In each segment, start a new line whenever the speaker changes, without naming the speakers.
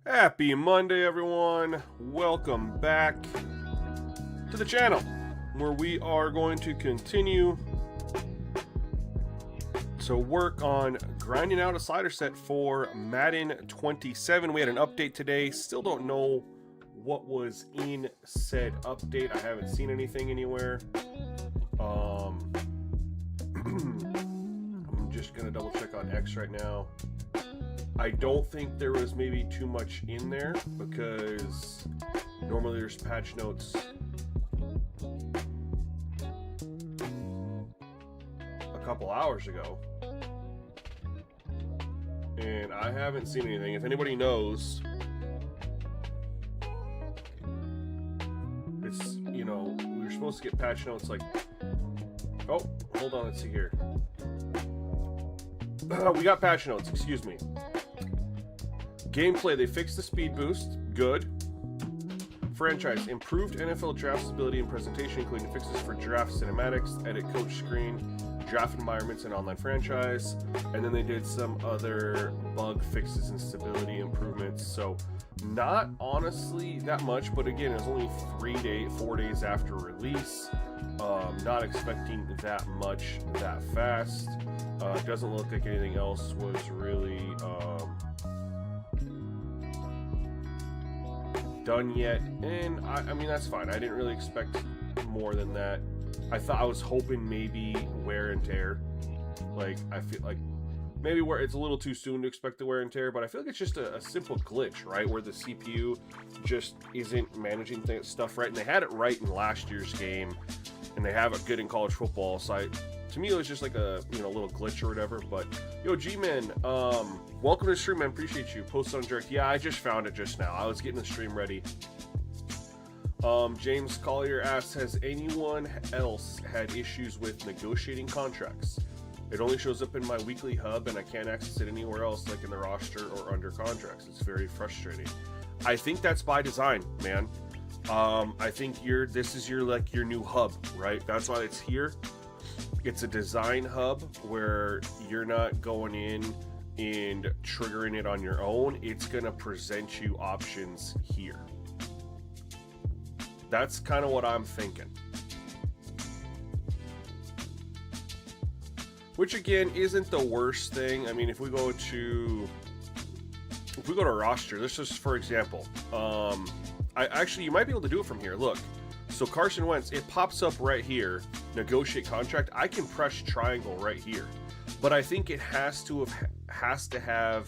Happy Monday, everyone. Welcome back to the channel where we are going to continue to work on grinding out a slider set for Madden 27. We had an update today. Still don't know what was in said update. I haven't seen anything anywhere. I'm just going to double check on X right now. I don't think there was maybe too much in there because normally there's patch notes a couple hours ago. And I haven't seen anything. If anybody knows, it's, you know, we were supposed to get patch notes like, oh, hold on, let's see here. We got patch notes, excuse me. Gameplay, they fixed the speed boost. Good. Franchise, improved NFL draft stability and presentation, including fixes for draft cinematics, edit coach screen, draft environments, and online franchise. And then they did some other bug fixes and stability improvements. So not honestly that much, but again, it was only 4 days after release. Not expecting that much that fast. Doesn't look like anything else was really done yet, and I mean that's fine. I didn't really expect more than that. I was hoping maybe wear and tear. Like I feel like maybe where it's a little too soon to expect the wear and tear, but I feel like it's just a simple glitch, right? Where the CPU just isn't managing stuff right, and they had it right in last year's game, and they have it good in college football. So to me, it was just like a little glitch or whatever. But yo, G-Man, welcome to the stream, man. Appreciate you. Post on direct. Yeah, I just found it just now. I was getting the stream ready. James Collier asks, has anyone else had issues with negotiating contracts? It only shows up in my weekly hub, and I can't access it anywhere else, like in the roster or under contracts. It's very frustrating. I think that's by design, man. I think this is your new hub, right? That's why it's here. It's a design hub where you're not going in and triggering it on your own. It's going to present you options here. That's kind of what I'm thinking. Which again isn't the worst thing. I mean, if we go to roster, this is for example. You might be able to do it from here. Look. So Carson Wentz, it pops up right here, negotiate contract. I can press triangle right here, but I think it has to have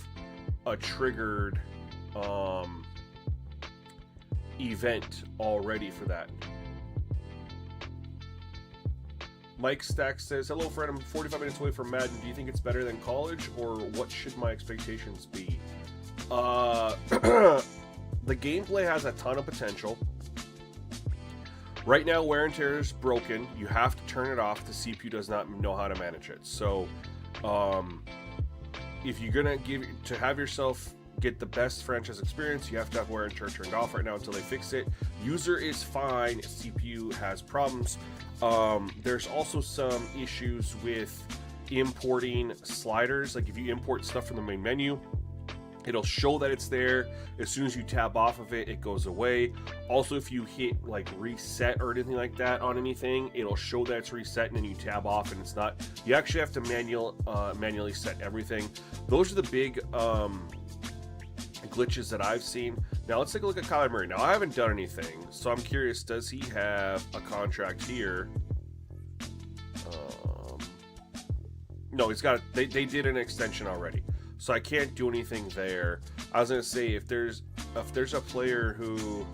a triggered event already for that. Mike Stack says, hello friend, I'm 45 minutes away from Madden. Do you think it's better than college, or what should my expectations be? The gameplay has a ton of potential. Right now, wear and tear is broken. You have to turn it off. The CPU does not know how to manage it. So, if you're gonna have yourself get the best franchise experience, you have to have wear and tear turned off right now until they fix it. User is fine. CPU has problems. There's also some issues with importing sliders. Like if you import stuff from the main menu, it'll show that it's there. As soon as you tab off of it, it goes away. Also, if you hit like reset or anything like that on anything, it'll show that it's reset, and then you tab off and it's not. You actually have to manually set everything. Those are the big glitches that I've seen. Now let's take a look at Kyler Murray. Now I haven't done anything, so I'm curious, does he have a contract here? No, he's got. They did an extension already. So I can't do anything there. I was gonna say if there's a player who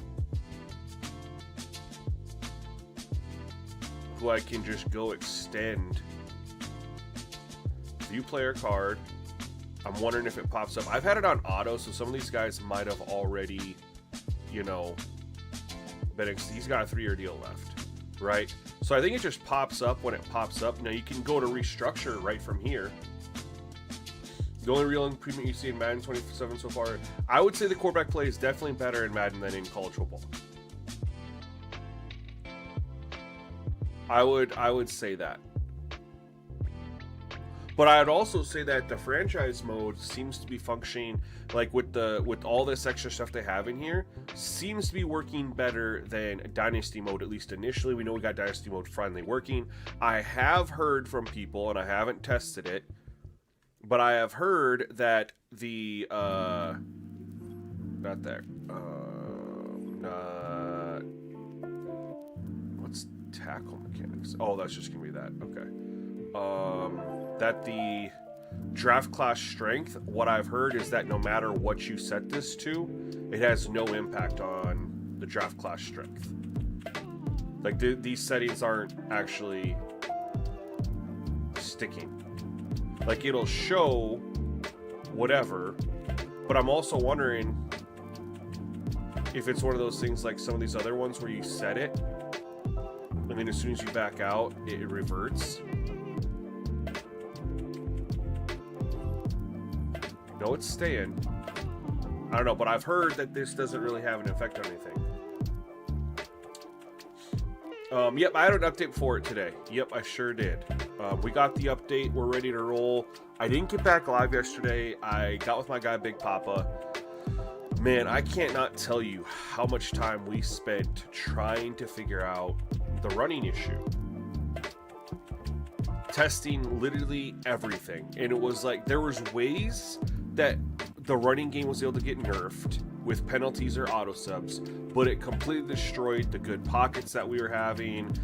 I can just go extend, view player card. I'm wondering if it pops up. I've had it on auto, so some of these guys might have already, he's got a 3-year deal left, right? So I think it just pops up when it pops up. Now you can go to restructure right from here. The only real improvement you see in Madden 27 so far, I would say the quarterback play is definitely better in Madden than in college football. I would say that. But I'd also say that the franchise mode seems to be functioning, like with all this extra stuff they have in here, seems to be working better than Dynasty mode, at least initially. We know we got Dynasty mode finally working. I have heard from people, and I haven't tested it, but I have heard that the not there. What's tackle mechanics? Oh, that's just gonna be that. Okay. That the draft class strength, what I've heard is that no matter what you set this to, it has no impact on the draft class strength. Like these settings aren't actually sticking. Like it'll show whatever, but I'm also wondering if it's one of those things like some of these other ones where you set it and then as soon as you back out it reverts. No, it's staying. I don't know, but I've heard that this doesn't really have an effect on anything. Yep, I had an update for it today. Yep, I sure did. We got the update. We're ready to roll. I didn't get back live yesterday. I got with my guy, Big Papa. Man, I can't not tell you how much time we spent trying to figure out the running issue. Testing literally everything. And it was like, there was ways that the running game was able to get nerfed with penalties or auto subs, but it completely destroyed the good pockets that we were having.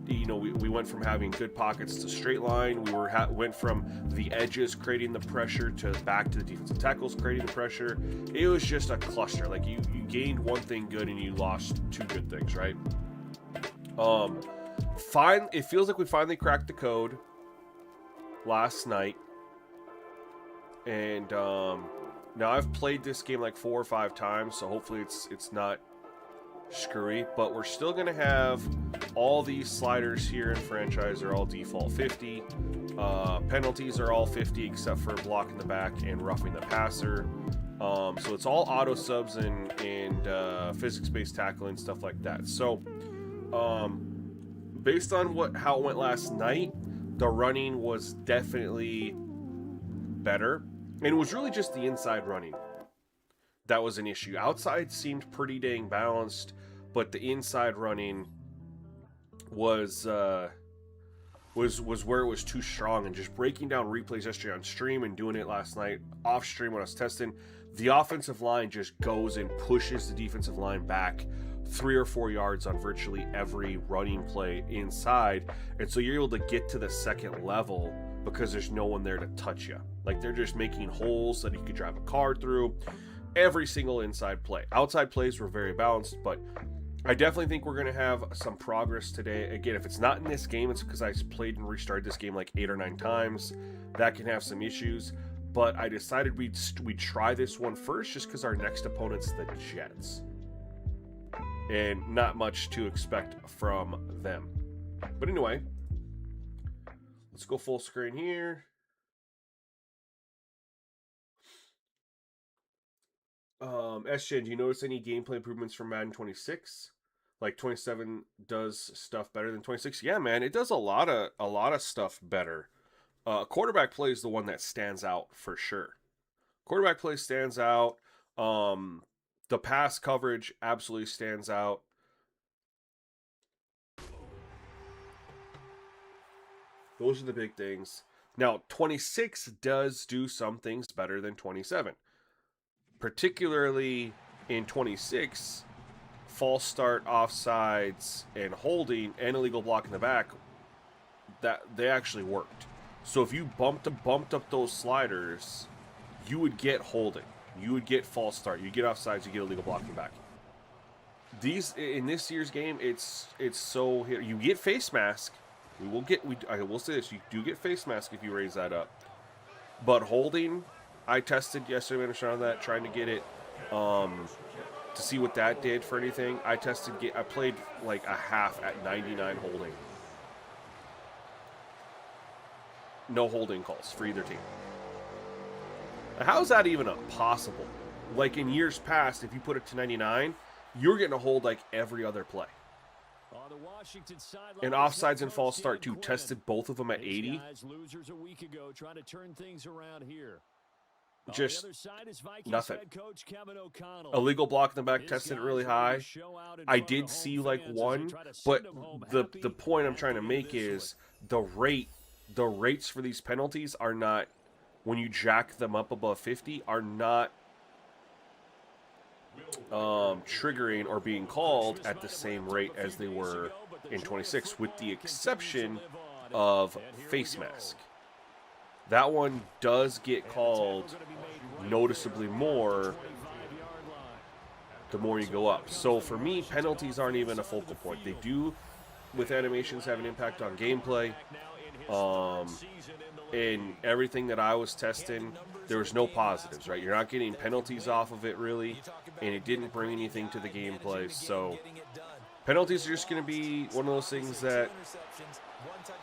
We went from having good pockets to straight line. We went from the edges creating the pressure to back to the defensive tackles creating the pressure. It was just a cluster. Like you gained one thing good and you lost two good things, right? It feels like we finally cracked the code last night. And now I've played this game like 4 or 5 times, so hopefully it's not screwy, but we're still going to have all these sliders here in franchise are all default 50. Penalties are all 50 except for blocking the back and roughing the passer. So it's all auto subs and physics-based tackling, stuff like that. So based on how it went last night, the running was definitely better. And it was really just the inside running that was an issue. Outside seemed pretty dang balanced, but the inside running was where it was too strong. And just breaking down replays yesterday on stream and doing it last night off stream when I was testing, the offensive line just goes and pushes the defensive line back 3 or 4 yards on virtually every running play inside. And so you're able to get to the second level because there's no one there to touch you. Like they're just making holes that you could drive a car through every single inside play. Outside plays were very balanced, but I definitely think we're going to have some progress today. Again, if it's not in this game, it's because I played and restarted this game like 8 or 9 times. That can have some issues, but I decided we'd try this one first just because our next opponent's the Jets. And not much to expect from them. But anyway, let's go full screen here. SJ, do you notice any gameplay improvements from Madden 26? Like 27 does stuff better than 26? Yeah, man, it does a lot of stuff better. Quarterback play is the one that stands out for sure. Quarterback play stands out. The pass coverage absolutely stands out. Those are the big things. Now, 26 does do some things better than 27. Particularly in 26, false start, offsides, and holding, and illegal block in the back, that they actually worked. So if you bumped up those sliders, you would get holding. You would get false start. You get offsides. You get illegal blocking back. These in this year's game, it's so you get face mask. I will say this: you do get face mask if you raise that up. But holding, I tested yesterday on that, trying to get it to see what that did for anything. I played like a half at 99 holding. No holding calls for either team. How is that even possible? Like in years past, if you put it to 99, you're getting a hold like every other play. And offsides and false start too. Tested both of them at 80. Just nothing. Illegal block in the back, tested it really high. I did see like one, but the point I'm trying to make is the rates for these penalties are not, when you jack them up above 50, are not triggering or being called at the same rate as they were in 26, with the exception of face mask. That one does get called noticeably more the more you go up. So for me, penalties aren't even a focal point. They do, with animations, have an impact on gameplay. In everything that I was testing, there was no positives, right? You're not getting penalties off of it, really, and it didn't bring anything to the gameplay. So penalties are just going to be one of those things that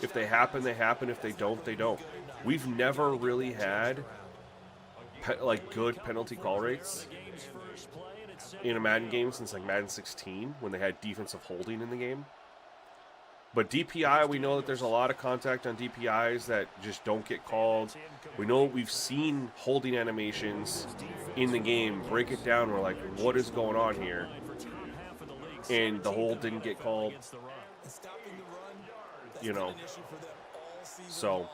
if they happen, they happen. If they don't, they don't. We've never really had like good penalty call rates in a Madden game since like Madden 16, when they had defensive holding in the game. But DPI, we know that there's a lot of contact on DPIs that just don't get called. We know we've seen holding animations in the game. Break it down. We're like, what is going on here? And the hold didn't get called. You know. So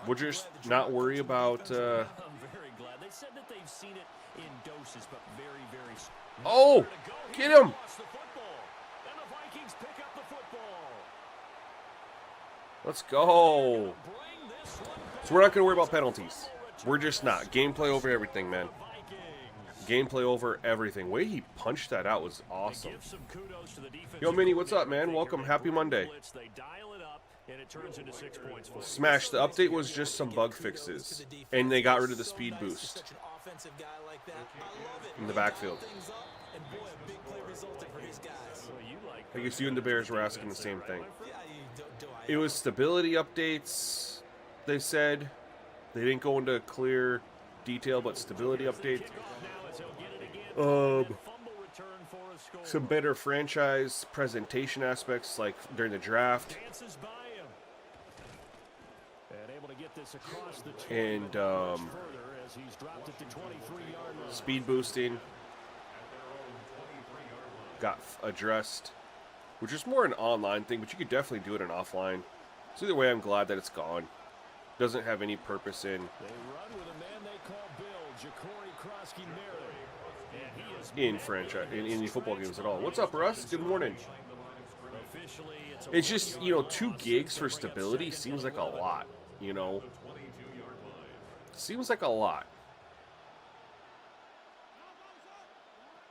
we'll just not worry about... Oh! Get him! Let's go. So we're not going to worry about penalties. We're just not. Gameplay over everything, man. Gameplay over everything. Way he punched that out was awesome. Yo, Minnie, what's up, man? Welcome. Happy Monday. Smash. The update was just some bug fixes. And they got rid of the speed boost in the backfield. I guess you and the Bears were asking the same thing. It was stability updates, they said. They didn't go into clear detail, but stability updates. Some better franchise presentation aspects, like during the draft. And speed boosting got addressed, which is more an online thing, but you could definitely do it in offline. So either way, I'm glad that it's gone. Doesn't have any purpose in franchise, in the football games at all. What's up, Russ? Good morning. It's just, you know, 2 gigs for stability seems like a lot, you know. Seems like a lot.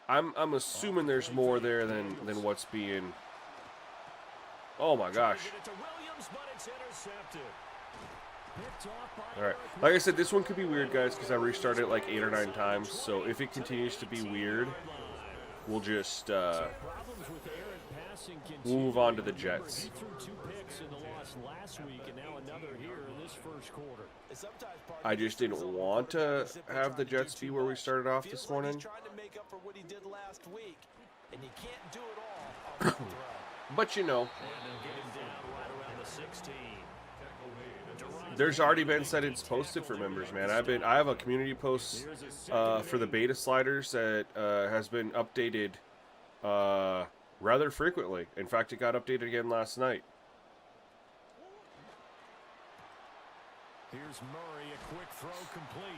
I'm assuming there's more there than what's being... Oh my gosh. Alright. Like I said, this one could be weird, guys, because I restarted it like 8 or 9 times. So if it continues to be weird, we'll just we'll move on to the Jets. I just didn't want to have the Jets be where we started off this morning. But you know, there's already been settings posted for members, man. I have a community post for the beta sliders that has been updated rather frequently. In fact, it got updated again last night.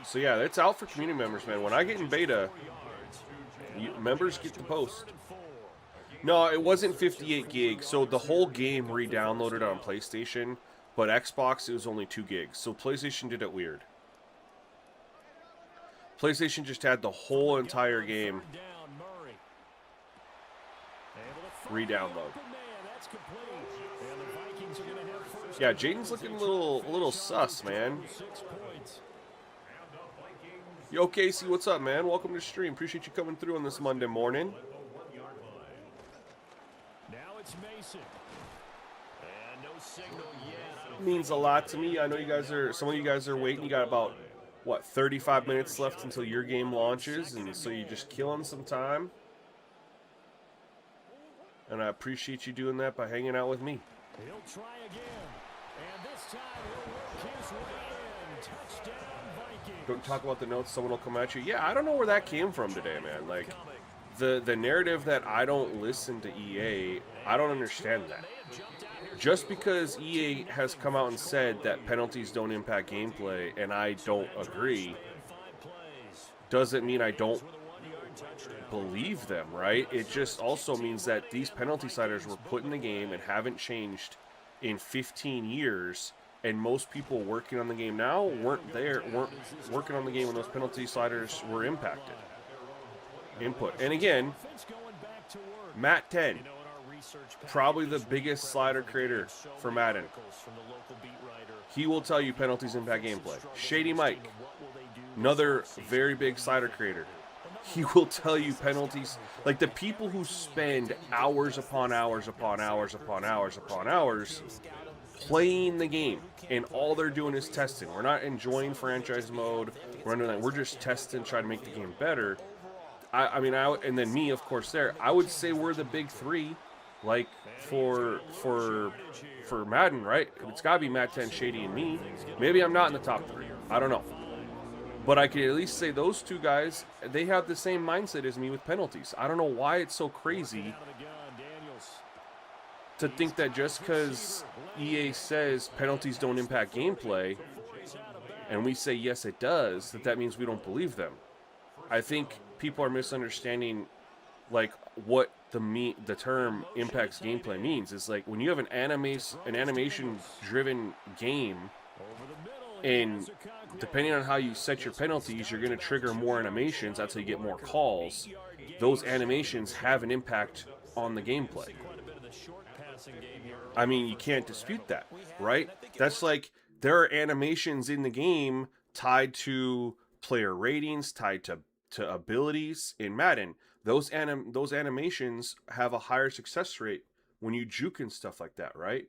So yeah, it's out for community members, man. When I get in beta, members get the post. No, it wasn't 58 gigs. So the whole game re-downloaded on PlayStation, but Xbox, it was only 2 gigs. So PlayStation did it weird. PlayStation just had the whole entire game re-download. Yeah, Jaden's looking a little sus, man. Yo, Casey, what's up, man? Welcome to the stream. Appreciate you coming through on this Monday morning. Means a lot to me. I know you guys are, some of you guys are waiting. You got about, what, 35 minutes left until your game launches, and so you're just killing some time. and I appreciate you doing that by hanging out with me.
He'll try again, and this time he'll work his way in. Touchdown, Vikings.
Don't talk about the notes, someone will come at you. Yeah, I don't know where that came from today, man. Like, the narrative that I don't listen to EA, I don't understand that. Just because EA has come out and said that penalties don't impact gameplay, and I don't agree, doesn't mean I don't believe them, right? It just also means that these penalty sliders were put in the game and haven't changed in 15 years, and most people working on the game now weren't working on the game when those penalty sliders were impacted. Input. And again, Matt 10, probably the biggest slider creator for Madden. He will tell you penalties impact gameplay. Shady Mike, another very big slider creator. He will tell you penalties, like the people who spend hours upon hours upon hours upon hours upon hours playing the game, and all they're doing is testing. We're not enjoying franchise mode. We're just testing, trying to make the game better. And then me, of course, I would say we're the big three, like for Madden, right? It's gotta be Matt 10, Shady, and me. Maybe I'm not in the top three. I don't know. But I can at least say those two guys, they have the same mindset as me with penalties. I don't know why it's so crazy to think that just because EA says penalties don't impact gameplay, and we say yes it does, that means we don't believe them. I think people are misunderstanding like what the term impacts gameplay means. It's like when you have an animation driven game, and depending on how you set your penalties, you're going to trigger more animations. That's how you get more calls. Those animations have an impact on the gameplay. I mean, you can't dispute that, right? That's like there are animations in the game tied to player ratings, tied to abilities in Madden. Those animations have a higher success rate when you juke and stuff like that, right?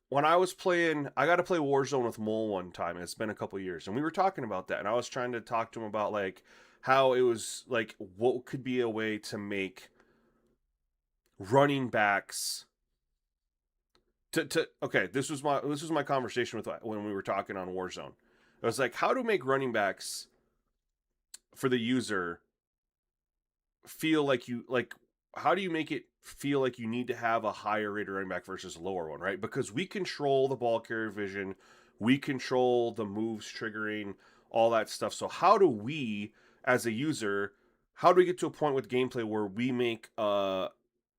When I was playing, I got to play Warzone with Mole one time, and it's been a couple years, and we were talking about that, and I was trying to talk to him about like how it was like what could be a way to make running backs okay, this was my conversation with when we were talking on Warzone. I was like, how to make running backs for the user feel like how do you make it feel like you need to have a higher rated running back versus a lower one, right? Because we control the ball carrier vision, we control the moves triggering, all that stuff. So how do we, as a user, how do we get to a point with gameplay where we make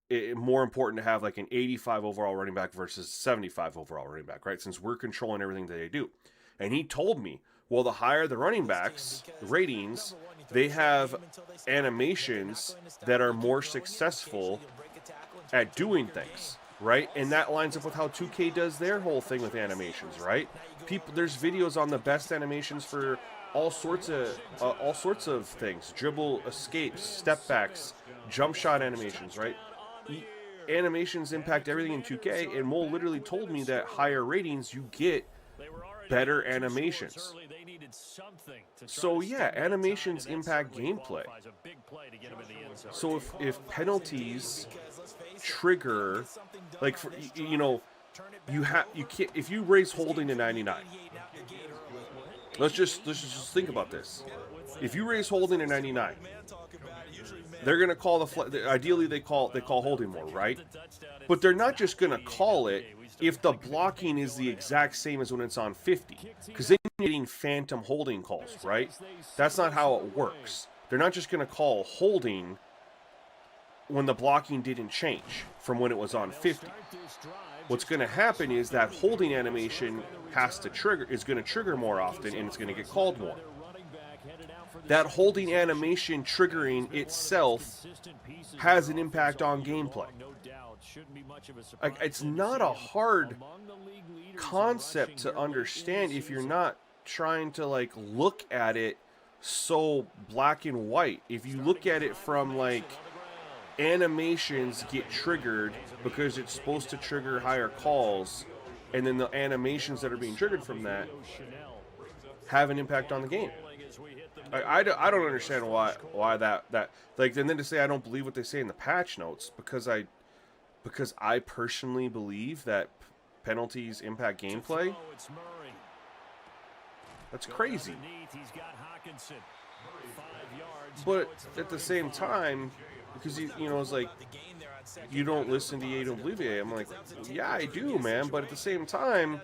it more important to have like an 85 overall running back versus 75 overall running back, right? Since we're controlling everything that they do. And he told me, well, the higher the running backs, the ratings, they have animations that are more successful at doing things, right? And that lines up with how 2K does their whole thing with animations, right? There's videos on the best animations for all sorts of things: dribble, escapes, step backs, jump shot animations, right? Animations impact everything in 2K, and Mole literally told me that higher ratings you get better animations. So yeah, animations impact gameplay. So if penalties trigger, like for, you can't, if you raise holding to 99. Let's just think about this. If you raise holding to 99, they're gonna call ideally they call holding more, right? But they're not just gonna call it if the blocking is the exact same as when it's on 50, because then you're getting phantom holding calls, right? That's not how it works. They're not just going to call holding when the blocking didn't change from when it was on 50. What's going to happen is that holding animation is going to trigger more often, and it's going to get called more. That holding animation triggering itself has an impact on gameplay. Like, it's not a hard concept to understand if you're not trying to like look at it so black and white. If you look at it from like animations get triggered because it's supposed to trigger higher calls, and then the animations that are being triggered from that have an impact on the game. I don't understand why that like, and then to say I don't believe what they say in the patch notes because I personally believe that penalties impact gameplay. That's crazy. But at the same time, because you know, it's like you don't listen to EA, you don't believe EA. I'm like, yeah, I do, man. But at the same time,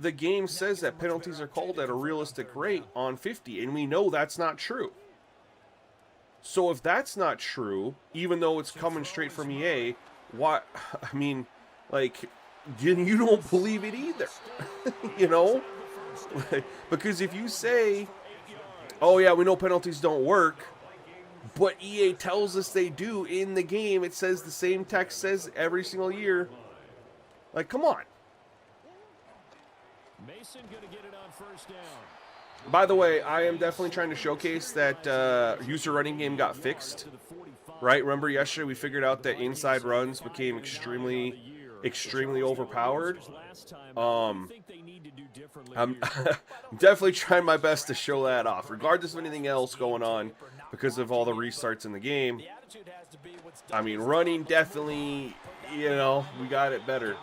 the game says that penalties are called at a realistic rate on 50, and we know that's not true. So if that's not true, even though it's coming straight from EA, why? I mean, like, you don't believe it either, you know? Because if you say, oh yeah, we know penalties don't work, but EA tells us they do in the game, it says the same text says every single year. Like, come on.
Mason gonna get it on first down.
By the way, I am definitely trying to showcase that user running game got fixed. Right? Remember yesterday we figured out that inside runs became extremely overpowered. I'm definitely trying my best to show that off, regardless of anything else going on, because of all the restarts in the game. I mean, running definitely, you know, we got it better.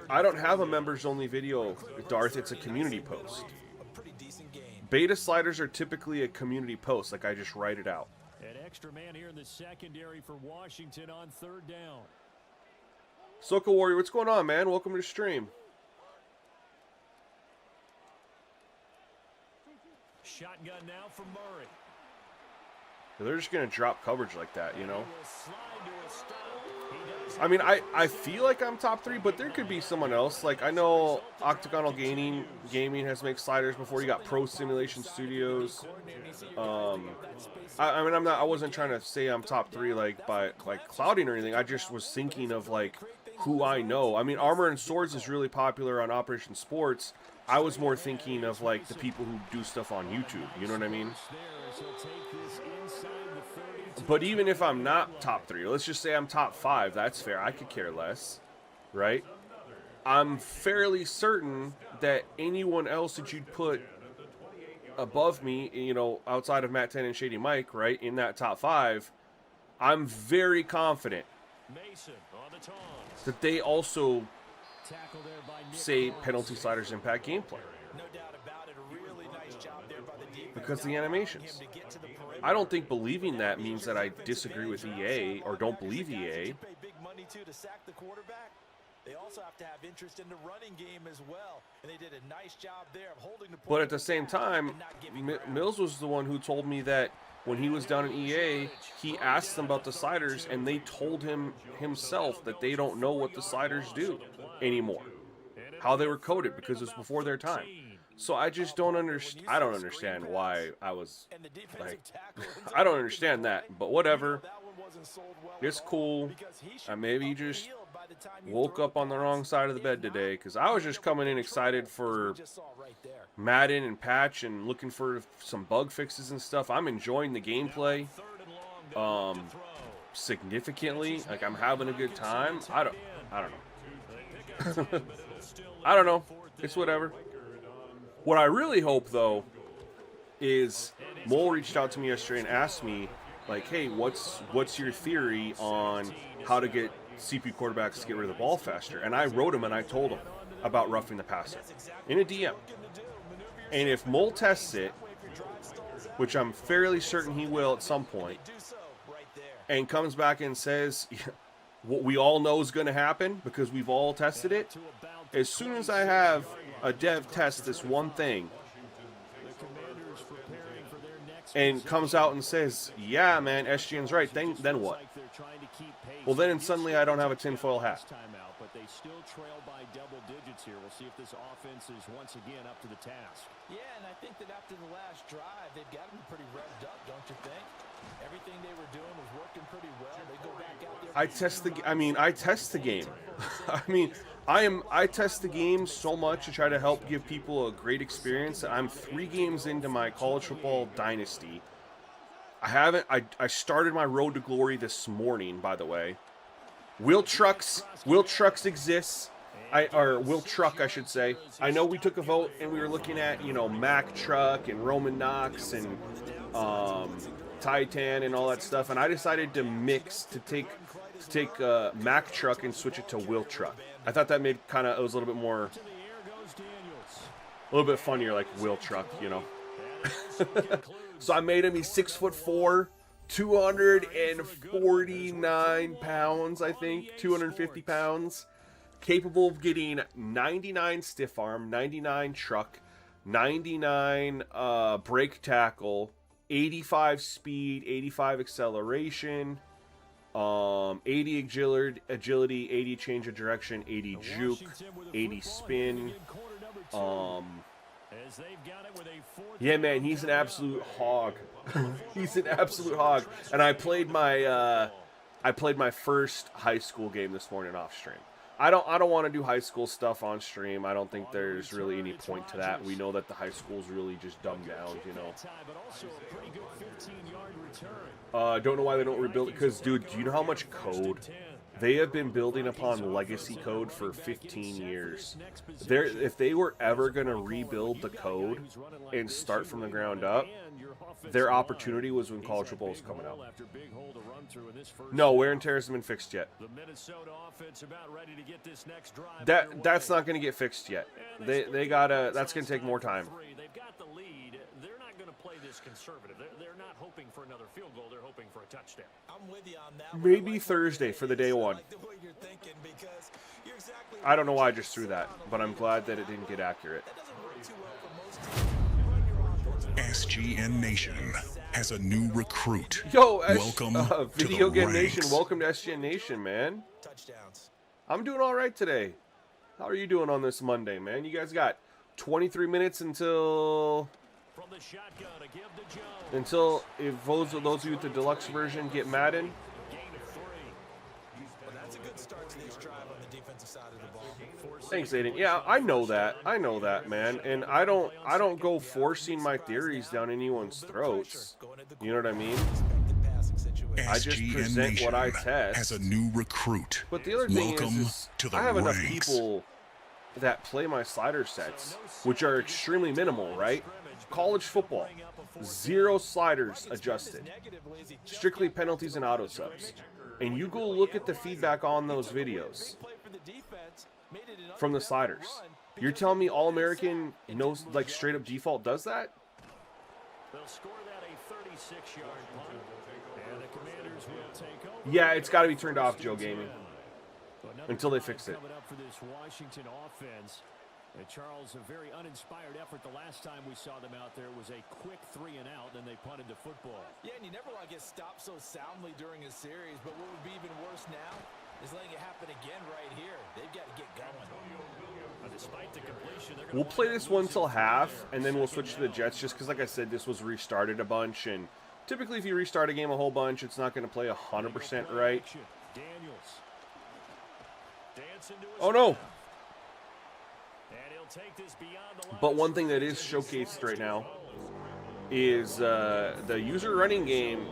I don't have a members only video, Darth. It's a community post. Beta sliders are typically a community post, like I just write it out.
An extra man here in the secondary for Washington on third down.
Soka Warrior, what's going on, man? Welcome to the stream.
Shotgun now for Murray.
They're just going to drop coverage like that, you know? I mean, I feel like I'm top 3, but there could be someone else. Like, I know Octagonal Gaming has made sliders before. You got Pro Simulation Studios. I mean, I wasn't trying to say I'm top 3 like by like clouding or anything. I just was thinking of like who I know. I mean, Armor and Swords is really popular on Operation Sports. I was more thinking of like the people who do stuff on YouTube. You know what I mean? But even if I'm not top 3, let's just say I'm top 5, that's fair. I could care less, right? I'm fairly certain that anyone else that you'd put above me, you know, outside of Matt 10 and Shady Mike, right, in that top 5, I'm very confident that they also say penalty sliders impact gameplay. Because the animations. I don't think believing that means that I disagree with EA or don't believe EA. But at the same time, Mills was the one who told me that when he was down in EA, he asked them about the sliders, and they told him himself that they don't know what the sliders do anymore. How they were coded, because it was before their time. So I just don't understand. I don't understand why I was like, I don't understand that, but whatever. It's cool. I maybe just woke up on the wrong side of the bed today, because I was just coming in excited for Madden and patch and looking for some bug fixes and stuff. I'm enjoying the gameplay significantly. Like, I'm having a good time. I don't know. I don't know. It's whatever. What I really hope, though, is Mole reached out to me yesterday and asked me, like, hey, what's your theory on how to get CPU quarterbacks to get rid of the ball faster? And I wrote him and I told him about roughing the passer in a DM. And if Mole tests it, which I'm fairly certain he will at some point, and comes back and says what we all know is going to happen because we've all tested it, as soon as I have a dev test this one thing and comes out and says, yeah, man, SGN's right, then what? Well, then suddenly I don't have a tinfoil hat.
But they still trail by double digits here. We'll see if this offense is once again up to the task.
Yeah, and I think that after the last drive, they've got to be pretty revved up, don't you think? Everything they were doing was working pretty well. They go back out there. I test the game. I test the game so much to try to help give people a great experience. I'm 3 games into my college football dynasty. I started my road to glory this morning, by the way. Wheel trucks exists.
Or Will Truck, I should say. I know we took a vote and we were looking at, you know, Mac Truck and Roman Knox and Titan and all that stuff, and I decided to take Mac Truck and switch it to Will Truck. I thought that made it was a little bit more, a little bit funnier, like Will Truck, you know. So I made him. He's 6'4", 249 pounds, I think, 250 pounds. Capable of getting 99 stiff arm, 99 truck, 99 brake tackle, 85 speed, 85 acceleration, 80 agility, 80 change of direction, 80 juke, 80 spin. Yeah, man, he's an absolute hog. He's an absolute hog. And I played my first high school game this morning off stream. I don't want to do high school stuff on stream. I don't think there's really any point to that. We know that the high school's really just dumbed down, you know. Don't know why they don't rebuild it. Because, dude, do you know how much code? They have been building upon legacy code for 15 years. If they were ever going to rebuild the code and start from the ground up, their opportunity was when College football was coming out. No, wear and tear hasn't been fixed yet. That's not going to get fixed yet. They gotta. That's going to take more time.
Conservative. They're not hoping for another field goal. They're hoping for a touchdown. I'm with you on that.
Maybe Thursday for the day one. I don't know why I just threw that, but I'm glad that it didn't get accurate.
SGN Nation has a new recruit.
Yo,
welcome
Video
to the
Game
ranks.
Nation. Welcome to SGN Nation, man. I'm doing all right today. How are you doing on this Monday, man? You guys got 23 minutes until if those of you with the deluxe version get Madden. Thanks, Aiden. Yeah, I know that. I know that, man. And I don't go forcing my theories down anyone's throats. You know what I mean? I just present what I test.
Has a new recruit.
But the other thing
welcome
is
to the
I have enough
ranks.
people that play my slider sets, which are extremely minimal, right? College football, 0 sliders adjusted, strictly penalties and auto subs. And you go look at the feedback on those videos from the sliders. You're telling me All-American knows, like, straight up default does that? Yeah, it's got to be turned off, Joe Gaming, until they fix it.
Charles, a very uninspired effort. The last time we saw them out there was a quick 3 and out, then they punted the football.
Yeah, and you never want to get stopped so soundly during a series, but what would be even worse now is letting it happen again right here. They've got to get going.
Despite the completion,
We'll play this one till half, and then we'll switch to the Jets, just because, like I said, this was restarted a bunch, and typically if you restart a game a whole bunch, it's not going to play 100% right. Oh, no! But one thing that is showcased right now is the user running game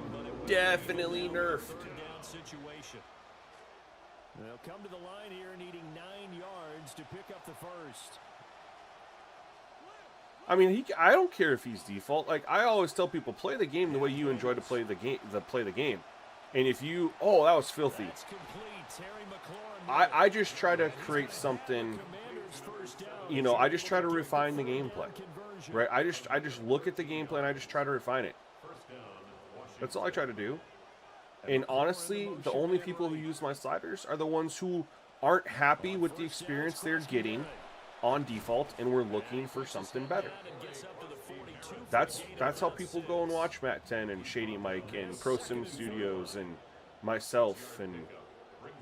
definitely nerfed.
They'll come to the line here needing 9 yards to pick up the first.
I mean, I don't care if he's default. Like, I always tell people, play the game the way you enjoy to play the game. And if you, oh, that was filthy. I just try to create something. You know, I just try to refine the gameplay, right? I just look at the gameplay and I just try to refine it. That's all I try to do. And honestly, the only people who use my sliders are the ones who aren't happy with the experience they're getting on default and we're looking for something better. That's how people go and watch Matt 10 and Shady Mike and Pro Sim Studios and myself and,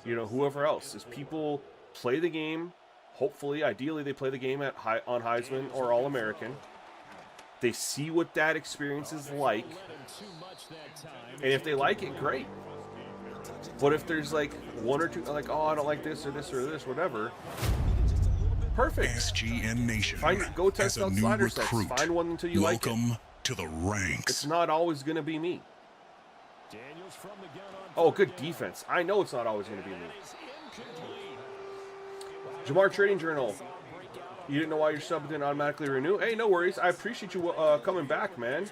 you know, whoever else, is people play the game. Hopefully, ideally, they play the game on Heisman or All-American. They see what that experience is like. And if they like it, great. But if there's like one or two, like, oh, I don't like this or this or this, whatever. Perfect.
SGN Nation
Go test
has a
out
new
slider
recruit.
sets. Find one until you like it.
Welcome to the ranks.
It's not always going to be me. Oh, good defense. I know it's not always going to be me. Jamar Trading Journal. You didn't know why your sub didn't automatically renew? Hey, no worries. I appreciate you coming back, man.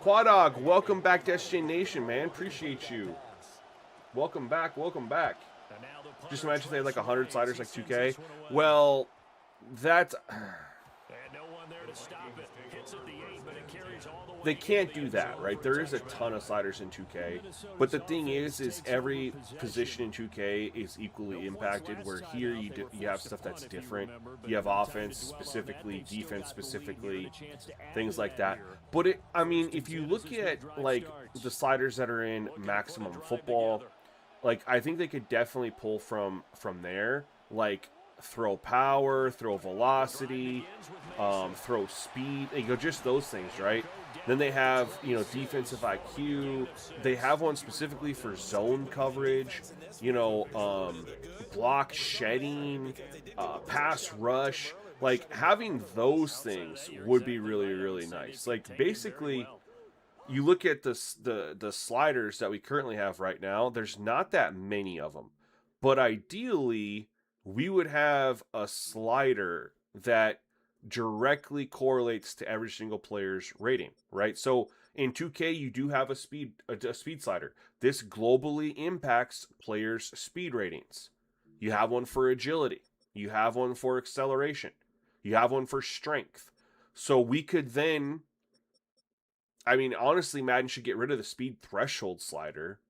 Quadog, welcome back to SJ Nation, man. Appreciate you. Welcome back, welcome back. Just imagine if they had like 100 sliders like 2K. Well, that's... They can't do that, right? There is a ton of sliders in 2K, but the thing is every position in 2K is equally impacted, where here you have stuff that's different. You have offense specifically, defense specifically, things like that. But I mean, if you look at like the sliders that are in Maximum Football, like I think they could definitely pull from there, like throw power, throw velocity, throw speed, you know, just those things, right? Then they have, you know, defensive IQ. They have one specifically for zone coverage, you know, block shedding, pass rush. Like, having those things would be really, really nice. Like, basically, you look at the sliders that we currently have right now, there's not that many of them. But ideally, we would have a slider that directly correlates to every single player's rating, right? So in 2K, you do have a speed slider. This globally impacts players' speed ratings. You have one for agility. You have one for acceleration. You have one for strength. So we could then, I mean, honestly, Madden should get rid of the speed threshold slider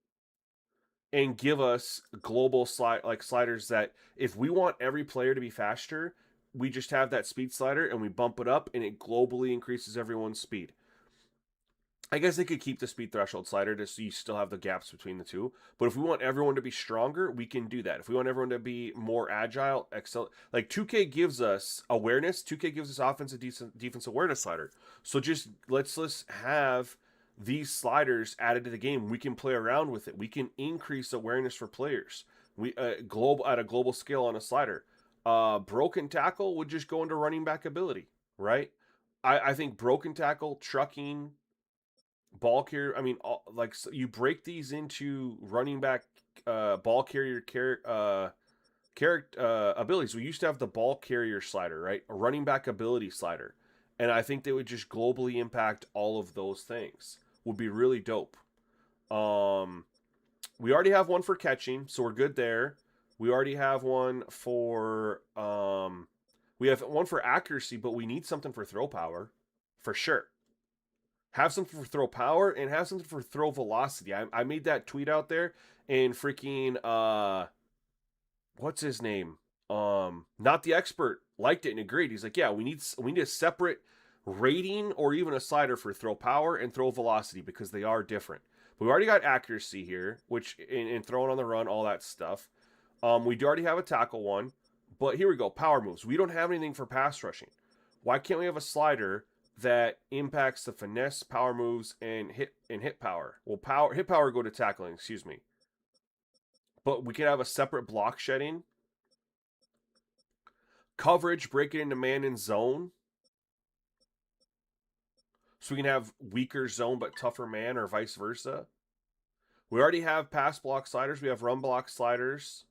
and give us global sliders that if we want every player to be faster, we just have that speed slider and we bump it up and it globally increases everyone's speed. I guess they could keep the speed threshold slider just so you still have the gaps between the two. But if we want everyone to be stronger, we can do that. If we want everyone to be more agile, like 2K gives us awareness, 2K gives us offensive defense awareness slider. So just let's have these sliders added to the game. We can play around with it. We can increase awareness for players. We at a global scale on a slider. Broken tackle would just go into running back ability, right? I think broken tackle, trucking, ball carrier. I mean, like you break these into running back, ball carrier abilities. We used to have the ball carrier slider, right? A running back ability slider, and I think they would just globally impact all of those things. Would be really dope. We already have one for catching, so we're good there. We already have one for we have one for accuracy, but we need something for throw power, for sure. Have something for throw power and have something for throw velocity. I made that tweet out there, and freaking what's his name? Not the expert liked it and agreed. He's like, yeah, we need a separate rating or even a slider for throw power and throw velocity because they are different. But we already got accuracy here, which in throwing on the run, all that stuff. We do already have a tackle one, but here we go. Power moves. We don't have anything for pass rushing. Why can't we have a slider that impacts the finesse, power moves, and hit power? Well, hit power go to tackling, excuse me. But we can have a separate block shedding. Coverage, break it into man and zone. So we can have weaker zone but tougher man, or vice versa. We already have pass block sliders. We have run block sliders.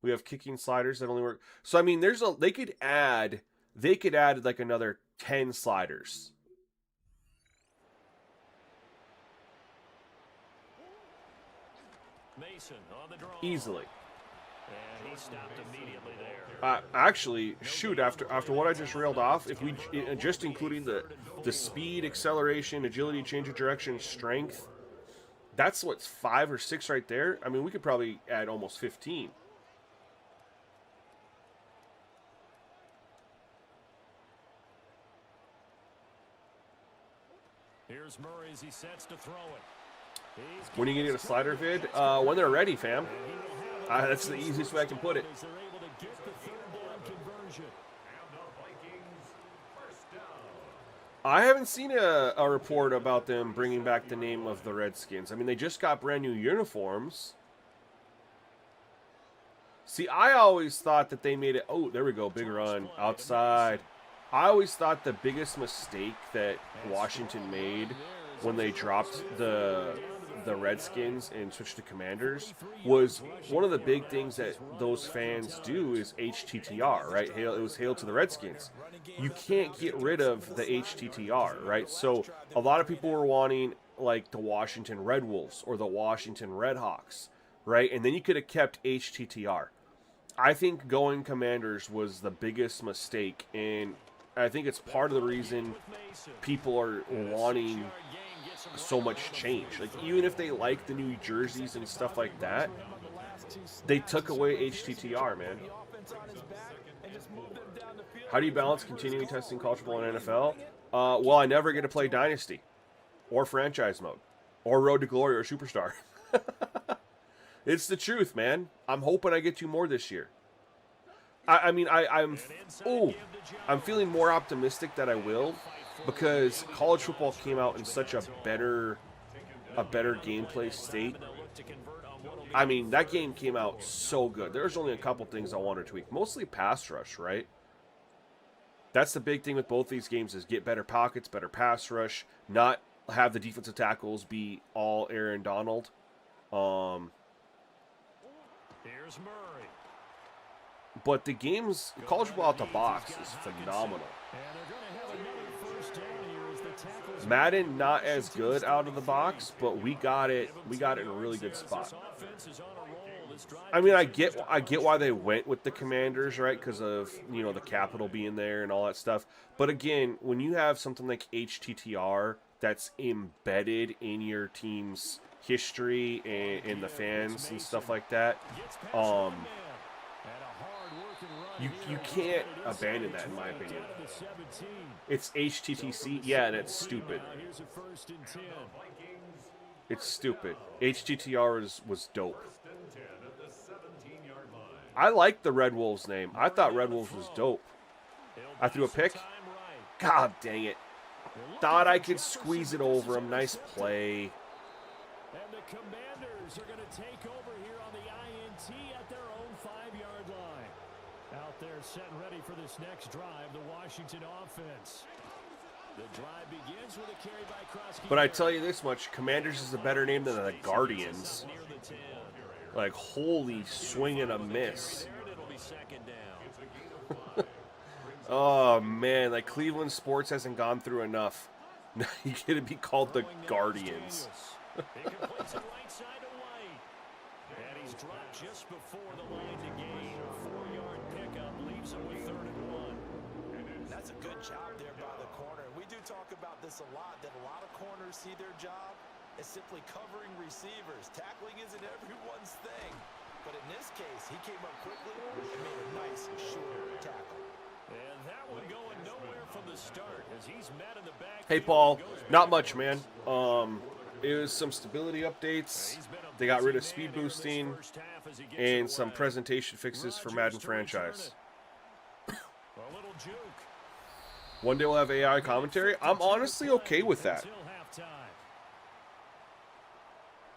We have kicking sliders that only work. So I mean, they could add like another 10 sliders.
Mason on the draw.
Easily.
And he stopped immediately there.
Actually, shoot, after what I just railed off, if we just including the speed, acceleration, agility, change of direction, strength, that's what's 5 or 6 right there. I mean, we could probably add almost 15.
Here's Murray as he sets to throw it.
When are you going to get a slider vid? When they're ready, fam. That's the easiest way I can put it. I haven't seen a report about them bringing back the name of the Redskins. I mean, they just got brand new uniforms. See, I always thought that they made it... Oh, there we go. Big run. Outside. I always thought the biggest mistake that Washington made when they dropped the the Redskins and switched to Commanders was one of the big things that those fans do is HTTR, right? Hail, it was Hail to the Redskins. You can't get rid of the HTTR, right? So a lot of people were wanting like the Washington Red Wolves or the Washington Red Hawks, right? And then you could have kept HTTR. I think going Commanders was the biggest mistake, and I think it's part of the reason people are wanting so much change. Like, even if they like the new jerseys and stuff like that, they took away HTTR, man. How do you balance continuing testing college football and NFL? Well, I never get to play Dynasty or franchise mode or Road to Glory or Superstar. It's the truth, man. I'm hoping I get to more this year. I'm feeling more optimistic that I will, because college football came out in such a better gameplay state. I mean, that game came out so good. There's only a couple things I want to tweak. Mostly pass rush, right? That's the big thing with both these games is get better pockets, better pass rush, not have the defensive tackles be all Aaron Donald.
Here's Murray.
But the game's college football out the box is phenomenal. Madden not as good out of the box, but we got it in a really good spot. I mean, I get why they went with the Commanders, right? Because of, you know, the capital being there and all that stuff. But again, when you have something like HTTR that's embedded in your team's history and the fans and stuff like that, you can't abandon that, in my opinion. It's HTTC, yeah, and it's stupid. It's stupid. HTTR was dope. I like the Red Wolves name. I thought Red Wolves was dope. I threw a pick. God dang it. Thought I could squeeze it over him. Nice play.
And the Commanders are going to take over here on the INT at their own 5-yard line. Out there set and ready for this next drive, the Washington offense. The drive begins with a carry by Krosky.
But I tell you this much, Commanders is a better name than the Guardians. Like, holy swing and a miss. Oh, man, like Cleveland sports hasn't gone through enough. Now you get to be called the Guardians.
He completes it right side to White. And he's dropped just before the line to gain. 4-yard pickup leaves him with 3rd and 1.
That's a good job there by the corner. We do talk about this a lot, that a lot of corners see their job as simply covering receivers. Tackling isn't everyone's thing. But in this case, he came up quickly and made a nice, short tackle.
And that one going nowhere from the start as he's met in the back.
Hey, Paul, not much, man. It was some stability updates. They got rid of speed boosting and some presentation fixes for Madden franchise. One day we'll have AI commentary. I'm honestly okay with that.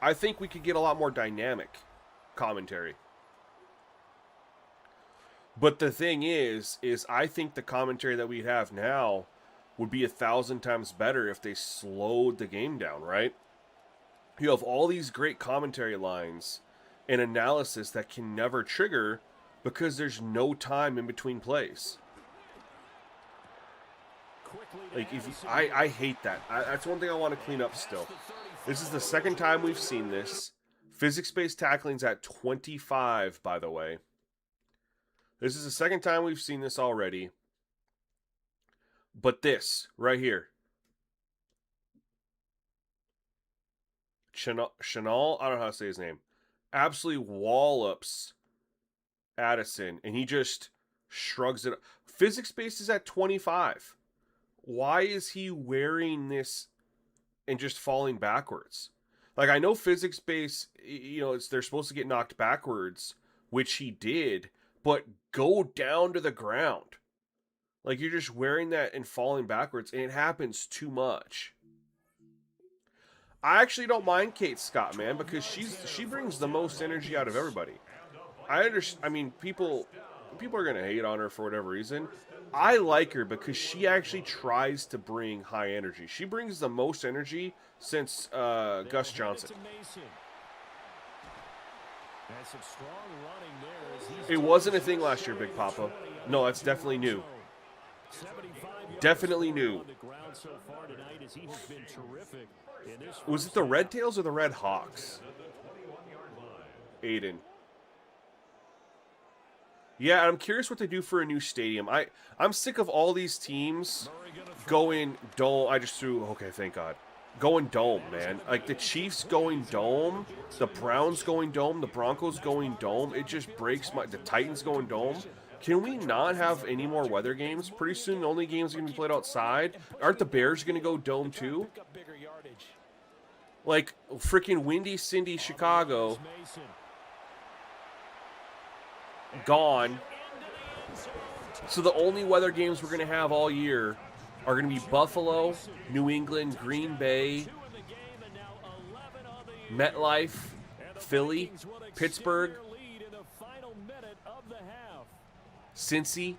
I think we could get a lot more dynamic commentary. But the thing is I think the commentary that we have now would be 1,000 times better if they slowed the game down, right? You have all these great commentary lines and analysis that can never trigger because there's no time in between plays. Like, I hate that. That's one thing I want to clean up still. This is the second time we've seen this. Physics-based tackling's at 25, by the way. This is the second time we've seen this already. But this, right here. Chanel, I don't know how to say his name. Absolutely wallops Addison, and he just shrugs it up. Physics-based is at 25. Why is he wearing this and just falling backwards? Like, I know physics-based, you know, they're supposed to get knocked backwards, which he did, but go down to the ground. Like, you're just wearing that and falling backwards, and it happens too much. I actually don't mind Kate Scott, man, because she brings the most energy out of everybody. I mean, people people are gonna hate on her for whatever reason. I like her because she actually tries to bring high energy. She brings the most energy since Gus Johnson. It wasn't a thing last year, Big Papa. No, that's definitely new. Definitely new. Was it the Red Tails or the Red Hawks? Aiden. Yeah, I'm curious what they do for a new stadium. I'm sick of all these teams going dome. I just threw. Okay, thank God. Going dome, man. Like the Chiefs going dome, the Browns going dome, the Broncos going dome. It just breaks my. The Titans going dome. Can we not have any more weather games? Pretty soon, the only games are going to be played outside. Aren't the Bears going to go dome too? Like freaking Windy Cindy Chicago. Gone. So the only weather games we're going to have all year are going to be Buffalo, New England, Green Bay, MetLife, Philly, Pittsburgh, Cincy.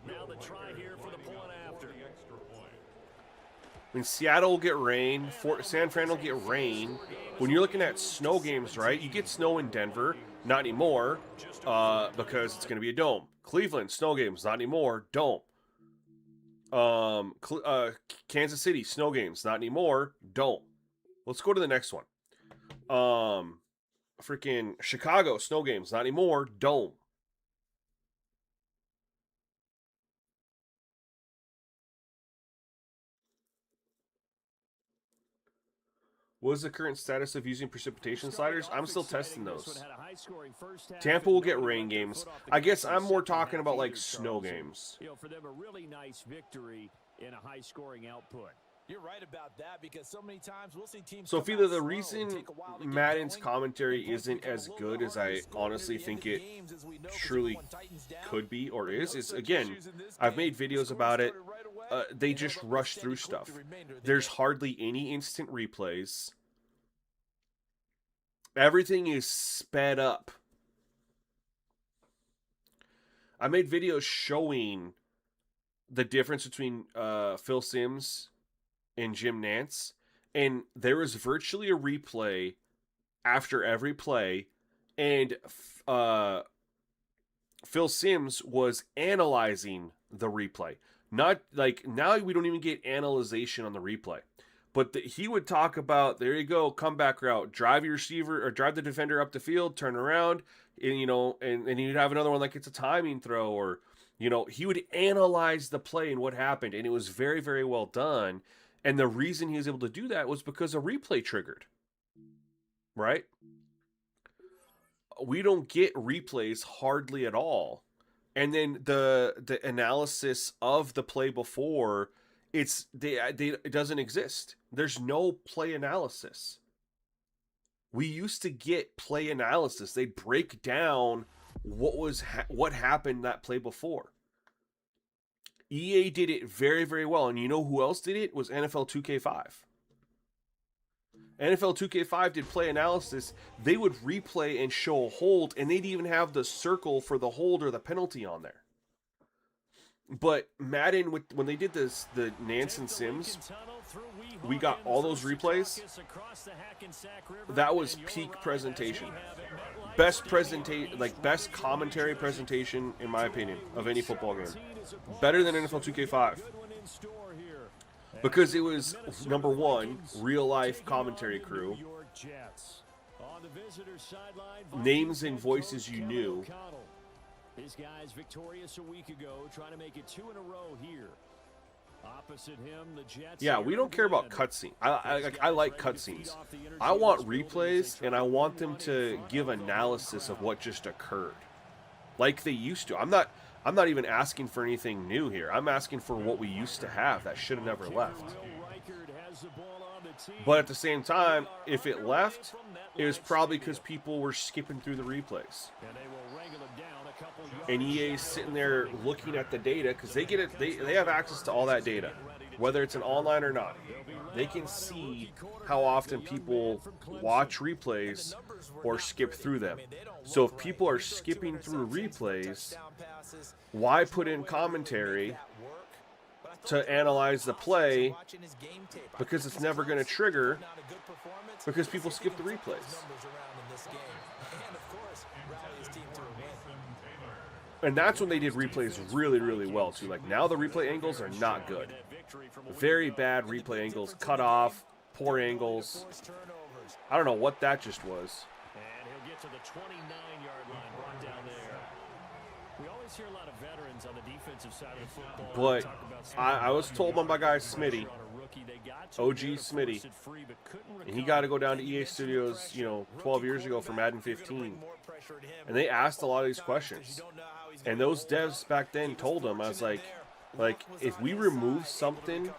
Now the try here for the point after.
I mean, Seattle will get rain. San Fran will get rain. When you're looking at snow games, right, you get snow in Denver. Not anymore because it's going to be a dome. Cleveland, snow games. Not anymore. Dome. Kansas City, snow games. Not anymore. Dome. Let's go to the next one. Freaking Chicago, snow games. Not anymore. Dome. What is the current status of using precipitation sliders? I'm still testing those. Tampa will get rain games. I guess I'm more talking about like snow games.
For them, a really nice victory in a high-scoring output.
You're right about that because so many times we'll see teams.
So, Fila, the reason Madden's commentary isn't as good as I honestly think it truly could be or is again, I've made videos about it. They just rush through stuff. There's hardly any instant replays. Everything is sped up. I made videos showing the difference between Phil Simms and Jim Nantz, and there was virtually a replay after every play, and Phil Simms was analyzing the replay. Not like now we don't even get analyzation on the replay, but he would talk about, there you go, comeback route, drive your receiver or drive the defender up the field, turn around, and and you'd have another one like it's a timing throw, or he would analyze the play and what happened, and it was very, very well done. And the reason he was able to do that was because a replay triggered, right? We don't get replays hardly at all. And then the analysis of the play before, it doesn't exist. There's no play analysis. We used to get play analysis. They'd break down what happened that play before. EA did it very, very well. And you know who else did it? Was NFL 2K5. NFL 2K5 did play analysis. They would replay and show a hold, and they'd even have the circle for the hold or the penalty on there. But Madden, when they did the Nantz and Simms, we got all those replays. That was peak presentation. Best commentary presentation, in my opinion, of any football game. Better than NFL 2K5. Because it was, number one, real-life commentary crew. Names and voices you knew.
His guys victorious a week ago, trying to make it 2 in a row here. Opposite him, the Jets.
Yeah, we don't care about cutscenes. I like cutscenes. I want replays, and I want them to give analysis of what just occurred, like they used to. I'm not even asking for anything new here. I'm asking for what we used to have that should have never left. But at the same time, if it left, it was probably because people were skipping through the replays. And EA's sitting there looking at the data because they get it. They have access to all that data, whether it's an online or not. They can see how often people watch replays or skip through them. So if people are skipping through replays, why put in commentary to analyze the play? Because it's never going to trigger, because people skip the replays. And that's when they did replays really, really well, too. Like, now the replay angles are not good. Very bad replay angles, cut off, poor angles. I don't know what that just was.
And he'll get to the 29-yard line, brought down there. We always hear a lot of veterans on the defensive side of the football.
But I was told by my guy Smitty, OG Smitty, and he got to go down to EA Studios, 12 years ago for Madden 15. And they asked a lot of these questions. And those devs back then told him, I was like, if we remove something,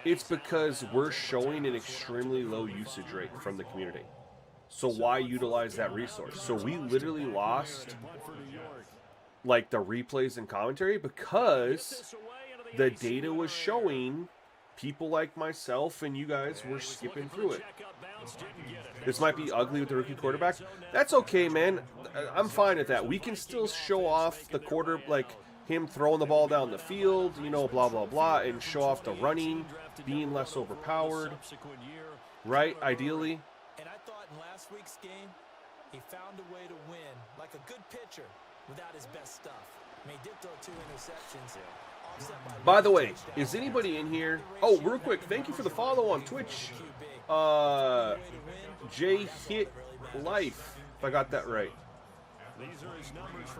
it's because we're showing an extremely low usage rate from the community. So why utilize that resource? So we literally lost like the replays and commentary because the data was showing people like myself and you guys were skipping through it. This might be ugly with the rookie quarterback. That's okay, man. I'm fine with that. We can still show off the him throwing the ball down the field, blah, blah, blah, and show off the running, being less overpowered, right, ideally.
And I thought in last week's game, he found a way to win, like a good pitcher, without his best stuff. I mean, he did throw 2 interceptions.
By the way, is anybody in here? Oh, real quick, thank you for the follow on Twitch. J Hit Life, if I got that right.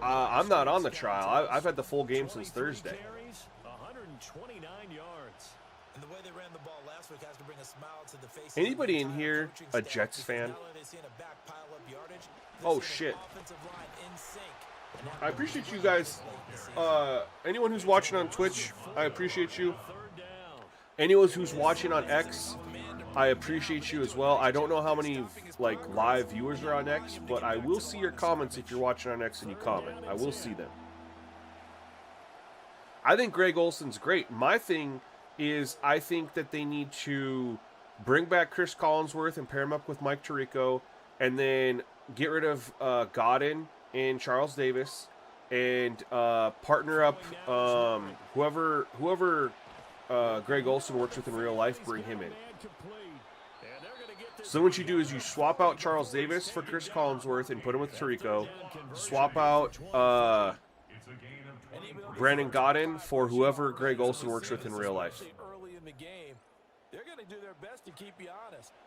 I'm not on the trial. I've had the full game since Thursday.
129 yards.
And the way they ran the ball last week has to bring a smile to the face.
Anybody in here a Jets fan? Oh shit. I appreciate you guys. Anyone who's watching on Twitch, I appreciate you. Anyone who's watching on X, I appreciate you as well. I don't know how many live viewers are on X, but I will see your comments if you're watching on X and you comment. I will see them. I think Greg Olsen's great. My thing is I think that they need to bring back Chris Collinsworth and pair him up with Mike Tirico, and then get rid of Godin and Charles Davis, and partner up whoever Greg Olsen works with in real life, bring him in. So what you do is you swap out Charles Davis for Chris Collinsworth and put him with Tirico. Swap out Brandon Godin for whoever Greg Olsen works with in real life.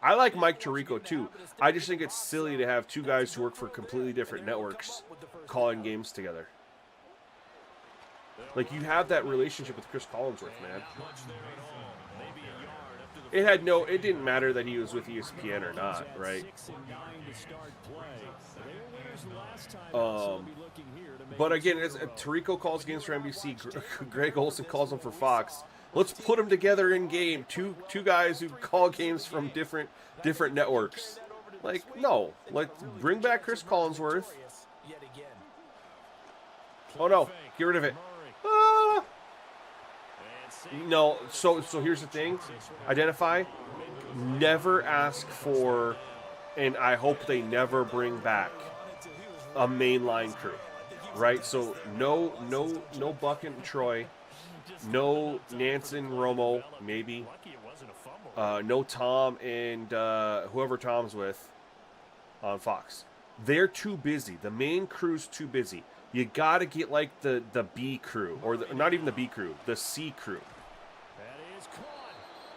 I like Mike Tirico too. I just think it's silly to have two guys who work for completely different networks calling games together. Like, you have that relationship with Chris Collinsworth, man. It didn't matter that he was with ESPN or not, right? But again, Tirico calls games for NBC. Greg Olsen calls them for Fox. Let's put them together in game. Two guys who call games from different networks. Like, no. Let's bring back Chris Collinsworth. Oh no, get rid of it. Ah! No, so here's the thing. Identify. Never ask for, and I hope they never bring back, a mainline crew. Right? So no Buck and Troy. No Nansen, Romo, maybe. No Tom and whoever Tom's with on Fox. They're too busy. The main crew's too busy. You got to get like the B crew, or not even the B crew, the C crew.
That is caught.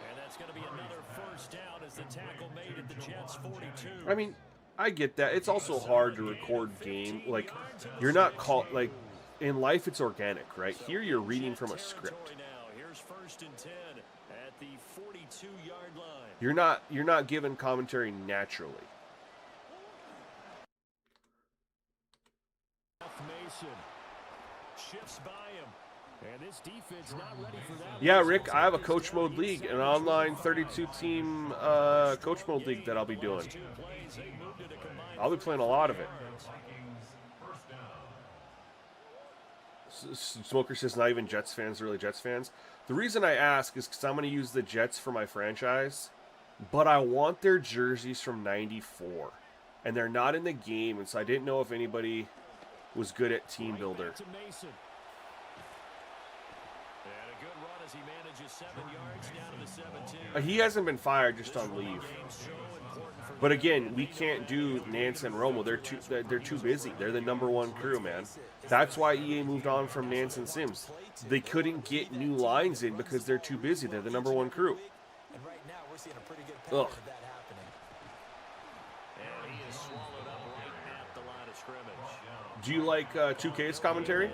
And that's going to be another first down as the tackle made at the Jets 42.
I mean, I get that. It's also hard to record game. Like, you're not called, like, in life it's organic, right? Here you're reading from a script.
Here's first and 10 at the 42-yard line.
You're not given commentary naturally.
Mason shifts by him, and this defense not ready for that.
Yeah, Rick, I have a coach mode league, an online 32-team coach mode league that I'll be doing. I'll be playing a lot of it. Smoker says not even Jets fans, really Jets fans. The reason I ask is because I'm going to use the Jets for my franchise, but I want their jerseys from '94. and they're not in the game, and so I didn't know if anybody was good at team builder. He hasn't been fired, just on leave. But again, we can't do Nance and Romo. They're too busy. They're the #1 crew, man. That's why EA moved on from Nance and Sims. They couldn't get new lines in because they're too busy. They're the #1 crew. Ugh. Do you like 2K's commentary?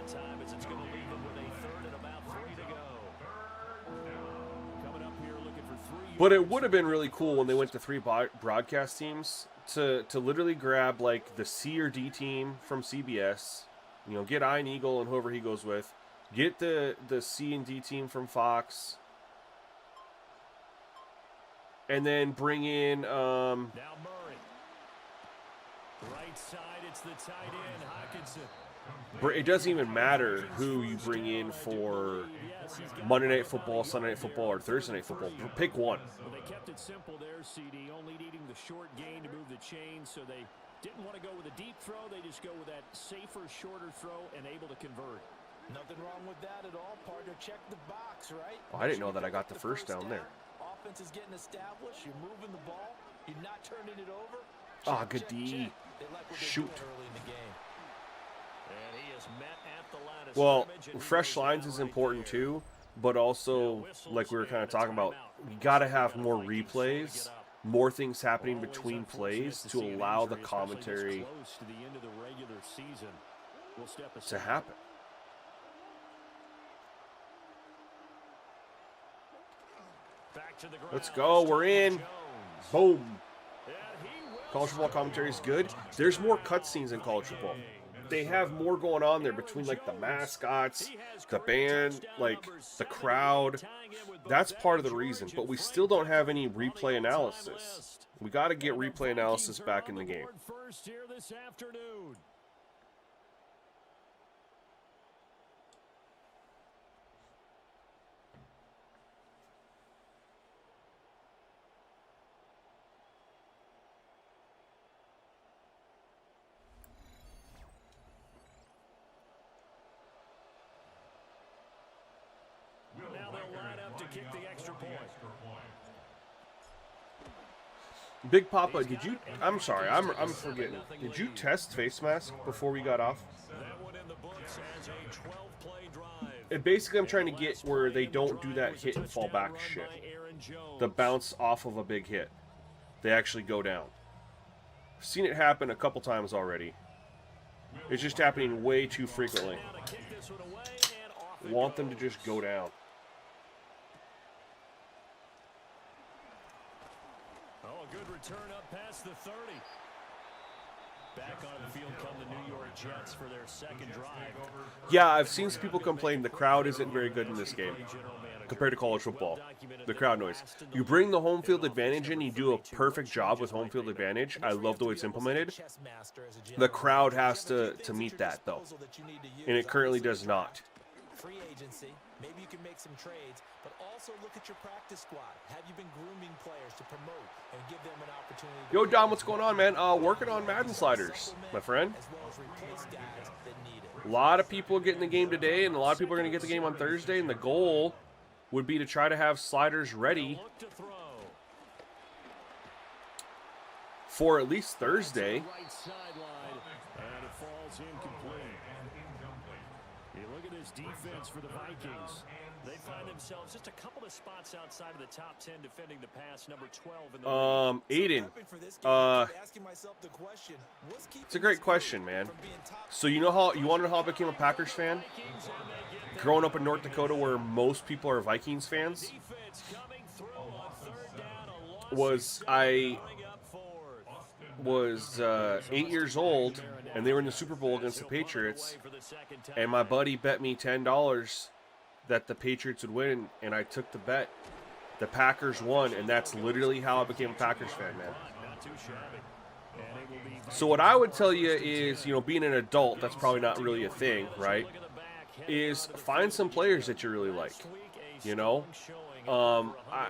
But it would have been really cool when they went to 3 broadcast teams to literally grab like the C or D team from CBS, you know, get Iron Eagle and whoever he goes with, get the C and D team from Fox, and then bring in
now Murray. Right side, it's the tight end, Hawkinson.
It doesn't even matter who you bring in for Monday Night Football, Sunday Night Football, or Thursday Night Football. Pick one.
Well, they kept it simple there, CD, only needing the short gain to move the chain, so they didn't want to go with a deep throw. They just go with that safer, shorter throw and able to convert.
Nothing wrong with that at all, partner. Check the box, right?
Oh, I didn't know that I got the first down there.
Offense is getting established. You're moving the ball. You're not turning it over.
Ah, good D. Shoot. Well, fresh lines is important too, but also, like we were kind of talking about, you got to have more replays, more things happening between plays to allow the commentary to happen. Let's go. We're in. Boom. College football commentary is good. There's more cutscenes in college football. They have more going on there between like the mascots, the band, like the crowd. That's part of the reason. But we still don't have any replay analysis. We got to get replay analysis back in the game.
Now they'll line up to kick the extra point.
Big Papa, did you? I'm sorry, I'm forgetting. Did you test face mask before we got off?
That one in the books as a 12-play drive.
And basically, I'm trying to get where they don't do that hit and fall back shit. The bounce off of a big hit. They actually go down. I've seen it happen a couple times already. It's just happening way too frequently. Want them to just go down.
Oh, a good return up past the 30. Back on the field come the New York Jets for their second drive.
Yeah, I've seen some people complain the crowd isn't very good in this game compared to college football. The crowd noise. You bring the home field advantage in, you do a perfect job with home field advantage. I love the way it's implemented. The crowd has to meet that, though. And it currently does not.
Free agency, maybe you can make some trades, but also look at your practice squad. Have you been grooming players to promote and give them an opportunity?
Yo, Dom, what's going on, man? Working on Madden sliders, my friend.
As well as replace guys that need it.
A lot of people are getting the game today, and a lot of people are going to get the game on Thursday, and the goal would be to try to have sliders ready for at least Thursday.
Right sideline, and it falls incomplete. You look at this defense for the Vikings. They find themselves just a couple of spots outside of the top 10 defending the pass, number 12 in the
Aiden, it's a great question, man. So you want to know how I became a Packers fan? Growing up in North Dakota, where most people are Vikings fans, I was 8 years old, and they were in the Super Bowl against the Patriots, and my buddy bet me $10 that the Patriots would win, and I took the bet. The Packers won, and that's literally how I became a Packers fan, man. So what I would tell you is, being an adult, that's probably not really a thing, right? Is find some players that you really like. You know,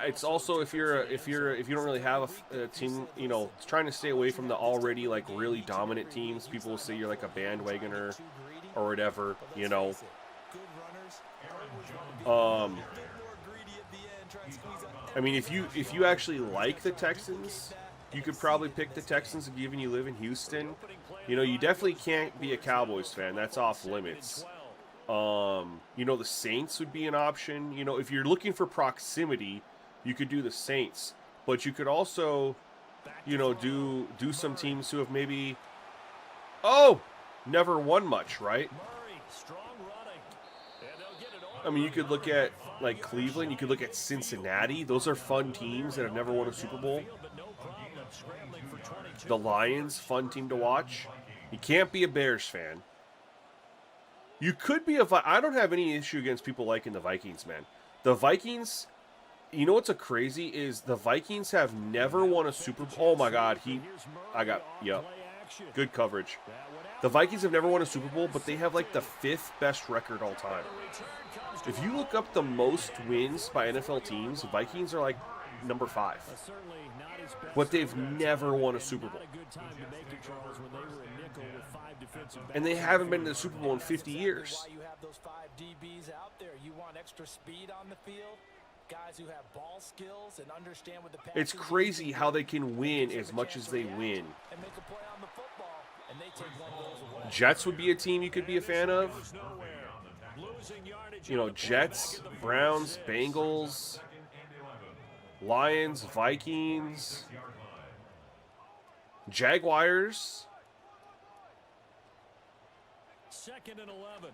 it's also if you don't really have a team, you know, trying to stay away from the already like really dominant teams. People will say you're like a bandwagoner or whatever. You know. I mean, if you actually like the Texans, you could probably pick the Texans, given you live in Houston. You know, you definitely can't be a Cowboys fan. That's off limits. You know, the Saints would be an option. You know, if you're looking for proximity, you could do the Saints. But you could also, you know, do some teams who have maybe, never won much, right? I mean, you could look at, like, Cleveland. You could look at Cincinnati. Those are fun teams that have never won a Super Bowl. The Lions, fun team to watch. You can't be a Bears fan. You could be I don't have any issue against people liking the Vikings, man. The Vikings, you know what's a crazy is the Vikings have never won a Super Bowl. Oh, my God. Yep. Good coverage. The Vikings have never won a Super Bowl, but they have, like, the 5th best record all time. If you look up the most wins by NFL teams, the Vikings are, like, number 5. But they've never won a Super Bowl. And they haven't been to the Super Bowl in 50 years. It's crazy how they can win as much as they win. Jets would be a team you could be a fan of. You know, Jets, Browns, Bengals, Lions, Vikings, Jaguars.
2nd and 11.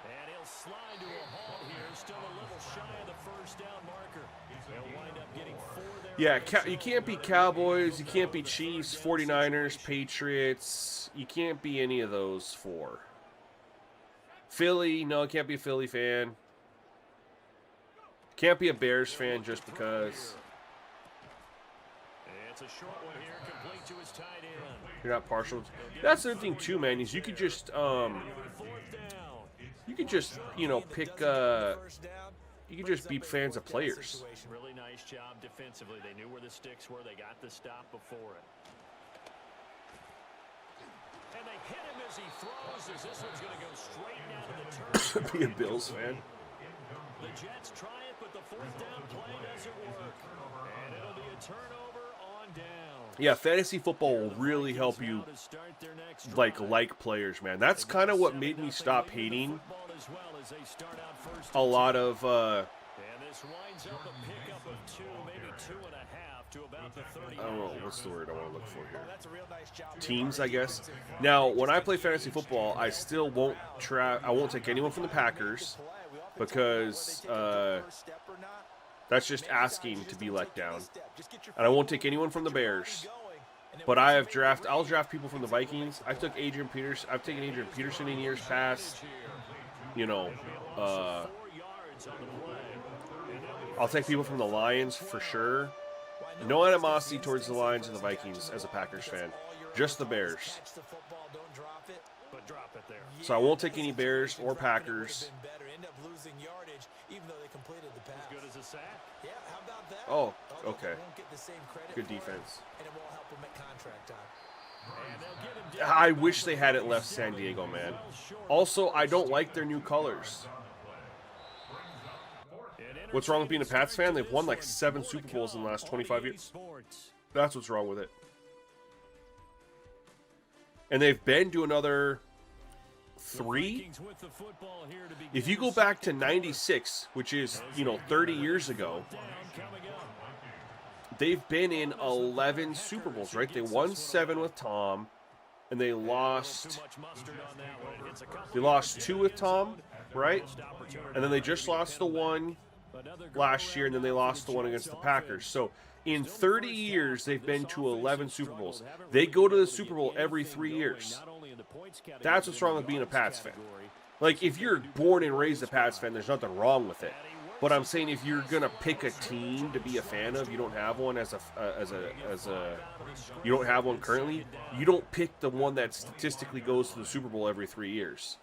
And he'll slide to a halt here. Still a little shy of the first down marker. They'll wind up getting 4 there.
Yeah, you can't be Cowboys. You can't be Chiefs, 49ers, Patriots. You can't be any of those 4. Philly, no, can't be a Philly fan. Can't be a Bears fan just because.
It's a short one here, complete to his tight end.
You're not partial. That's the other thing too, man, is you could just you know, pick you could just be fans of players.
Really nice job defensively. They knew where the sticks were. They got the stop before it. And they hit him as he throws, as this one's going to go straight down to the turn.
Be a Bills fan.
The Jets try it, but the 4th down play doesn't work. And it'll be a turnover on down.
Yeah, fantasy football will really help you like players, man. That's kind of what made me stop hating a lot of
and this winds up a pickup of 2, maybe 2.5 to about the 30.
I don't know what's the word I want to look for here. Teams, I guess. Now, when I play fantasy football, I still won't I won't take anyone from the Packers because that's just asking to be let down. And I won't take anyone from the Bears. But I'll draft people from the Vikings. I've taken Adrian Peterson in years past. You know, I'll take people from the Lions for sure. No animosity towards the Lions and the Vikings as a Packers fan. Just the Bears. So I won't take any Bears or Packers. Oh, okay. Good defense. I wish they had it left San Diego, man. Also, I don't like their new colors. What's wrong with being a Pats fan? They've won like 7 Super Bowls in the last 25 years. That's what's wrong with it. And they've been to another 3. If you go back to 96, which is, you know, 30 years ago, they've been in 11 Super Bowls, right? They won 7 with Tom, and they lost 2 with Tom, right? And then they just lost the one last year, and then they lost the one against the Packers. So in 30 years, they've been to 11 Super Bowls. They go to the Super Bowl every 3 years. That's what's wrong with being a Pats fan. Like, if you're born and raised a Pats fan, there's nothing wrong with it. But I'm saying if you're gonna pick a team to be a fan of, you don't have one you don't have one currently. You don't pick the one that statistically goes to the Super Bowl every 3 years.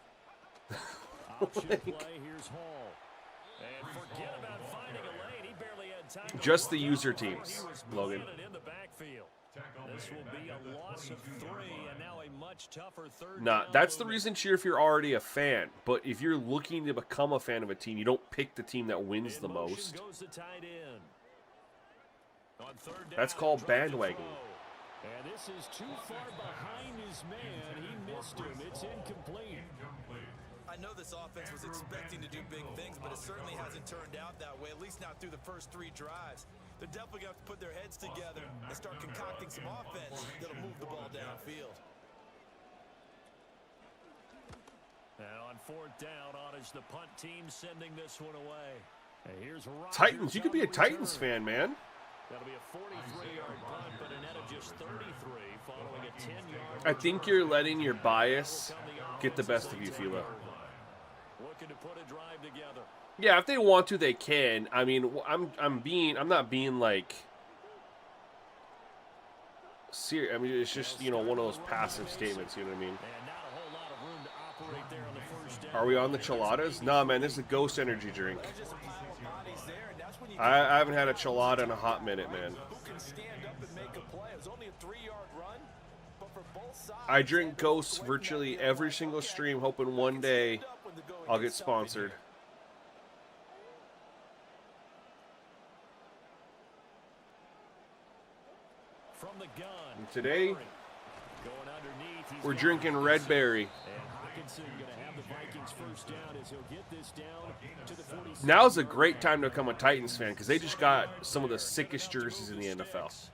Option play, here's Hall. And forget about finding a lane. He barely had time to
Just the
look
user
out.
teams,
He was
Logan.
moving it in the backfield. This will be a loss of 3, and now a much tougher third
Nah,
down
that's the
movement.
reason cheer if you're already a fan. But if you're looking to become a fan of a team, you don't pick the team that wins the
In motion
most.
goes the tight end. On third down,
That's called
trying to
bandwagoning.
throw. And this is too far behind his man. He missed him. It's incomplete.
I know this offense was expecting to do big things, but it certainly hasn't turned out that way, at least not through the first 3 drives. They're definitely going to have to put their heads together and start concocting some offense that'll move the ball downfield.
Now on fourth down, on is the punt team sending this one away. And here's Rodgers
Titans, you could
on
be a
the
Titans
return.
fan, man.
That'll be a 43-yard punt, but a net of just 33 following a 10-yard.
I think you're letting your bias get the best of you, Fila.
Looking to put a drive together.
Yeah, if they want to, they can. I mean, I'm not being like serious. I mean, it's just, you know, one of those passive statements. You know what I mean?
And not a whole lot of room to operate there on the first down.
Are we on the Chiladas? Nah, man, this is a Ghost energy drink.
There's just a pile of bodies there, and that's when you
I haven't had a Chilada in a hot minute, man.
who can stand up and make a play. It was only a 3-yard run, but for both sides,
I drink Ghosts virtually every single stream, hoping one day I'll get sponsored.
From the gun.
And today,
Going underneath. He's
we're
got
drinking
Hockenson.
Red Berry.
And Hockenson going to have the Vikings first down as he'll get this down to the 46.
Now's a great time to become a Titans fan because they just got some of the sickest jerseys in the NFL.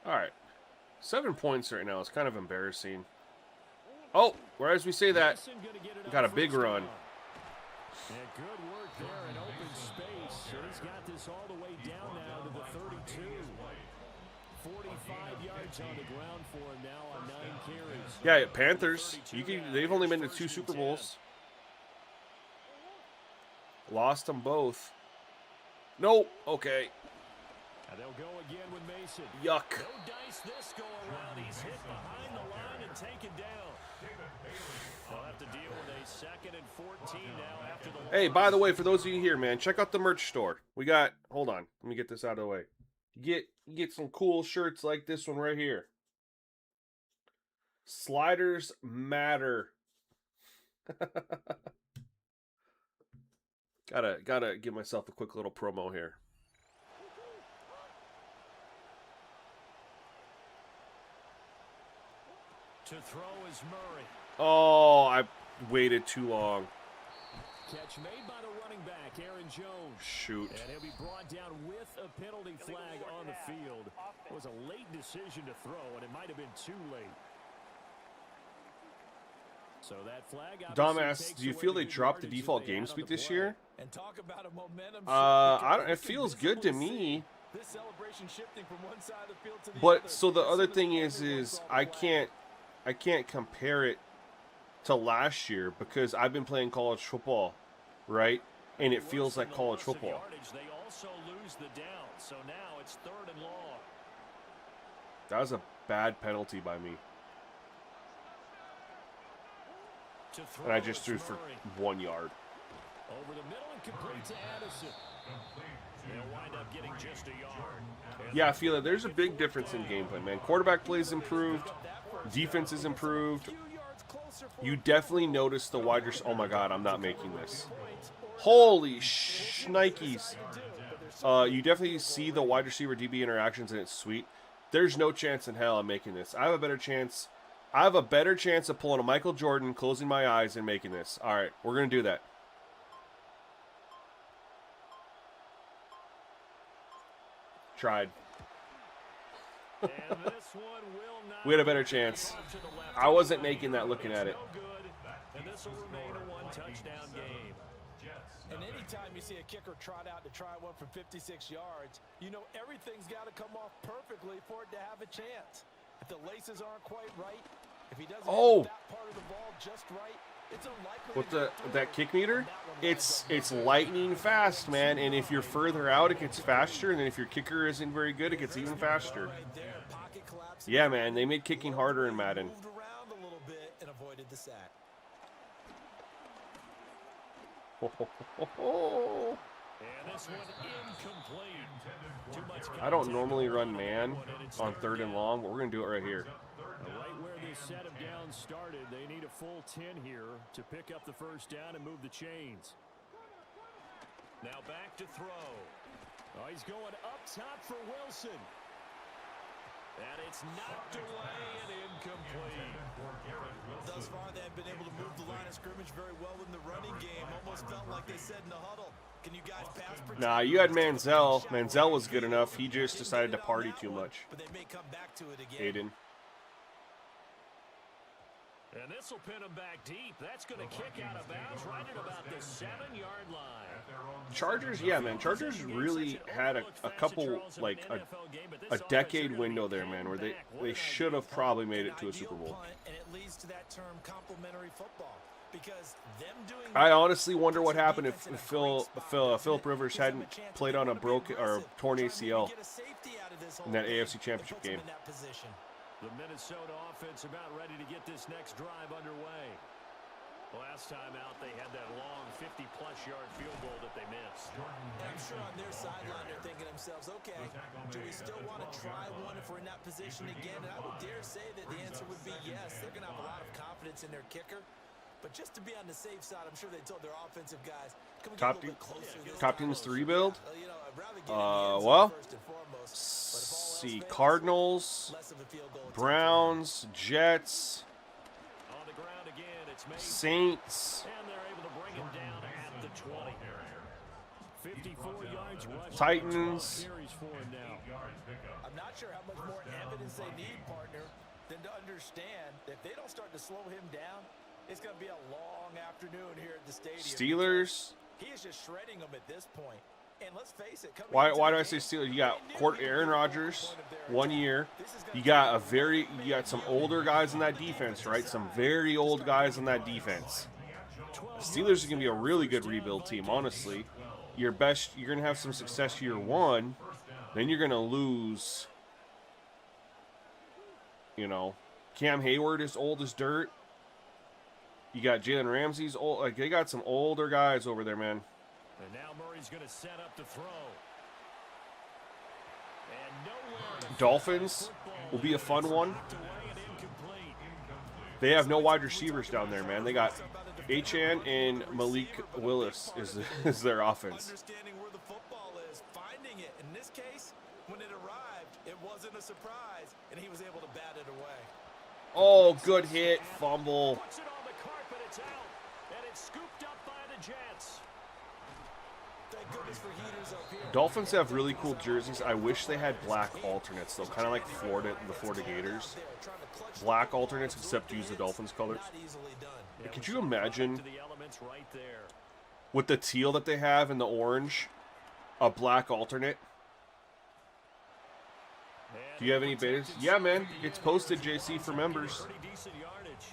All right. 7 points right now. It's kind of embarrassing. Oh, whereas we say that,
Wilson gonna get it
got a
on
big
first
run.
down. And good work there in open space. And he's got this all the way down now to the 32. 45 yards on the ground for him now on 9 carries.
Yeah, Panthers. They've only been to 2 Super Bowls. Lost them both. Nope. Okay.
And they'll go again with Mason.
Yuck.
No dice this go around. He's hit behind the line and taken down. They'll have to deal with a 2nd and 14 now after the
Hey, by
loss.
the way, for those of you here, man, check out the merch store. We got, hold on, let me get this out of the way. You get some cool shirts like this one right here. Sliders matter. Gotta give myself a quick little promo here.
To throw is Murray.
Oh, I waited too long.
Catch made by the running back, Aaron Jones.
Shoot.
And he'll be brought down with a penalty flag on the field. It was a late decision to throw, and it might have been too late. So that flag obviously
Dumbass,
takes
do you
away
feel
the
they
good
dropped the
yardage
default
that they
game
had on
speed
the
this
play.
year?
And talk about a momentum
I don't, it feels good to me.
This celebration shifting from one side of the field to the
But
other.
so the
As
other
soon as
thing
everyone
is
saw the
I
flag.
can't compare it to last year because I've been playing college football, right? And it feels like college football.
Yardage, they also lose the down, so now it's 3rd and long.
That was a bad penalty by me.
To throw
And I just
is
threw for
Murray.
1 yard.
Over the middle and complete to Addison. They'll wind up getting just a yard. And
Yeah, I feel that there's a big difference in gameplay, man. Quarterback plays improved. Defense is improved.
Few yards closer for
You definitely notice the wide receiver. Oh my God, I'm not making this. Holy shnikes. You definitely see the wide receiver DB interactions, and it's sweet. There's no chance in hell I'm making this. I have a better chance of pulling a Michael Jordan, closing my eyes, and making this. All right, we're going to do that. Tried.
And this one will not
We had a better chance.
off to the left.
I wasn't making that looking at it.
No good, and this will remain a one-touchdown game.
And anytime you see a kicker trot out to try one from 56 yards, you know everything's got to come off perfectly for it to have a chance. If the laces aren't quite right, if he doesn't
Oh.
hit that part of the ball just right, it's unlikely
With
to
that kick meter, it's lightning fast, man. And if you're further out, it gets faster. And then if your kicker isn't very good, it gets even faster.
right there. Pocket collapse
Yeah, man, they made kicking harder in Madden.
Moved around a little bit and avoided the sack.
And this one incomplete. Too much
I don't
contact
normally
on
run
that
man
one, and it's
on 3rd and long, but we're going to do it right here.
Right where this set him down started, they need a full 10 here to pick up the first down and move the chains. Now back to throw. Oh, he's going up top for Wilson. And it's knocked away and incomplete.
Thus far, they have been able to move the line of scrimmage very well in the running game. Almost felt like they said in the huddle, can you guys pass protect?
Nah, you had Manziel. Manziel was good enough. He just decided to party too much.
But they may come back to it again.
Aiden.
And this will pin him back deep. That's going to kick out of bounds right at about the 7-yard line.
Chargers, yeah, man. Chargers really had a couple, like a decade window there, man, where they should have probably made it to a Super Bowl.
And it leads to that term complementary football. Because them doing
I honestly wonder what happened if Phillip Rivers hadn't played on a broken or torn ACL in that AFC Championship game.
The Minnesota offense about ready to get this next drive underway. Last time out, they had that long 50-plus yard field goal that they missed.
I'm sure on their sideline they're thinking to themselves, okay, do we still want to try one if we're in that position again? And I would dare say that the answer would be yes. They're going to have a lot of confidence in their kicker. But just to be on the safe side, I'm sure they told their offensive guys, can we get a little bit closer this
top
time?
teams to rebuild?
You know, I'd rather get in the end zone
Well,
first and foremost. But if all else
see,
fails,
Cardinals,
less of a field goal attempt.
Browns, Jets,
On the ground again, it's made.
Saints,
And they're able to bring him down at the 20. 54 yards rushing.
Titans.
Carries for him now.
I'm not sure how much more evidence they need, partner, than to understand that if they don't start to slow him down, it's going to be a long afternoon here at the stadium.
Steelers.
He is just shredding them at this point. And let's face it.
Why do I say Steelers? You got Aaron Rodgers, 1 year. You got some older guys in that defense, right? Some very old guys in that defense. The Steelers are going to be a really good rebuild team, honestly. You're going to have some success year one. Then you're going to lose, Cam Hayward is old as dirt. You got Jalen Ramsey's old. Like, they got some older guys over there, man.
And now Murray's going to set up to throw. And nowhere to
Dolphins will be a fun one. They have no wide receivers down there, man. They got Achane and Malik Willis is their offense.
Understanding where the football is, finding it. In this case, when it arrived, it wasn't a surprise, and he was able to bat it away.
Oh, good hit, fumble.
Puts it on the carpet, it's out. And it's scooped up by the Jets.
Thank goodness for heaters up here.
Dolphins have really cool jerseys. I wish they had black alternates, though, kind of like the Florida Gators. Black alternates, except use the Dolphins colors.
Not easily done.
Could you imagine,
To the elements right there.
with the teal that they have and the orange, a black alternate? Do you have any betas? Yeah, man. It's posted, JC, for members.
Pretty decent yardage.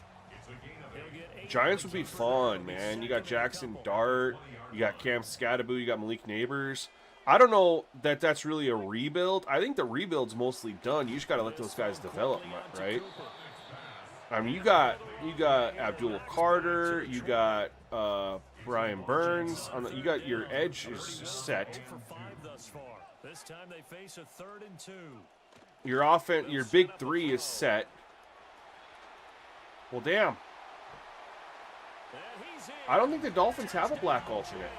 He'll get 8
Giants would be fun, man. You got Jackson Dart. You got Cam Scatteraboo. You got Malik Neighbors. I don't know that that's really a rebuild. I think the rebuild's mostly done. You just got to let those guys develop, right? I mean, you got Abdul Carter. You got Brian Burns. You got your edge is set.
for 5 thus far. This time they face a 3rd and 2.
Your offense, your big three is set. Well, damn.
And he's in.
I don't think the Dolphins have a black alternate.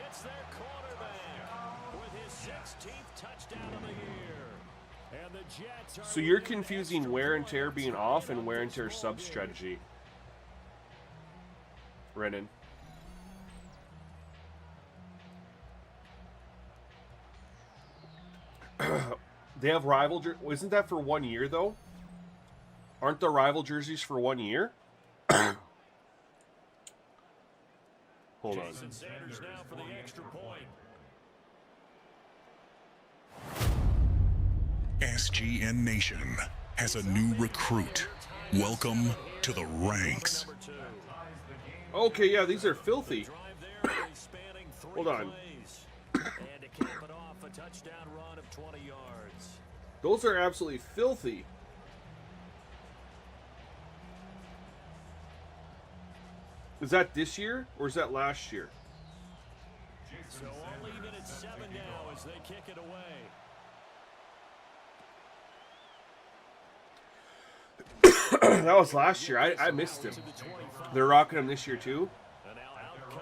It's their quarterback with his 16th touchdown of the year. And the Jets are
So you're confusing wear and tear being off and wear and tear sub strategy. Renan. They have rival isn't that for 1 year though? Aren't the rival jerseys for 1 year? Hold on.
Jason Sanders now for the extra point.
SGN Nation has a new recruit. Welcome to the ranks.
Number 2.
Okay, yeah, these are filthy.
Drive there, really spanning 3
Hold on.
plays. And to cap it off, a touchdown run of 20 yards.
Those are absolutely filthy. Is that this year or is that last year?
So only even at 7 now as they kick it away.
That was last year. I missed him. They're rocking him this year too.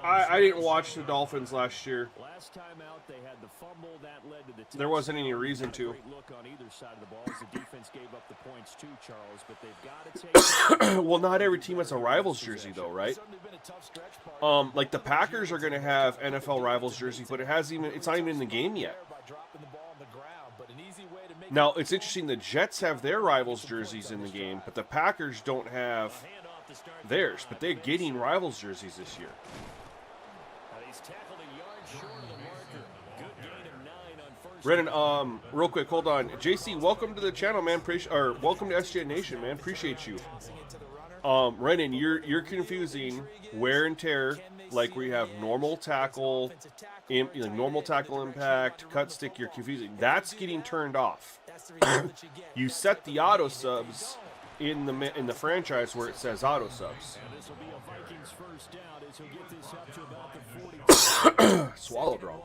I didn't watch the Dolphins last year.
Last time out, they had the fumble that led to the
There wasn't any reason to.
Great look on either side of the ball as the defense gave up the points too, Charles, but they've got to take
Well, not every team has a rivals jersey though, right? Like the Packers are going to have NFL rivals jersey, but it's not even in the game yet. Now, it's interesting the Jets have their rivals jerseys in the game, but the Packers don't have theirs, but they're getting rivals jerseys this year.
He's tackled a yard short of the marker. Good gain of 9 on first.
Brennan, real quick, hold on. JC, welcome to the channel, man. Welcome to SJ Nation, man. Appreciate you. Brennan, you're confusing wear and tear, like where you have normal tackle, normal tackle impact, cut stick. You're confusing. That's getting turned off. You set the auto subs in the franchise where it says auto subs.
This will be a Vikings first down as he'll get this up to about the 40.
Swallowed wrong.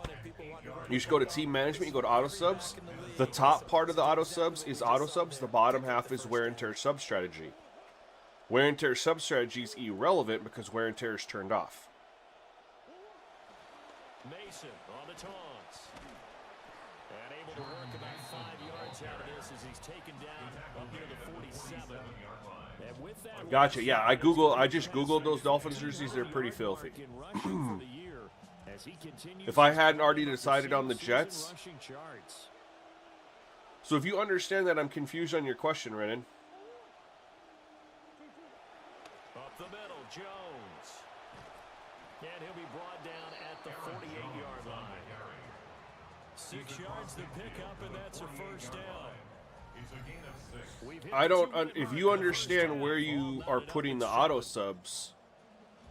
You should go to team management, you go to auto subs. The top part of the auto subs is auto subs. The bottom half is wear and tear sub strategy. Wear and tear sub strategy is irrelevant because wear and tear is turned off.
Mason on the taunts. And able to work about 5 yards out of this as he's taken down up near the 47. And with that,
Gotcha. Yeah, I just Googled those Dolphins jerseys. They're pretty filthy. If I hadn't already decided on the Jets. So if you understand that, I'm confused on your question, Renan.
Up the middle, Jones. And he'll be brought down at the 48-yard line. 6 yards to pick up, and that's a first down.
I don't. If you understand where you are putting the auto subs,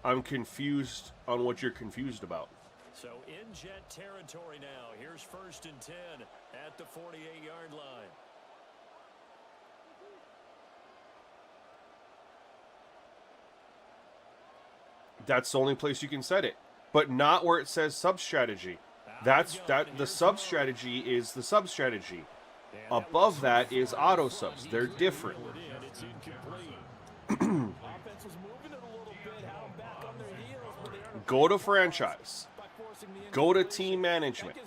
I'm confused on what you're confused about.
So in Jet territory now. Here's 1st and 10 at the 48-yard line.
That's the only place you can set it, but not where it says sub strategy. The sub strategy is the sub strategy. Above that is auto subs. They're different. Go to franchise. Go to team management.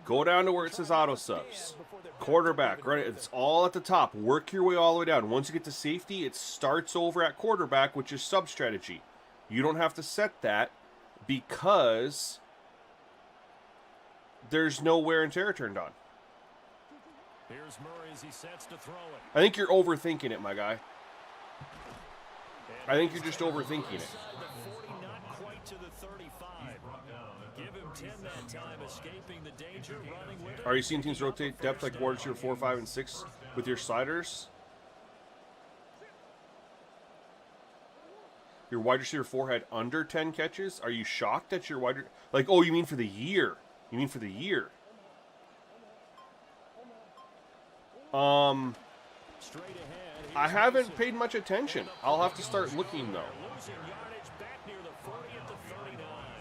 Go down to where it says auto subs. Quarterback, right? It's all at the top. Work your way all the way down. Once you get to safety, it starts over at quarterback, which is sub strategy. You don't have to set that because there's no wear and tear turned on.
Here's Murray as he sets to throw it.
I think you're overthinking it, my guy. I think you're just overthinking it.
The 40, not quite to the 35. Give him 10 that time, escaping the danger, running with it.
Are you seeing teams rotate depth like wide receiver 4, 5, and 6 with your sliders? Your wide receiver 4 had under 10 catches? Are you shocked that your wide... Like, oh, you mean for the year? You mean for the year? I haven't paid much attention. I'll have to start looking, though.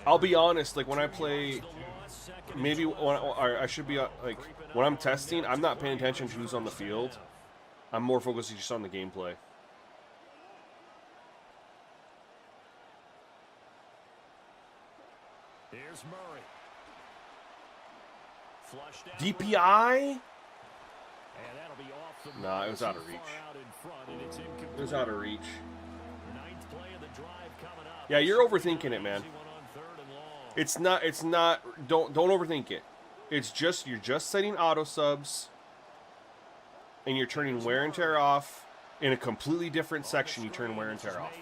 I'll be honest, like, when I play... Maybe when I should be, like, when I'm testing, I'm not paying attention to who's on the field. I'm more focused just on the gameplay.
Here's Murray. Flushed out.
DPI?
And that'll be off the
Nah, it was out of reach. It was out of reach.
Ninth play of the drive coming up.
Yeah, you're overthinking it, man. It's not, don't overthink it. It's just, you're just setting auto subs and you're turning wear and tear off. In a completely different section, you turn wear and tear off.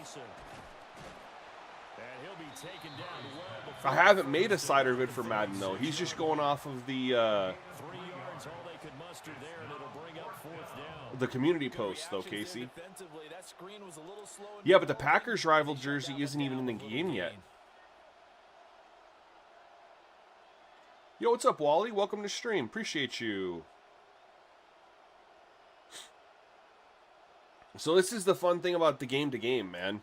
I haven't made a slider vid for Madden, though. He's just going off of the community post, though, Casey. Yeah, but the Packers rival jersey isn't even in the game yet. Yo, what's up, Wally? Welcome to stream. Appreciate you. So this is the fun thing about the game-to-game, man.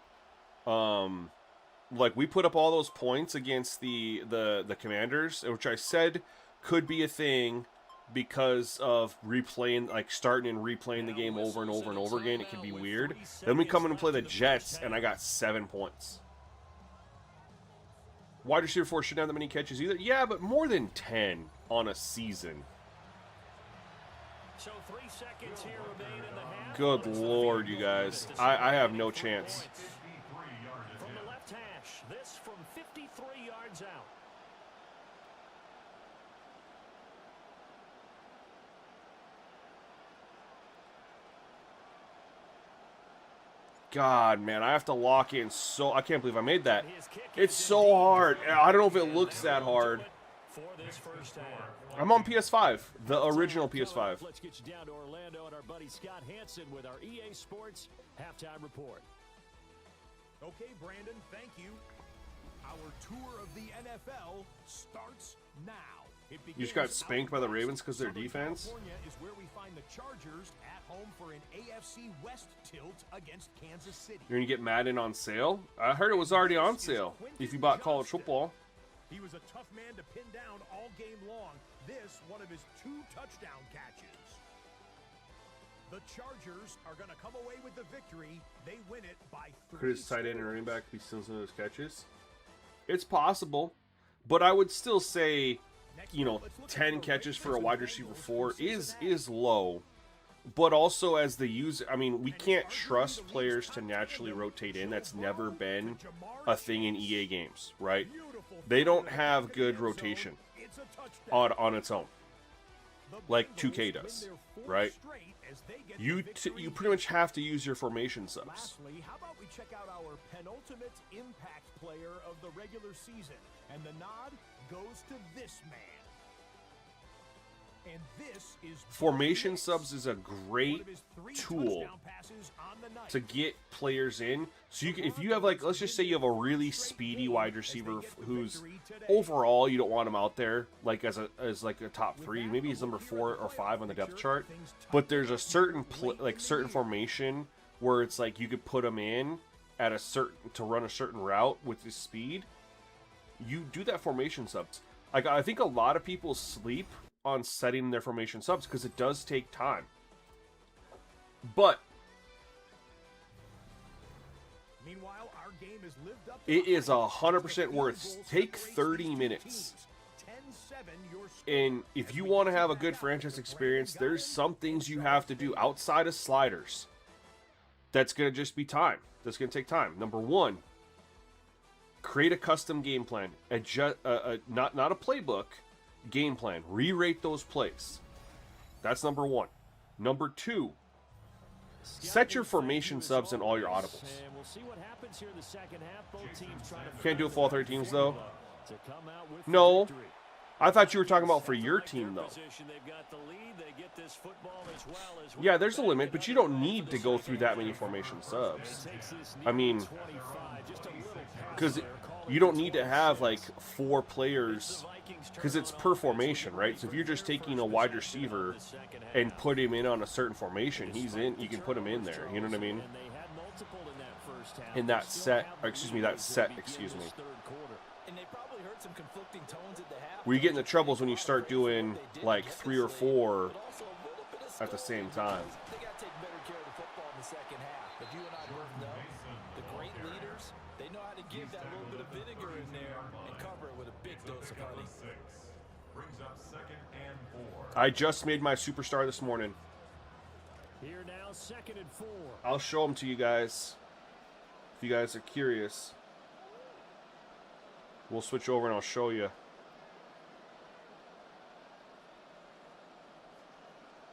Like, we put up all those points against the Commanders, which I said could be a thing because of replaying, like, starting and replaying the game over and over and over again. It could be weird. Then we come in and play the Jets, and I got 7 points. Wide receiver 4 shouldn't have that many catches either. Yeah, but more than 10 on a season.
So 3 seconds here remain in the half.
Good Lord, you guys. I have no chance.
From the left hash, this from 53 yards out.
God, man, I have to lock in so... I can't believe I made that. It's so hard. I don't know if it looks that hard.
For this first half.
I'm on PS5, the original PS5.
Let's get you down to Orlando and our buddy Scott Hansen with our EA Sports halftime report.
Okay, Brandon, thank you. Our tour of the NFL starts now.
You just got spanked by the Ravens because of their defense?
California is where we find the Chargers at home for an AFC West tilt against Kansas City.
You're going to get Madden on sale? I heard it was already on sale if you bought college football.
He was a tough man to pin down all game long. This, one of his 2 touchdown catches. The Chargers are going to come away with the victory. They win it by 3
Could his tight end and
scores.
running back be still some of those catches? It's possible, but I would still say, you know, 10 catches for a wide receiver 4 is low. But also as the user, I mean, we can't trust players to naturally rotate in. That's never been a thing in EA games, right? They don't have good rotation on its own, like 2K does, right? You pretty much have to use your formation subs.
Lastly, how about we check out our penultimate impact player of the regular season? And the nod goes to this man. And this is
Formation subs is a great tool to get players in. So you can, if you have, like, let's just say you have a really speedy wide receiver who's overall you don't want him out there like as like a top 3, maybe he's number 4 or 5 on the depth chart, but there's a certain certain formation where it's like you could put him in at a certain to run a certain route with his speed. You do that formation subs. Like, I think a lot of people sleep on setting their formation subs because it does take time. But
meanwhile, our game has lived up to
it is 100% worth. Take 30 minutes.
10-7 your score.
And if you want to have a good franchise experience, there's some things you have to do outside of sliders. That's going to just be time. That's going to take time. Number 1, create a custom game plan. Not a playbook. Game plan. Re-rate those plays. That's number 1. Number 2, set your formation subs in all your audibles.
And we'll see what happens here in the second half. Both teams trying to
Can't do it for all 3 teams, though.
to come out with the
No.
victory.
I thought you were talking about for your team, though.
They've got the lead. They get this football as well as
Yeah, there's a limit, but you don't need to go through that many formation subs. I mean, because you don't need to have, like, 4 players, because it's per formation, right? So if you're just taking a wide receiver and put him in on a certain formation, he's in. You can put him in there. You know what I mean?
And they had multiple in that first half.
In that set, or excuse me, that set. Excuse me.
And they probably heard some conflicting tones at the half.
Where you get in the troubles when you start doing like 3 or 4
But also a little bit of
at the same time.
They got to take better care of the football in the second half. But you and I both know the great leaders, they know how to give that little bit of vinegar in there and cover it with a big dose of honey.
I just made my superstar this morning.
Here now, 2nd and 4.
I'll show them to you guys if you guys are curious. We'll switch over and I'll show you.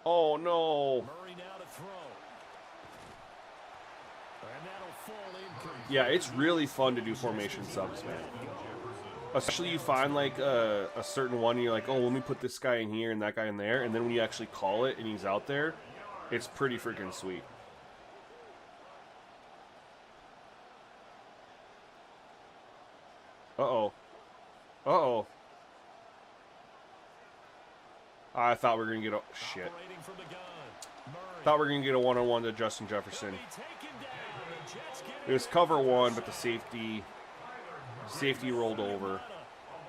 Oh no.
Murray now to throw. And that'll fall incomplete.
Yeah, it's really fun to do formation subs, man. Especially you find like a certain one and you're like, oh, let me put this guy in here and that guy in there. And then when you actually call it and he's out there, it's pretty freaking sweet. Uh-oh. Uh-oh. I thought we were going to get... Oh, shit.
Operating from the gun.
Thought we were going to get a one-on-one to Justin Jefferson. It was cover one, but the safety rolled over.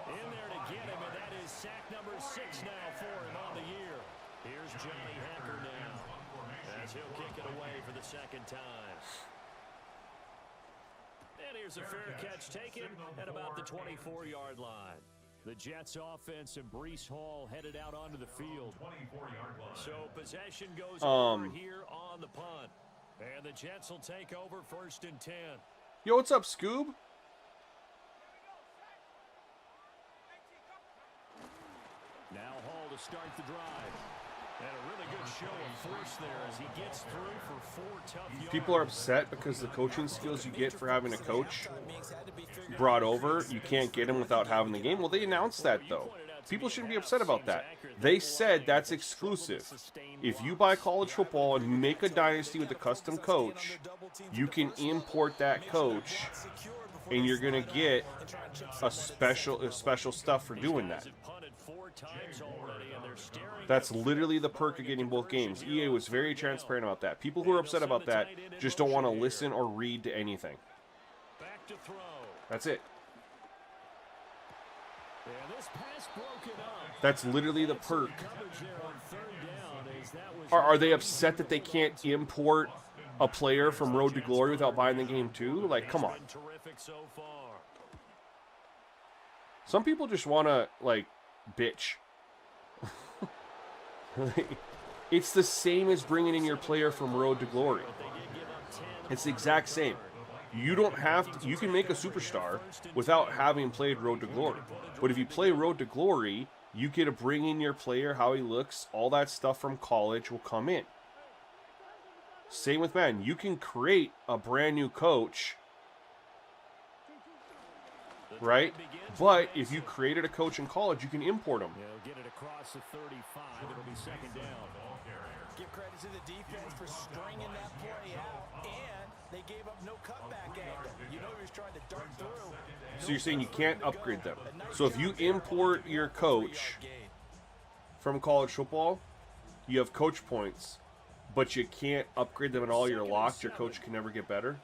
In there to get him, and that is sack number 6 now for him on the year. Here's Johnny Hecker now, as he'll kick it away for the second time. And here's a fair catch taken at about the 24-yard line. The Jets offense and Breece Hall headed out onto the field. So possession goes over here on the punt. And the Jets will take over 1st and 10.
Yo, what's up, Scoob?
Now Hall to start the drive. And a really good show of force there as he gets through for 4 tough yards.
People are upset because the coaching skills you get for having a coach brought over, you can't get him without having the game. Well, they announced that, though. People shouldn't be upset about that. They said that's exclusive. If you buy college football and you make a dynasty with a custom coach, you can import that coach, and you're going to get a special stuff for doing that. That's literally the perk of getting both games. EA was very transparent about that. People who are upset about that just don't want to listen or read to anything. That's it. That's literally the perk. Are they upset that they can't import a player from Road to Glory without buying the game too? Like, come on. Some people just want to, like, bitch. It's the same as bringing in your player from Road to Glory. It's the exact same. You don't have to, you can make a superstar without having played Road to Glory. But if you play Road to Glory, you get to bring in your player, how he looks, all that stuff from college will come in. Same with Madden. You can create a brand new coach, right? But if you created a coach in college, you can import him.
Get it across the 35. It'll be 2nd down.
Give credit to the defense for stringing that play out, and they gave up no cutback angle. You know he was trying to dart through.
So you're saying you can't upgrade them. So if you import your coach from college football, you have coach points, but you can't upgrade them at all. You're locked. Your coach can never get better.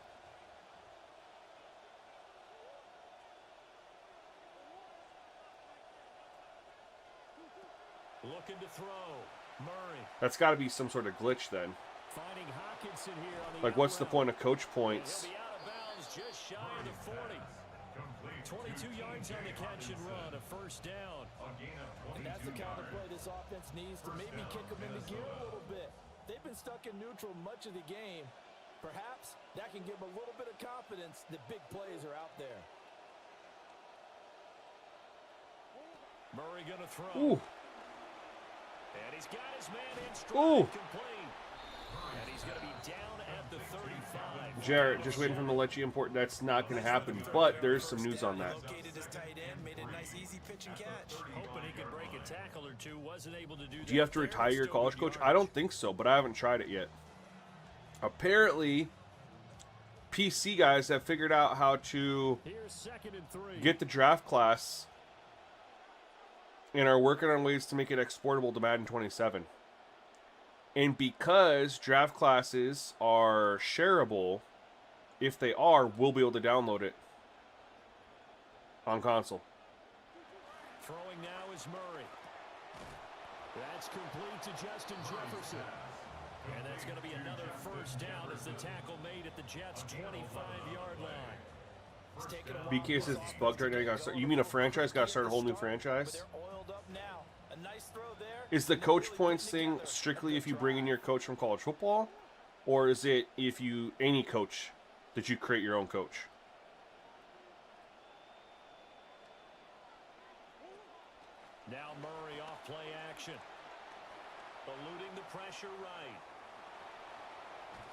Looking to throw. Murray.
That's got to be some sort of glitch then.
Finding Hawkinson here on the
Like, what's the point of coach points?
He'll be out of bounds just shy of the 40. 22 yards on the catch and run, a 1st down.
And that's the kind of play this offense needs to maybe kick them into gear a little bit. They've been stuck in neutral much of the game. Perhaps that can give them a little bit of confidence that big plays are out there.
Murray gonna throw.
Ooh.
And he's got his man in stride,
Ooh.
complete. And he's going to be down at the 35.
Jarrett, just waiting for him to let you import. That's not going to happen, but there's some news on that.
Hoping he could break a tackle or two, wasn't able to do that.
Do you have to retire your college coach? I don't think so, but I haven't tried it yet. Apparently, PC guys have figured out how to
Here's 2nd and 3.
get the draft class and are working on ways to make it exportable to Madden 27. And because draft classes are shareable, if they are, we'll be able to download it on console.
Throwing now is Murray. That's complete to Justin Jefferson. And that's going to be another 1st down as the tackle made at the Jets' 25-yard line.
BK says it's bugged right now. You gotta start, you mean a franchise got to start a whole new franchise? Is the coach points thing strictly if you bring in your coach from college football? Or is it if you, any coach, that you create your own coach?
Now Murray off play action. Eluding the pressure right.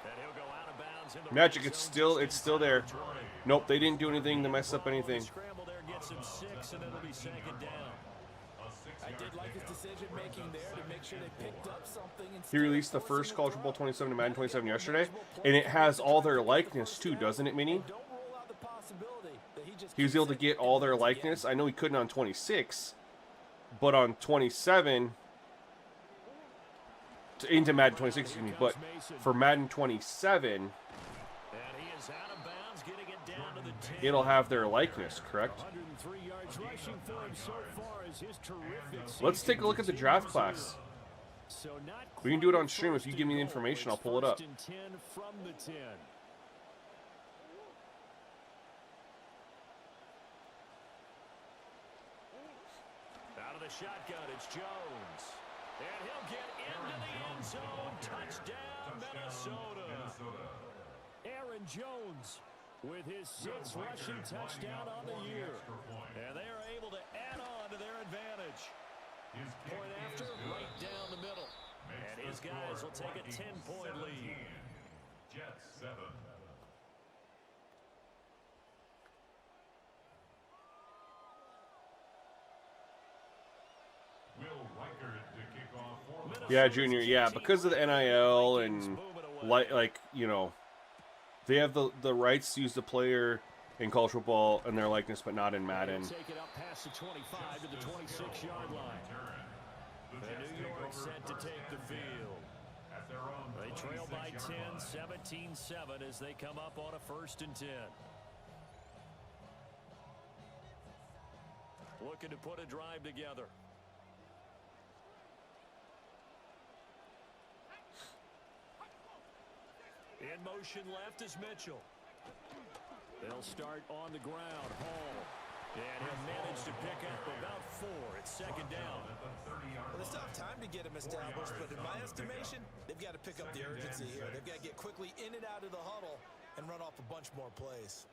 And he'll go out of bounds in the
Magic, it's still there. Nope, they didn't do anything to mess up anything.
Scramble there, gets him 6, and it'll be 2nd down.
I did like his decision making there to make sure they picked up something.
He released the first College Football 27 to Madden 27 yesterday, and it has all their likeness too, doesn't it, Mini? He was able to get all their likeness. I know he couldn't on 26, but on 27, into Madden 26, excuse me, but for Madden 27,
And he is out of bounds, getting it down to the 10.
it'll have their likeness, correct?
103 yards rushing for him so far as his terrific
Let's take a look at the draft class.
So not
We can do it on
quite
stream. If
first
you
and
give me the
goal.
information, I'll
It's
pull it up.
first and 10 from the 10. Out of the shotgun, it's Jones. And he'll get into the end zone. Touchdown, Minnesota. Aaron Jones with his 6th rushing touchdown on the year. And they are able to add on to their advantage. Point after, right down the middle. And his guys will take a 10-point lead.
Jets 7.
Yeah, Junior. Yeah, because of the NIL and like you know, they have the rights to use the player in college football and their likeness, but not in Madden.
Take it up past the 25 to the 26-yard line. The New York set to take the field. They trail by 10, 17-7 as they come up on a 1st and 10. Looking to put a drive together. In motion left is Mitchell. They'll start on the ground. Hall. And he'll manage to pick up about 4. It's 2nd down.
Well, it's tough time to get him established, but in my estimation, they've got to pick up the urgency here. They've got to get quickly in and out of the huddle and run off a bunch more plays.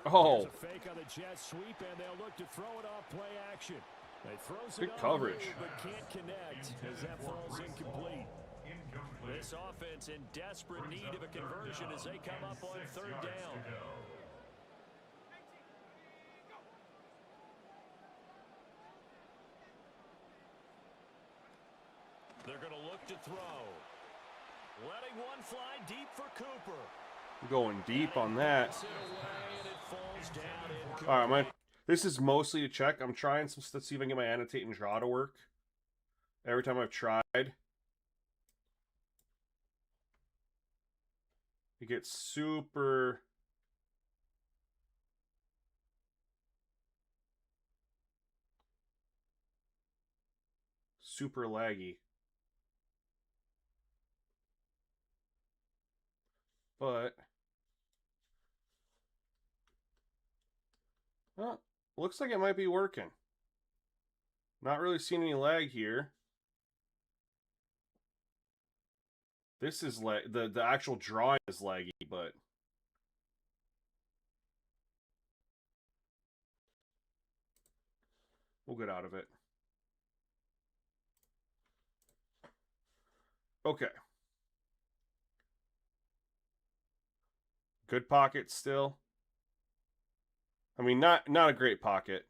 Oh,
There's a fake on the jet sweep, and they'll look to throw it off play action. They throw
good coverage.
but can't connect as that falls incomplete. This offense in desperate need of a conversion as they come up on 3rd down. They're going to look to throw. Letting one fly deep for Cooper.
Going deep on that.
Gets it away, and it falls down
All right, this is mostly to check. I'm trying some stuff to see if I can get my annotate and draw to work. Every time I've tried, it gets super laggy. But well, looks like it might be working. Not really seeing any lag here. This is the actual drawing is laggy, but we'll get out of it. Okay. Good pocket still. I mean, not a great pocket.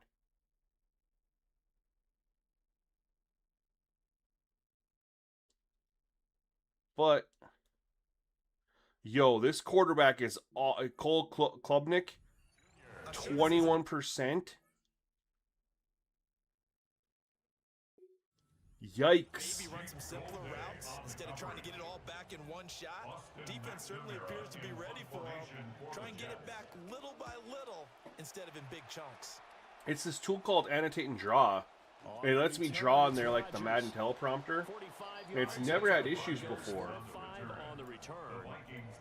But yo, this quarterback is Cole Klubnik, 21%. Yikes.
Maybe run some simpler routes instead of trying to get it all back in one shot. Defense certainly appears to be ready for him. Try and get it back little by little instead of in big chunks.
It's this tool called Annotate and Draw. It lets me draw in there like the Madden teleprompter. And it's never had issues before.
On the return,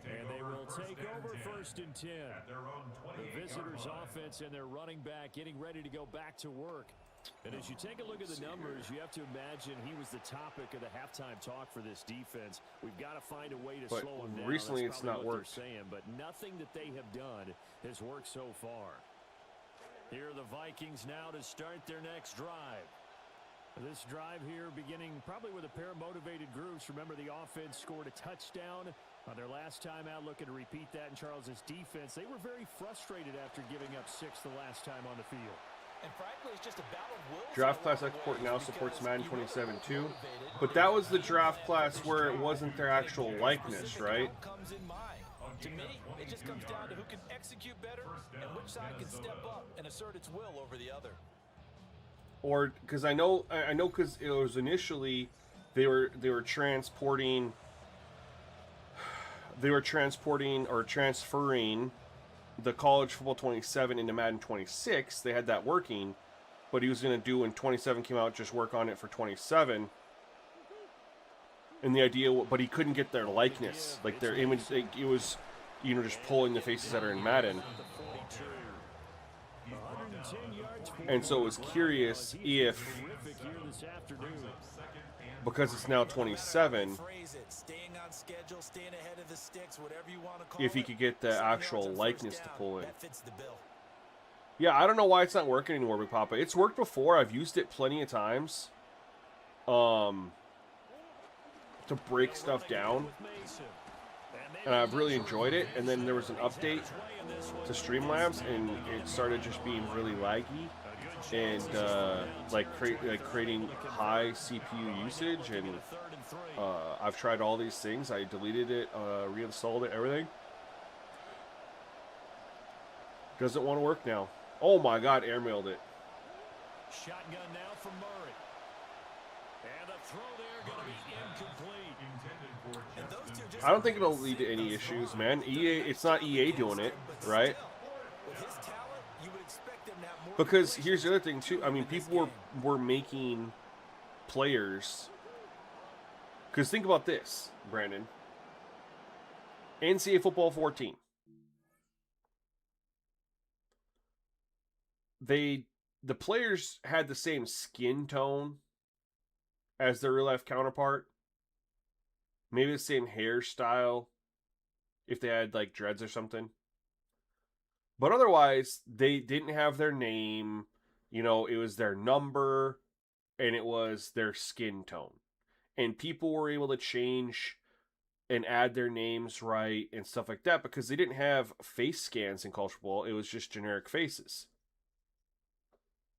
and they will take over 1st and 10. The visitors' offense and their running back getting ready to go back to work. And as you take a look at the numbers, you have to imagine he was the topic of the halftime talk for this defense. We've got to find a way to slow him down.
Recently,
That's
it's not
what they're
worked.
saying, but nothing that they have done has worked so far. Here are the Vikings now to start their next drive. This drive here beginning probably with a pair of motivated groups. Remember, the offense scored a touchdown on their last time out, looking to repeat that in Charles's defense. They were very frustrated after giving up 6 the last time on the field.
And frankly, it's just a battle of wills.
Draft class export now supports Madden 27 too. But that was the draft class where it wasn't their actual likeness, right?
Comes in mind. To me, it just comes down to who can execute better and which side can step up and assert its will over the other.
or because I know because it was initially they were transporting or transferring the college football 27 into Madden 26. They had that working, but he was going to do when 27 came out, just work on it for 27. And the idea, but he couldn't get their likeness, like their image. It was, just pulling the faces that are in Madden. And so it was curious if, because it's now 27, if he could get the actual likeness to pull in. Yeah, I don't know why it's not working anymore, Big Papa. It's worked before. I've used it plenty of times. To break stuff down, and I've really enjoyed it. And then there was an update to Streamlabs, and it started just being really laggy, and creating high CPU usage. And I've tried all these things. I deleted it, reinstalled it, everything. Doesn't want to work now. Oh my God, airmailed it.
Shotgun now from Murray. And a throw there going to be incomplete.
I don't think it'll lead to any issues, man. EA, it's not EA doing it, right? Because here's the other thing too. I mean, people were making players. Because think about this, Brandon. NCAA Football 14. The players had the same skin tone as their real life counterpart. Maybe the same hairstyle if they had like dreads or something. But otherwise, they didn't have their name. It was their number and it was their skin tone. And people were able to change and add their names right and stuff like that because they didn't have face scans in college football. It was just generic faces.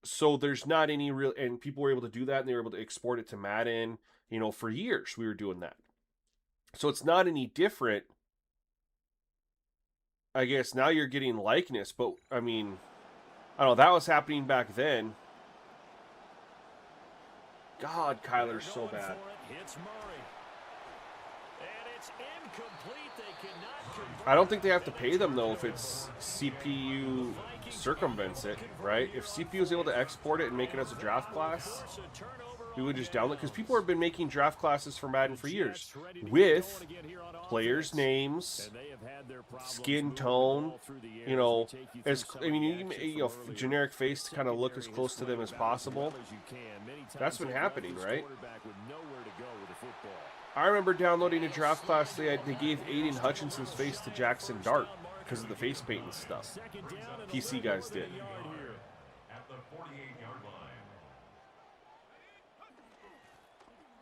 So there's not any real, and people were able to do that and they were able to export it to Madden. For years we were doing that. So it's not any different. I guess now you're getting likeness, but I mean, I don't know, that was happening back then. God, Kyler's so bad. I don't think they have to pay them though if it's CPU circumvents it, right? If CPU is able to export it and make it as a draft class, we would just download, because people have been making draft classes for Madden for years with players' names, skin tone, generic face to kind of look as close to them as possible. That's been happening, right? I remember downloading a draft class. They gave Aiden Hutchinson's face to Jackson Dart because of the face paint and stuff. PC guys did.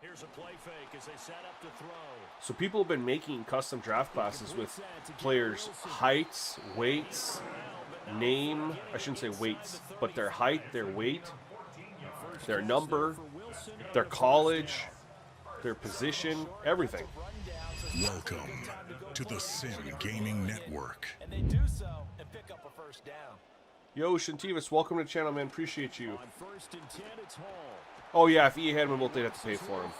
Here's a play fake as they set up to throw.
So people have been making custom draft classes with players' heights, weights, name. I shouldn't say weights, but their height, their weight, their number, their college, their position, everything.
Welcome to the Simgamingnetwork.
And they do so and pick up a first down.
Yo, Shantivas, welcome to the channel, man. Appreciate you.
On 1st and 10, it's Hall.
Oh, yeah, if EA had him, they'd have to pay for him.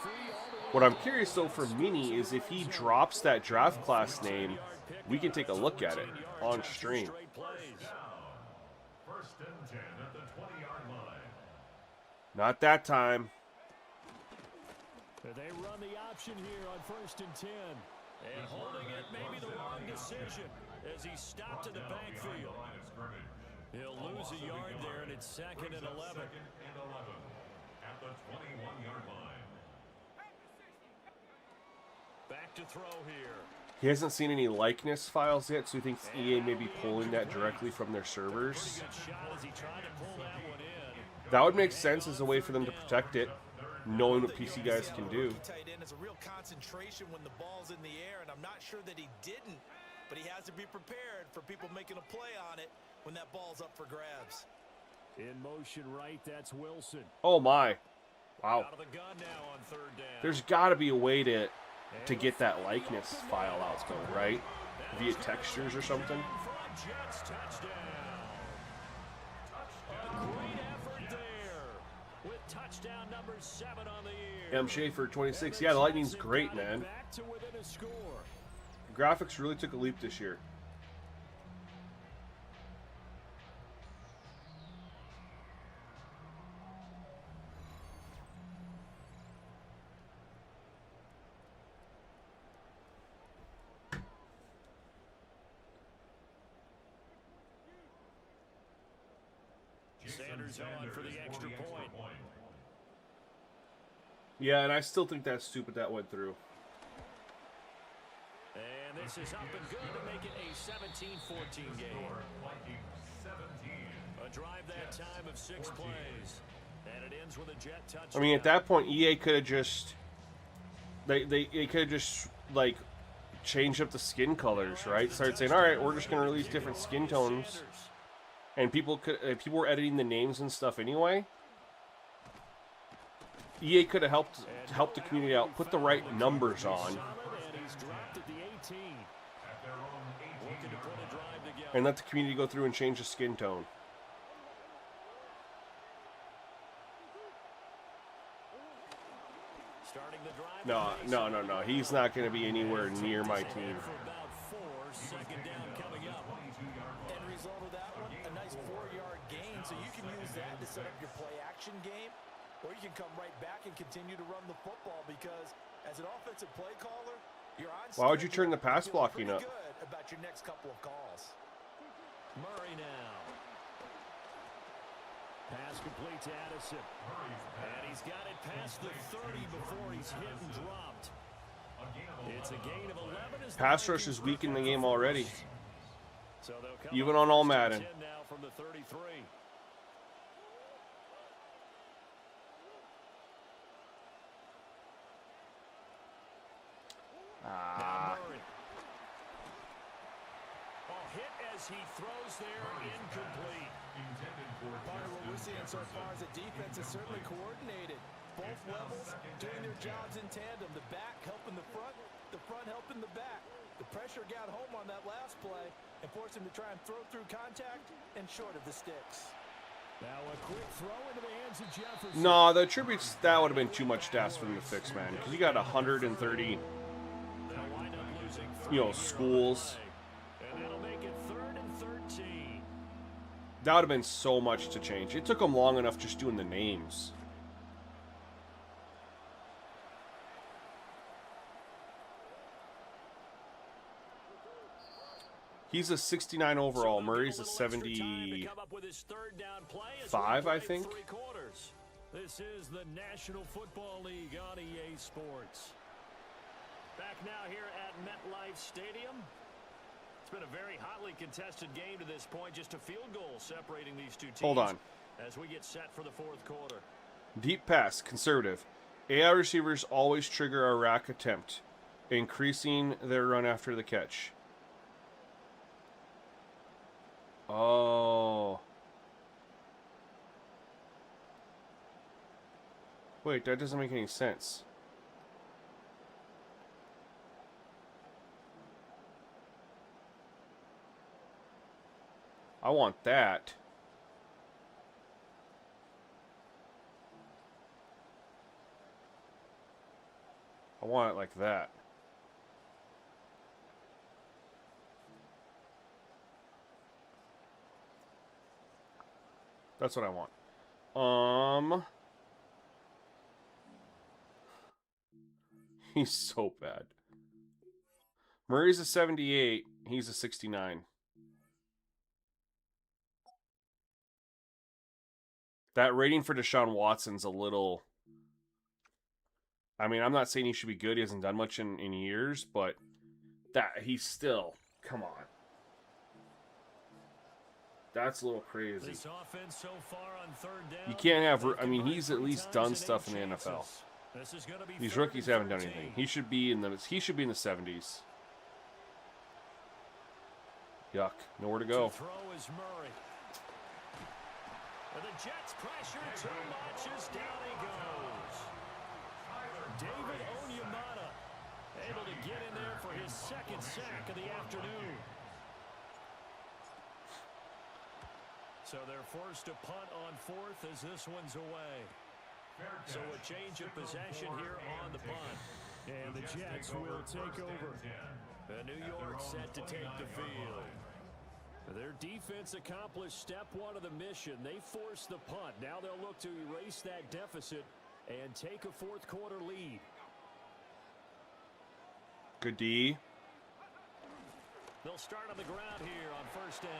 What I'm curious, though, for Mini is if he drops that draft class name, we can take a look at it on stream.
1st and 10 at the 20-yard line.
Not that time.
They run the option here on 1st and 10. And holding it may be the wrong decision as he stopped in the backfield. He'll lose a yard there, and it's 2nd and 11.
At the 21-yard line.
Back to throw here.
He hasn't seen any likeness files yet, so he thinks EA may be pulling that directly from their servers. That would make sense as a way for them to protect it, knowing what PC guys can do.
Tight end is a real concentration when the ball's in the air, and I'm not sure that he didn't, but he has to be prepared for people making a play on it when that ball's up for grabs.
In motion right, that's Wilson.
Oh my. Wow.
Out of the gun now on 3rd down.
There's got to be a way to get that likeness file out though, right? Via textures or something.
Jets touchdown. A great effort there. Touchdown number 7 on the year.
M. Schaefer, 26. Yeah, the Lightning's great, man.
Back to within a score.
Graphics really took a leap this year.
Sanders on for the extra point.
Yeah, and I still think that's stupid that went through.
And this is up and good to make it a 17-14 game. A drive that time of 6 plays. And it ends with a jet touchdown.
I mean, at that point, EA could have just... They could have just, like, changed up the skin colors, right? Started saying, all right, we're just going to release different skin tones. And people were editing the names and stuff anyway. EA could have helped the community out, put the right numbers on, and let the community go through and change the skin tone. No. He's not going to be anywhere near my team.
End result of that one, a nice 4-yard gain, so you can use that to set up your play action game, or you can come right back and continue to run the football, because as an offensive play caller, you're on.
Why would you turn the pass blocking up?
Good about your next couple of calls.
Murray now. Pass complete to Addison. And he's got it past the 30 before he's hit and dropped. It's a gain of 11.
Pass rush is weak in the game already.
So
Even on all Madden.
Now from the 33. Hit as he throws there, incomplete.
Part of what we're seeing so far is the defense is certainly coordinated. Both levels doing their jobs in tandem. The back helping the front helping the back. The pressure got home on that last play and forced him to try and throw through contact and short of the sticks.
Now a quick throw into the hands of Jefferson.
No, the attributes, that would have been too much to ask for them to fix, man. Because you got 130, schools.
And that'll make it 3rd and 13.
That would have been so much to change. It took them long enough just doing the names. He's a 69 overall. Murray's a 75, I think.
This is the National Football League on EA Sports. Back now here at MetLife Stadium. It's been a very hotly contested game to this point. Just a field goal separating these two teams.
Hold on.
As we get set for the 4th quarter.
Deep pass, conservative. AI receivers always trigger a rack attempt, increasing their run after the catch. Oh. Wait, that doesn't make any sense. I want that. I want it like that. That's what I want. He's so bad. Murray's a 78. He's a 69. That rating for Deshaun Watson's a little... I mean, I'm not saying he should be good. He hasn't done much in years, but that he's still... Come on. That's a little crazy.
This offense so far on 3rd down,
you can't have... I mean, he's at least done stuff in the NFL. These rookies haven't done anything. He should be in the 70s. Yuck. Nowhere to go.
Throw is Murray. And the Jets pressure too much as down he goes. David Onyemata able to get in there for his 2nd sack of the afternoon. So they're forced to punt on 4th as this one's away. So a change of possession here on the punt. And the Jets will take over. New York set to take the field. Their defense accomplished step one of the mission. They forced the punt. Now they'll look to erase that deficit and take a fourth quarter lead.
Good D.
They'll start on the ground here on first down.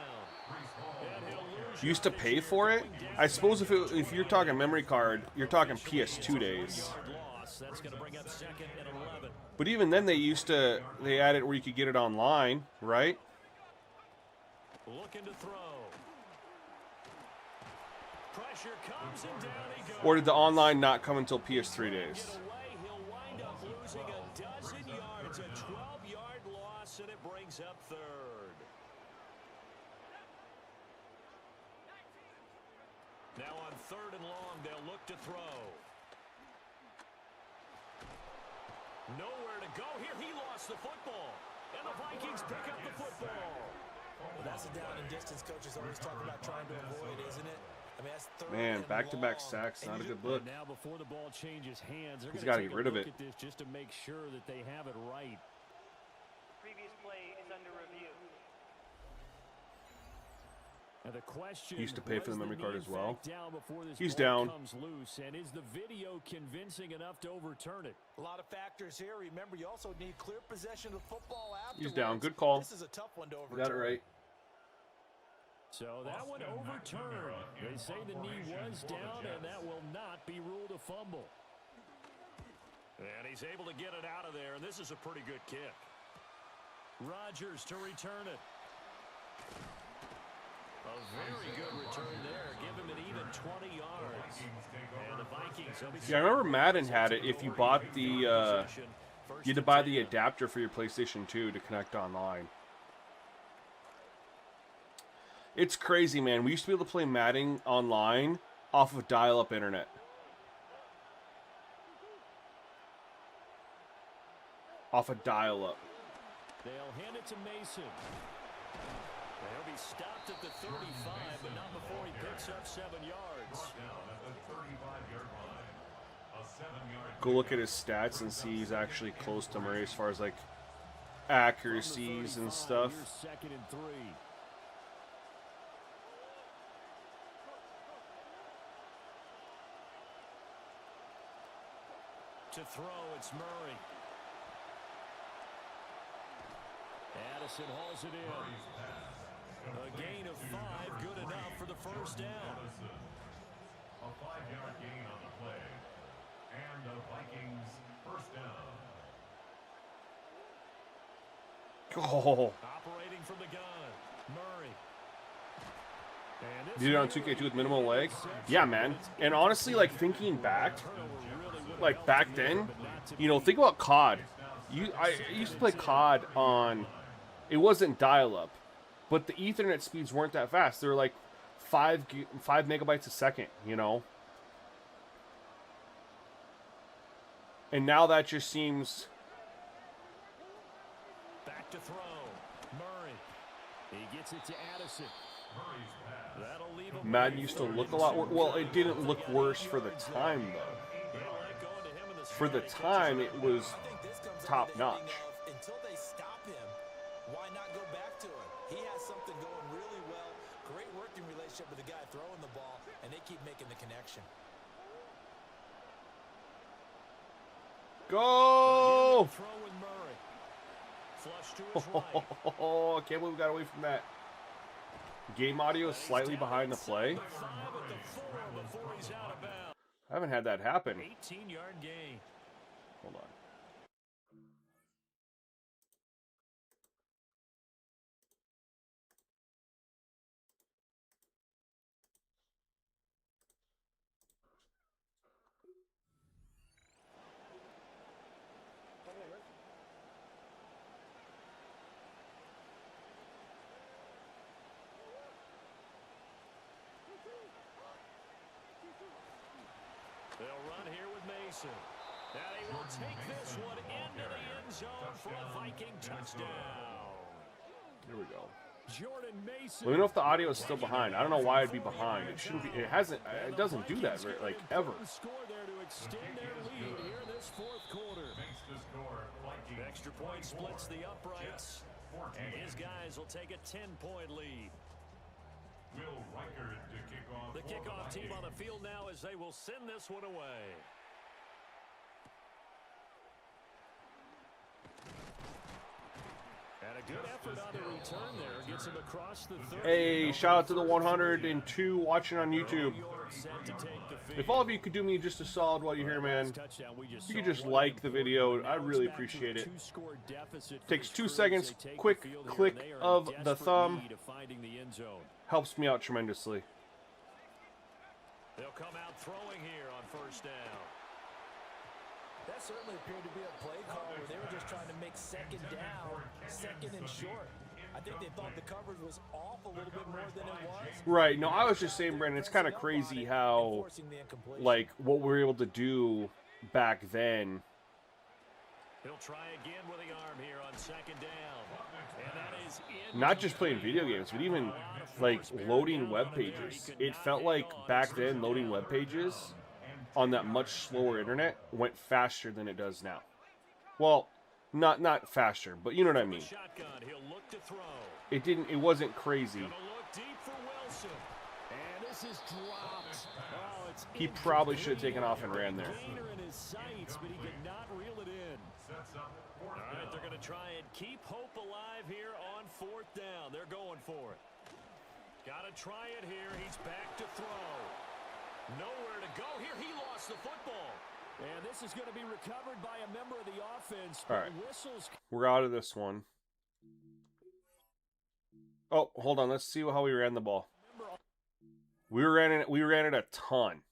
And he'll lose
Used to pay for it. I suppose if you're talking memory card, you're talking PS2 days.
That's going to bring up second and 11.
But even then, they added where you could get it online, right?
Looking to throw. Pressure comes and down he goes.
Or did the online not come until PS3 days?
He'll wind up losing a dozen yards, a 12-yard loss, and it brings up third. Now on third and long, they'll look to throw. Nowhere to go here. He lost the football. And the Vikings pick up the football.
Well, that's a down and distance coaches always talk about trying to avoid, isn't it? I mean, that's third
Man,
and
back-to-back
long.
sacks, not a good look.
And now before the ball changes hands, they're
He's
going
got to
to
get rid of it.
at this just to make sure that they have it right.
Previous play is under review.
And the question,
He used to pay for the memory card as well. He's
down.
down.
Comes loose, and is the video convincing enough to overturn it?
A lot of factors here. Remember, you also need clear possession of the football afterwards.
He's down. Good call.
This is a tough one to overturn.
Got it right.
So that one overturned. They say the knee was down, and that will not be ruled a fumble. And he's able to get it out of there, and this is a pretty good kick. Rodgers to return it. A very good return there. Give him an even 20 yards. And the Vikings.
Yeah, I remember Madden had it. If you bought the, you had to buy the adapter for your PlayStation 2 to connect online. It's crazy, man. We used to be able to play Madden online off of dial-up internet. Off of dial-up.
They'll hand it to Mason. He'll be stopped at the 35, but not before he picks up 7 yards.
Go look at his stats and see he's actually close to Murray as far as like accuracies and stuff.
Here's 2nd and 3. To throw, it's Murray. Addison hauls it in. A gain of 5, good enough for the first down.
A 5-yard gain on the play. And the Vikings first down.
Oh.
Operating from the gun, Murray.
Did it on 2K2 with minimal leg? Yeah, man. And honestly, like thinking back, like back then, you know, think about COD. I used to play COD on, it wasn't dial-up, but the Ethernet speeds weren't that fast. They were like 5 megabytes a second, you know. And now that just seems.
Back to throw, Murray. He gets it to Addison. That'll leave him.
Madden used to look a lot worse. Well, it didn't look worse for the time, though. For the time, it was top notch.
Until they stop him, why not go back to it? He has something going really well. Great working relationship with the guy throwing the ball, and they keep making the connection.
Go!
Throw with Murray. Flush to his right.
Oh, I can't believe we got away from that. Game audio is slightly behind the play. I haven't had that happen.
18-yard gain.
Hold on.
They'll run here with Mason. And he will take this one into the end zone for a Viking touchdown.
Here we go.
Jordan Mason.
Let me know if the audio is still behind. I don't know why it'd be behind. It shouldn't be. It hasn't. It doesn't do that like ever.
Score there to extend their lead here in this fourth quarter.
Makes the score Vikings
Extra point splits the uprights, and his guys will take a 10-point lead.
Will Reichard to kick off.
The kickoff team on the field now as they will send this one away. And a good effort on the return there. Gets him across the 30.
Hey, shout out to the 102 watching on YouTube. If all of you could do me just a solid while you're here, man, you could just like the video. I'd really appreciate it. Takes 2 seconds. Quick click of the thumb. Helps me out tremendously.
They'll come out throwing here on first down.
That certainly appeared to be a play call where they were just trying to make second down, second and short. I think they thought the coverage was off a little bit more than it was.
Right. No, I was just saying, Brandon, it's kind of crazy how, like, what we were able to do back then.
He'll try again with the arm here on second down. And that is
Not just playing video games, but even, like, loading web pages. It felt like back then loading web pages on that much slower internet went faster than it does now. Well, not faster, but you know what I mean. It wasn't crazy. He probably should have taken off and ran there.
All right, they're going to try and keep hope alive here on fourth down. They're going for it. Got to try it here. He's back to throw. Nowhere to go here. He lost the football. And this is going to be recovered by a member of the offense.
All right.
Whistles.
We're out of this one. Oh, hold on. Let's see how we ran the ball. We ran it a ton.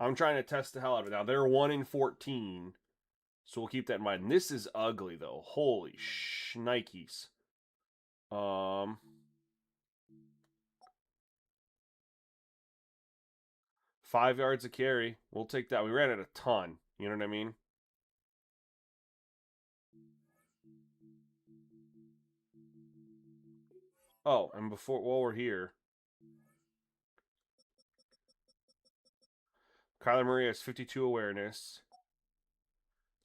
I'm trying to test the hell out of it. Now, they're 1-14. So we'll keep that in mind. And this is ugly, though. Holy shnikes. 5 yards a carry. We'll take that. We ran it a ton. You know what I mean? Oh, and while we're here, Kyler Murray has 52 awareness.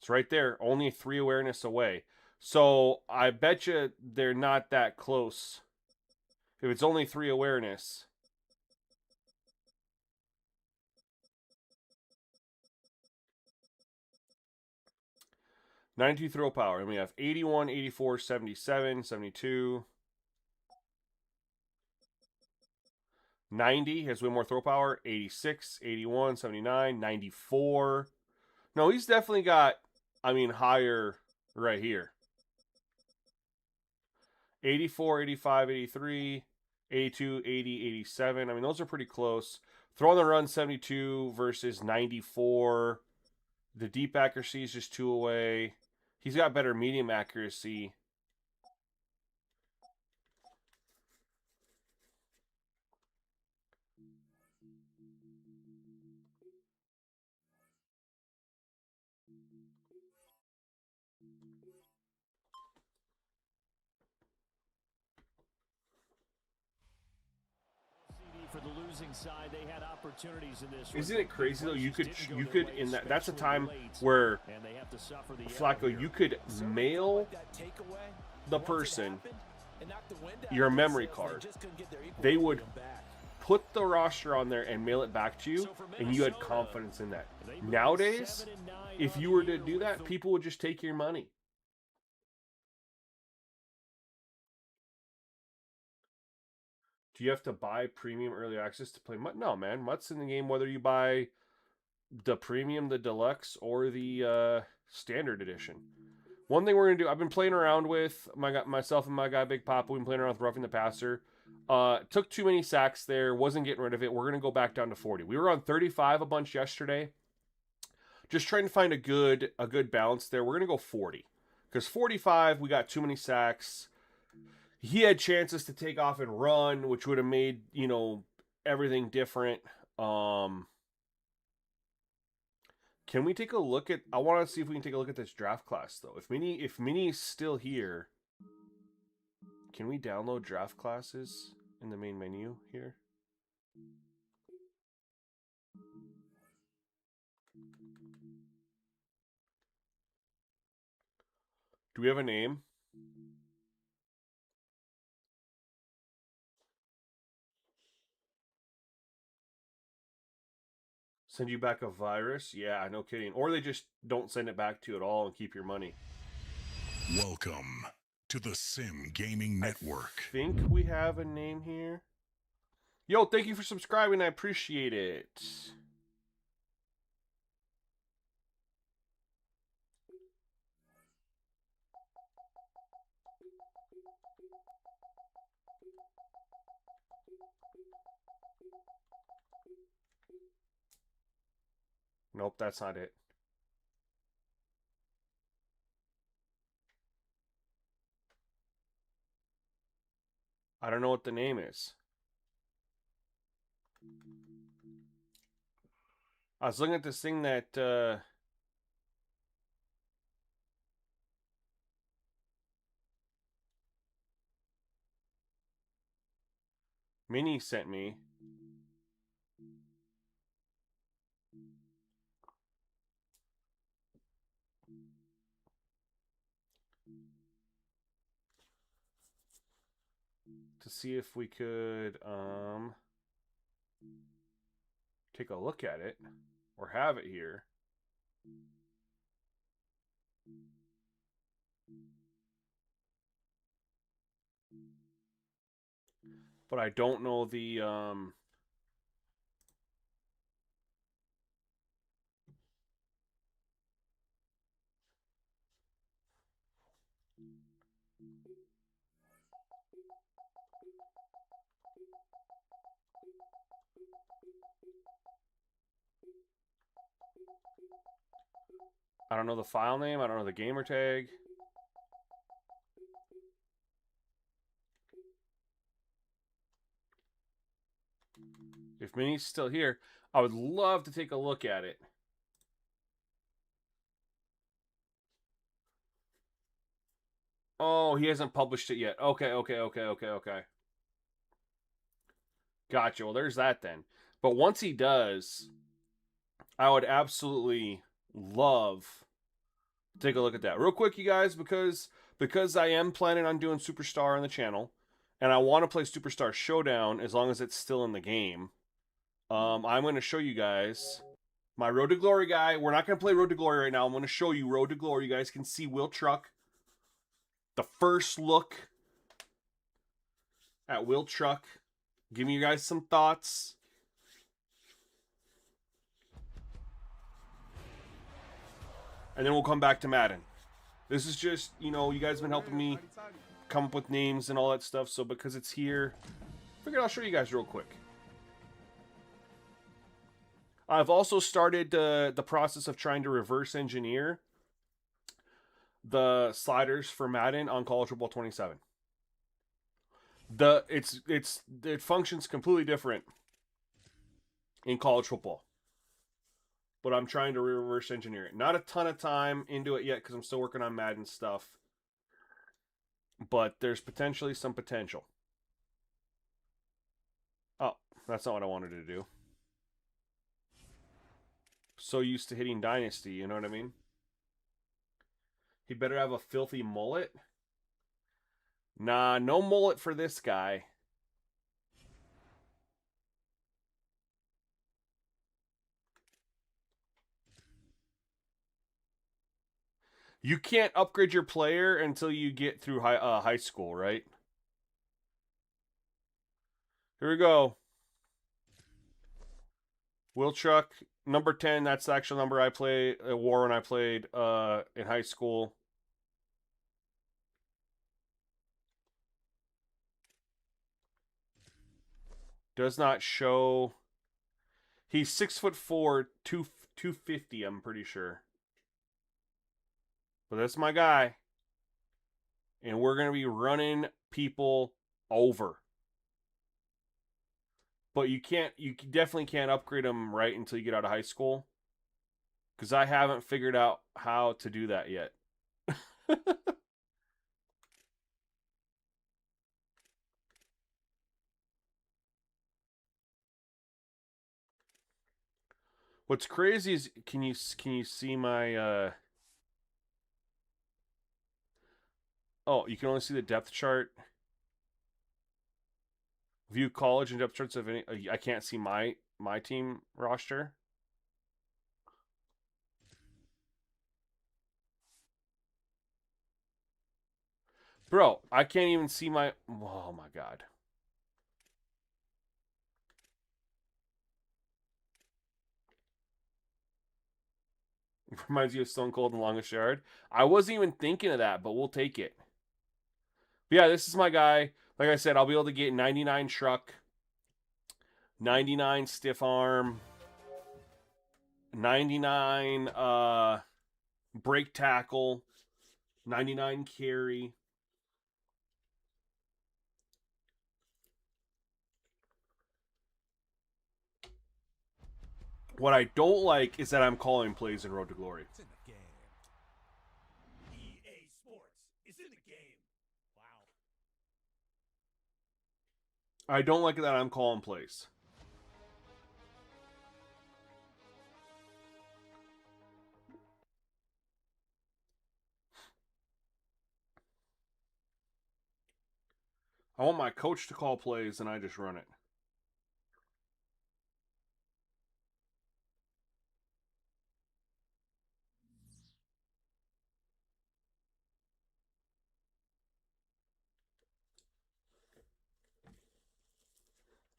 It's right there. Only 3 awareness away. So I bet you they're not that close. If it's only 3 awareness. .92 throw power. And we have 81, 84, 77, 72. 90 has way more throw power. 86, 81, 79, 94. No, he's definitely got, higher right here. 84, 85, 83, 82, 80, 87. Those are pretty close. Throw on the run, 72 versus 94. The deep accuracy is just 2 away. He's got better medium accuracy.
For the losing side, they had opportunities in this.
Isn't it crazy though? You could in that's a time where Flacco, you could mail the person your memory card. They would put the roster on there and mail it back to you, and you had confidence in that. Nowadays, if you were to do that, people would just take your money. Do you have to buy premium early access to play Mutt? No, man. Mutt's in the game whether you buy the premium, the deluxe, or the standard edition. One thing we're going to do, I've been playing around with myself and my guy Big Papa. We've been playing around with Roughing the Passer. Took too many sacks there. Wasn't getting rid of it. We're going to go back down to 40. We were on 35 a bunch yesterday. Just trying to find a good balance there. We're going to go 40. Because 45, we got too many sacks. He had chances to take off and run, which would have made, everything different. Can we take a look at... I want to see if we can take a look at this draft class, though. If Mini's still here, Can we download draft classes in the main menu here? Do we have a name? Send you back a virus? Yeah, no kidding. Or they just don't send it back to you at all and keep your money.
Welcome to the Simgamingnetwork.
I think we have a name here. Yo, thank you for subscribing. I appreciate it. Nope, that's not it. I don't know what the name is. I was looking at this thing that Minnie sent me. To see if we could take a look at it or have it here. But I don't know the I don't know the file name. I don't know the gamer tag. If Minnie's still here, I would love to take a look at it. Oh, he hasn't published it yet. Okay. Gotcha. Well, there's that then. But once he does, I would absolutely love to take a look at that. Real quick, you guys, because I am planning on doing Superstar on the channel, and I want to play Superstar Showdown as long as it's still in the game. I'm going to show you guys my Road to Glory guy. We're not going to play Road to Glory right now. I'm going to show you Road to Glory. You guys can see Will Truck. The first look at Will Truck. Give me you guys some thoughts. And then we'll come back to Madden. This is just, you know, you guys have been helping me come up with names and all that stuff. So because it's here, I figured I'll show you guys real quick. I've also started the process of trying to reverse engineer the sliders for Madden on College Football 27. It functions completely different in college football, but I'm trying to reverse engineer it. Not a ton of time into it yet because I'm still working on Madden stuff, but there's potentially some potential. Oh, that's not what I wanted to do. So used to hitting Dynasty, you know what I mean? He better have a filthy mullet. Nah, no mullet for this guy. You can't upgrade your player until you get through high school, right? Here we go. Will Truck, number 10. That's the actual number I wore when I played in high school. Does not show. He's 6'4", 250. I'm pretty sure. But that's my guy, and we're gonna be running people over. But you definitely can't upgrade them right until you get out of high school, because I haven't figured out how to do that yet. What's crazy is can you see my oh, you can only see the depth chart. View college and depth charts of any. I can't see my team roster. Bro, I can't even see my. Oh my god. Reminds you of Stone Cold and Longest Yard. I wasn't even thinking of that, but we'll take it. But yeah, this is my guy. Like I said, I'll be able to get 99 truck, 99 stiff arm, 99 break tackle, 99 carry. What I don't like is that I'm calling plays in Road to Glory.
It's in the game. EA Sports is in the game. Wow.
I don't like that I'm calling plays. I want my coach to call plays and I just run it.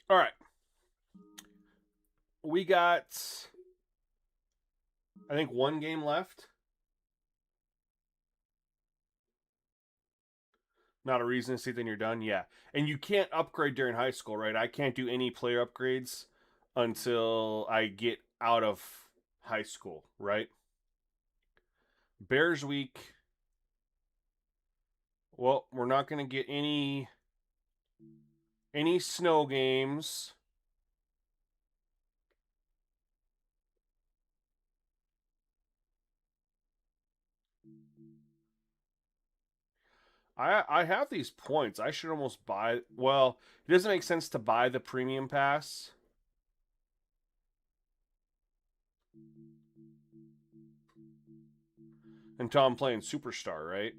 All right. We got, I think, one game left. Not a reason to say then you're done. Yeah. And you can't upgrade during high school, right? I can't do any player upgrades until I get out of high school, right? Bears week. Well, we're not going to get any snow games. I have these points. I should almost buy. Well, it doesn't make sense to buy the premium pass. Until I'm playing Superstar, right?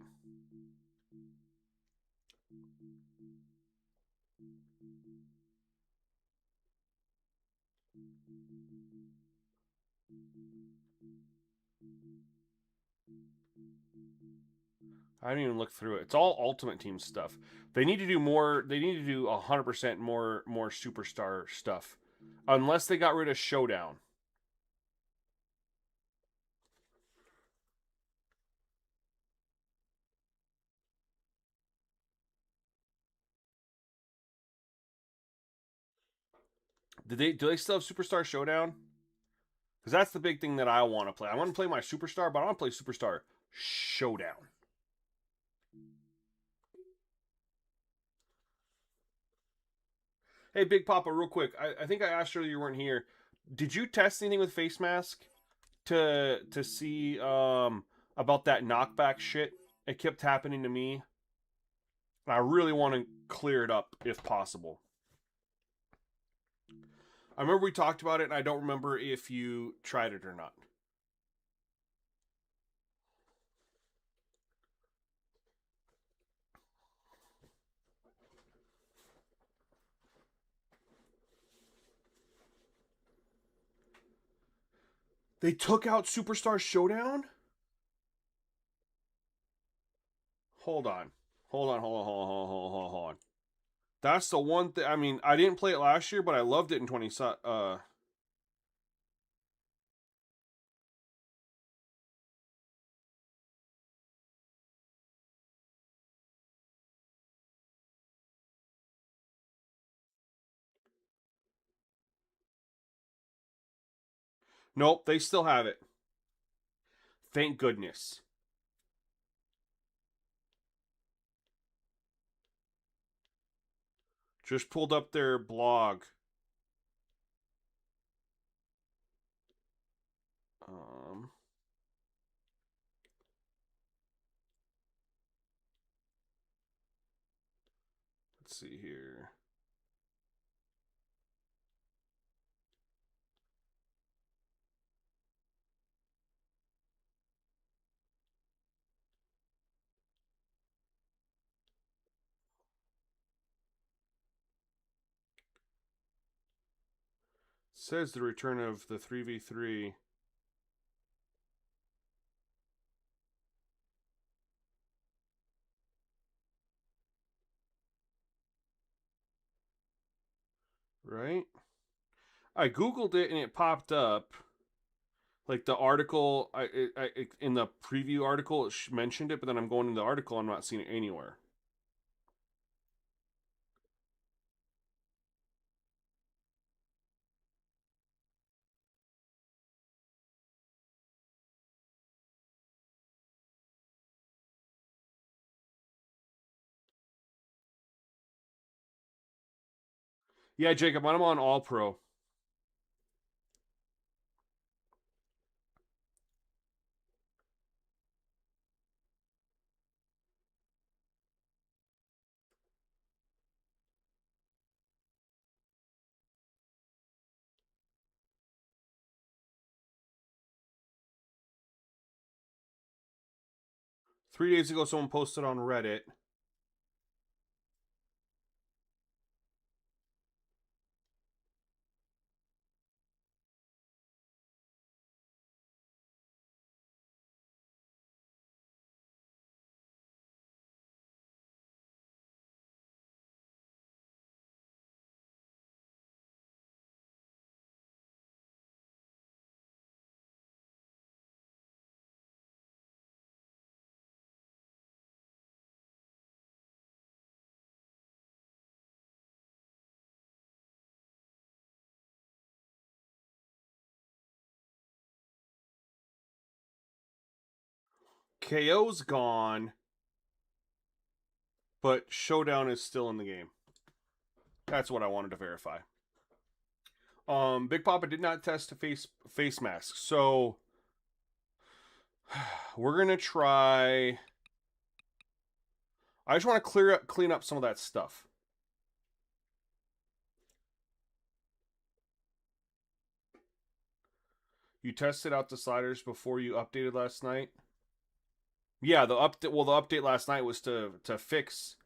I didn't even look through it. It's all Ultimate Team stuff. They need to do more. They need to do 100% more Superstar stuff, unless they got rid of Showdown. Do they still have Superstar Showdown? Because that's the big thing that I want to play. I want to play my Superstar, but I want to play Superstar Showdown. Hey, Big Papa, real quick. I think I asked earlier you weren't here. Did you test anything with Face Mask to see about that knockback shit? It kept happening to me. And I really want to clear it up if possible. I remember we talked about it, and I don't remember if you tried it or not. They took out Superstar Showdown? Hold on. Hold on. That's the one thing. I mean, I didn't play it last year, but I loved it in 20. Nope, they still have it. Thank goodness. Just pulled up their blog. Let's see here. says the return of the 3v3. Right? I Googled it and it popped up. Like the article, in the preview article, it mentioned it, but then I'm going in the article, I'm not seeing it anywhere. Yeah, Jacob, I'm on All Pro. Three days ago, someone posted on Reddit. KO's gone, but Showdown is still in the game. That's what I wanted to verify. Big Papa did not test a face mask, so we're gonna try. I just want to clean up some of that stuff. You tested out the sliders before you updated last night. Yeah, the update last night was to fix,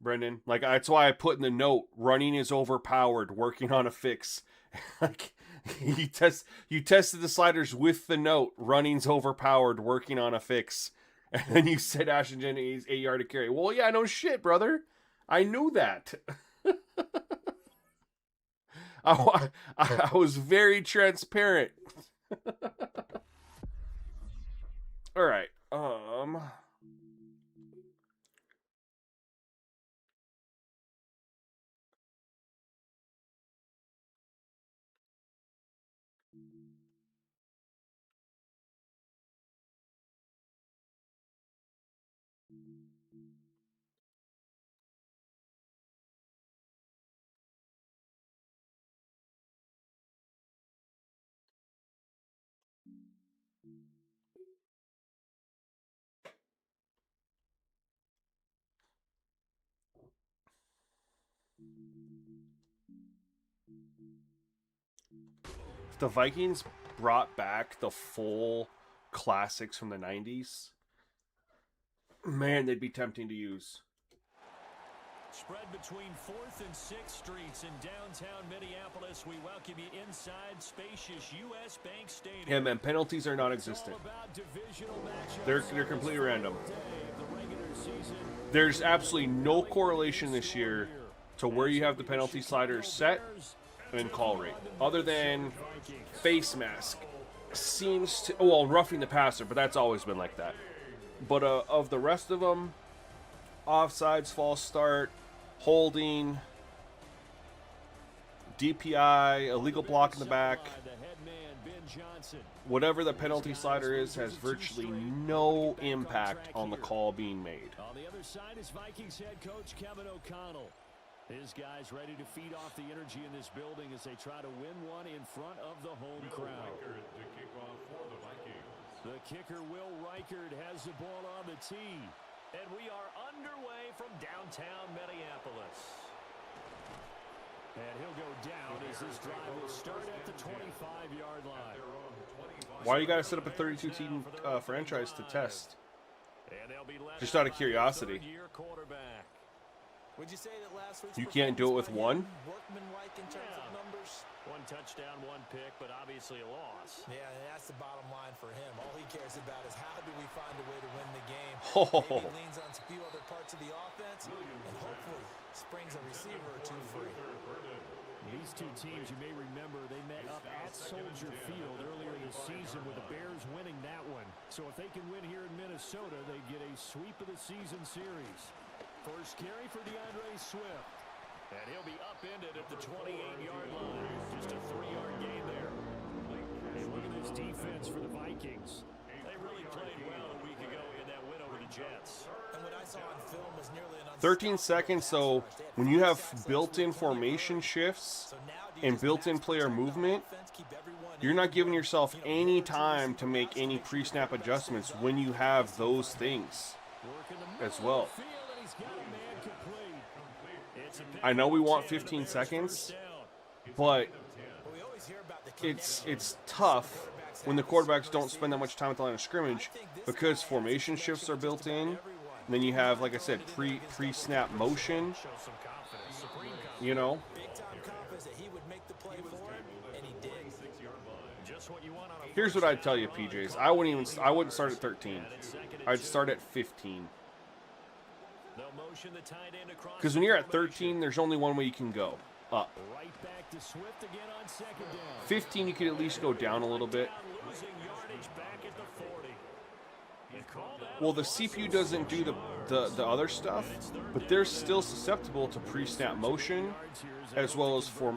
Brendan. Like, that's why I put in the note, running is overpowered, working on a fix. Like, you tested the sliders with the note, running's overpowered, working on a fix. And then you said Ashingen is 8 yard to carry. Well, yeah, no shit, brother. I knew that. I was very transparent. All right. If the Vikings brought back the full classics from the 90s, man, they'd be tempting to use.
Spread between 4th and 6th Streets in downtown Minneapolis. We welcome you inside spacious U.S. Bank Stadium.
Yeah, man, penalties are non-existent. They're completely random. There's absolutely no correlation this year to where you have the penalty sliders set and call rate, other than face mask seems to, well, roughing the passer, but that's always been like that. But of the rest of them, offsides, false start, holding, DPI, illegal block in the back, whatever the penalty slider is, has virtually no impact on the call being made.
On the other side is Vikings head coach Kevin O'Connell. His guys ready to feed off the energy in this building as they try to win one in front of the home crowd. The kicker, Will Reichard, has the ball on the tee. And we are underway from downtown Minneapolis. And he'll go down as this drive will start at the 25-yard line.
Why you got to set up a 32-team franchise to test? Just out of curiosity.
Would you say that last week's
You can't do it with one?
workmanlike in terms of numbers?
One touchdown, one pick, but obviously a loss.
Yeah, that's the bottom line for him. All he cares about is how do we find a way to win the game.
Oh.
Maybe he leans on a few other parts of the offense and hopefully springs a receiver or two free.
These two teams, you may remember, they met up at Soldier Field earlier this season with the Bears winning that one. So if they can win here in Minnesota, they get a sweep of the season series. First carry for DeAndre Swift. And he'll be upended at the 28-yard line. Just a 3-yard gain there. Hey, look at this defense for the Vikings. They really played well a week ago in that win over the Jets.
And what I saw on film was nearly an
13 seconds, so when you have built-in formation shifts and built-in player movement, you're not giving yourself any time to make any pre-snap adjustments when you have those things as well. I know we want 15 seconds, but it's tough when the quarterbacks don't spend that much time at the line of scrimmage because formation shifts are built in. And then you have, like I said, pre-snap motion, you know. Here's what I'd tell you, PJs. I wouldn't start at 13. I'd start at 15. Because when you're at 13, there's only one way you can go, up. 15, you could at least go down a little bit. Well, the CPU doesn't do the other stuff, but they're still susceptible to pre-snap motion as well as for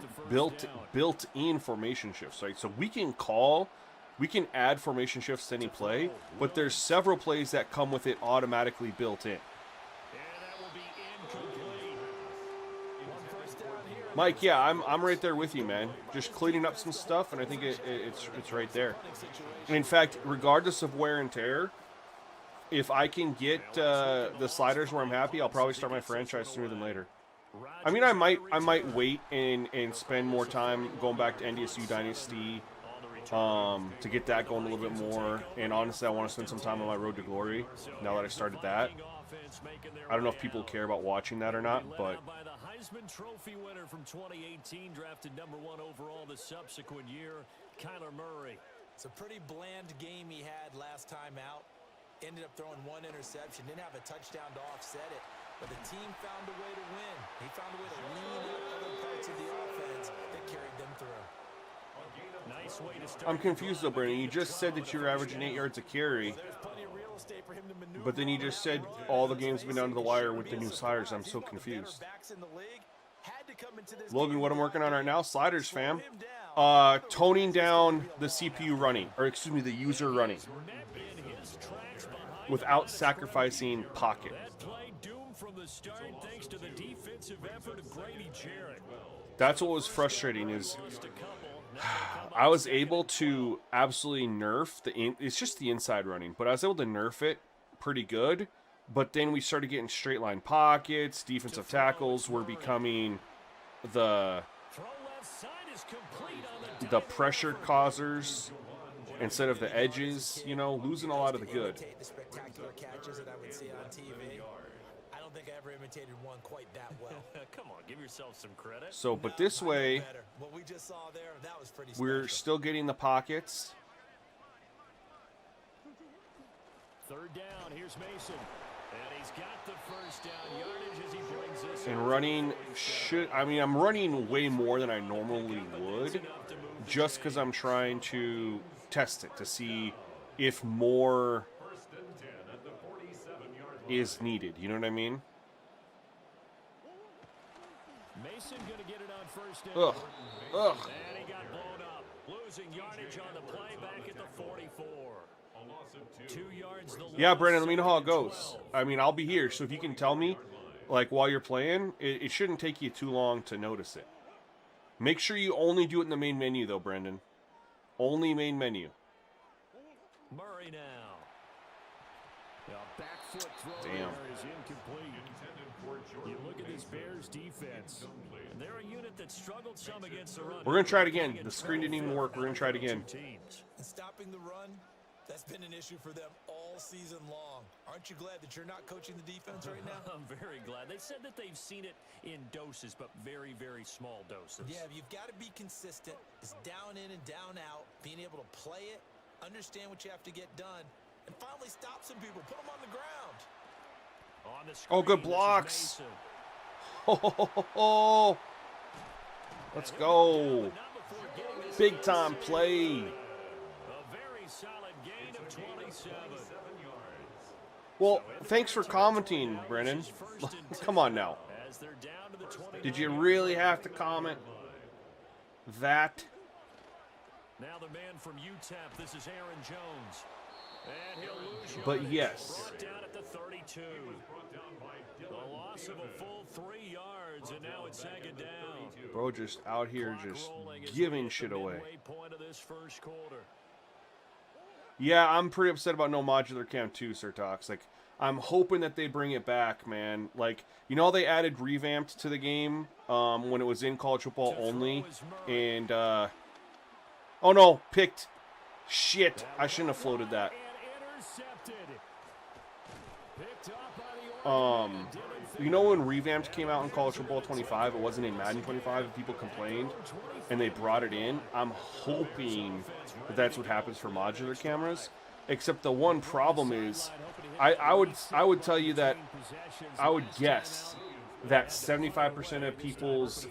built-in formation shifts, right? So we can add formation shifts to any play, but there's several plays that come with it automatically built in. Mike, yeah, I'm right there with you, man. Just cleaning up some stuff, and I think it's right there. And in fact, regardless of wear and tear, if I can get the sliders where I'm happy, I'll probably start my franchise sooner than later. I mean, I might wait and spend more time going back to NDSU Dynasty to get that going a little bit more. And honestly, I want to spend some time on my road to glory now that I started that. I don't know if people care about watching that or not, but
Heisman Trophy winner from 2018, drafted #1 overall the subsequent year, Kyler Murray.
It's a pretty bland game he had last time out. Ended up throwing one interception, didn't have a touchdown to offset it, but the team found a way to win. He found a way to lean out other parts of the offense that carried them through.
Nice way to start.
I'm confused though, Brandon. You just said that you're averaging 8 yards a carry, but then you just said all the games have been down to the wire with the new sliders. I'm so confused. Logan, what I'm working on right now, sliders, fam. Toning down the CPU running, or excuse me, the user running, without sacrificing pocket. That's what was frustrating is I was able to absolutely nerf it's just the inside running, but I was able to nerf it pretty good. But then we started getting straight line pockets, defensive tackles were becoming the pressure causers instead of the edges, you know, losing a lot of the good.
The spectacular catches that I would see on TV. I don't think I ever imitated one quite that well.
Come on, give yourself some credit.
So, but this way,
what we just saw there, that was pretty
we're
special.
still getting the pockets.
Third down, here's Mason. And he's got the first down yardage as he brings this.
And running I'm running way more than I normally would, just because I'm trying to test it to see if more is needed. You know what I mean?
Mason gonna get it on first down.
Ugh.
And he got blown up. Losing yardage on the play back at the 44. 2 yards the
Yeah, Brandon, let me know how it goes. I mean, I'll be here, so if you can tell me, like, while you're playing, it shouldn't take you too long to notice it. Make sure you only do it in the main menu, though, Brandon. Only main menu.
Murray now. A back foot throw
Damn.
there is incomplete. You look at this Bears defense. And they're a unit that struggled some against the run.
We're going to try it again. The screen didn't even work. We're going to try it again.
And stopping the run That's been an issue for them all season long. Aren't you glad that you're not coaching the defense right now?
I'm very glad. They said that they've seen it in doses, but very, very small doses.
Yeah, you've got to be consistent. It's down in and down out, being able to play it, understand what you have to get done, and finally stop some people, put them on the ground.
On the screen,
Oh, good blocks. Oh, let's go. Big time play.
A very solid gain of 27.
Well, thanks for commenting, Brennan. Come on now.
As they're down to the 29.
Did you really have to comment that?
Now the man from UTEP, this is Aaron Jones. And he'll lose
But
yardage.
yes.
Brought down at the 32. A loss of a full 3 yards, and now it's second down.
Bro just out here
Clock
just
rolling as we
giving
hit
shit
the
away.
midway point of this first quarter.
Yeah, I'm pretty upset about no modular cam too, Sir Tox. Like, I'm hoping that they bring it back, man. Like, you know, they added revamped to the game when it was in college football only. And, oh no, picked. Shit, I shouldn't have floated that. You know when revamped came out in college football 25, it wasn't in Madden 25, and people complained, and they brought it in. I'm hoping that that's what happens for modular cameras. Except the one problem is, I would tell you that I would guess that 75% of people's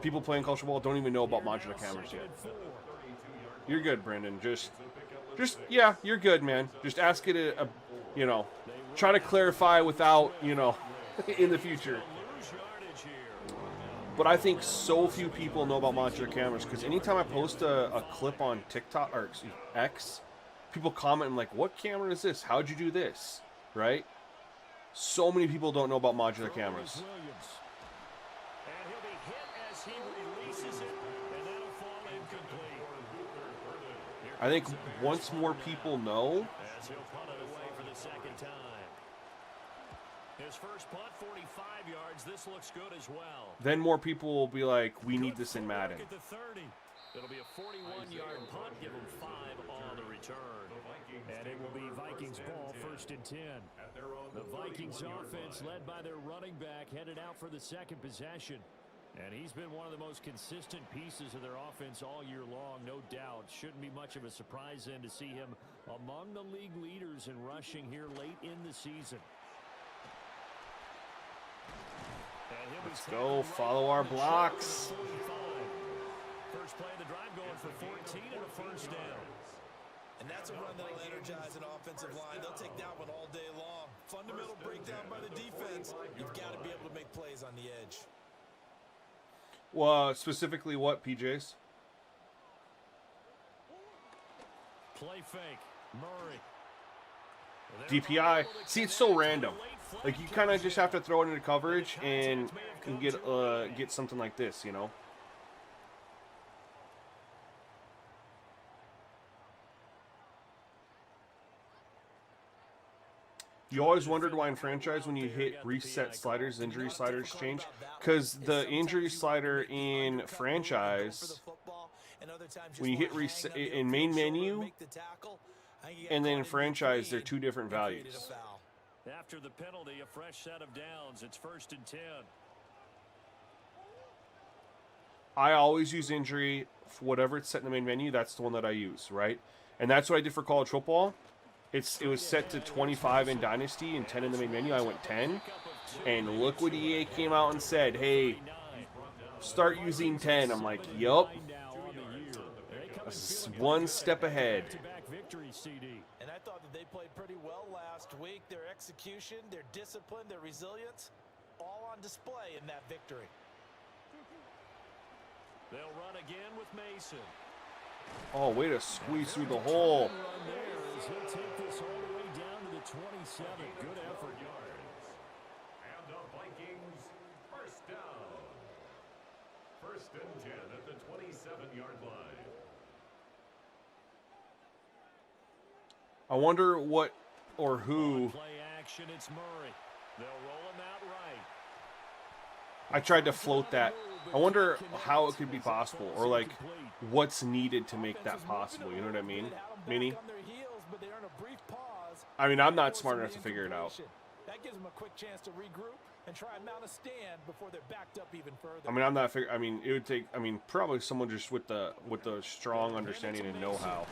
people playing college football don't even know about modular cameras yet. You're good, Brandon. Just yeah, you're good, man. Just ask it you know, try to clarify without, you know, in the future. But I think so few people know about modular cameras because anytime I post a clip on TikTok or X, people comment like, "What camera is this? How'd you do this?" Right? So many people don't know about modular cameras.
And he'll be hit as he releases it, and that'll fall incomplete.
I think once more people know,
As he'll punt it away for the second time. His first punt, 45 yards. This looks good as well.
then more people will be like, "We need this in Madden."
At the 30. It'll be a 41-yard punt. Give him 5 on the return. And it will be Vikings ball, 1st and 10. The Vikings offense led by their running back headed out for the second possession. And he's been one of the most consistent pieces of their offense all year long, no doubt. Shouldn't be much of a surprise then to see him among the league leaders in rushing here late in the season.
Let's go. Follow our blocks.
First play of the drive going for 14 and a first down.
And that's a run that'll energize an offensive line. They'll take that one all day long. Fundamental breakdown by the defense. You've got to be able to make plays on the edge.
Well, specifically what, PJs?
Play fake. Murray.
DPI. See, it's so random. Like, you kind of just have to throw it into coverage and get something like this, you know? You always wondered why in franchise when you hit reset sliders, injury sliders change? Because the injury slider in franchise, when you hit reset in main menu, and then in franchise, they're two different values.
After the penalty, a fresh set of downs. It's 1st and 10.
I always use injury, for whatever it's set in the main menu, that's the one that I use, right? And that's what I did for college football. It was set to 25 in Dynasty and 10 in the main menu. I went 10. And look what EA came out and said, "Hey, start using 10. I'm like, yup. That's one step ahead.
And I thought that they played pretty well last week. Their execution, their discipline, their resilience, all on display in that victory.
They'll run again with Mason.
Oh, way to squeeze through the hole.
He'll take this all the way down to the 27. Good effort.
And the Vikings first down. 1st and 10 at the 27-yard line.
I wonder what or who.
Play action, it's Murray. They'll roll him out right.
I tried to float that. I wonder how it could be possible, or like what's needed to make that possible. You know what I mean, Mini? I mean, I'm not smart enough to figure it out.
That gives them a quick chance to regroup and try and mount a stand before they're backed up even further.
I mean, I'm not figuring. I mean, it would take. I mean, probably someone just with the strong understanding and know-how.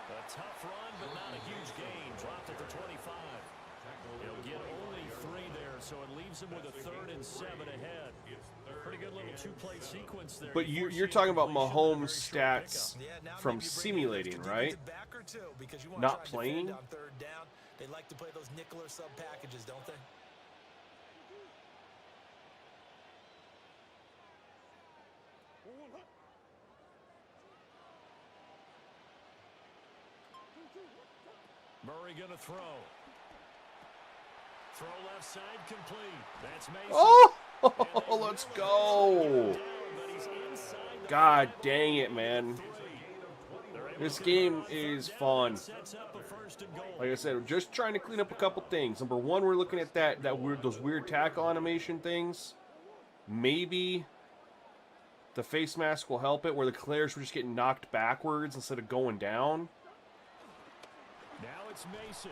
A tough run, but not a huge gain. Dropped at the 25. He'll get only 3 there, so it leaves him with a 3rd and 7 ahead. Pretty good little 2-play sequence there.
But you're talking about Mahomes' stats from simulating, right? Not playing.
They like to play those nickel or sub packages, don't they?
Murray gonna throw. Throw left side complete. That's Mason.
Oh, let's go. God dang it, man. This game is fun. Like I said, we're just trying to clean up a couple things. Number one, we're looking at those weird tackle animation things. Maybe the face mask will help it, where the players were just getting knocked backwards instead of going down.
Now it's Mason.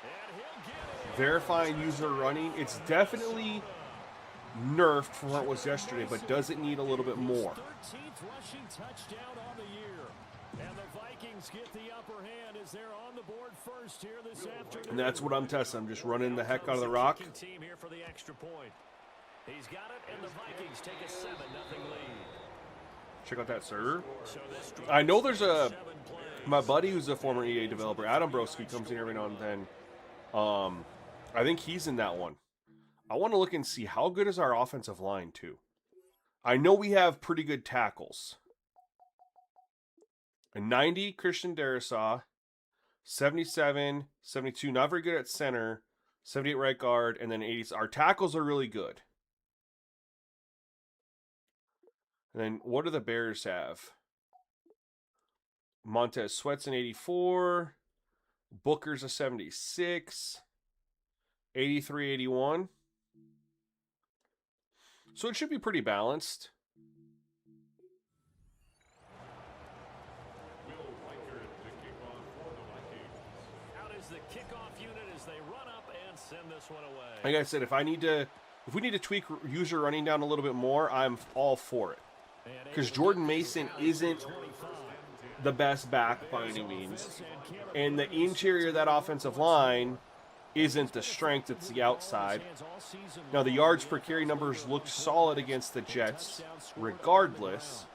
And he'll get it.
Verifying user running. It's definitely nerfed from what it was yesterday, but does it need a little bit more?
13th rushing touchdown on the year. And the Vikings get the upper hand as they're on the board first here this afternoon.
And that's what I'm testing. I'm just running the heck out of the rock.
Team here for the extra point. He's got it, and the Vikings take a 7-0 lead.
Check out that server. I know there's my buddy who's a former EA developer, Adam Broski, comes in every now and then. I think he's in that one. I want to look and see how good is our offensive line too. I know we have pretty good tackles. A 90, Christian Darrisaw. 77, 72, not very good at center. 78 right guard, and then 80. Our tackles are really good. And then what do the Bears have? Montez Sweat's an 84. Booker's a 76. 83, 81. So it should be pretty balanced.
Out is the kickoff unit as they run up and send this one away.
Like I said, if we need to tweak user running down a little bit more, I'm all for it. Because Jordan Mason isn't the best back by any means. And the interior of that offensive line isn't the strength, it's the outside. Now, the yards per carry numbers looked solid against the Jets, regardless.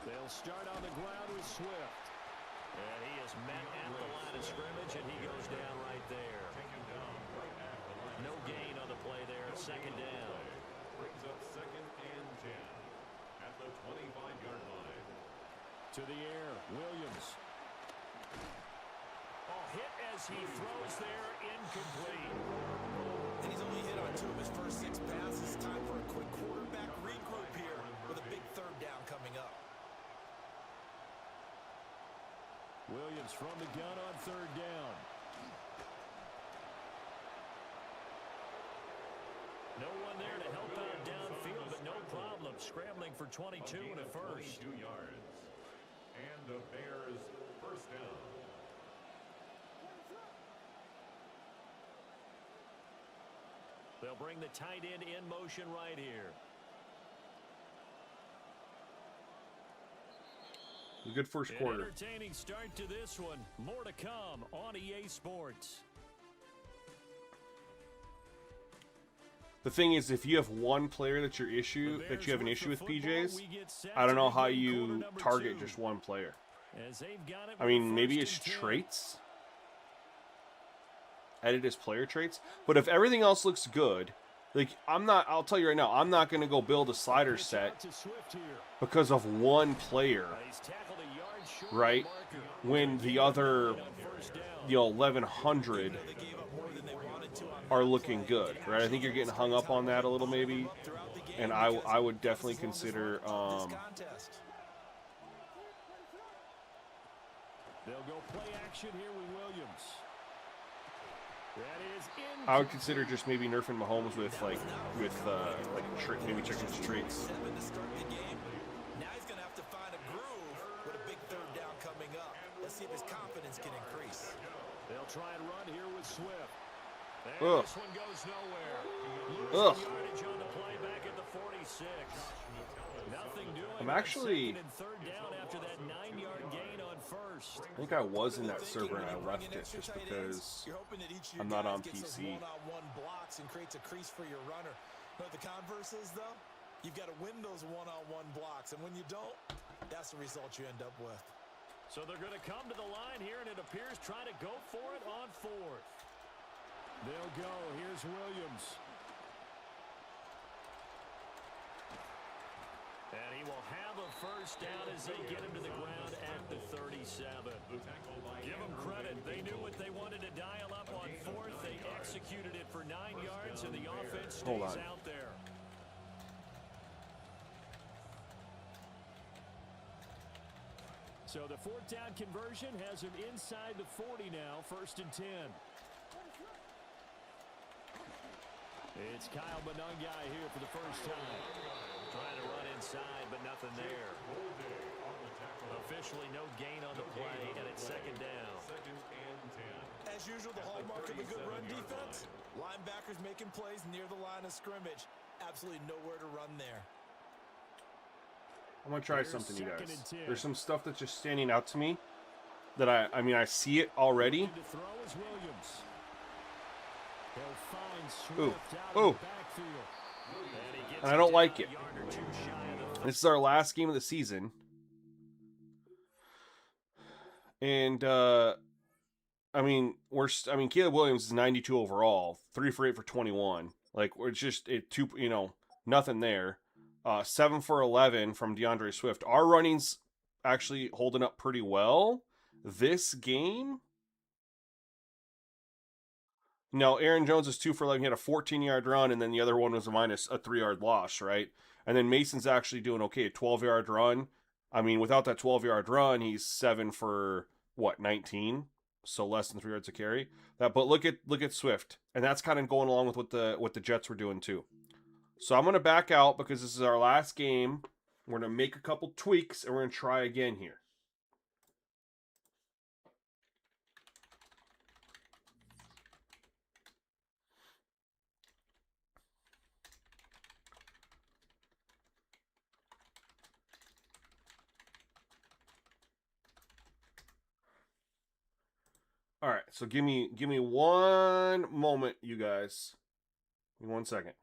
They'll start on the ground with Swift. And he is met at the line of scrimmage, and he goes down right there. No gain on the play there, 2nd down.
Brings up 2nd and 10 at the 25-yard line.
To the air, Williams. Hit as he throws there, incomplete.
And he's only hit on 2 of his first 6 passes. Time for a quick quarterback regroup here with a big 3rd down coming up.
Williams from the gun on 3rd down. No one there to help out downfield, but no problem. Scrambling for 22 and a first.
22 yards. And the Bears' 1st down.
They'll bring the tight end in motion right here.
A good first quarter.
An entertaining start to this one. More to come on EA Sports.
The thing is, if you have one player that you have an issue with PJs, I don't know how you target just one player. I mean, maybe it's traits. Edit his player traits. But if everything else looks good, like I'll tell you right now, I'm not going to go build a slider set because of one player, right? When the other, 1,100 are looking good, right? I think you're getting hung up on that a little maybe, and I would definitely consider.
They'll go play action here with Williams.
I would consider just maybe nerfing Mahomes with maybe checking his traits.
Now he's going to have to find a groove with a big third down coming up. Let's see if his confidence can increase.
They'll try and run here with Swift. And
Ugh.
this one goes nowhere.
Ugh.
Yardage on the play back at the 46. Nothing doing.
I'm actually.
Second and third down after that 9-yard gain on first.
I think I was in that server and I left it just because I'm not on PC.
One-on-one blocks and creates a crease for your runner. Know what the converse is, though? You've got to win those one-on-one blocks, and when you don't, that's the result you end up with.
So they're going to come to the line here, and it appears trying to go for it on fourth. They'll go. Here's Williams. And he will have a first down as they get him to the ground at the 37. Give them credit. They knew what they wanted to dial up on fourth. They executed it for 9 yards, and the offense stays out there. So the fourth down conversion has him inside the 40 now, 1st and 10. It's Kyle Monangai here for the first time. Trying to run inside, but nothing there. Officially no gain on the play, and it's 2nd down.
As usual, the hallmark of a good run defense, linebackers making plays near the line of scrimmage. Absolutely nowhere to run there.
I'm going to try something, you guys. There's some stuff that's just standing out to me that I mean, I see it already. Ooh. Ooh. And I don't like it. This is our last game of the season. And, I mean, Caleb Williams is 92 overall, 3 for 8 for 21. Like, we're just, nothing there. 7 for 11 from DeAndre Swift. Our running's actually holding up pretty well. This game, no, Aaron Jones is 2 for 11. He had a 14-yard run, and then the other one was a 3-yard loss, right? And then Mason's actually doing okay, a 12-yard run. I mean, without that 12-yard run, he's 7 for, 19? So less than 3 yards a carry. But look at Swift. And that's kind of going along with what the Jets were doing too. So I'm going to back out because this is our last game. We're going to make a couple tweaks, and we're going to try again here. All right, so give me one moment, you guys. Give me 1 second.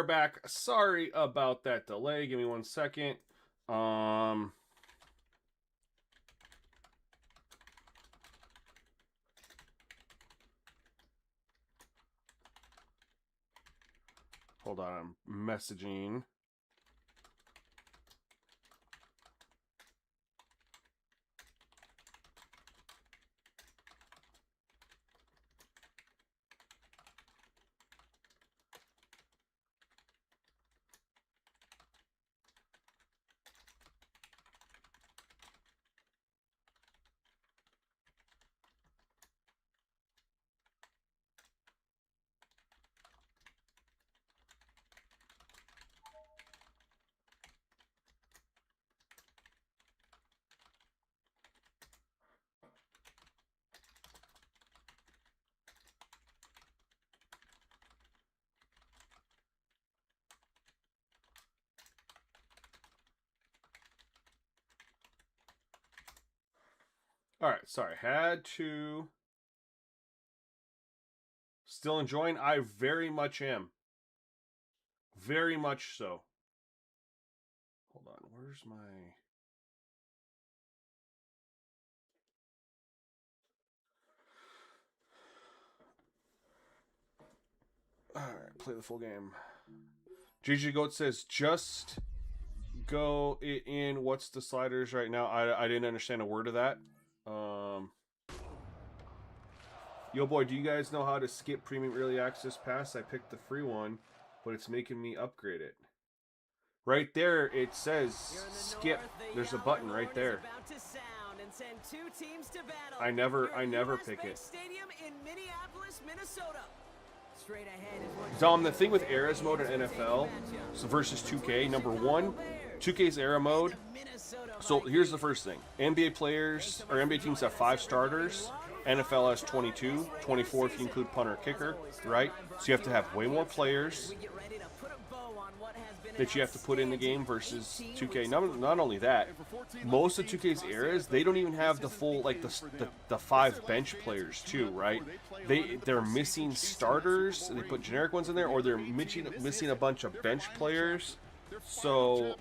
Back. Sorry about that delay. Give me 1 second. Hold on, I'm messaging. All right, sorry. Had to. Still enjoying? I very much am. Very much so. Hold on. Where's my... All right, play the full game. GG Goat says, just go in. What's the sliders right now? I didn't understand a word of that. Yo, boy, do you guys know how to skip Premium Early Access Pass? I picked the free one, but it's making me upgrade it. Right there, it says skip. There's a button right there. I never pick it. Dom, the thing with Eras mode in NFL versus 2K, number one, 2K's era mode. So here's the first thing. NBA players, or NBA teams have 5 starters. NFL has 22, 24 if you include punter or kicker, right? So you have to have way more players that you have to put in the game versus 2K. Not only that, most of 2K's eras, they don't even have the full, like the 5 bench players too, right? They're missing starters. They put generic ones in there, or they're missing a bunch of bench players. So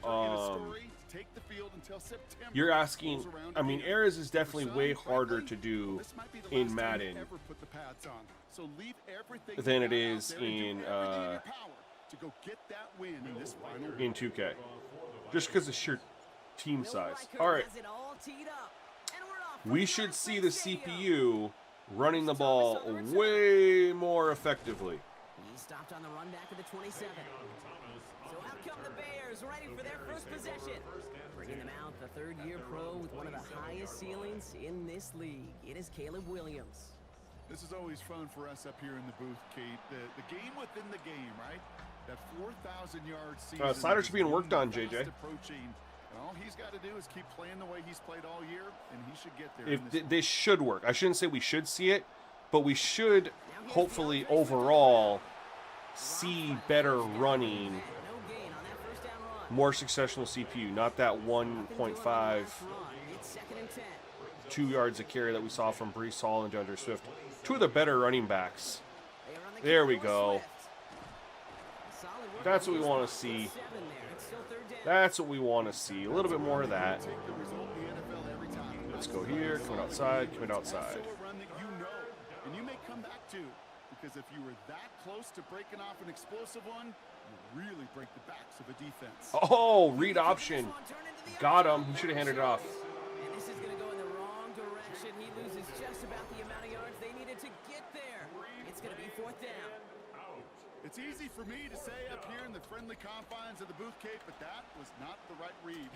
you're asking, I mean, eras is definitely way harder to do in Madden than it is in 2K, just because of sheer team size. All right, we should see the CPU running the ball way more effectively.
He stopped on the run back of the 27. So out come the Bears, ready for their first possession. Bringing them out, the third-year pro with one of the highest ceilings in this league. It is Caleb Williams.
This is always fun for us up here in the booth, Kate. The game within the game, right? That 4,000-yard season.
Sliders are being worked on, JJ.
Approaching. All he's got to do is keep playing the way he's played all year, and he should get there.
This should work. I shouldn't say we should see it, but we should hopefully overall see better running, more successful CPU, not that 1.5, 2 yards a carry that we saw from Breece Hall and DeAndre Swift. 2 of the better running backs. There we go. That's what we want to see. That's what we want to see. A little bit more of that. Let's go here. Coming outside. Coming outside.
And you may come back to, because if you were that close to breaking off an explosive one, you really break the backs of a defense.
Oh, read option. Got him. He should have handed it off.
And this is going to go in the wrong direction. He loses just about the amount of yards they needed to get there. It's going to be 4th down.
It's easy for me to say up here in the friendly confines of the booth, Kate, but that was not the right read.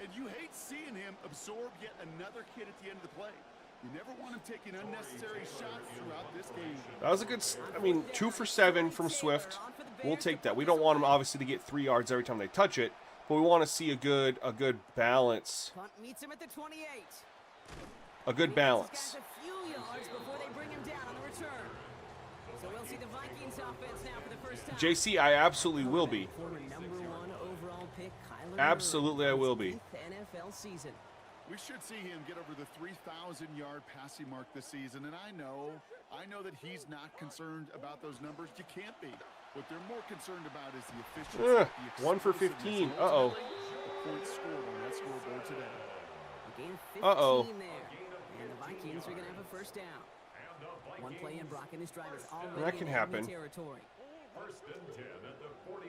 And you hate seeing him absorb yet another kid at the end of the play. You never want him taking unnecessary shots throughout this game.
That was a good, I mean, 2 for 7 from Swift. We'll take that. We don't want him obviously to get 3 yards every time they touch it, but we want to see a good balance.
Punt meets him at the 28.
A good balance.
A few yards before they bring him down on the return. So we'll see the Vikings offense now for the first time.
JC, I absolutely will be.
Former number 1 overall pick, Kyler
Absolutely, I will be.
NFL season.
We should see him get over the 3,000-yard passing mark this season, and I know that he's not concerned about those numbers. You can't be. What they're more concerned about is the efficiency.
1 for 15. Uh-oh.
The points scored on that scoreboard today.
Uh-oh. And the Vikings are going to have a first down. One play in Brock and his drive is already
that can happen.
Territory.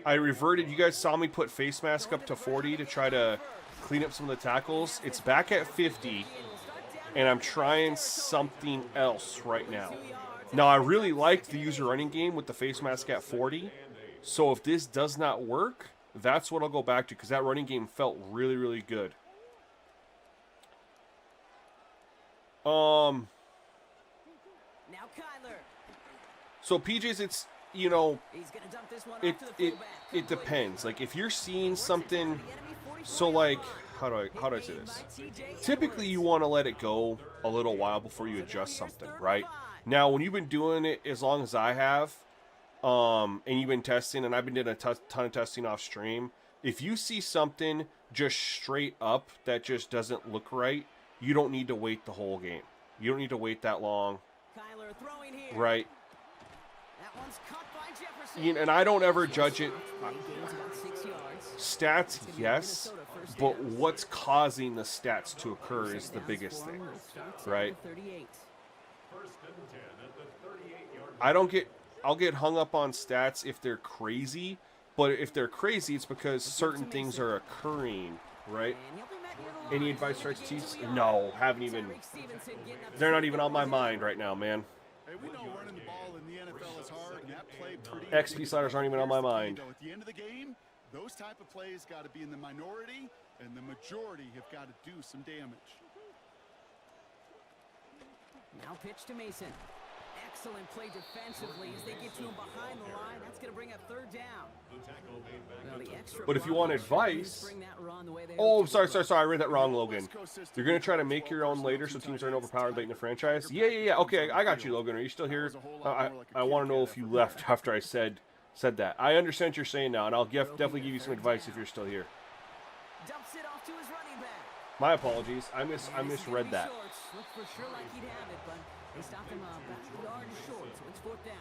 I reverted. You guys saw me put face mask up to 40 to try to clean up some of the tackles. It's back at 50, and I'm trying something else right now. Now, I really liked the user running game with the face mask at 40. So if this does not work, that's what I'll go back to, because that running game felt really, really good.
Now Kyler.
So PJs, it's, you know,
He's gonna dump this one
it
off to the
it
fullback.
it depends. Like if you're seeing something, so like how do I say this? Typically, you want to let it go a little while before you adjust something, right? Now, when you've been doing it as long as I have, and you've been testing, and I've been doing a ton of testing off stream, if you see something just straight up that just doesn't look right, you don't need to wait the whole game. You don't need to wait that long,
Kyler throwing here.
right?
That one's caught by Jefferson.
You know, and I don't ever judge it.
Gains about 6 yards.
Stats, yes, but what's causing the stats to occur is the biggest thing, right? I'll get hung up on stats if they're crazy, but if they're crazy, it's because certain things are occurring, right? Any advice for XTs? No, haven't even. They're not even on my mind right now, man.
Hey, we know running the ball in the NFL is hard, and that play pretty
XP sliders aren't even on my mind.
At the end of the game, those type of plays got to be in the minority, and the majority have got to do some damage.
Now pitch to Mason. Excellent play defensively as they get to him behind the line. That's going to bring up third down. Well, the extra
But if you want
blockers
advice,
bring that run the way they
oh,
hope to.
sorry, I read that wrong, Logan. You're gonna try to make your own later, so teams aren't overpowered late in the franchise. Yeah. Okay, I got you, Logan. Are you still here? I want to know if you left after I said that. I understand what you're saying now, and I'll definitely give you some advice if you're still here.
Dumps it off to his running back.
My apologies. I misread that.
Looked for sure like he'd have it, but they stopped him about a yard short, so it's fourth down.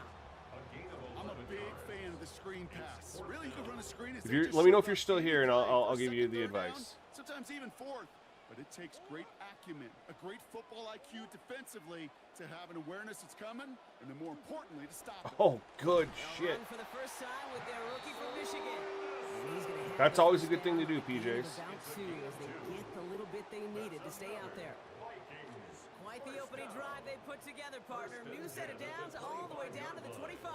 I'm a big fan of the screen pass. Really, you can run a screen.
If you're, let me know if you're still here, and I'll give you the advice.
Sometimes even fourth, but it takes great acumen, a great football IQ defensively to have an awareness it's coming, and then more importantly, to stop it.
Oh, good shit.
For the first time with their rookie from Michigan. And he's gonna have
That's always a good thing to do, PJs.
about two as they get the little bit they needed to stay out there. Quite the opening drive they put together, partner. New set of downs all the way down to the 25.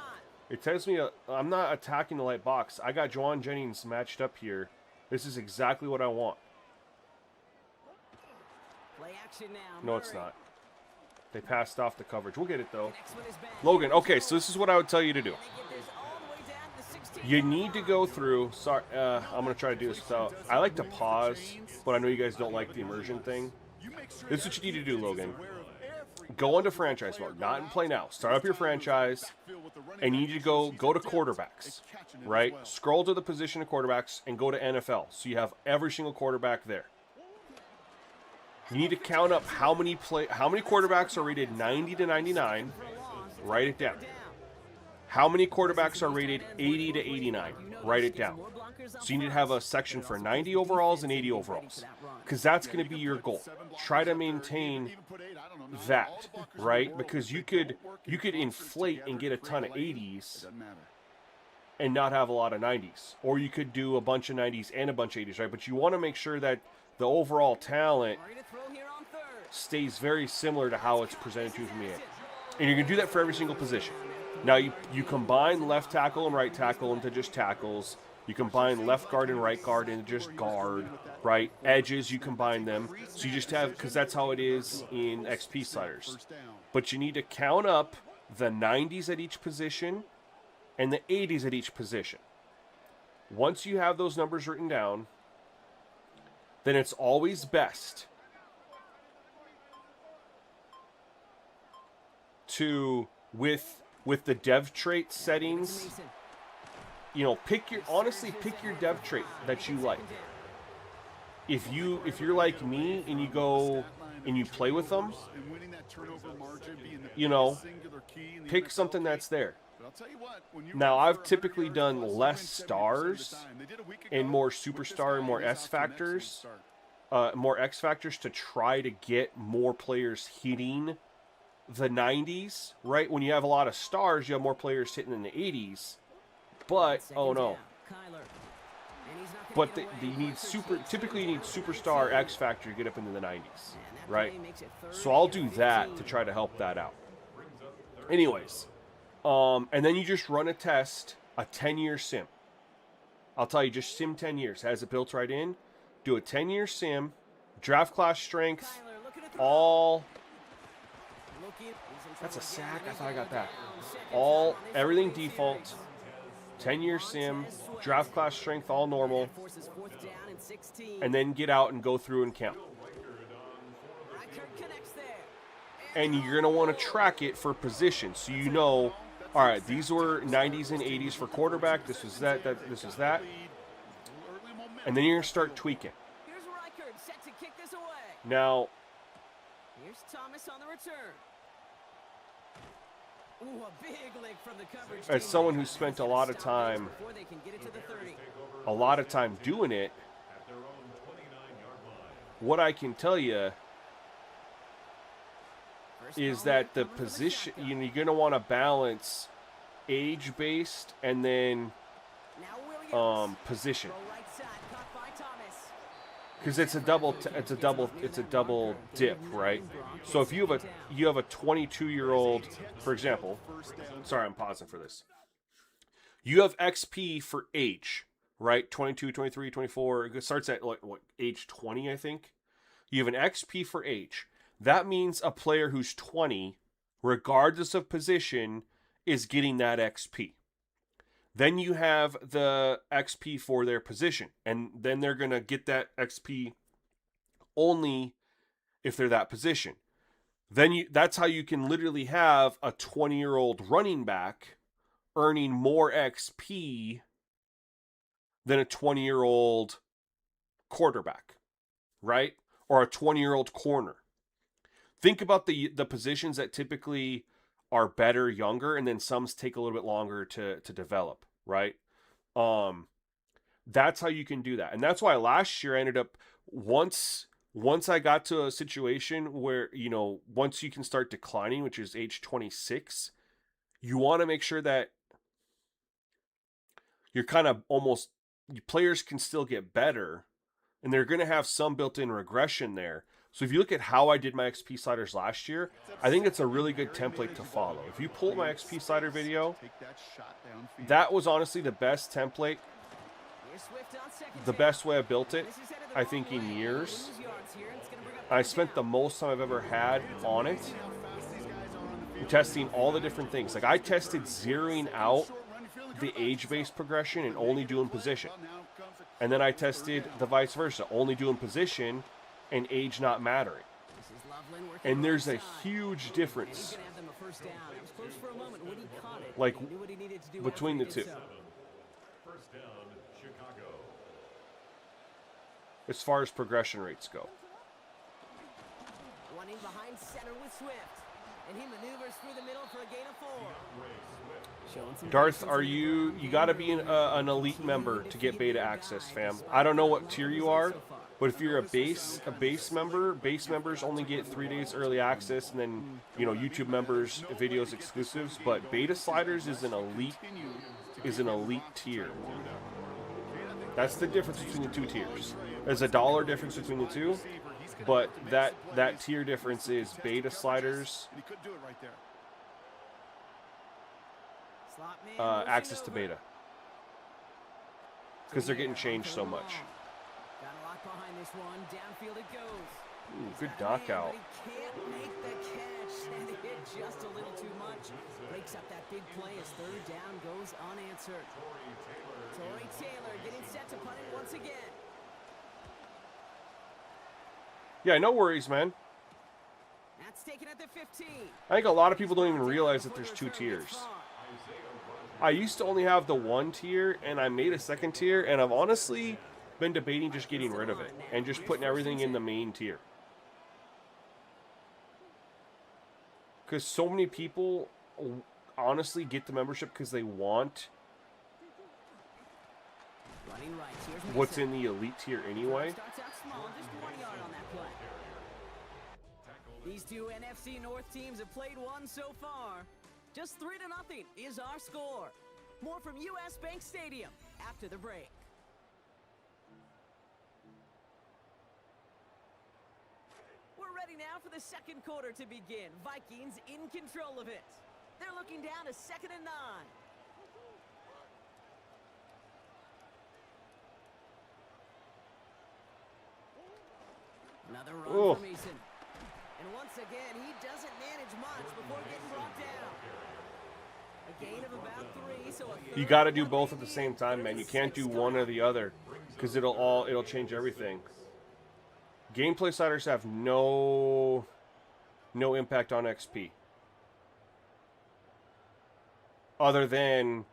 It tells me I'm not attacking the light box. I got Juwan Jennings matched up here. This is exactly what I want.
Play action now.
No, it's not. They passed off the coverage. We'll get it, though.
Next one is back.
Logan, okay, so this is what I would tell you to do.
And they get this all the way down to the 16.
You need to go through. Sorry, I'm going to try to do this without. I like to pause, but I know you guys don't like the immersion thing. This is what you need to do, Logan. Go into franchise mode, not in play now. Start up your franchise, and you need to go to quarterbacks, right? Scroll to the position of quarterbacks and go to NFL. So you have every single quarterback there. You need to count up how many quarterbacks are rated 90 to 99. Write it down. How many quarterbacks are rated 80 to 89? Write it down. So you need to have a section for 90 overalls and 80 overalls, because that's going to be your goal. Try to maintain that, right? Because you could inflate and get a ton of 80s and not have a lot of 90s, or you could do a bunch of 90s and a bunch of 80s, right? But you want to make sure that the overall talent stays very similar to how it's presented to you from the end. And you're going to do that for every single position. Now, you combine left tackle and right tackle into just tackles. You combine left guard and right guard into just guard, right? Edges, you combine them. So you just have, because that's how it is in XP sliders. But you need to count up the 90s at each position and the 80s at each position. Once you have those numbers written down, then it's always best to, with the dev trait settings, you know, pick your dev trait that you like. If you're like me and you go and you play with them, you know, pick something that's there. Now, I've typically done less stars and more superstar and more S factors, more X factors to try to get more players hitting the 90s, right? When you have a lot of stars, you have more players hitting in the 80s. But
Second
oh no.
down, Kyler. And he's not gonna
But
get away.
you need
First and
typically you need
10,
superstar X factor to get up into the 90s,
and that
right?
play makes it third
So I'll
and
do that
15.
to try to help that out. Anyways, and then you just run a test, a 10-year sim. I'll tell you, just sim 10 years. Has it built right in. Do a 10-year sim, draft class strength,
Kyler looking to throw.
all.
Looking- he's in
That's a
trouble again.
sack. I thought I got that.
Down, second
All,
down on this
everything
opening
default.
series.
10-year sim, draft class strength, all normal,
That forces fourth down and 16.
and then get out and go through and count.
Reichert connects there.
And you're going to want to track it for position, so you know, all right, these were 90s and 80s for quarterback, this was that, this was that, and then you're going to start tweaking.
Here's Reichert set to kick this away.
Now,
Here's Thomas on the return. Ooh, a big lick from the coverage
as
team.
someone who spent a lot of time,
Before they can get it to the 30.
doing it, what I can tell you is that the position, you're going to want to balance age-based and then
Now Williams.
position.
Throw right side, caught by Thomas.
Because it's a double dip, right? So if you have a 22-year-old, for example, sorry, I'm pausing for this. You have XP for age, right? 22, 23, 24. It starts at like what, age 20, I think. You have an XP for age. That means a player who's 20, regardless of position, is getting that XP. Then you have the XP for their position, and then they're going to get that XP only if they're that position. Then that's how you can literally have a 20-year-old running back earning more XP than a 20-year-old quarterback, right? Or a 20-year-old corner. Think about the positions that typically are better younger, and then some take a little bit longer to develop, right? That's how you can do that. And that's why last year I ended up, once I got to a situation where, you know, once you can start declining, which is age 26, you want to make sure that you're kind of almost, players can still get better, and they're going to have some built-in regression there. So if you look at how I did my XP sliders last year, I think it's a really good template to follow. If you pull my XP slider video, that was honestly the best template, the best way I built it, I think, in years. I spent the most time I've ever had on it, testing all the different things. Like I tested zeroing out the age-based progression and only doing position. And then I tested the vice versa, only doing position and age not mattering. And there's a huge difference, like, between the two. As far as progression rates go.
One in behind center with Swift. And he maneuvers through the middle for a gain of 4.
Darth, you got to be an elite member to get beta access, fam. I don't know what tier you are, but if you're a base member, base members only get 3 days early access, and then, you know, YouTube members videos exclusives. But beta sliders is an elite tier. That's the difference between the two tiers. There's $1 difference between the two, but that tier difference is beta sliders. Access to beta, because they're getting changed so much.
Got a lot behind this one. Downfield it goes.
Ooh, good knockout.
Can't make the catch, and it hit just a little too much. Breaks up that big play as third down goes unanswered. Torrey Taylor getting set to punt it once again.
Yeah, no worries, man.
That's taken at the 15.
I think a lot of people don't even realize that there's two tiers. I used to only have the one tier, and I made a second tier, and I've honestly been debating just getting rid of it and just putting everything in the main tier. Because so many people honestly get the membership because they want what's in the elite tier anyway.
These two NFC North teams have played one so far. Just 3-0 is our score. More from US Bank Stadium after the break. We're ready now for the second quarter to begin. Vikings in control of it. They're looking down to 2nd and 9. Another run from Eason. And once again, he doesn't manage much before getting brought down. A gain of about 3, so
you got to do both at the same time, man. You can't do one or the other because it'll change everything. Gameplay sliders have no impact on XP. Other than,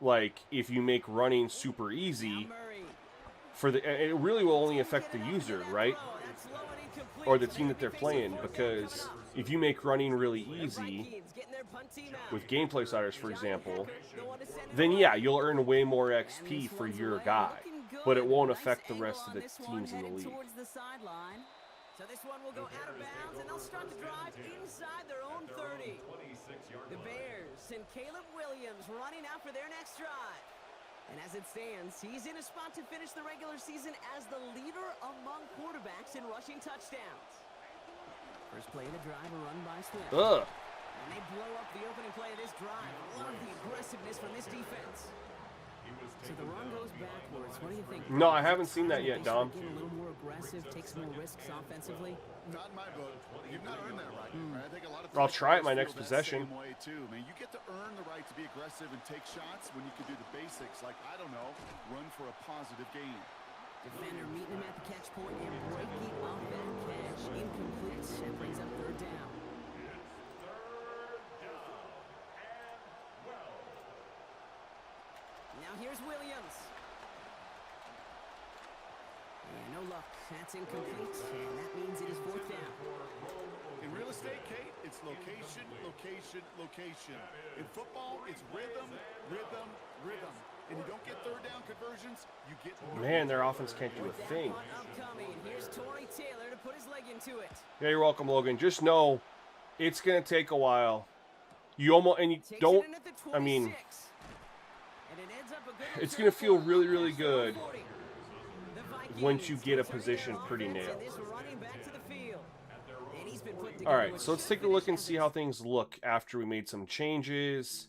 like, if you make running super easy, it really will only affect the user, right? Or the team that they're playing, because if you make running really easy with gameplay sliders, for example, then yeah, you'll earn way more XP for your guy, but it won't affect the rest of the teams in the league.
So this one will go out of bounds, and they'll start the drive inside their own 30. The Bears and Caleb Williams running out for their next drive. And as it stands, he's in a spot to finish the regular season as the leader among quarterbacks in rushing touchdowns. First play of the drive, a run by Swift. And they blow up the opening play of this drive. Love the aggressiveness from this defense. So the run goes backwards. What do you think?
No, I haven't seen that yet, Dom.
Get a little more aggressive, takes more risks offensively.
Not in my book. You've not earned that right. I think a lot of
I'll try it my next possession.
Way too. I mean, you get to earn the right to be aggressive and take shots when you can do the basics, like, I don't know, run for a positive gain.
Defender meeting him at the catch point and breaking off that catch. Incomplete. That brings up 3rd down. Now here's Williams. And no luck. That's incomplete. And that means it is 4th down.
In real estate, Kate, it's location, location, location. In football, it's rhythm, rhythm, rhythm. And you don't get 3rd down conversions, you get
Man, their offense can't do a thing.
Here's Torrey Taylor to put his leg into it.
Yeah, you're welcome, Logan. Just know it's gonna take a while. You almost don't. I mean, it's gonna feel really, really good once you get a position pretty nailed. All right, so let's take a look and see how things look after we made some changes.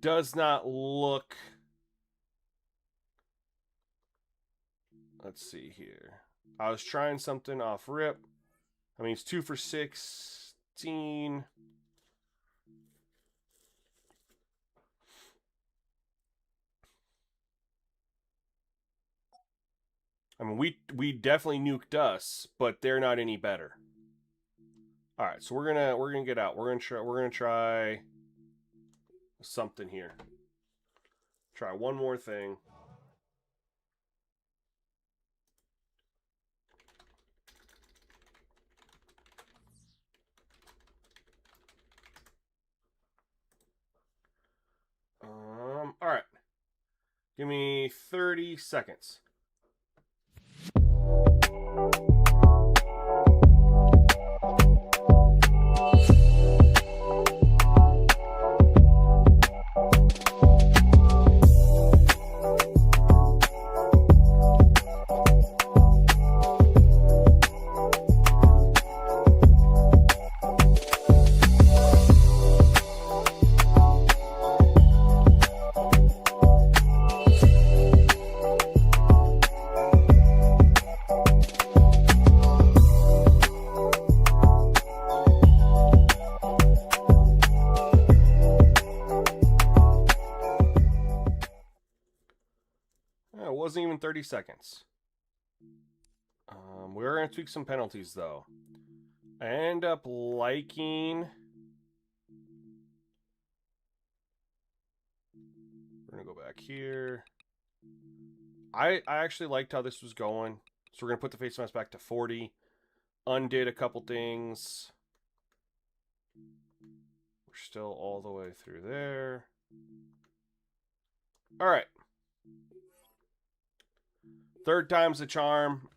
Does not look. Let's see here. I was trying something off rip. I mean, it's 2 for 16. I mean, we definitely nuked us, but they're not any better. All right, so we're gonna get out. We're gonna try something here. Try one more thing. All right. Give me 30 seconds. Wasn't even 30 seconds. We're going to tweak some penalties, though. I end up liking... We're going to go back here. I actually liked how this was going. So we're going to put the face mask back to 40. Undid a couple things. We're still all the way through there. All right. 3rd time's the charm.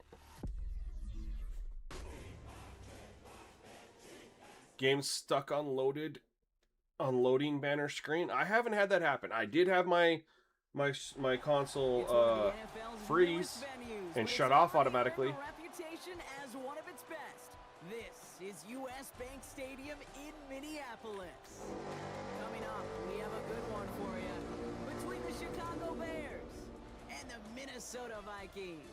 Game's stuck unloaded. unloading banner screen. I haven't had that happen. I did have my console freeze and shut off automatically.
Reputation as one of its best. This is US Bank Stadium in Minneapolis. Coming up, we have a good one for you between the Chicago Bears and the Minnesota Vikings.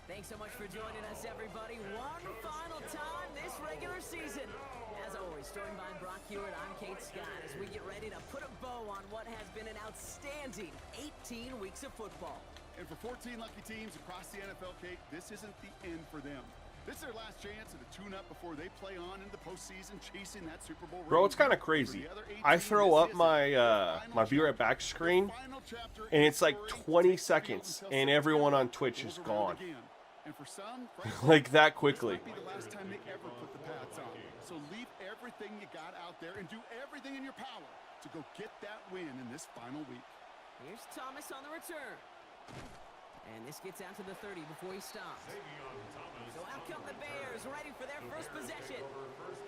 Thanks so much for joining us, everybody. One final time this regular season. As always, joined by Brock Hewitt, I'm Kate Scott as we get ready to put a bow on what has been an outstanding 18 weeks of football.
And for 14 lucky teams across the NFL, Kate, this isn't the end for them. This is their last chance at a tune-up before they play on in the postseason, chasing that Super Bowl ring.
Bro, it's kind of crazy. I throw up my my Be Right Back screen, and it's like 20 seconds, and everyone on Twitch is gone.
And for some,
like that quickly.
This might be the last time they ever put the pads on. So leave everything you got out there and do everything in your power to go get that win in this final week.
Here's Thomas on the return. And this gets out to the 30 before he stops. So out come the Bears, ready for their first possession.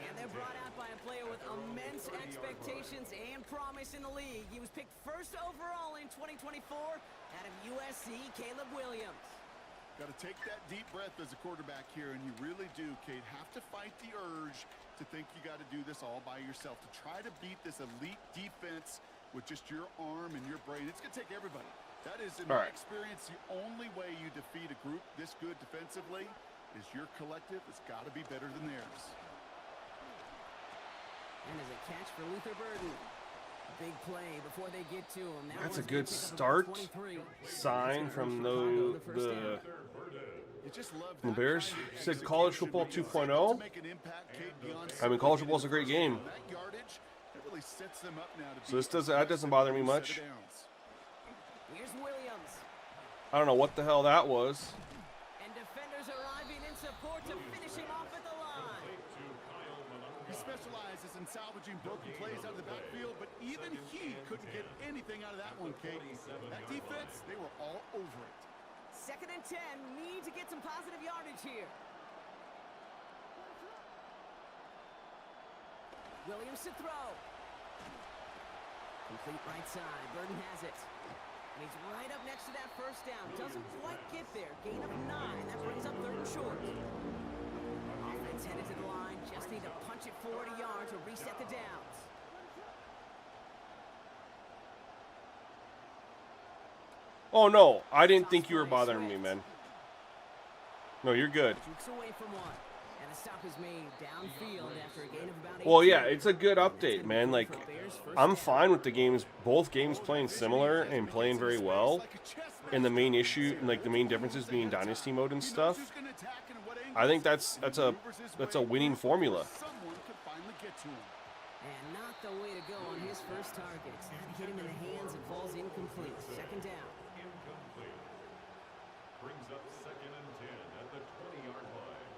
And they're brought out by a player with immense expectations and promise in the league. He was picked first overall in 2024 out of USC, Caleb Williams.
Got to take that deep breath as a quarterback here, and you really do, Kate. Have to fight the urge to think you got to do this all by yourself, to try to beat this elite defense with just your arm and your brain. It's going to take everybody. That is, in my experience, the only way you defeat a group this good defensively is your collective. It's got to be better than theirs.
And as a catch for Luther Burden. Big play before they get to him.
That's a good start sign from the Bears. Said college football 2.0. I mean, college football is a great game. So that doesn't bother me much.
Here's Williams.
I don't know what the hell that was.
And defenders arriving in support to finish him off at the line.
He specializes in salvaging broken plays out of the backfield, but even he couldn't get anything out of that one, Kate. That defense, they were all over it.
2nd and 10, need to get some positive yardage here. Williams to throw. Complete right side, Burden has it. And he's right up next to that first down. Doesn't quite get there. Gain of 9, that brings up 3rd and short. Offense headed to the line, just need to punch it 40 yards to reset the downs.
Oh no, I didn't think you were bothering me, man. No, you're good.
Away from one. And the stop is made downfield after a gain of about 8.
Well, yeah, it's a good update, man. Like, I'm fine with the games, both games playing similar and playing very well. And the main issue, like the main differences being dynasty mode and stuff. I think that's a winning formula.
And not the way to go on his first target. That hit him in the hands and falls incomplete. 2nd down.
Incomplete. Brings up 2nd and 10 at the 20-yard line.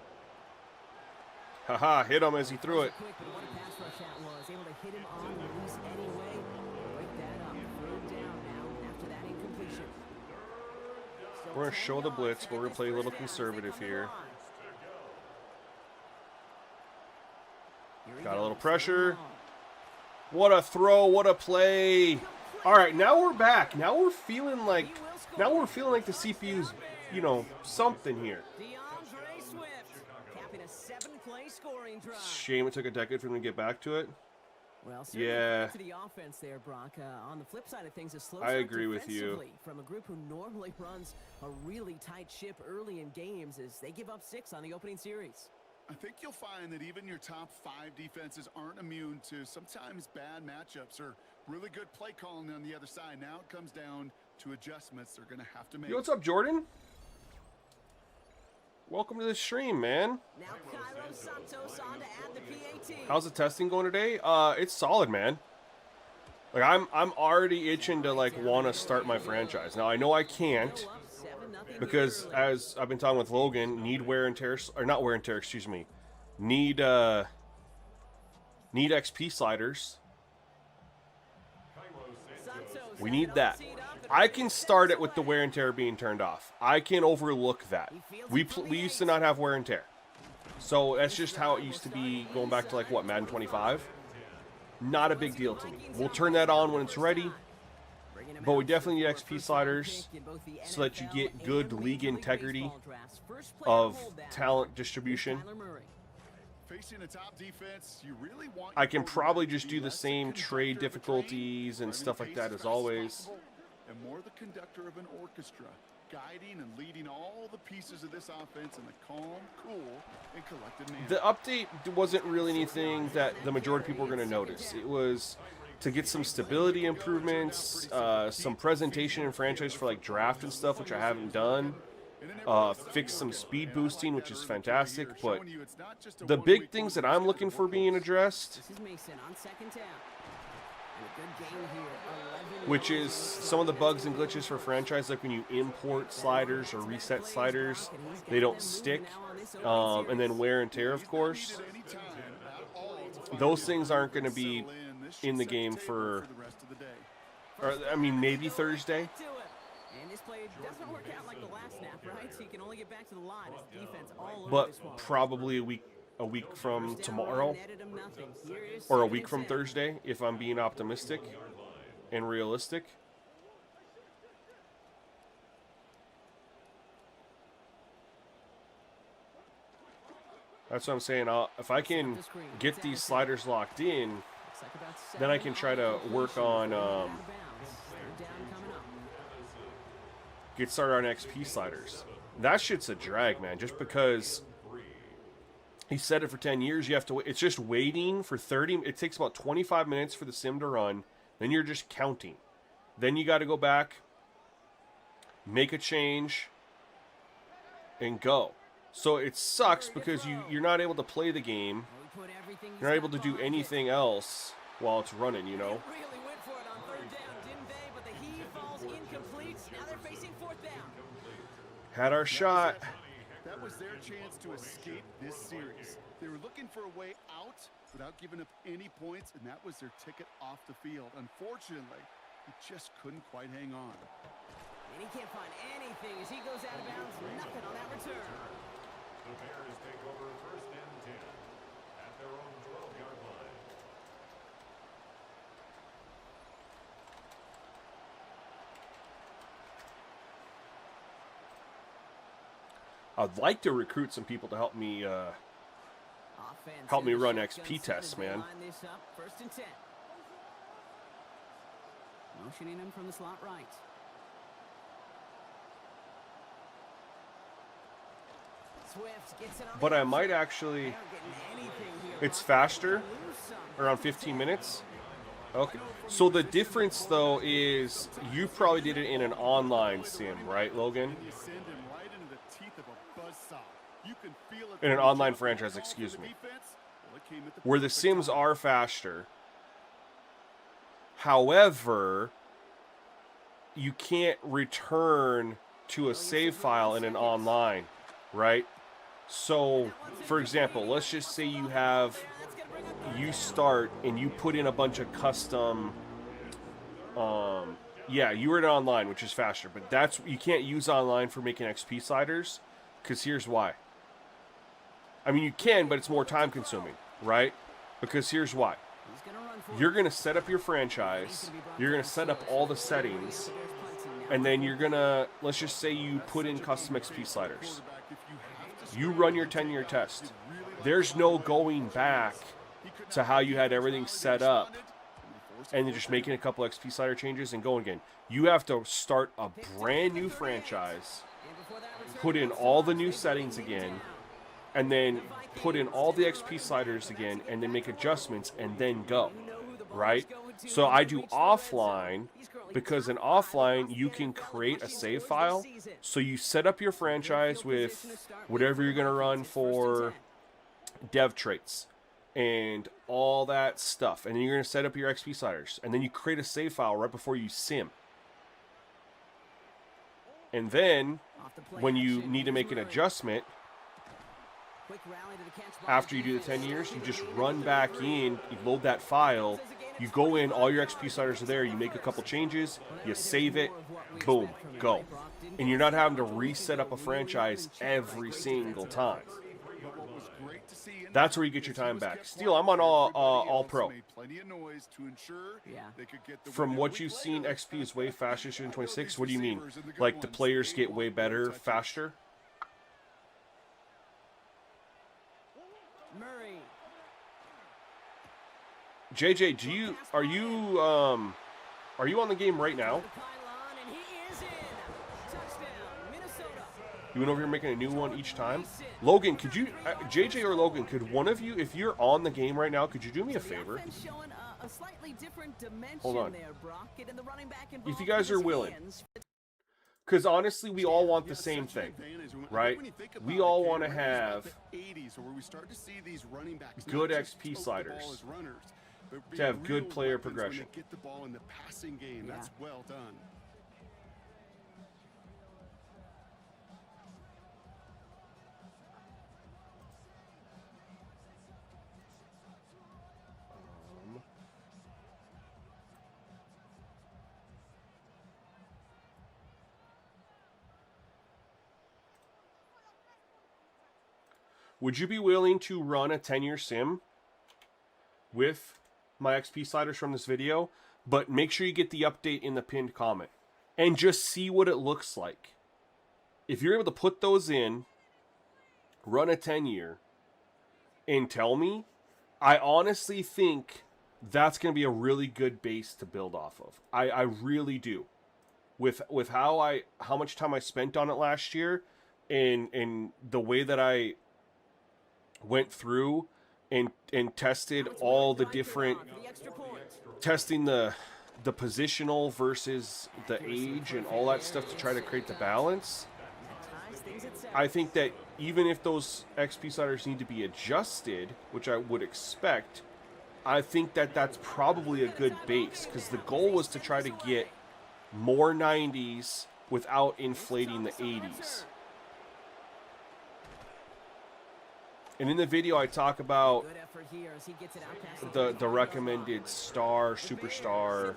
Haha, hit him as he threw it.
Quick, but what a pass rush that was. Able to hit him on the release anyway. Break that up. 3rd down now after that incompletion.
We're going to show the blitz, but we're going to play a little conservative here. Got a little pressure. What a throw, what a play. All right, now we're back. Now we're feeling like the CPU's, you know, something here. Shame it took a decade for them to get back to it.
Well,
yeah.
To the offense there, Brock. On the flip side of things, a slow
I agree with you.
From a group who normally runs a really tight ship early in games as they give up 6 on the opening series.
I think you'll find that even your top 5 defenses aren't immune to sometimes bad matchups or really good play calling on the other side. Now it comes down to adjustments they're going to have to make.
Yo, what's up, Jordan? Welcome to the stream, man.
Now Cairo Santos on to add the PAT.
How's the testing going today? It's solid, man. Like I'm already itching to like want to start my franchise. Now I know I can't because as I've been talking with Logan, need wear and tear or not wear and tear, excuse me. Need XP sliders. We need that. I can start it with the wear and tear being turned off. I can overlook that. We used to not have wear and tear. So that's just how it used to be going back to like what, Madden 25? not a big deal to me. We'll turn that on when it's ready, but we definitely need XP sliders so that you get good league integrity of talent distribution.
Facing a top defense, you really want
I can probably just do the same trade difficulties and stuff like that as always.
And more the conductor of an orchestra, guiding and leading all the pieces of this offense in a calm, cool, and collected manner.
The update wasn't really anything that the majority of people were going to notice. It was to get some stability improvements, some presentation in franchise for like draft and stuff, which I haven't done. Fix some speed boosting, which is fantastic, but the big things that I'm looking for being addressed, which is some of the bugs and glitches for franchise, like when you import sliders or reset sliders, they don't stick, and then wear and tear, of course. Those things aren't going to be in the game for, or, I mean, maybe Thursday.
And this play doesn't work out like the last snap, right? So you can only get back to the line. It's defense all over
But
this one.
probably a week from tomorrow, or a week from Thursday, if I'm being optimistic and realistic. That's what I'm saying. If I can get these sliders locked in, then I can try to work on get started on XP sliders. That shit's a drag, man. Just because he said it for 10 years, you have to wait. It's just waiting for 30. It takes about 25 minutes for the sim to run. Then you're just counting. Then you got to go back, make a change, and go. So it sucks because you're not able to play the game. You're not able to do anything else while it's running, you know?
Really went for it on third down, didn't they? But the heave falls incomplete. Now they're facing fourth down.
Had our shot.
That was their chance to escape this series. They were looking for a way out without giving up any points, and that was their ticket off the field. Unfortunately, he just couldn't quite hang on.
And he can't find anything as he goes out of bounds. Nothing on that return.
The Bears take over first and 10 at their own 12-yard line.
I'd like to recruit some people to help me run XP tests, man.
First and 10. Motioning him from the slot right.
But I might actually... It's faster, around 15 minutes. Okay. So the difference, though, is you probably did it in an online sim, right, Logan? In an online franchise, excuse me. Where the sims are faster. However, you can't return to a save file in an online, right? So, for example, let's just say you start and you put in a bunch of custom, yeah, you were in online, which is faster, but you can't use online for making XP sliders, because here's why. I mean, you can, but it's more time consuming, right? Because here's why. You're going to set up your franchise, you're going to set up all the settings, and then you're going to, let's just say you put in custom XP sliders. You run your 10-year test. There's no going back to how you had everything set up and then just making a couple XP slider changes and going again. You have to start a brand new franchise, put in all the new settings again, and then put in all the XP sliders again, and then make adjustments, and then go, right? So I do offline, because in offline, you can create a save file. So you set up your franchise with whatever you're going to run for dev traits and all that stuff. And then you're going to set up your XP sliders. And then you create a save file right before you sim. And then when you need to make an adjustment, after you do the 10 years, you just run back in, you load that file, you go in, all your XP sliders are there, you make a couple changes, you save it, boom, go. And you're not having to reset up a franchise every single time.
But what was great to see in
That's
that
where you get your
is he
time
was
back.
kept
Steel, I'm on
quiet.
all
Everybody else
pro.
made plenty of noise to ensure they could get the
From
win.
what
And a
you've
week
seen,
later,
XP is way faster shooting
I know
26.
these
What do you mean?
receivers and the good
Like the
ones,
players
they
get way
want their
better
touches.
faster?
Murray.
JJ, are you on the game right now?
The pylon, and he is in. Touchdown, Minnesota.
You went over here making a new one each time? Logan, could you, JJ or Logan, could one of you, if you're on the game right now, could you do me a favor?
The offense showing a slightly different dimension
Hold on.
there, Brock. Getting the running back
If
involved
you guys
with
are
his
willing.
hands.
Because honestly, we all want the
Yeah,
same
such an
thing,
advantage when- I think
right?
when you think
We
about
all
it,
want to
Cam, we're just
have
about the 80s, where we start to see these running backs not
good
just
XP
tote the
sliders,
ball as runners, but
to have
be
good
real
player
weapons when
progression.
they get the ball in the passing game.
Yeah.
That's well done.
Would you be willing to run a 10-year sim with my XP sliders from this video? But make sure you get the update in the pinned comment and just see what it looks like. If you're able to put those in, run a 10-year, and tell me, I honestly think that's going to be a really good base to build off of. I really do. With how much time I spent on it last year, and the way that I went through and tested all the different, testing the positional versus the age and all that stuff to try to create the balance. I think that even if those XP sliders need to be adjusted, which I would expect, I think that that's probably a good base, because the goal was to try to get more 90s without inflating the 80s. And in the video, I talk about the recommended star, superstar,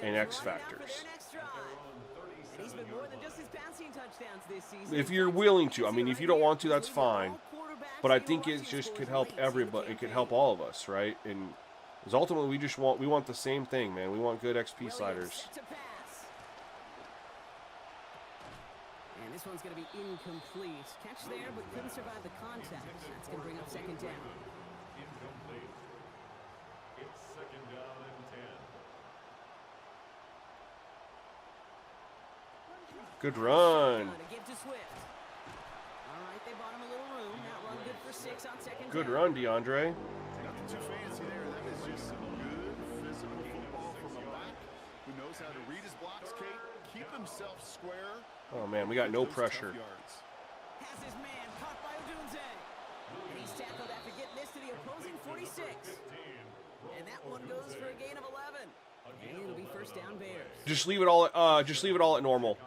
and X factors. If you're willing to. I mean, if you don't want to, that's fine. But I think it just could help everybody. It could help all of us, right? And because ultimately, we want the same thing, man. We want good XP sliders.
And this one's going to be incomplete. Catch there, but couldn't survive the contact. That's going to bring up second down.
Incomplete. It's second down and 10.
Good run. Good run, DeAndre.
Nothing too fancy there. That is just some good physical football from a back who knows how to read his blocks, Kate, keep himself square.
Oh man, we got no
Those
pressure.
tough yards.
Has his man caught by Odunze. And he's tackled after getting this to the opposing 46. And that one goes for a gain of 11. And it'll be first down Bears.
Just leave it all at normal.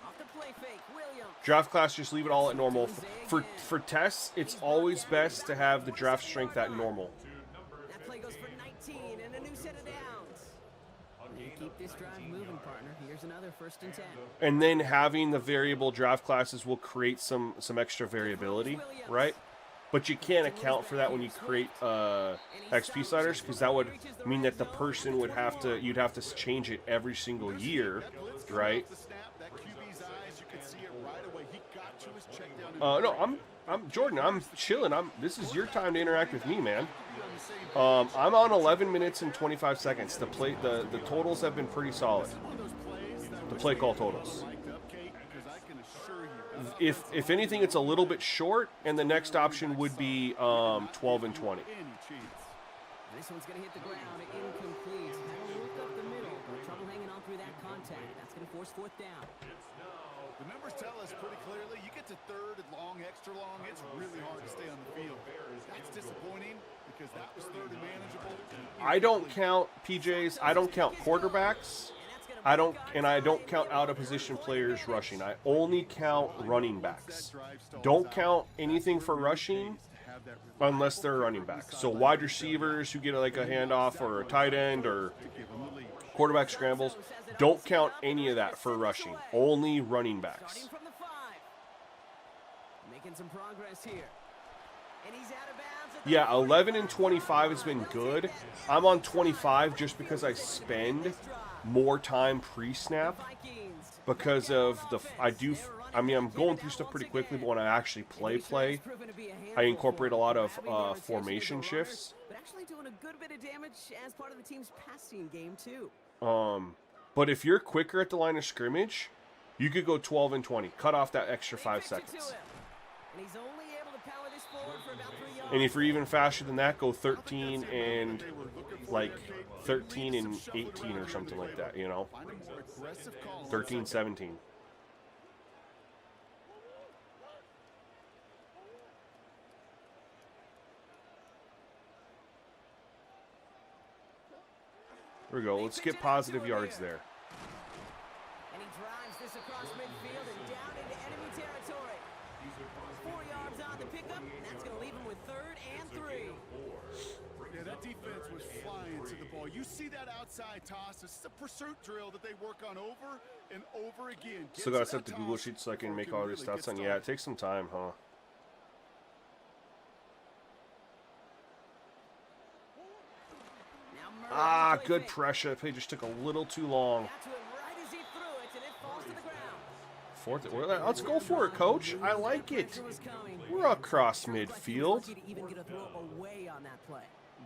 Off the play fake, Williams.
Draft class, just leave it all at normal. For tests, it's always best to have the draft strength at normal.
That play goes for 19 and a new set of downs. They keep this drive moving, partner. Here's another first and 10.
And then having the variable draft classes will create some extra variability, right? But you can't account for that when you create XP sliders, because that would mean that the person would you'd have to change it every single year, right? No, I'm Jordan. I'm chilling. This is your time to interact with me, man. I'm on 11 minutes and 25 seconds. The totals have been pretty solid. The play call totals. If anything, it's a little bit short, and the next option would be 12 and 20.
This one's going to hit the ground, incomplete. Had to work up the middle, but trouble hanging on through that contact. That's going to force fourth down.
The numbers tell us pretty clearly, you get to third and long, extra long, it's really hard to stay on the field. That's disappointing because that was third and manageable.
I don't count PJs. I don't count quarterbacks. I don't count out of position players rushing. I only count running backs. Don't count anything for rushing unless they're running backs. So wide receivers who get like a handoff or a tight end or quarterback scrambles, don't count any of that for rushing. Only running backs.
Making some progress here. And he's out of bounds.
Yeah, 11 and 25 has been good. I'm on 25 just because I spend more time pre-snap because of the I mean, I'm going through stuff pretty quickly, but when I actually play, I incorporate a lot of formation shifts.
But actually doing a good bit of damage as part of the team's passing game too.
But if you're quicker at the line of scrimmage, you could go 12 and 20. Cut off that extra 5 seconds.
And he's only able to power this forward for about 3 yards.
And if you're even faster than that, go 13 and like 13 and 18 or something like that, you know? 13, 17. There we go. Let's get positive yards there.
And he drives this across midfield and down into enemy territory. 4 yards on the pickup, and that's going to leave him with 3rd and 3.
Yeah, that defense was flying to the ball. You see that outside toss. This is a pursuit drill that they work on over and over again.
Still got to set the Google Sheet so I can make all these stats on. Yeah, it takes some time, huh? Ah, good pressure. That play just took a little too long. Fourth, let's go for it, coach. I like it. We're across midfield.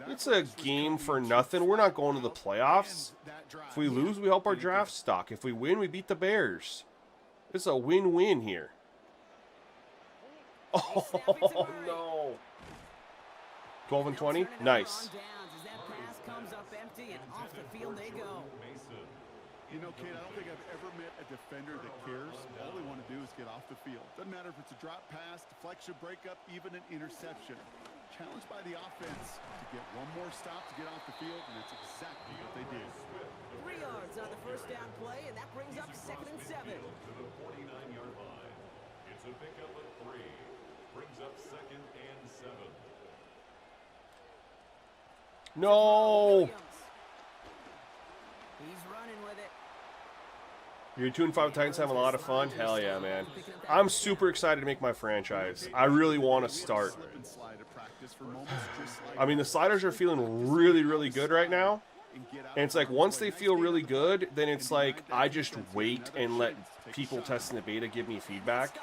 It's a game for nothing. We're not going to the playoffs. If we lose, we help our draft stock. If we win, we beat the Bears. It's a win-win here. Oh, no. 12 and 20? Nice.
You know, Kate, I don't think I've ever met a defender that cares. All they want to do is get off the field. Doesn't matter if it's a drop pass, deflection, breakup, even an interception. Challenged by the offense to get one more stop to get off the field, and that's exactly what they did.
3 yards on the first down play, and that brings up 2nd and 7.
To the 49-yard line. It's a pickup at 3. Brings up 2nd and 7.
No.
He's running with it.
Your 2 and 5 Titans having a lot of fun? Hell yeah, man. I'm super excited to make my franchise. I really want to start. I mean, the sliders are feeling really, really good right now. And it's like, once they feel really good, then it's like, I just wait and let people testing the beta give me feedback.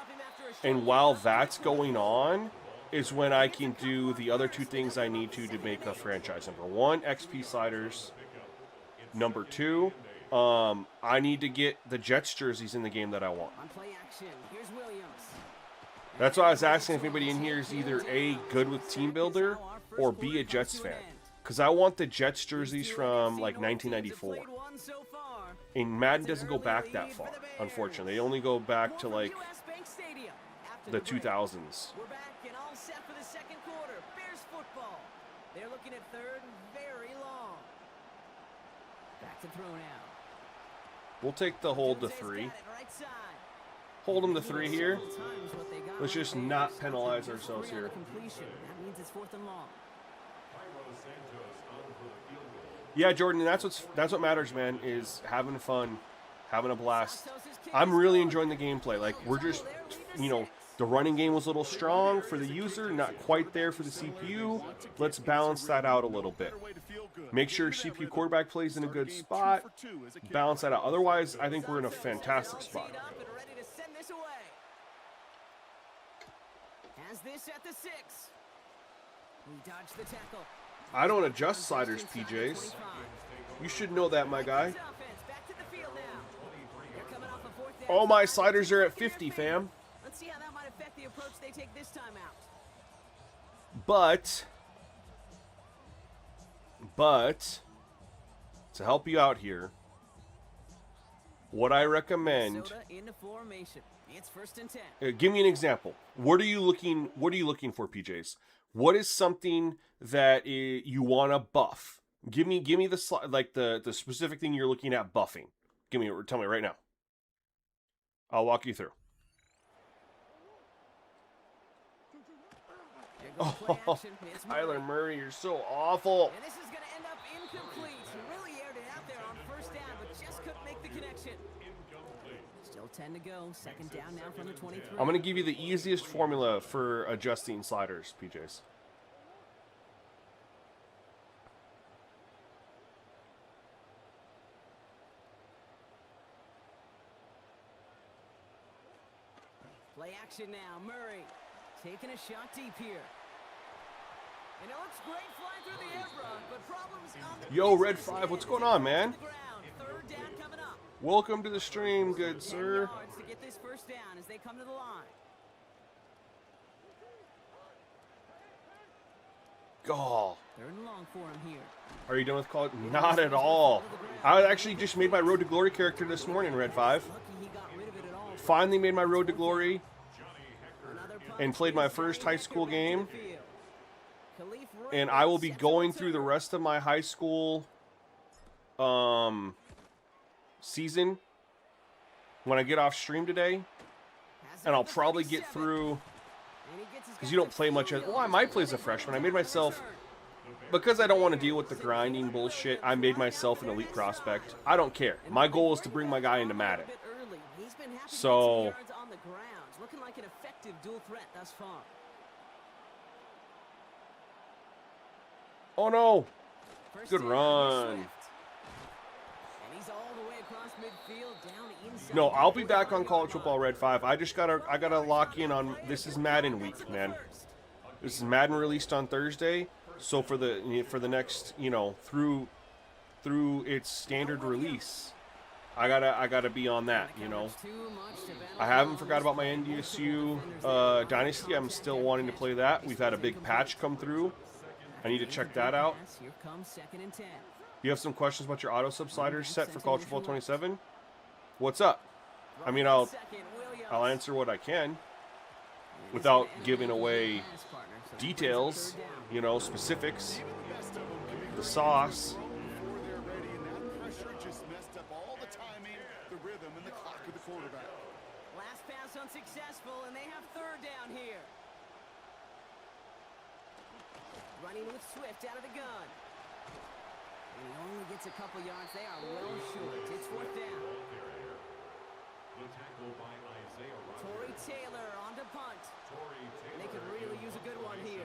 And while that's going on, is when I can do the other 2 things I need to make a franchise. Number 1, XP sliders. Number 2, I need to get the Jets jerseys in the game that I want.
On play action, here's Williams.
That's why I was asking if anybody in here is either A, good with Team Builder, or B, a Jets fan. Because I want the Jets jerseys from, like, 1994. And Madden doesn't go back that far, unfortunately. They only go back to, like, the 2000s.
We're back and all set for the 2nd quarter. Bears football. They're looking at 3rd and very long. Back to throw now.
We'll take the hold to 3. Hold them to 3 here. Let's just not penalize ourselves here.
That means it's 4th and long.
Yeah, Jordan, that's what matters, man, is having fun, having a blast. I'm really enjoying the gameplay. Like, we're just, you know, the running game was a little strong for the user, not quite there for the CPU. Let's balance that out a little bit. Make sure CPU quarterback plays in a good spot. Balance that out. Otherwise, I think we're in a fantastic spot.
Has this at the 6. We dodge the tackle.
I don't adjust sliders, PJs. You should know that, my guy. Oh, my sliders are at 50, fam.
Let's see how that might affect the approach they take this time out.
But to help you out here, what I recommend.
Into formation. It's 1st and 10.
Give me an example. What are you looking for, PJs? What is something that you want to buff? Give me the specific thing you're looking at buffing. Tell me right now. I'll walk you through. Oh, Tyler Murray, you're so awful.
And this is going to end up incomplete. He really aired it out there on 1st down, but just couldn't make the connection. Still 10 to go. Second down now from the 23.
I'm going to give you the easiest formula for adjusting sliders, PJs.
Play action now. Murray taking a shot deep here. And it looks great flying through the air, Brock, but problems on the
Yo, Red 5, what's going on, man?
Third down coming up.
Welcome to the stream, good sir.
10 yards to get this first down as they come to the line.
Oh.
Third and long for him here.
Are you done with college? Not at all. I actually just made my Road to Glory character this morning, Red 5. Finally made my Road to Glory and played my first high school game. And I will be going through the rest of my high school season when I get off stream today. And I'll probably get through, because you don't play much as, well, I might play as a freshman. I made myself, because I don't want to deal with the grinding bullshit, I made myself an elite prospect. I don't care. My goal is to bring my guy into Madden. So,
looking like an effective dual threat thus far.
oh no, good run. No, I'll be back on college football, Red 5. I gotta lock in on, this is Madden week, man. This is Madden released on Thursday, so for the next, you know, through its standard release, I gotta be on that, you know. I haven't forgot about my NDSU Dynasty. I'm still wanting to play that. We've had a big patch come through. I need to check that out. You have some questions about your auto sub sliders set for College Football 27? What's up? I mean, I'll answer what I can without giving away details, you know, specifics, the sauce.
Last pass unsuccessful, and they have third down here. Running with Swift out of the gun. And he only gets a couple yards. They are well short. It's fourth down. Torrey Taylor on to punt. And they could really use a good one here.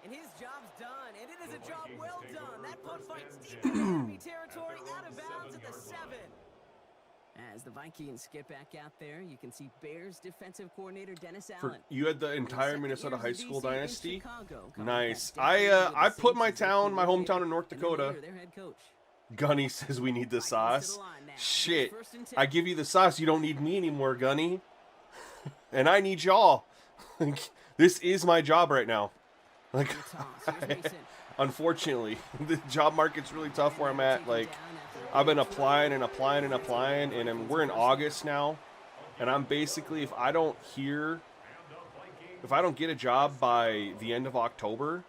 And his job's done, and it is a job well done. That punt finds deep in enemy territory, out of bounds at the 7. As the Vikings get back out there, you can see Bears defensive coordinator Dennis Allen.
You had the entire Minnesota high school dynasty. Nice. I put my hometown in North Dakota. Gunny says we need the sauce. Shit. I give you the sauce. You don't need me anymore, Gunny. And I need y'all. This is my job right now. Like, unfortunately, the job market's really tough where I'm at. Like, I've been applying, and we're in August now, and I'm basically, if I don't get a job by the end of October,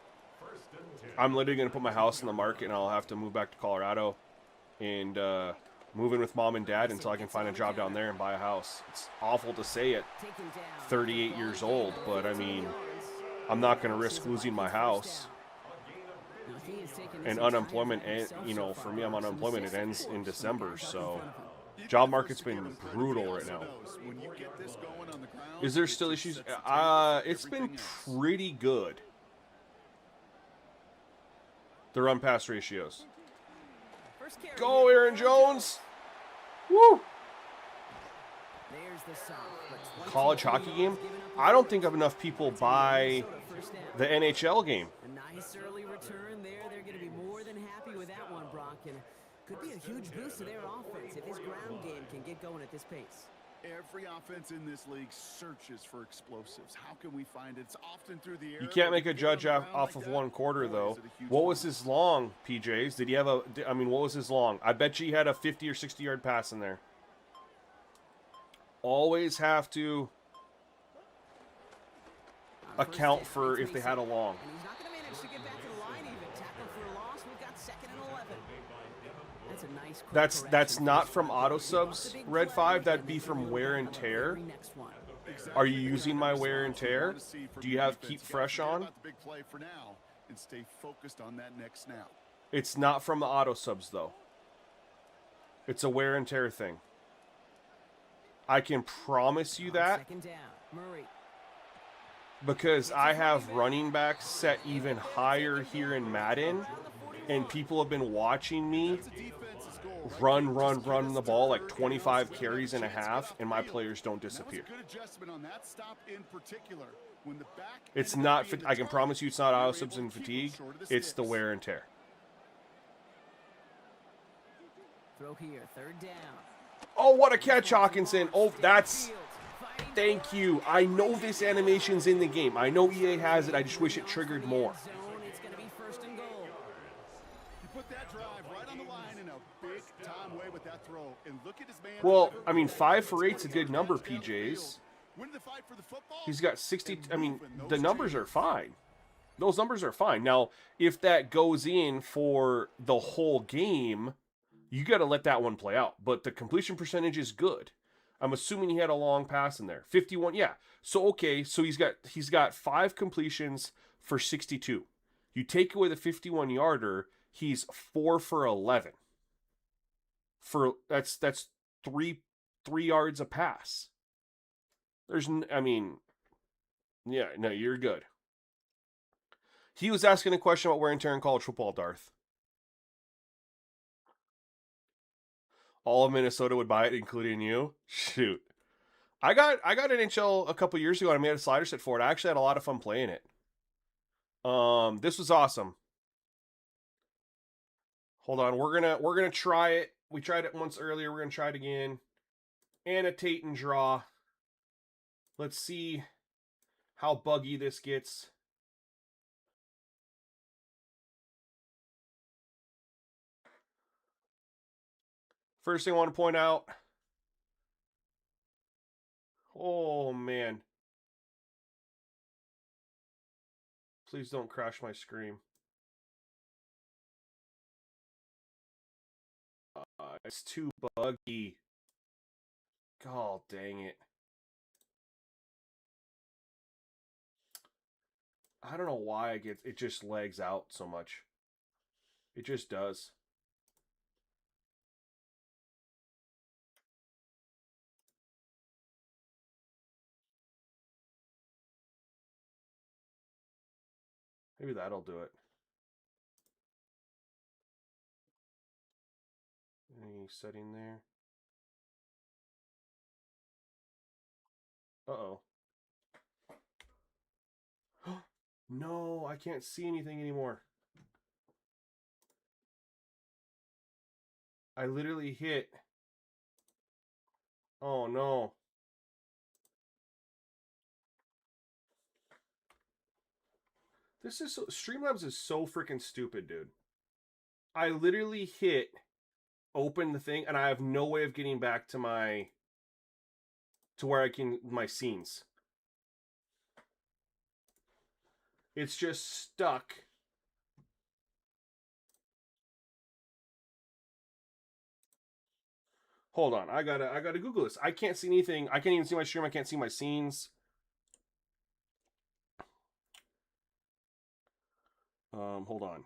I'm literally going to put my house in the market, and I'll have to move back to Colorado and move in with mom and dad until I can find a job down there and buy a house. It's awful to say at 38 years old, but I mean, I'm not going to risk losing my house. And unemployment, you know, for me, I'm on unemployment. It ends in December, so job market's been brutal right now. Is there still issues? It's been pretty good. The run-pass ratios. Go, Aaron Jones! Woo! College hockey game? I don't think enough people buy the NHL game.
A nice early return there. They're going to be more than happy with that one, Brock. And could be a huge boost to their offense if this ground game can get going at this pace.
Every offense in this league searches for explosives. How can we find it? It's often through the air.
You can't make a judge off of one quarter, though. What was his long, PJs? Did he have what was his long? I bet you he had a 50 or 60-yard pass in there. Always have to account for if they had a long.
And he's not going to manage to get back to the line even. Tackle for a loss. We've got 2nd and 11. That's a nice
That's not from auto subs, Red 5. That'd be from wear and tear. Are you using my wear and tear? Do you have keep fresh on?
Big play for now and stay focused on that next snap.
It's not from the auto subs, though. It's a wear and tear thing. I can promise you that.
Second down. Murray.
Because I have running backs set even higher here in Madden, and people have been watching me run the ball like 25 carries and a half, and my players don't disappear. It's not, I can promise you it's not auto subs and fatigue, it's the wear and tear.
Throw here, third down.
Oh, what a catch, Hawkinson. Oh, that's... Thank you. I know this animation's in the game. I know EA has it. I just wish it triggered more.
It's going to be first and goal.
You put that drive right on the line in a big-time way with that throw. And look at his man.
Well, I mean, 5 for 8's a good number, PJs. He's got 60... I mean, the numbers are fine. Those numbers are fine. Now, if that goes in for the whole game, you got to let that one play out. But the completion percentage is good. I'm assuming he had a long pass in there. 51, yeah. So, okay, so he's got 5 completions for 62. You take away the 51-yarder, he's 4 for 11. That's 3 yards a pass. I mean, yeah, no, you're good. He was asking a question about wear and tear in college football, Darth. All of Minnesota would buy it, including you. Shoot. I got an NHL a couple years ago and I made a slider set for it. I actually had a lot of fun playing it. This was awesome. Hold on, we're gonna try it. We tried it once earlier, we're gonna try it again. Annotate and draw. Let's see how buggy this gets. First thing I want to point out. Oh, man. Please don't crash my screen. It's too buggy. God dang it. I don't know why it just lags out so much. It just does. Maybe that'll do it. Any setting there? Uh-oh. No, I can't see anything anymore. I literally hit. Oh, no. Streamlabs is so freaking stupid, dude. I literally hit open the thing and I have no way of getting back to my scenes. It's just stuck. Hold on, I gotta Google this. I can't see anything. I can't even see my stream. I can't see my scenes. Hold on.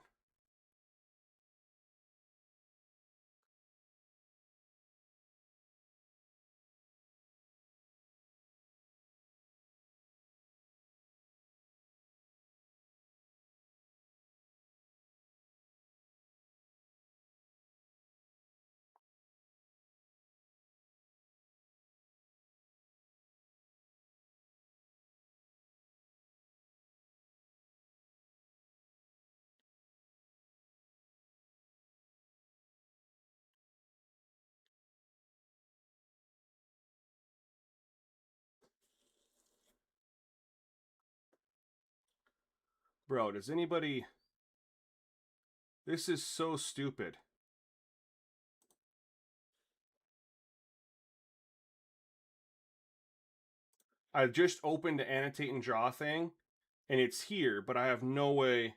Bro, does anybody... This is so stupid. I just opened the annotate and draw thing, and it's here, but I have no way...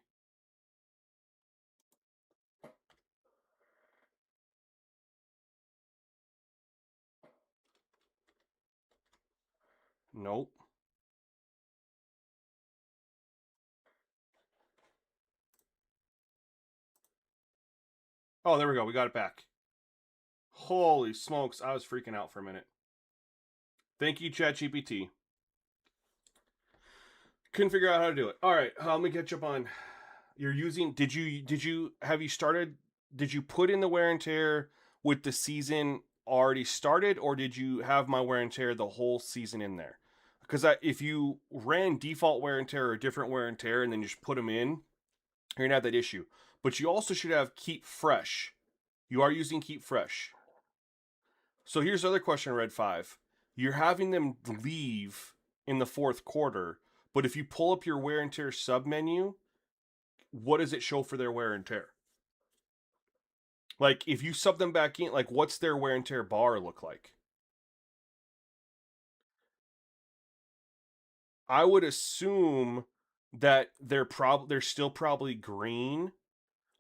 Nope. Oh, there we go. We got it back. Holy smokes. I was freaking out for a minute. Thank you, ChatGPT. Couldn't figure out how to do it. All right, let me catch up on. You're using. Did you have you started? Did you put in the wear and tear with the season already started, or did you have my wear and tear the whole season in there? Because if you ran default wear and tear or different wear and tear and then just put them in, you're gonna have that issue. But you also should have keep fresh. You are using keep fresh. So here's the other question, Red 5. You're having them leave in the fourth quarter, but if you pull up your wear and tear submenu, what does it show for their wear and tear? Like, if you sub them back in, like, what's their wear and tear bar look like? I would assume that they're still probably green,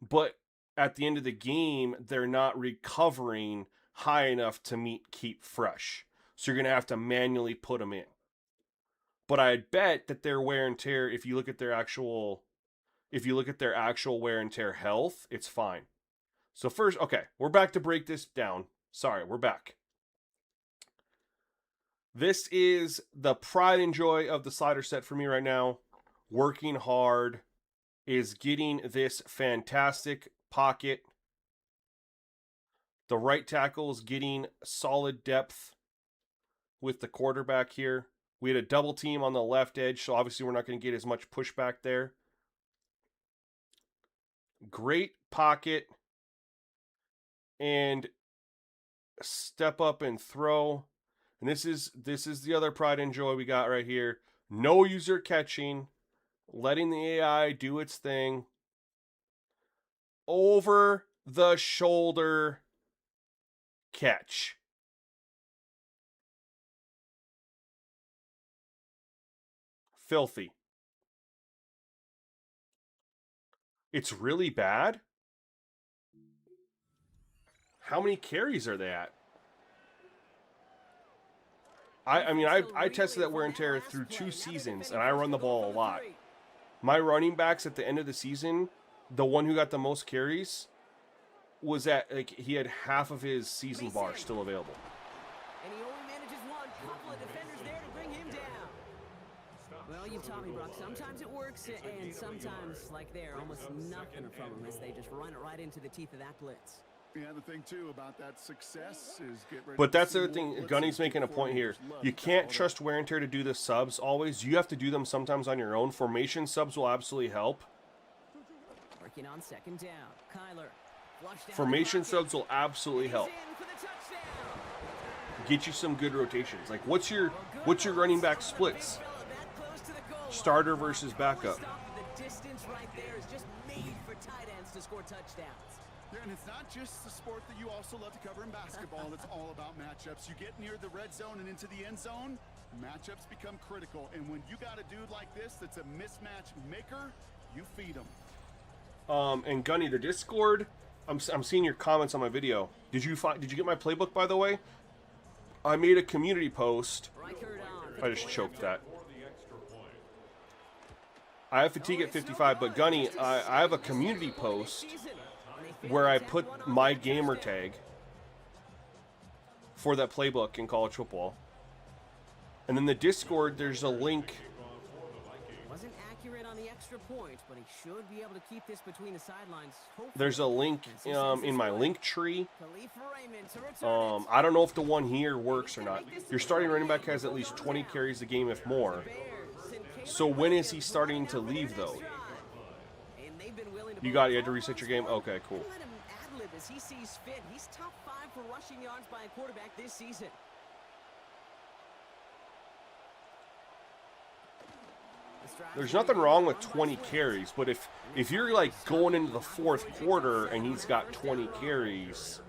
but at the end of the game, they're not recovering high enough to meet keep fresh. So you're going to have to manually put them in. But I bet that their wear and tear, if you look at their actual wear and tear health, it's fine. So first, okay, we're back to break this down. Sorry, we're back. This is the pride and joy of the slider set for me right now. Working hard is getting this fantastic pocket. The right tackle is getting solid depth with the quarterback here. We had a double team on the left edge, so obviously we're not going to get as much pushback there. Great pocket and step up and throw. And this is the other pride and joy we got right here. No user catching, letting the AI do its thing. Over the shoulder catch. Filthy. It's really bad. How many carries are they at? I tested that wear and tear through 2 seasons, and I run the ball a lot. My running backs at the end of the season, the one who got the most carries, was at, like, he had half of his season bar still available.
And he only manages one. Couple of defenders there to bring him down. Well, you taught me, Brock. Sometimes it works, and sometimes, like there, almost nothing from them as they just run it right into the teeth of that blitz.
Yeah, the thing too about that success is get ready.
But that's the other thing. Gunny's making a point here. You can't trust wear and tear to do the subs always. You have to do them sometimes on your own. Formation subs will absolutely help.
Working on second down. Kyler.
Formation subs will absolutely help. Get you some good rotations. Like, what's your running back splits? Starter versus backup.
The distance right there is just made for tight ends to score touchdowns.
Yeah, and it's not just the sport that you also love to cover in basketball. It's all about matchups. You get near the red zone and into the end zone, matchups become critical. And when you got a dude like this that's a mismatch maker, you feed him.
And Gunny, the Discord, I'm seeing your comments on my video. Did you get my playbook, by the way? I made a community post. I just choked that. I have fatigue at 55, but Gunny, I have a community post where I put my gamer tag for that playbook in college football. And then the Discord, there's a link.
Wasn't accurate on the extra point, but he should be able to keep this between the sidelines.
There's a link in my link tree. I don't know if the one here works or not. Your starting running back has at least 20 carries a game, if more. So when is he starting to leave, though? You had to reset your game? Okay, cool.
Let him ad-lib as he sees fit. He's top 5 for rushing yards by a quarterback this season.
There's nothing wrong with 20 carries, but if you're like going into the fourth quarter and he's got 20 carries,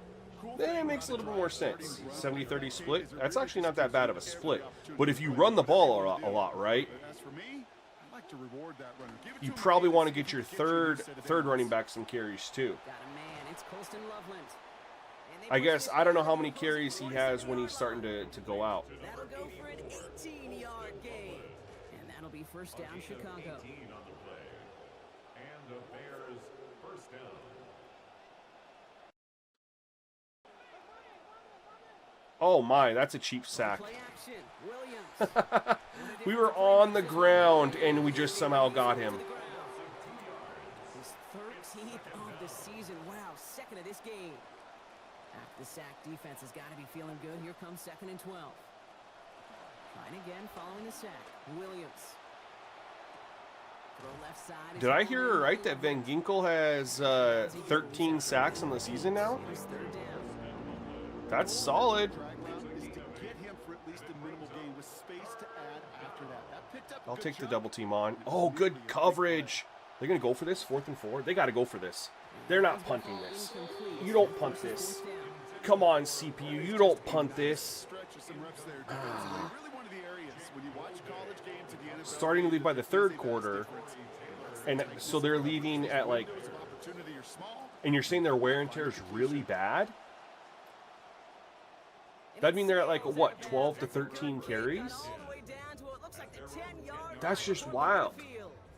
then it makes a little bit more sense. 70-30 split, that's actually not that bad of a split. But if you run the ball a lot, right? You probably want to get your third running back some carries too. I guess I don't know how many carries he has when he's starting to go out.
That'll go for an 18-yard gain. And that'll be first down, Chicago.
And the Bears first down.
Oh my, that's a cheap sack.
Play action. Williams.
We were on the ground and we just somehow got him.
His 13th of the season. Wow, second of this game. After the sack, defense has got to be feeling good. Here comes 2nd and 12. Trying again following the sack. Williams. Throw left side.
Did I hear her right that Van Ginkel has 13 sacks in the season now?
Here's 3rd down.
That's solid. I'll take the double team on. Oh, good coverage. They're going to go for this, 4th and 4. They got to go for this. They're not punting this. You don't punt this. Come on, CPU. You don't punt this. Starting to leave by the 3rd quarter. And so they're leaving at like... And you're saying their wear and tear is really bad? That'd mean they're at like, what, 12 to 13 carries? That's just wild.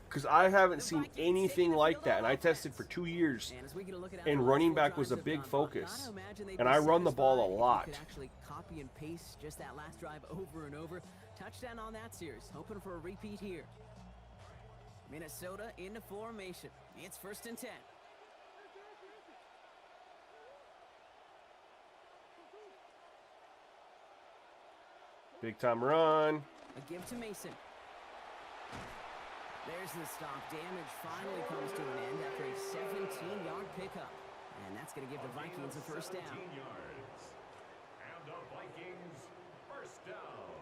Because I haven't seen anything like that. And I tested for 2 years. And running back was a big focus. And I run the ball a lot.
Actually copy and paste just that last drive over and over. Touchdown on that series. Hoping for a repeat here. Minnesota into formation. It's 1st and 10.
Big time run.
A give to Mason. There's the stop. Damage finally comes to an end after a 17-yard pickup. And that's going to give the Vikings a 1st down.
Yards. And the Vikings, 1st down.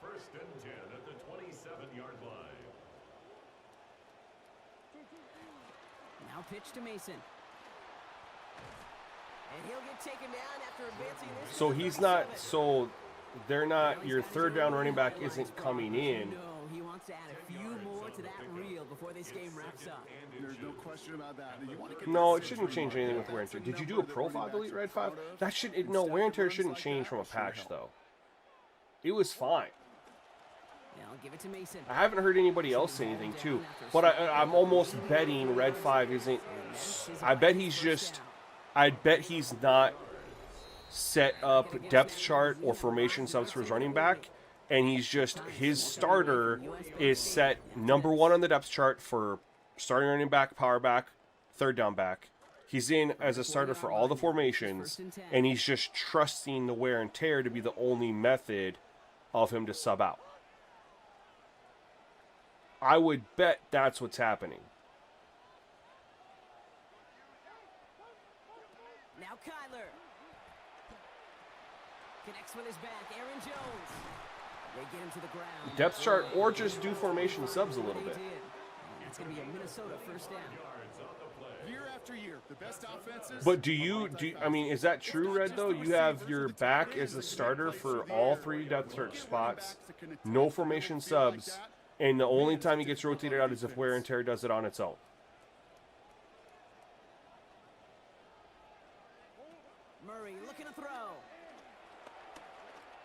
1st and 10 at the 27-yard line.
Now pitch to Mason. And he'll get taken down after advancing this.
So he's not, so they're not, your 3rd down running back isn't coming in.
No, he wants to add a few more to that reel before this game wraps up.
There's no question about that. You want to get
No, it shouldn't change anything with wear and tear. Did you do a profile delete, Red 5? That should, no, wear and tear shouldn't change from a patch, though. It was fine.
Now give it to Mason.
I haven't heard anybody else say anything, too. But I'm almost betting Red 5 isn't, I bet he's not set up depth chart or formation subs for his running back, and he's just, his starter is set number 1 on the depth chart for starting running back, power back, 3rd down back. He's in as a starter for all the formations, and he's just trusting the wear and tear to be the only method of him to sub out. I would bet that's what's happening.
Now Kyler connects with his back. Aaron Jones. They get him to the ground.
Depth chart or just do formation subs a little bit.
That's going to be a Minnesota 1st down.
year after year, the best offenses.
But I mean, is that true, Red, though? You have your back as the starter for all 3 depth chart spots, no formation subs, and the only time he gets rotated out is if wear and tear does it on its own.
Murray looking to throw.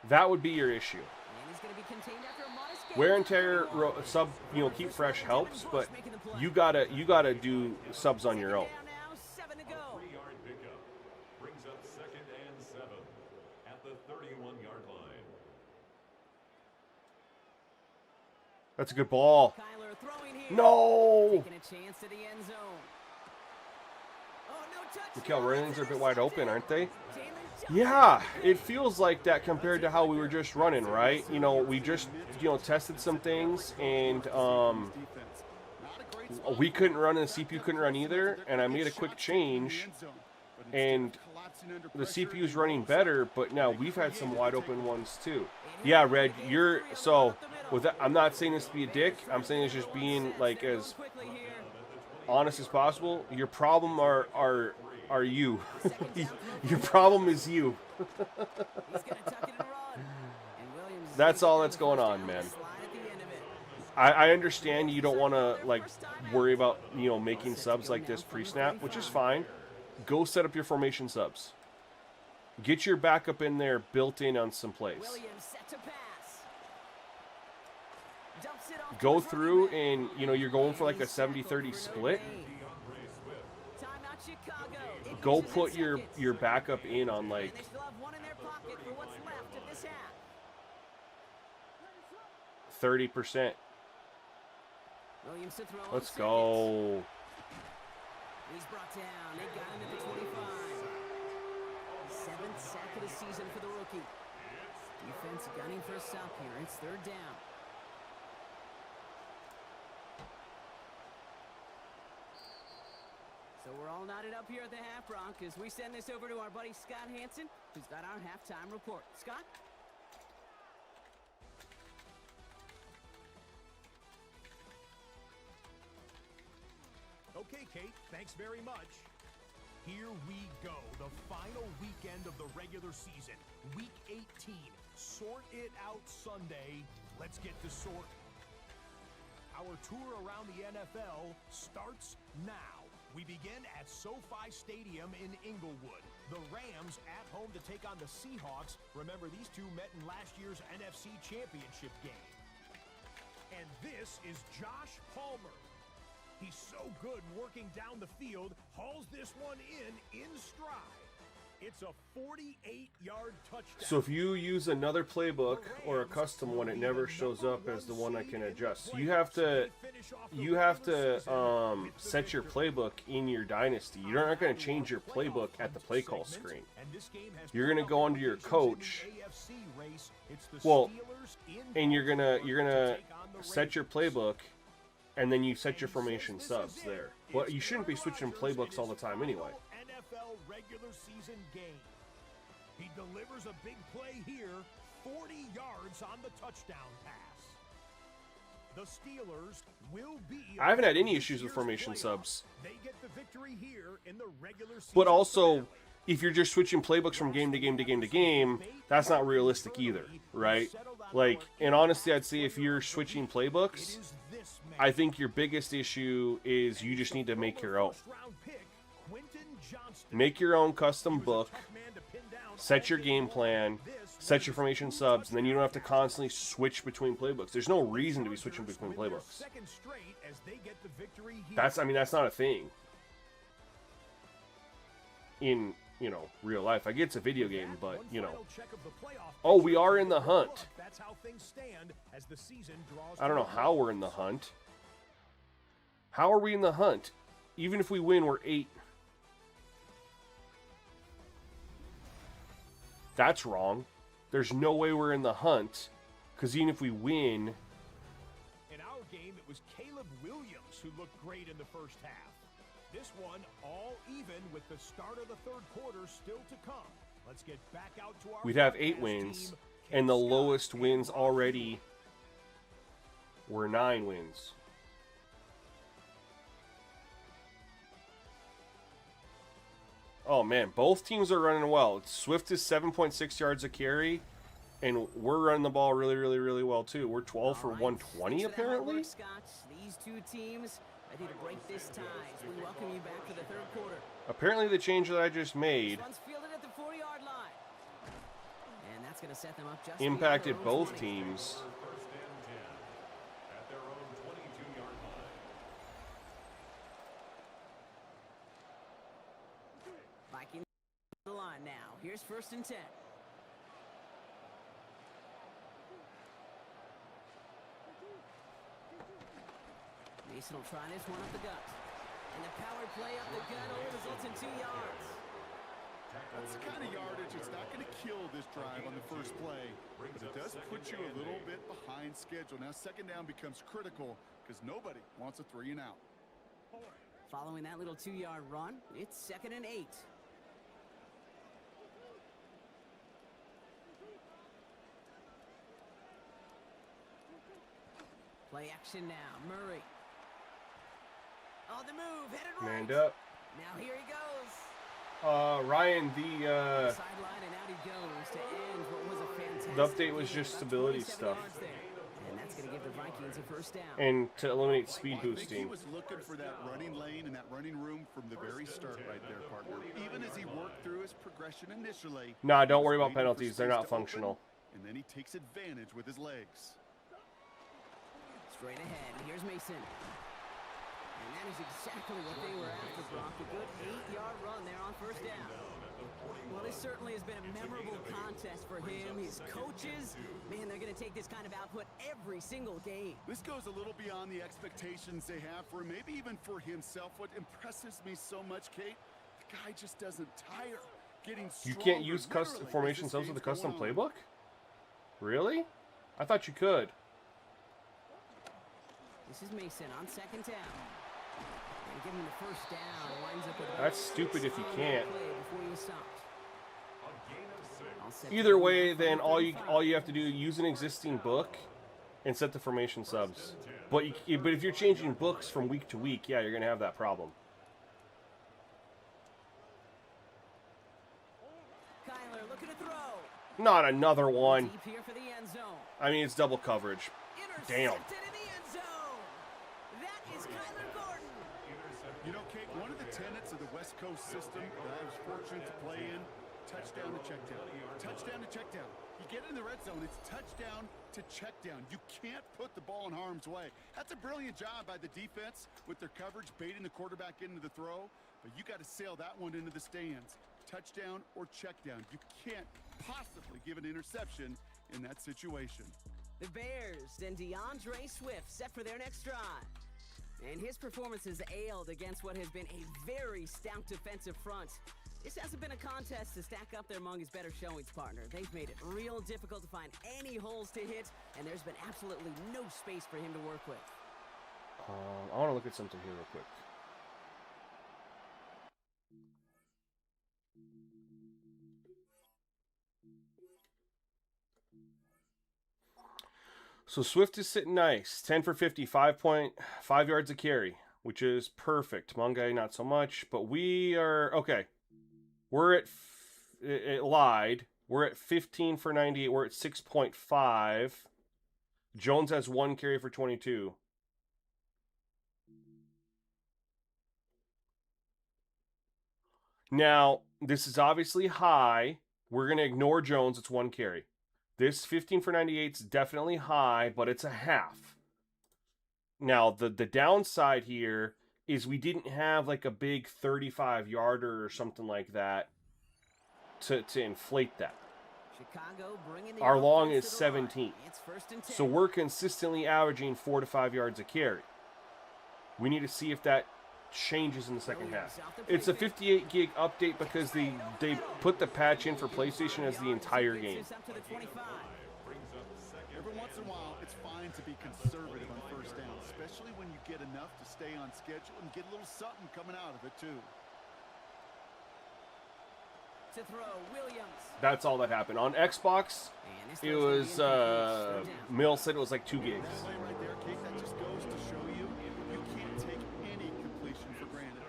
That would be your issue.
And he's going to be contained after a modest gain.
Wear and tear sub, keep fresh helps, but you gotta do subs on your own.
Now 7 to go.
3-yard pickup brings up 2nd and 7 at the 31-yard line.
That's a good ball.
Kyler throwing here.
No!
Taking a chance to the end zone. Oh, no touch.
Mikael Rennings are a bit wide open, aren't they?
Jalen Johnson.
Yeah, it feels like that compared to how we were just running, right? We just, tested some things, and we couldn't run and the CPU couldn't run either, and I made a quick change, and the CPU's running better, but now we've had some wide open ones too. Yeah, Red, I'm not saying this to be a dick, I'm saying it's just being like as honest as possible. Your problem are you. Your problem is you. That's all that's going on, man. I understand you don't want to worry about making subs like this pre-snap, which is fine. Go set up your formation subs. Get your backup in there built in on some plays. Go through and you're going for like a 70-30 split. Go put your backup in on like.
And they still have one in their pocket for what's left of this half.
30%.
Williams to throw.
Let's go.
He's brought down. They got him at the 25. 7th sack of the season for the rookie. Defense gunning for a stop here. It's 3rd down. So we're all knotted up here at the half, Bronc, as we send this over to our buddy Scott Hansen, who's got our halftime report. Scott?
Okay, Kate, thanks very much. Here we go, the final weekend of the regular season. Week 18, Sort It Out Sunday. Let's get to sort. Our tour around the NFL starts now. We begin at SoFi Stadium in Inglewood. The Rams at home to take on the Seahawks. Remember, these two met in last year's NFC Championship game. And this is Josh Palmer. He's so good working down the field, hauls this one in stride. It's a 48-yard touchdown.
So if you use another playbook or a custom one, it never shows up as the one I can adjust. So you have to set your playbook in your dynasty. You're not going to change your playbook at the play call screen. You're going to go under your coach. Well, and you're gonna set your playbook, and then you set your formation subs there. Well, you shouldn't be switching playbooks all the time anyway.
NFL regular season game. He delivers a big play here, 40 yards on the touchdown pass. The Steelers will be.
I haven't had any issues with formation subs.
They get the victory here in the regular season.
But also, if you're just switching playbooks from game to game to game to game, that's not realistic either, right? Like, and honestly, I'd say if you're switching playbooks, I think your biggest issue is you just need to make your own. Make your own custom book, set your game plan, set your formation subs, and then you don't have to constantly switch between playbooks. There's no reason to be switching between playbooks. That's not a thing in, real life. I get it's a video game, but, Oh, we are in the hunt. I don't know how we're in the hunt. How are we in the hunt? Even if we win, we're 8. That's wrong. There's no way we're in the hunt, because even if we win...
In our game, it was Caleb Williams who looked great in the first half. This one, all even with the start of the third quarter still to come. Let's get back out to our...
We'd have 8 wins, and the lowest wins already were 9 wins. Oh, man, both teams are running well. Swift is 7.6 yards a carry, and we're running the ball really, really, really well, too. We're 12 for 120, apparently.
These two teams ready to break this tie as we welcome you back to the third quarter.
Apparently the change that I just made
This one's fielded at the 40-yard line. And that's going to set them up just
impacted both teams.
Vikings on the line now. Here's 1st and 10. Mason will try this one up the gut. And the power play up the gut only results in 2 yards.
That's the kind of yardage it's not going to kill this drive on the first play, but it does put you a little bit behind schedule. Now 2nd down becomes critical because nobody wants a 3 and out.
Following that little 2-yard run, it's 2nd and 8. Play action now. Murray. On the move, headed right.
Manned up.
Now here he goes.
Ryan,
Sideline, and out he goes to end what was a fantastic
the update was
game.
just
About
stability
27
stuff.
yards there. And that's going to give the Vikings a 1st down.
And to eliminate speed
I think he
boosting.
was looking for that running lane and that running room from the very start right there, partner. Even as he worked through his progression initially.
Nah, don't worry
he
about
was waiting for
penalties. They're
space
not
to open,
functional.
And then he takes advantage with his legs.
Straight ahead. Here's Mason. And And that is exactly what they were after, Brock. A good 8-yard run there on first down. Well, this certainly has been a memorable contest for him. His coaches, man, they're going to take this kind of output every single game.
This goes a little beyond the expectations they have for him, maybe even for himself. What impresses me so much, Kate, the guy just doesn't tire. Getting
You
stronger,
can't use
literally,
formation
as this
subs with a
game's
custom
going on.
playbook? Really? I thought you could.
This is Mason on second down. And give him the first down. Winds up with
That's stupid if you can't.
play before he was stopped. All set
Either
to
way,
go
then
from
all
35.
you have to do is use an existing book and set the formation subs. But but if you're changing books from week to week, yeah, you're gonna have that problem.
Kyler looking to throw.
Not another one.
Deep here for the end zone.
I mean, it's double coverage. Damn.
Intercepted in the end zone. That is Kyler Gordon.
You know, Kate, one of the tenets of the West Coast system that I was fortunate to play in, touchdown to check down. Touchdown to check down. You get in the red zone, it's touchdown to check down. You can't put the ball in harm's way. That's a brilliant job by the defense with their coverage, baiting the quarterback into the throw. But you got to sail that one into the stands. Touchdown or check down. You can't possibly give an interception in that situation.
The Bears and DeAndre Swift set for their next drive. And his performance has ailed against what has been a very stout defensive front. This hasn't been a contest to stack up there among his better showings, partner. They've made it real difficult to find any holes to hit, and there's been absolutely no space for him to work with.
I want to look at something here real quick. So Swift is sitting nice. 10 for 50, 5.5 yards a carry, which is perfect. Mungai, not so much, but we are okay. We're at it lied. We're at 15 for 98. We're at 6.5. Jones has 1 carry for 22. Now, this is obviously high. We're going to ignore Jones. It's 1 carry. This 15 for 98 is definitely high, but it's a half. Now, the downside here is we didn't have like a big 35-yarder or something like that to inflate that.
Chicago bringing the
Our long
offense
is
to the line.
17.
It's first and 10.
So we're consistently averaging 4 to 5 yards a carry. We need to see if that changes in the second half. It's a 58 gig update because they put the patch in for PlayStation as the entire game.
Every once in a while, it's fine to be conservative on first down, especially when you get enough to stay on schedule and get a little something coming out of it, too.
To throw, Williams.
That's all that happened. On Xbox, it was, Mill said it was like 2 gigs.
Right there, Kate, that just goes to show you, you can't take any completion for granted.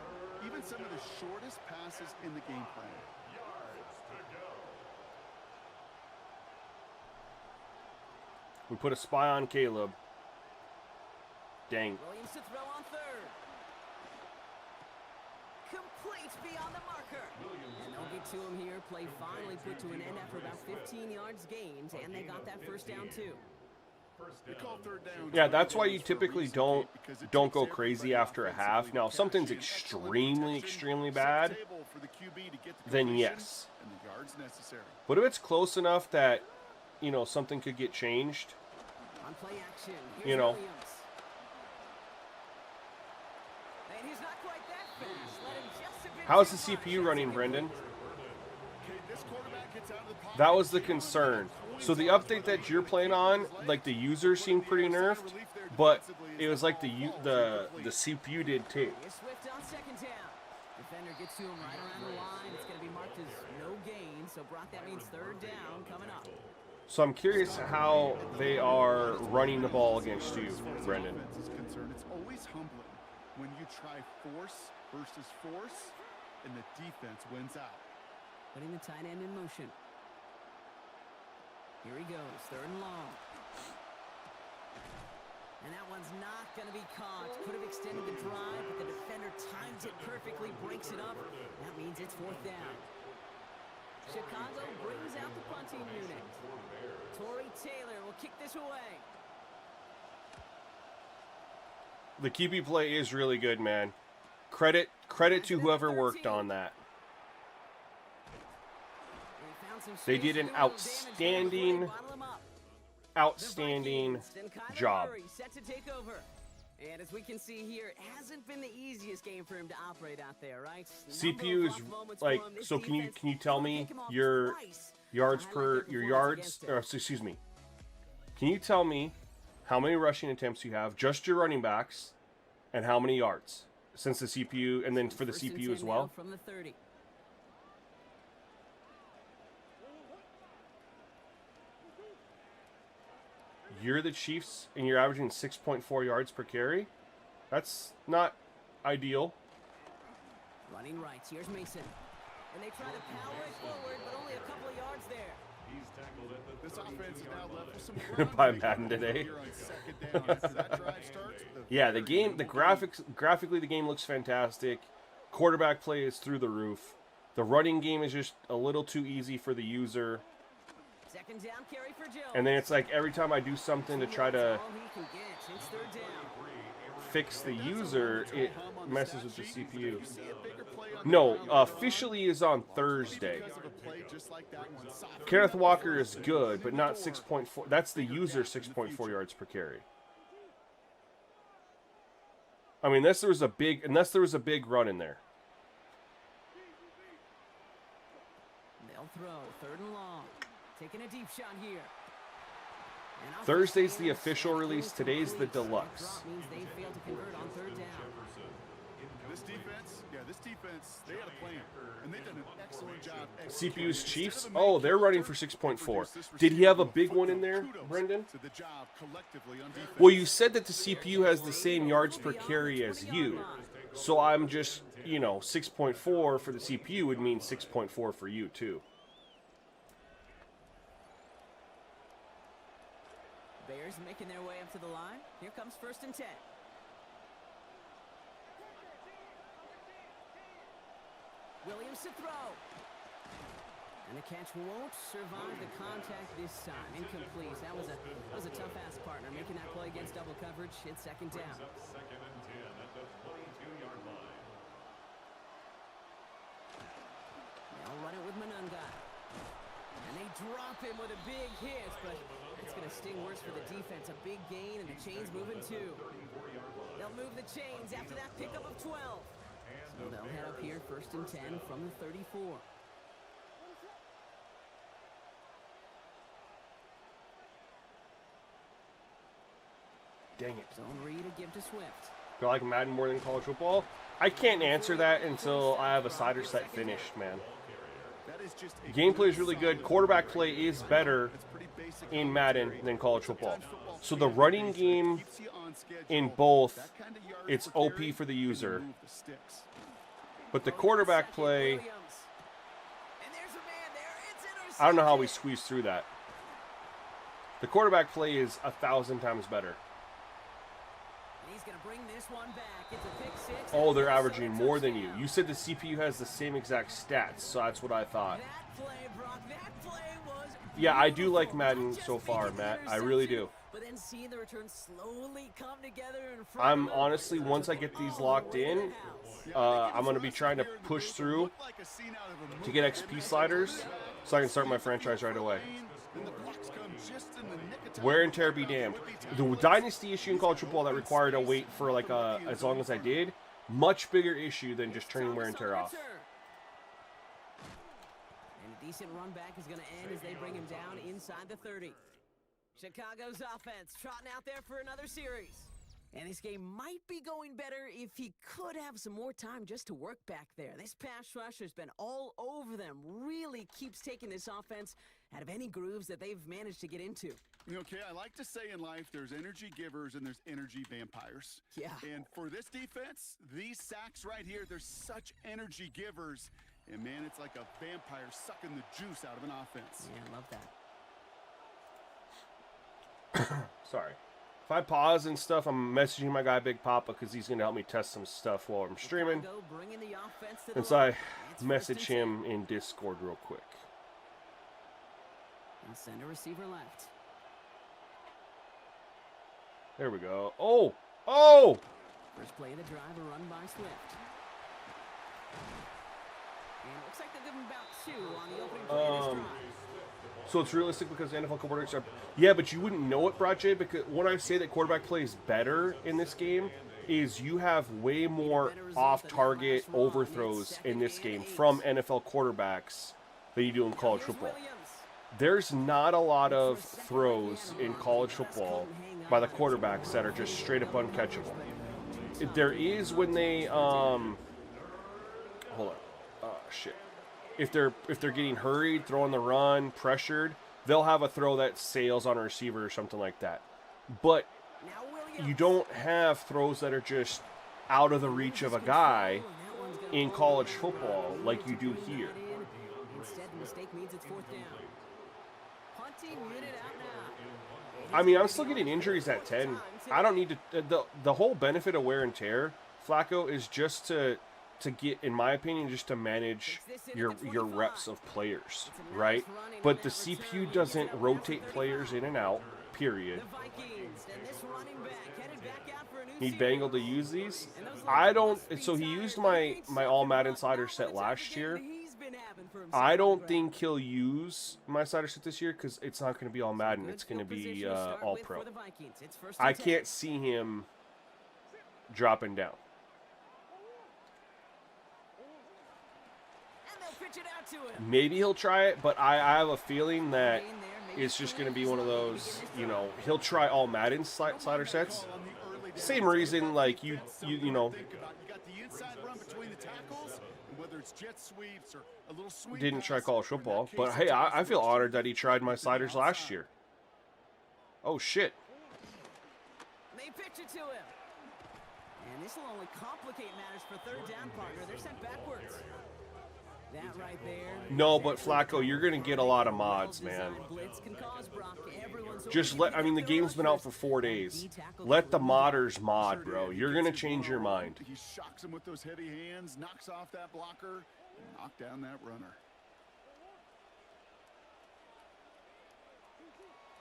Even some of the shortest passes in the game plan.
We put a spy on Caleb. Dang.
Williams to throw on third. Complete beyond the marker. And they'll get to him here. Play finally put to an end after about 15 yards gained, and they got that first down too.
They call third down.
Yeah, that's why you typically don't go crazy after a half. Now, if something's extremely bad, then yes.
And the yards necessary.
But if it's close enough that, you know, something could get changed,
On play action, here's
you know.
Williams. And he's not quite that fast. Let him just a bit
How's
too
the
much.
CPU running, Brendan?
Okay, this quarterback gets out of the pocket.
That was the concern. So the update that you're playing on, like the users seemed pretty nerfed, but it was like the CPU did too.
Here's Swift on second down. Defender gets to him right around the line. It's going to be marked as no gain. So, Brock, that means third down coming up.
So I'm curious how they are running the ball against you, Brendan.
Offense is concerned, it's always humbling when you try force versus force, and the defense wins out.
Putting the tight end in motion. Here he goes, third and long. And that one's not going to be caught. Could have extended the drive, but the defender times it perfectly, breaks it up. That means it's fourth down. Chicago brings out the punting unit. Torrey Taylor will kick this away.
The QB play is really good, man. Credit to whoever worked on that. They did an outstanding job.
Set to take over. And as we can see here, it hasn't been the easiest game for him to operate out there, right?
CPU is like, so can you tell me your yards per excuse me. Can you tell me how many rushing attempts you have, just your running backs, and how many yards since the CPU, and then for the CPU as well?
From the 30.
You're the Chiefs, and you're averaging 6.4 yards per carry? That's not ideal.
Running right. Here's Mason. And they try to power it forward, but only a couple of yards there.
He's tackled at the
This offense is now left with some
Gonna buy Madden today.
Here on second down. After that drive starts,
Yeah, the game, graphically, the game looks fantastic. Quarterback play is through the roof. The running game is just a little too easy for the user.
Second down carry for Jones.
And then it's like every time I do something to try to fix the user, it messes with the CPU. No, officially is on Thursday. Kenneth Walker is good, but not 6.4. That's the user 6.4 yards per carry. I mean, unless there was a big run in there.
They'll throw third and long. Taking a deep shot here.
Thursday's the official release. Today's the deluxe.
Means they failed to convert on third down.
This defense, they had a plan, and they've done an excellent job.
CPU's Chiefs. Oh, they're running for 6.4. Did he have a big one in there, Brendan? Well, you said that the CPU has the same yards per carry as you. So I'm just, 6.4 for the CPU would mean 6.4 for you, too.
Bears making their way up to the line. Here comes 1st and 10. Williams to throw. And the catch won't survive the contact this time. Incomplete. That was a tough ass partner making that play against double coverage. It's second down.
second and 10 at the 22-yard line.
They'll run it with Manunga. And they drop him with a big hit, but it's going to sting worse for the defense. A big gain, and the chains moving too. They'll move the chains after that pickup of 12. So they'll head up here 1st and 10 from the 34.
Dang it.
Zone read to give to Swift.
Do I like Madden more than college football? I can't answer that until I have a cider set finished, man. Gameplay is really good. Quarterback play is better in Madden than college football. So the running game in both, it's OP for the user. But the quarterback play, I don't know how we squeezed through that. The quarterback play is 1,000 times better.
He's going to bring this one back. It's a pick six.
Oh, they're averaging more than you. You said the CPU has the same exact stats, so that's what I thought.
That play, Brock, that play was
Yeah, I do like Madden so far, Matt. I really do.
But then seeing the return slowly come together in front
I'm honestly, once I get these locked in, I'm going to be trying to push through to get XP sliders so I can start my franchise right away. Wear and tear be damned. The dynasty issue in college football that required a wait for like as long as I did, much bigger issue than just turning wear and tear off.
And a decent run back is going to end as they bring him down inside the 30. Chicago's offense trotting out there for another series. And this game might be going better if he could have some more time just to work back there. This pass rush has been all over them. Really keeps taking this offense out of any grooves that they've managed to get into.
Okay, I like to say in life there's energy givers and there's energy vampires.
Yeah.
And for this defense, these sacks right here, they're such energy givers. And man, it's like a vampire sucking the juice out of an offense.
Yeah, I love that.
Sorry. If I pause and stuff, I'm messaging my guy Big Papa because he's going to help me test some stuff while I'm streaming. And so I message him in Discord real quick.
And send a receiver left.
There we go. Oh! Oh!
First play of the drive, a run by Swift. And it looks like they'll give him about 2 on the opening play of this drive.
So it's realistic because the NFL quarterbacks are... Yeah, but you wouldn't know it, Brache, because when I say that quarterback play is better in this game, is you have way more off-target overthrows in this game from NFL quarterbacks than you do in college football. There's not a lot of throws in college football by the quarterbacks that are just straight up uncatchable. There is when they... Hold on. Oh, shit. If they're getting hurried, throwing the run, pressured, they'll have a throw that sails on a receiver or something like that. But you don't have throws that are just out of the reach of a guy in college football like you do here.
Instead, the mistake means it's 4th down. Punting unit out now.
I mean, I'm still getting injuries at 10. I don't need to... The whole benefit of wear and tear, Flacco, is just to get, in my opinion, just to manage your reps of players, right? But the CPU doesn't rotate players in and out, period. Need Bangle to use these? I don't... So he used my all Madden slider set last year. I don't think he'll use my slider set this year because it's not going to be all Madden. It's going to be all pro. I can't see him dropping down. Maybe he'll try it, but I have a feeling that it's just going to be one of those, you know, he'll try all Madden slider sets. Same reason, like, you know, didn't try college football, but hey, I feel honored that he tried my sliders last year. Oh, shit.
They pitch it to him. And this will only complicate matters for 3rd down, partner. They're sent backwards. That right there.
No, but Flacco, you're going to get a lot of mods, man. Just I mean, the game's been out for 4 days. Let the modders mod, bro. You're going to change your mind.
He shocks him with those heavy hands, knocks off that blocker, and knock down that runner.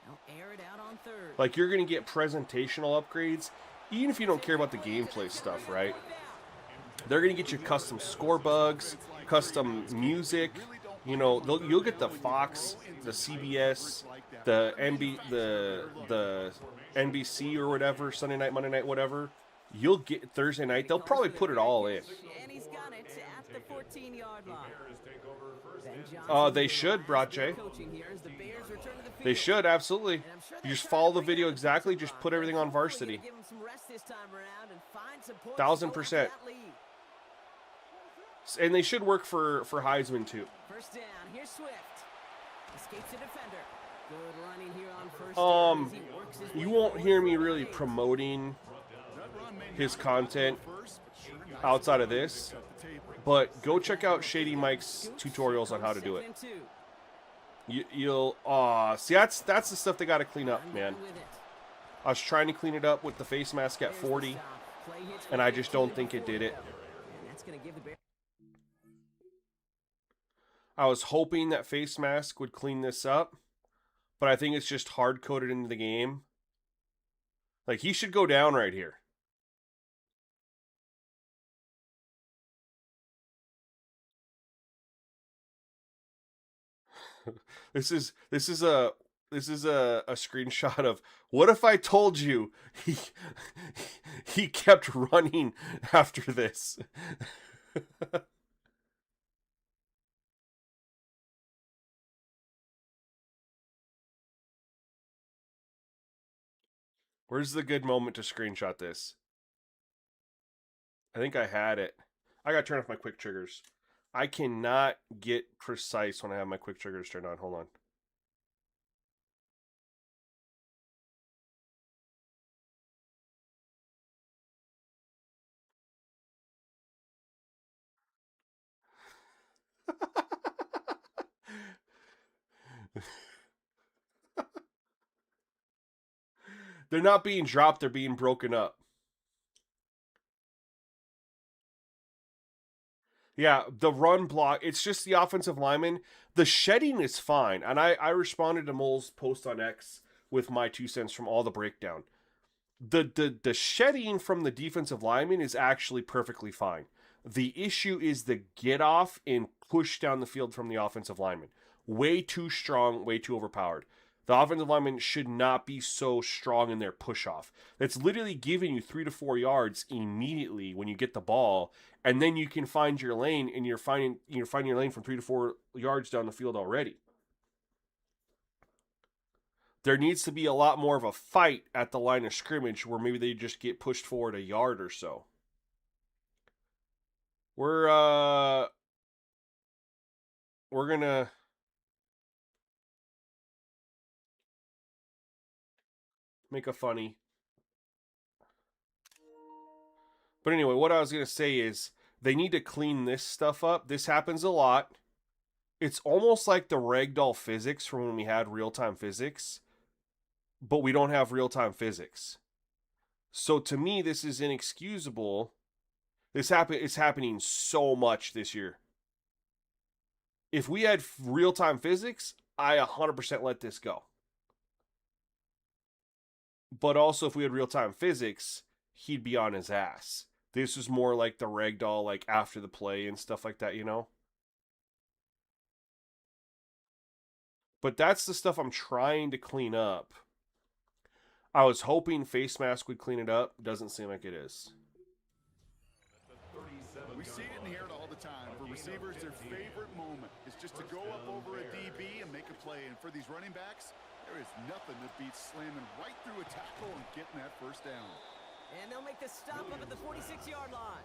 They'll air it out on 3rd.
Like, you're going to get presentational upgrades, even if you don't care about the gameplay stuff, right? They're going to get you custom score bugs, custom music. You know, you'll get the Fox, the CBS, the NBC or whatever, Sunday night, Monday night, whatever. You'll get Thursday night. They'll probably put it all in.
And he's got it at the 14-yard line.
They should, Brache. They should, absolutely. You just follow the video exactly. Just put everything on varsity. 1000%. And they should work for Heisman, too.
First down. Here's Swift. Escapes the defender. Good running here on first down.
You won't hear me really promoting his content outside of this, but go check out Shady Mike's tutorials on how to do it. You'll see, that's the stuff they got to clean up, man. I was trying to clean it up with the face mask at 40, and I just don't think it did it. I was hoping that face mask would clean this up, but I think it's just hard-coded into the game. Like, he should go down right here. This is a screenshot of, what if I told you he kept running after this? Where's the good moment to screenshot this? I think I had it. I gotta turn off my quick triggers. I cannot get precise when I have my quick triggers turned on. Hold on. They're not being dropped, they're being broken up. Yeah, the run block, it's just the offensive lineman. The shedding is fine. And I responded to Mole's post on X with my 2 cents from all the breakdown. The shedding from the defensive lineman is actually perfectly fine. The issue is the get off and push down the field from the offensive lineman. Way too strong, way too overpowered. The offensive lineman should not be so strong in their push off. That's literally giving you 3 to 4 yards immediately when you get the ball, and then you can find your lane, and you're finding your lane from 3 to 4 yards down the field already. There needs to be a lot more of a fight at the line of scrimmage where maybe they just get pushed forward a yard or so. We're gonna make a funny. But anyway, what I was gonna say is they need to clean this stuff up. This happens a lot. It's almost like the ragdoll physics from when we had real-time physics, but we don't have real-time physics. So to me, this is inexcusable. It's happening so much this year. If we had real-time physics, I 100% let this go. But also, if we had real-time physics, he'd be on his ass. This is more like the ragdoll, like after the play and stuff like that, you know? But that's the stuff I'm trying to clean up. I was hoping Face Mask would clean it up. Doesn't seem like it is.
We see it and hear it all the time. For receivers, their favorite moment is just to go up over a DB and make a play. And for these running backs, there is nothing that beats slamming right through a tackle and getting that first down.
And they'll make the stop up at the 46-yard line.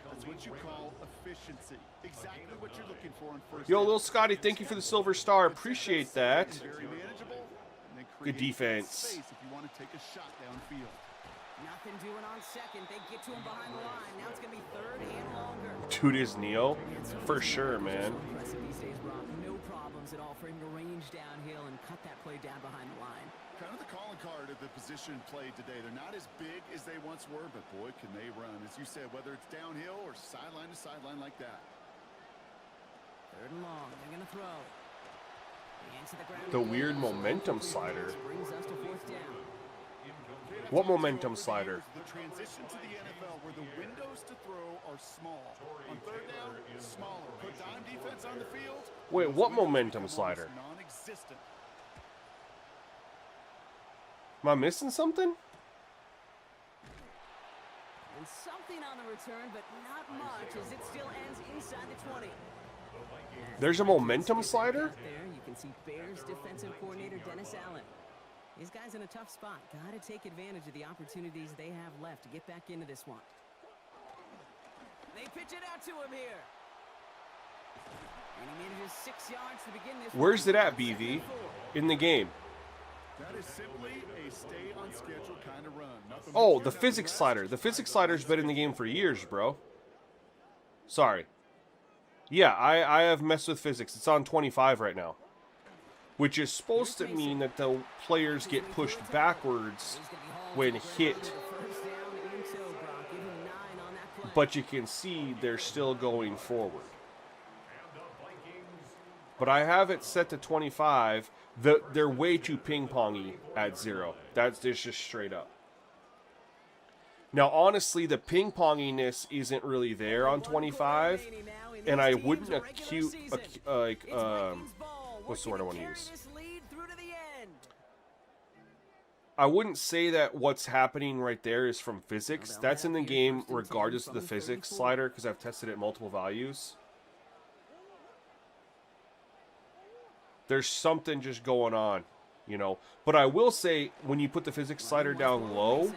That's what you call efficiency. Exactly what you're looking for in first
Yo,
down.
Lil Scotty, thank you for the silver star. Appreciate that.
Very manageable. And they
Good
create
defense.
space if you want to take a shot downfield.
Nothing doing on second. They get to him behind the line. Now it's going to be third and longer.
Dude is Neo. For sure, man.
Impressive these days, Brock. No problems at all for him to range downhill and cut that play down behind the line.
Kind of the calling card of the position played today. They're not as big as they once were, but boy, can they run. As you said, whether it's downhill or sideline to sideline like that.
Third and long. They're going to throw. Into the ground.
The weird momentum slider.
Brings us to fourth down.
What momentum slider?
The transition to the NFL where the windows to throw are small. On third down, smaller. Put dime defense on the field.
Wait, what momentum slider?
Non-existent.
Am I missing something?
And something on the return, but not much as it still ends inside the 20.
There's a momentum slider?
There you can see Bears defensive coordinator Dennis Allen. These guys in a tough spot. Got to take advantage of the opportunities they have left to get back into this one. They pitch it out to him here. And he manages 6 yards to begin this.
Where's it at, BV? In the game.
That is simply a stay on schedule kind of run. Nothing
Oh, the physics slider. The physics slider's been in the game for years, bro. Sorry. Yeah, I have messed with physics. It's on 25 right now. Which is supposed to mean that the players get pushed backwards when hit. But you can see they're still going forward. But I have it set to 25. They're way too ping-pongy at 0. That's just straight up. Now, honestly, the ping-ponginess isn't really there on 25. And I wouldn't what's the word I want to use? I wouldn't say that what's happening right there is from physics. That's in the game regardless of the physics slider because I've tested it at multiple values. There's something just going on, you know. But I will say, when you put the physics slider down low,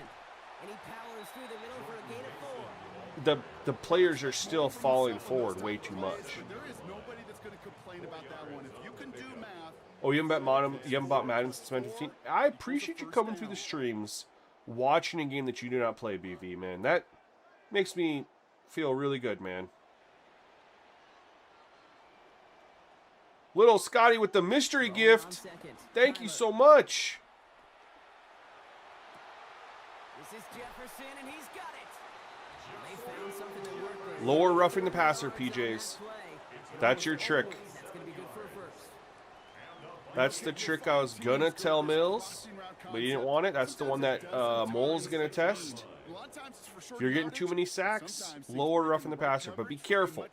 the players are still falling forward way too much.
There is nobody that's going to complain about that one. If you can do math.
Oh, you haven't bought Madden since Madden 15? I appreciate you coming through the streams, watching a game that you do not play, BV, man. That makes me feel really good, man. Little Scotty with the mystery gift. Thank you so much.
This is Jefferson, and he's got it. They found something that worked there.
Lower roughing the passer, PJs. That's your trick.
That's going to be good for a first.
That's the trick I was gonna tell Mills, but he didn't want it. That's the one that Mole's gonna test. If you're getting too many sacks, lower roughing the passer, but be careful.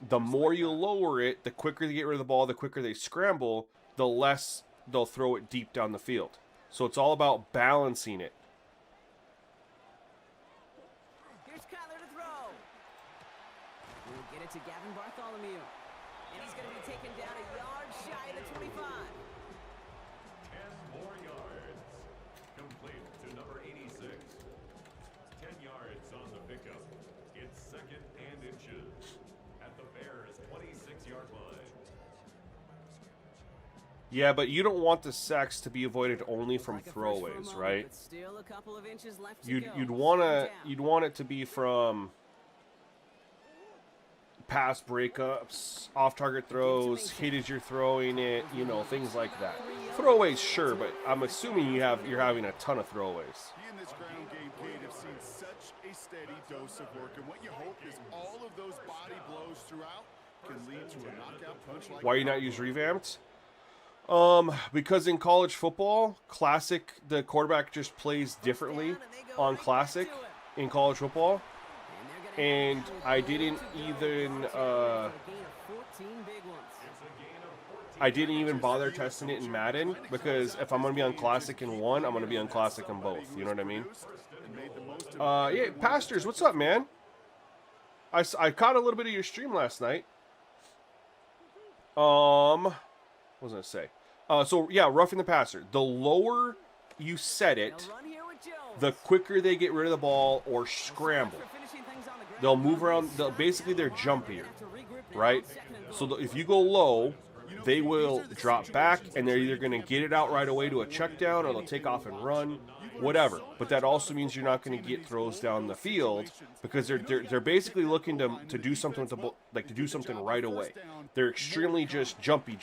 The more you lower it, the quicker they get rid of the ball, the quicker they scramble, the less they'll throw it deep down the field. So it's all about balancing it.
Here's Kyler to throw. We'll get it to Gavin Bartholomew. And he's going to be taken down a yard shy of the 25.
10 more yards. Complete to number 86. 10 yards on the pickup. It's 2nd and inches at the Bears' 26-yard line.
Yeah, but you don't want the sacks to be avoided only from throwaways, right?
Still a couple of inches left to
You'd
go.
want it to be from pass breakups, off-target throws, hit as you're throwing it, you know, things like that. Throwaways, sure, but I'm assuming you're having a ton of throwaways.
He and this ground game, Kate, have seen such a steady dose of work, and what you hope is all of those body blows throughout can lead to a knockout punch like
Why you not use revamped? Because in college football, classic, the quarterback just plays differently on classic in college football. And I didn't even, bother testing it in Madden, because if I'm going to be on classic in one, I'm going to be on classic in both. You know what I mean? Yeah, Pastors, what's up, man? I caught a little bit of your stream last night. What was I going to say? So, yeah, roughing the passer. The lower you set it, the quicker they get rid of the ball or scramble. They'll move around. Basically, they're jumpier, right? So if you go low, they will drop back, and they're either going to get it out right away to a check down, or they'll take off and run, whatever. But that also means you're not going to get throws down the field, because they're basically looking to do something with the ball, like to do something right away. They're extremely just jumpy.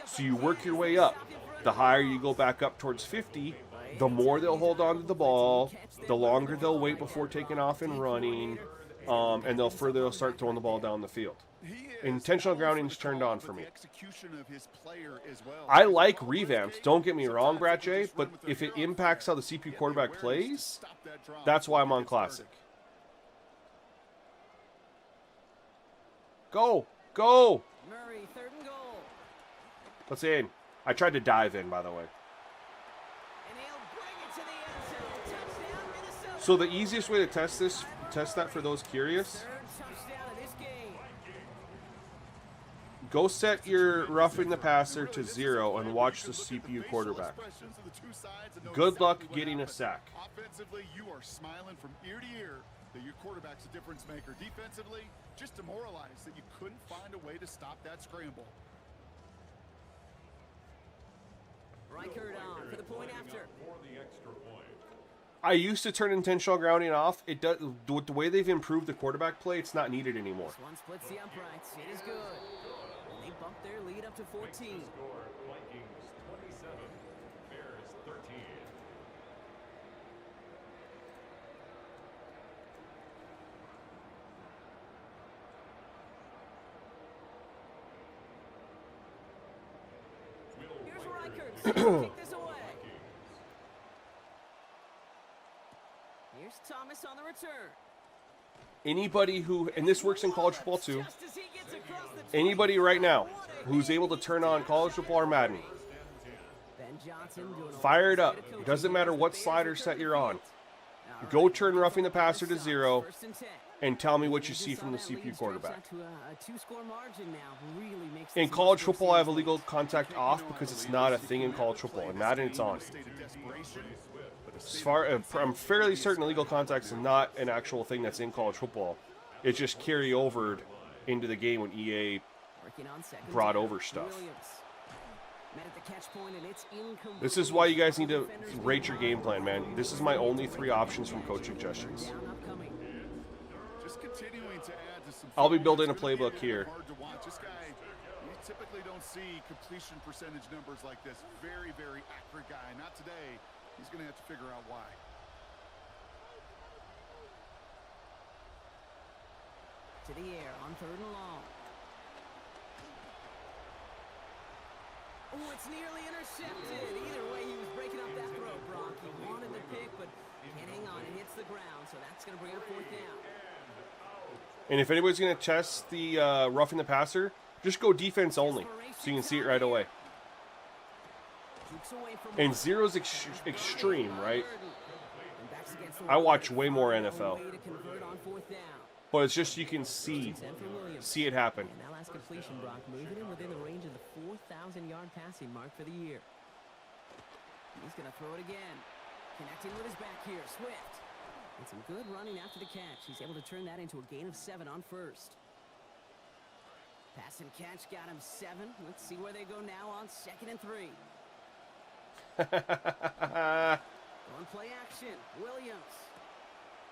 So you work your way up. The higher you go back up towards 50, the more they'll hold on to the ball, the longer they'll wait before taking off and running, and they'll start throwing the ball down the field. Intentional grounding's turned on for me. I like revamped, don't get me wrong, Brad J, but if it impacts how the CPU quarterback plays, that's why I'm on classic. Go!
Murray, 3rd and goal.
Let's in. I tried to dive in, by the way.
And he'll bring it to the end zone. Touchdown, Minnesota.
So the easiest way to test that for those curious,
3rd touchdown of this game.
go set your roughing the passer to 0 and watch the CPU quarterback. Good luck getting a sack.
Offensively, you are smiling from ear to ear that your quarterback's a difference maker. Defensively, just demoralized that you couldn't find a way to stop that scramble.
Reichert on for the point after.
I used to turn intentional grounding off. It does, with the way they've improved the quarterback play, it's not needed anymore.
This one splits the uprights. It is good. And they bump their lead up to 14.
Score Vikings 27, Bears 13.
Here's Reichert. Kick this away. Here's Thomas on the return.
Anybody who, and this works in college football too, anybody right now who's able to turn on college football or Madden, fire it up. Doesn't matter what slider set you're on. Go turn roughing the passer to 0 and tell me what you see from the CPU quarterback. In college football, I have illegal contact off because it's not a thing in college football. In Madden, it's on. I'm fairly certain illegal contact is not an actual thing that's in college football. It's just carry over into the game when EA brought over stuff. This is why you guys need to rate your game plan, man. This is my only 3 options from coach suggestions. I'll be building a playbook here.
This guy, you typically don't see completion percentage numbers like this. Very, very accurate guy. Not today. He's going to have to figure out why.
To the air on 3rd and long. it's nearly intercepted. Either way, he was breaking up that throw, Brock. He wanted the pick, but can't hang on. It hits the ground, so that's going to bring up 4th down.
And if anybody's going to test the roughing the passer, just go defense only, so you can see it right away. And zero's extreme, right? I watch way more NFL, but it's just you can see it happen.
And that last completion, Brock, moving him within the range of the 4,000-yard passing mark for the year. He's going to throw it again. Connecting with his back here, Swift. And some good running after the catch. He's able to turn that into a gain of 7 on first. Pass and catch got him 7. Let's see where they go now on 2nd and 3. On play action, Williams.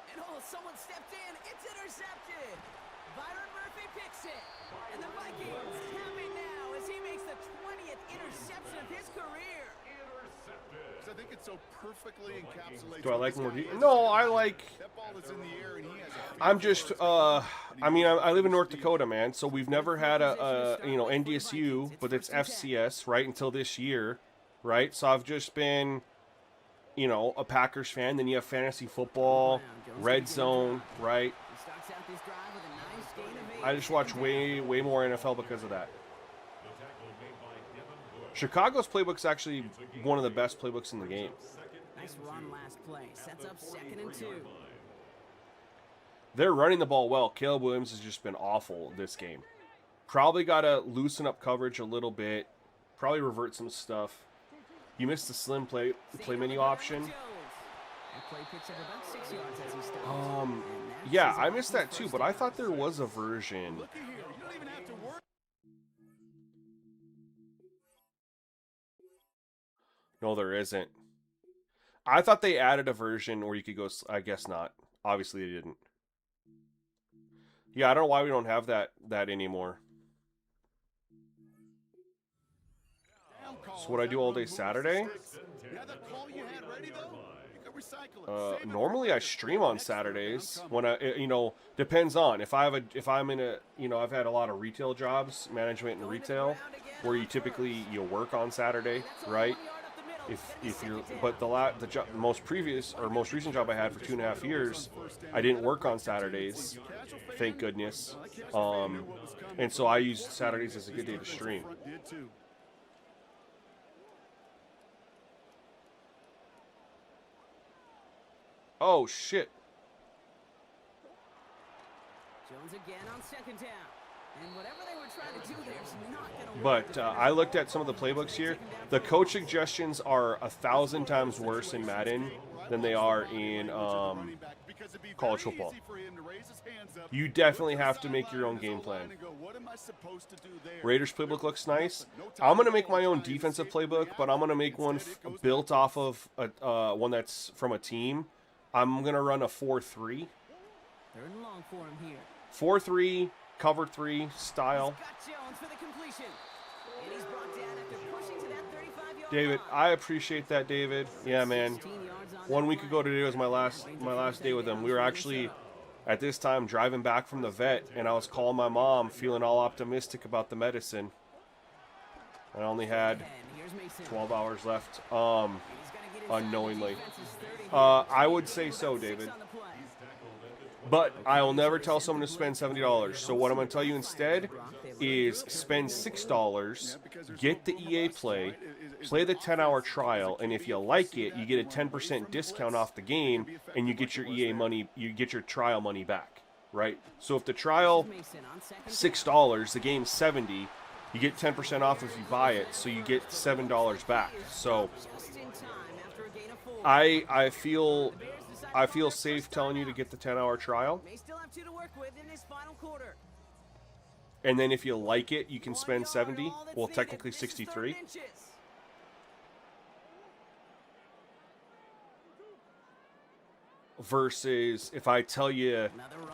And someone stepped in. It's intercepted. Byron Murphy picks it. And the Vikings have it now as he makes the 20th interception of his career.
I think it so perfectly encapsulates.
Do I like more? No, I like.
That ball is in the air and he has
I'm just. I mean, I live in North Dakota, man. So we've never had a NDSU, but it's FCS right until this year, right? So I've just been, a Packers fan. Then you have fantasy football, red zone, right? I just watch way more NFL because of that. Chicago's playbook's actually one of the best playbooks in the game.
Nice run last play. Sets up 2nd and 2.
They're running the ball well. Caleb Williams has just been awful this game. Probably got to loosen up coverage a little bit. Probably revert some stuff. You missed the slim play menu option. Yeah, I missed that too, but I thought there was a version. No, there isn't. I thought they added a version where you could go. I guess not. Obviously, they didn't. Yeah, I don't know why we don't have that anymore. So what I do all day Saturday? Normally I stream on Saturdays when depends on if I'm in a I've had a lot of retail jobs, management and retail, where you typically work on Saturday, right? If you're, but the most recent job I had for 2.5 years, I didn't work on Saturdays, thank goodness. And so I used Saturdays as a good day to stream. Oh shit!
Jones again on 2nd down. And whatever they were trying to do there's not going to
work. But I looked at some of the playbooks here. The coach suggestions are 1,000 times worse in Madden than they are in college football. You definitely have to make your own game plan. Raiders playbook looks nice. I'm going to make my own defensive playbook, but I'm going to make one built off of one that's from a team. I'm going to run a 4-3.
3rd and long for him here.
4-3. Cover 3 style. David, I appreciate that, David. Yeah, man. 1 week ago today was my last day with him. We were actually at this time driving back from the vet, and I was calling my mom, feeling all optimistic about the medicine. I only had 12 hours left, unknowingly. I would say so, David. But I will never tell someone to spend $70. So what I'm going to tell you instead is spend $6, get the EA play the 10-hour trial, and if you like it, you get a 10% discount off the game, and you get your EA money, you get your trial money back, right? So if the trial $6, the game's $70, you get 10% off if you buy it, so you get $7 back. So I feel safe telling you to get the 10-hour trial. And then if you like it, you can spend 70. Well, technically 63. Versus if I tell you,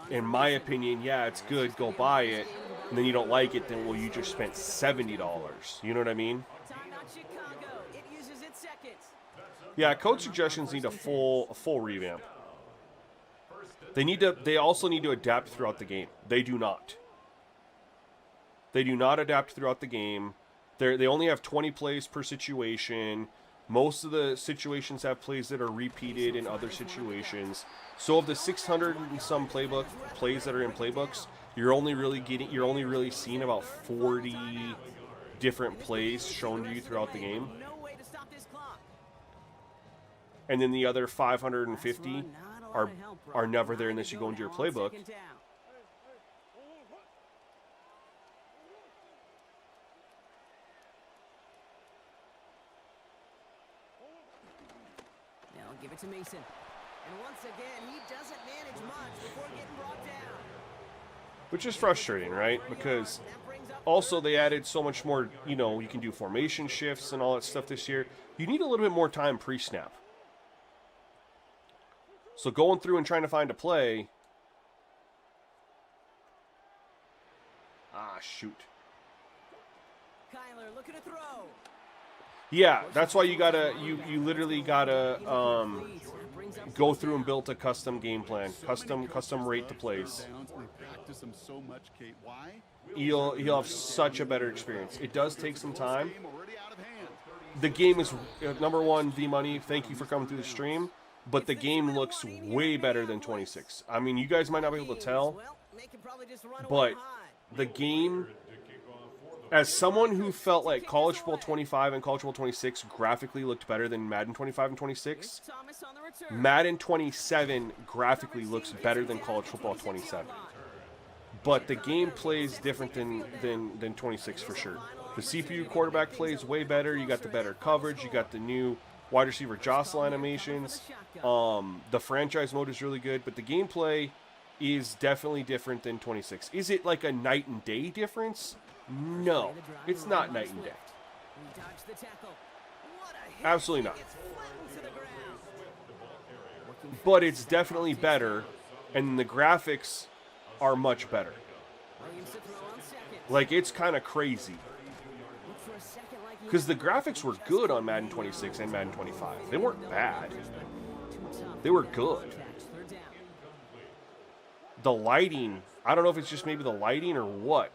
in my opinion, yeah, it's good, go buy it, and then you don't like it, then, well, you just spent $70. You know what I mean? Yeah, code suggestions need a full revamp. They also need to adapt throughout the game. They do not. They do not adapt throughout the game. They only have 20 plays per situation. Most of the situations have plays that are repeated in other situations. So of the 600 and some plays that are in playbooks, you're only really seeing about 40 different plays shown to you throughout the game. And then the other 550 are never there unless you go into your playbook.
Give it to Mason. And once again, he doesn't manage much before getting brought down.
Which is frustrating, right? Because also they added so much more, you know, you can do formation shifts and all that stuff this year. You need a little bit more time pre-snap. So going through and trying to find a play. Ah, shoot.
Kyler looking to throw.
Yeah, that's why you gotta, you literally gotta go through and build a custom game plan, custom rate the plays. You'll have such a better experience. It does take some time. The game is number one, V Money. Thank you for coming through the stream, but the game looks way better than 26. I mean, you guys might not be able to tell, but the game. As someone who felt like College Football 25 and College Football 26 graphically looked better than Madden 25 and 26, Madden 27 graphically looks better than College Football 27. But the game plays different than 26 for sure. The CPU quarterback plays way better. You got the better coverage. You got the new wide receiver jostle animations. The franchise mode is really good, but the gameplay is definitely different than 26. Is it like a night and day difference? No, it's not night and day. Absolutely not. But it's definitely better, and the graphics are much better. Like, it's kind of crazy. Because the graphics were good on Madden 26 and Madden 25. They weren't bad. They were good. The lighting, I don't know if it's just maybe the lighting or what.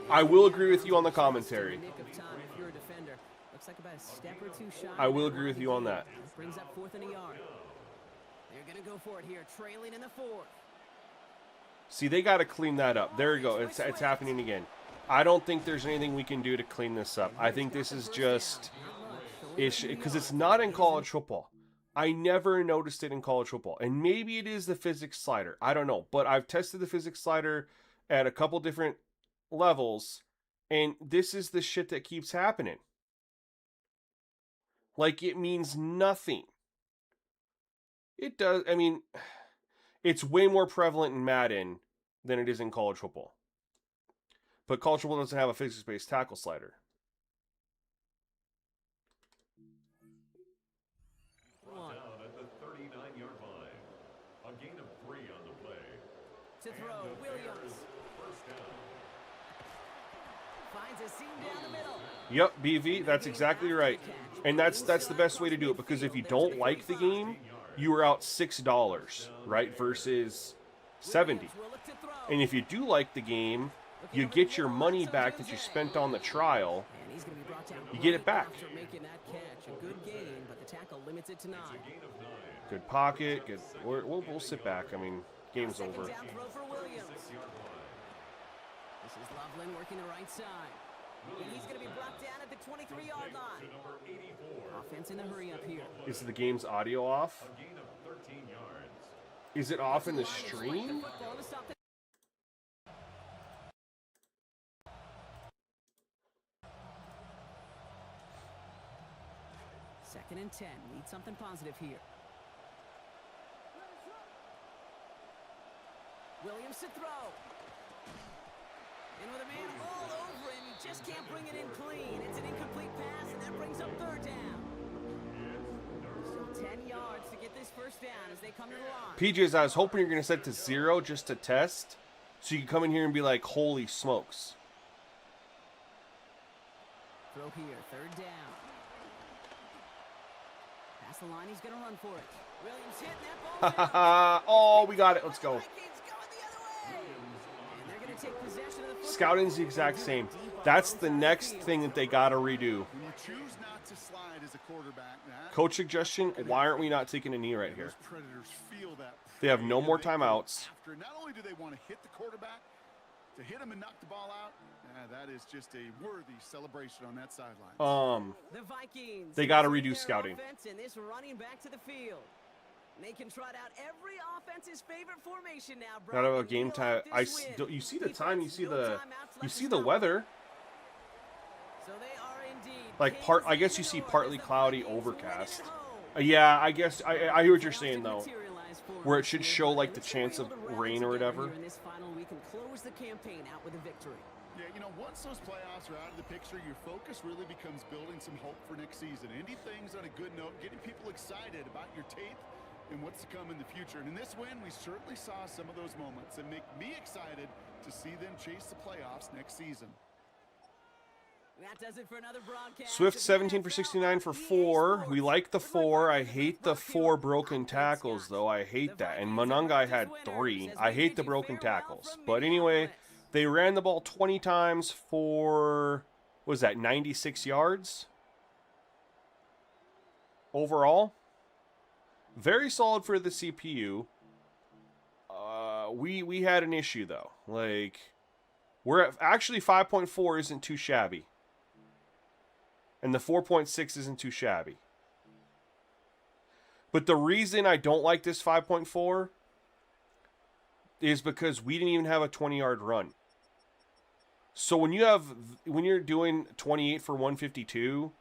I will agree with you on the commentary. I will agree with you on that.
Brings up 4th and a yard. They're going to go for it here, trailing in the 4th.
See, they got to clean that up. There you go. It's happening again. I don't think there's anything we can do to clean this up. I think this is just because it's not in college football. I never noticed it in college football. And maybe it is the physics slider. I don't know. But I've tested the physics slider at a couple different levels, and this is the shit that keeps happening. Like, it means nothing. It does. I mean, it's way more prevalent in Madden than it is in college football. But college football doesn't have a physics-based tackle slider.
Down at the 39-yard line. A gain of 3 on the play.
To throw, Williams.
First down.
Finds a seam down the middle.
Yep, BV, that's exactly right. And that's the best way to do it, because if you don't like the game, you are out $6, right, versus $70. And if you do like the game, you get your money back that you spent on the trial. You get it back. Good pocket. Good. We'll sit back. I mean, game's over.
This is Loveland working the right side. And he's going to be brought down at the 23-yard line. Offense in the hurry up here.
Is the game's audio off?
A gain of 13 yards.
Is it off in the stream?
Second and 10. Need something positive here. Williams to throw. And with a man all over him, he just can't bring it in clean. It's an incomplete pass, and that brings up 3rd down. Still 10 yards to get this first down as they come to the line.
PJs, I was hoping you're going to set to 0 just to test, so you can come in here and be like, holy smokes.
Throw here, 3rd down. Past the line, he's going to run for it. Williams hitting that ball down.
Oh, we got it. Let's go.
Vikings going the other way. And they're going to take possession of the football.
Scouting's the exact same. That's the next thing that they got to redo.
When you choose not to slide as a quarterback,
Coach suggestion, why aren't we not taking a knee right here?
those Predators feel that
They have no
prey,
more
and they go
timeouts.
after. Not only do they want to hit the quarterback, to hit him and knock the ball out, that is just a worthy celebration on that sideline.
The Vikings.
They gotta
send
redo
their
scouting.
offense and this running back to the field. They can trot out every offense's favorite formation now, bro.
Not about game time. You see the time. You see the weather.
So they are indeed
Like I guess you see partly cloudy, overcast. Yeah, I guess I hear what you're saying though. Where it should show like the chance of rain or whatever.
In this final, we can close the campaign out with a victory.
Yeah, you know, once those playoffs are out of the picture, your focus really becomes building some hope for next season. Ending things on a good note, getting people excited about your tape and what's to come in the future. And in this win, we certainly saw some of those moments and make me excited to see them chase the playoffs next season.
That does it for another broadcast.
Swift 17 for 69 for 4. We like the 4. I hate the 4 broken tackles though. I hate that. And Monungai had 3. I hate the broken tackles. But anyway, they ran the ball 20 times for, what was that, 96 yards? Overall. Very solid for the CPU. We had an issue though. Like, we're at, actually 5.4 isn't too shabby. And the 4.6 isn't too shabby. But the reason I don't like this 5.4 is because we didn't even have a 20-yard run. So when you're doing 28 for 152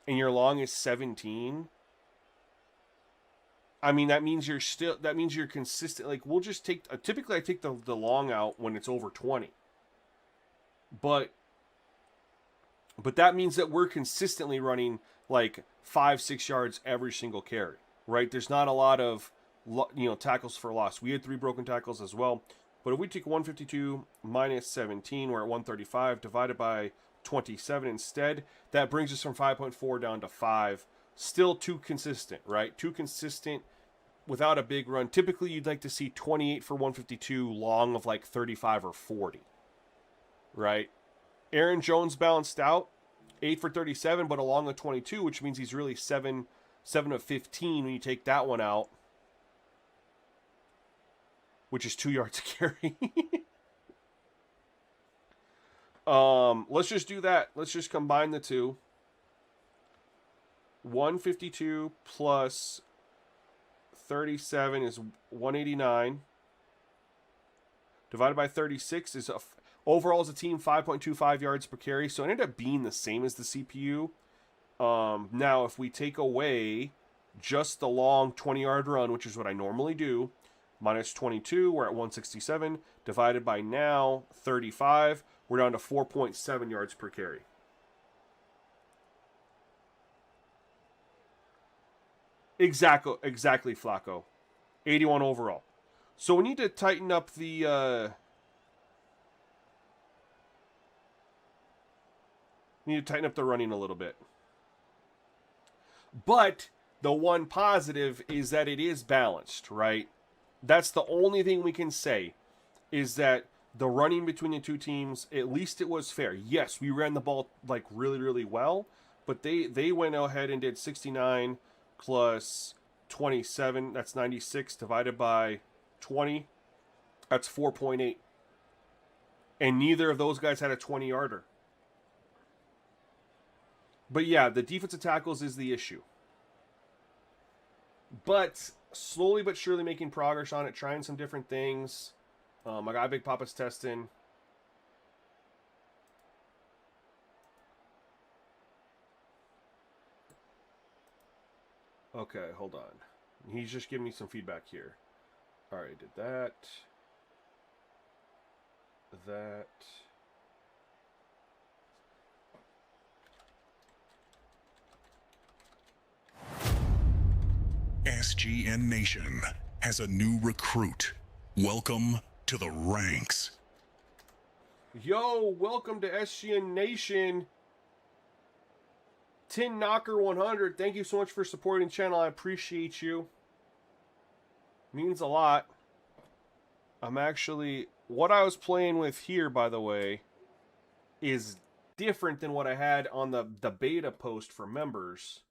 and your long is 17, I mean that means you're consistent. Like we'll just take typically I take the long out when it's over 20. But that means that we're consistently running like 5-6 yards every single carry, right? There's not a lot of tackles for loss. We had 3 broken tackles as well. But if we take 152 minus 17, we're at 135 divided by 27 instead. That brings us from 5.4 down to 5. Still too consistent, right? Too consistent without a big run. Typically, you'd like to see 28 for 152, long of like 35 or 40, right? Aaron Jones balanced out, 8 for 37, but a long of 22, which means he's really 7 of 15 when you take that one out, which is 2 yards a carry. Let's just do that. Let's just combine the two. 152 plus 37 is 189. Divided by 36 is overall as a team 5.25 yards per carry. So it ended up being the same as the CPU. Now, if we take away just the long 20-yard run, which is what I normally do, minus 22, we're at 167. Divided by now 35, we're down to 4.7 yards per carry. Exactly, Flacco. 81 overall. So we need to tighten up the running a little bit. But the one positive is that it is balanced, right? That's the only thing we can say, is that the running between the two teams, at least it was fair. Yes, we ran the ball like really, really well, but they went ahead and did 69 plus 27, that's 96, divided by 20, that's 4.8. And neither of those guys had a 20-yarder. But yeah, the defensive tackles is the issue. But slowly but surely making progress on it, trying some different things. My guy Big Papa's testing. Okay, hold on. He's just giving me some feedback here. All right, did that. That.
SGN Nation has a new recruit. Welcome to the ranks.
Yo, welcome to SGN Nation. Tin Knocker 100, thank you so much for supporting the channel. I appreciate you. Means a lot. I'm actually... What I was playing with here, by the way, is different than what I had on the beta post for members.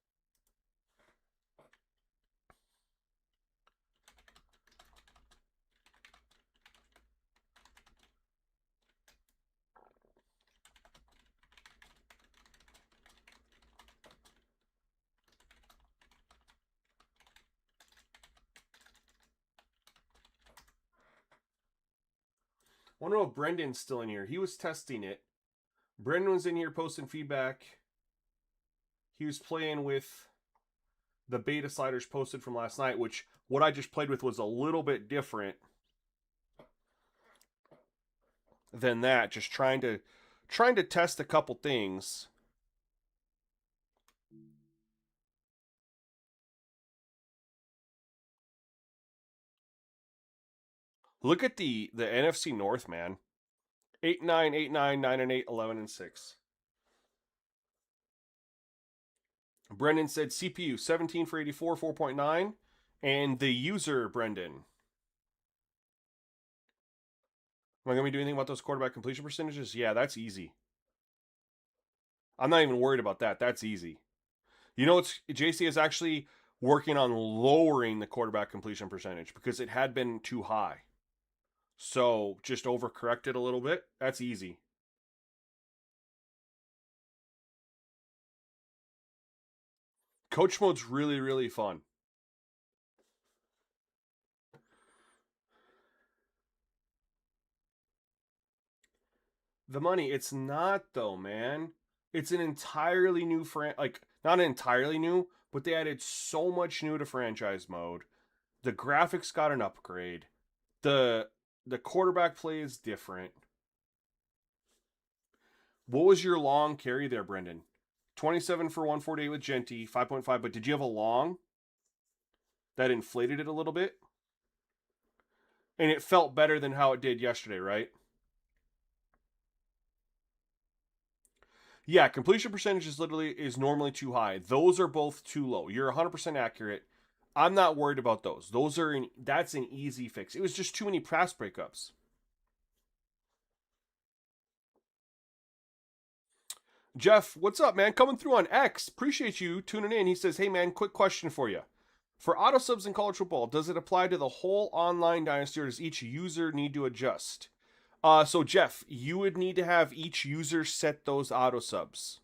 I wonder if Brendan's still in here. He was testing it. Brendan was in here posting feedback. He was playing with the beta sliders posted from last night, which what I just played with was a little bit different than that. Just trying to test a couple things. Look at the NFC North, man. 8-9, 8-9, 9-8, 11-6. Brendan said CPU 17 for 84, 4.9, and the user Brendan. Am I going to be doing anything about those quarterback completion percentages? Yeah, that's easy. I'm not even worried about that. That's easy. You know, JC is actually working on lowering the quarterback completion percentage because it had been too high. So just overcorrect it a little bit. That's easy. Coach mode's really, really fun. The money, it's not though, man. It's an entirely new not entirely new, but they added so much new to franchise mode. The graphics got an upgrade. The quarterback play is different. What was your long carry there, Brendan? 27 for 148 with Genty, 5.5, but did you have a long that inflated it a little bit? And it felt better than how it did yesterday, right? Yeah, completion percentage is normally too high. Those are both too low. You're 100% accurate. I'm not worried about those. That's an easy fix. It was just too many pass breakups. Jeff, what's up, man? Coming through on X. Appreciate you tuning in. He says, hey, man, quick question for you. For auto subs in college football, does it apply to the whole online dynasty, or does each user need to adjust? So, Jeff, you would need to have each user set those auto subs.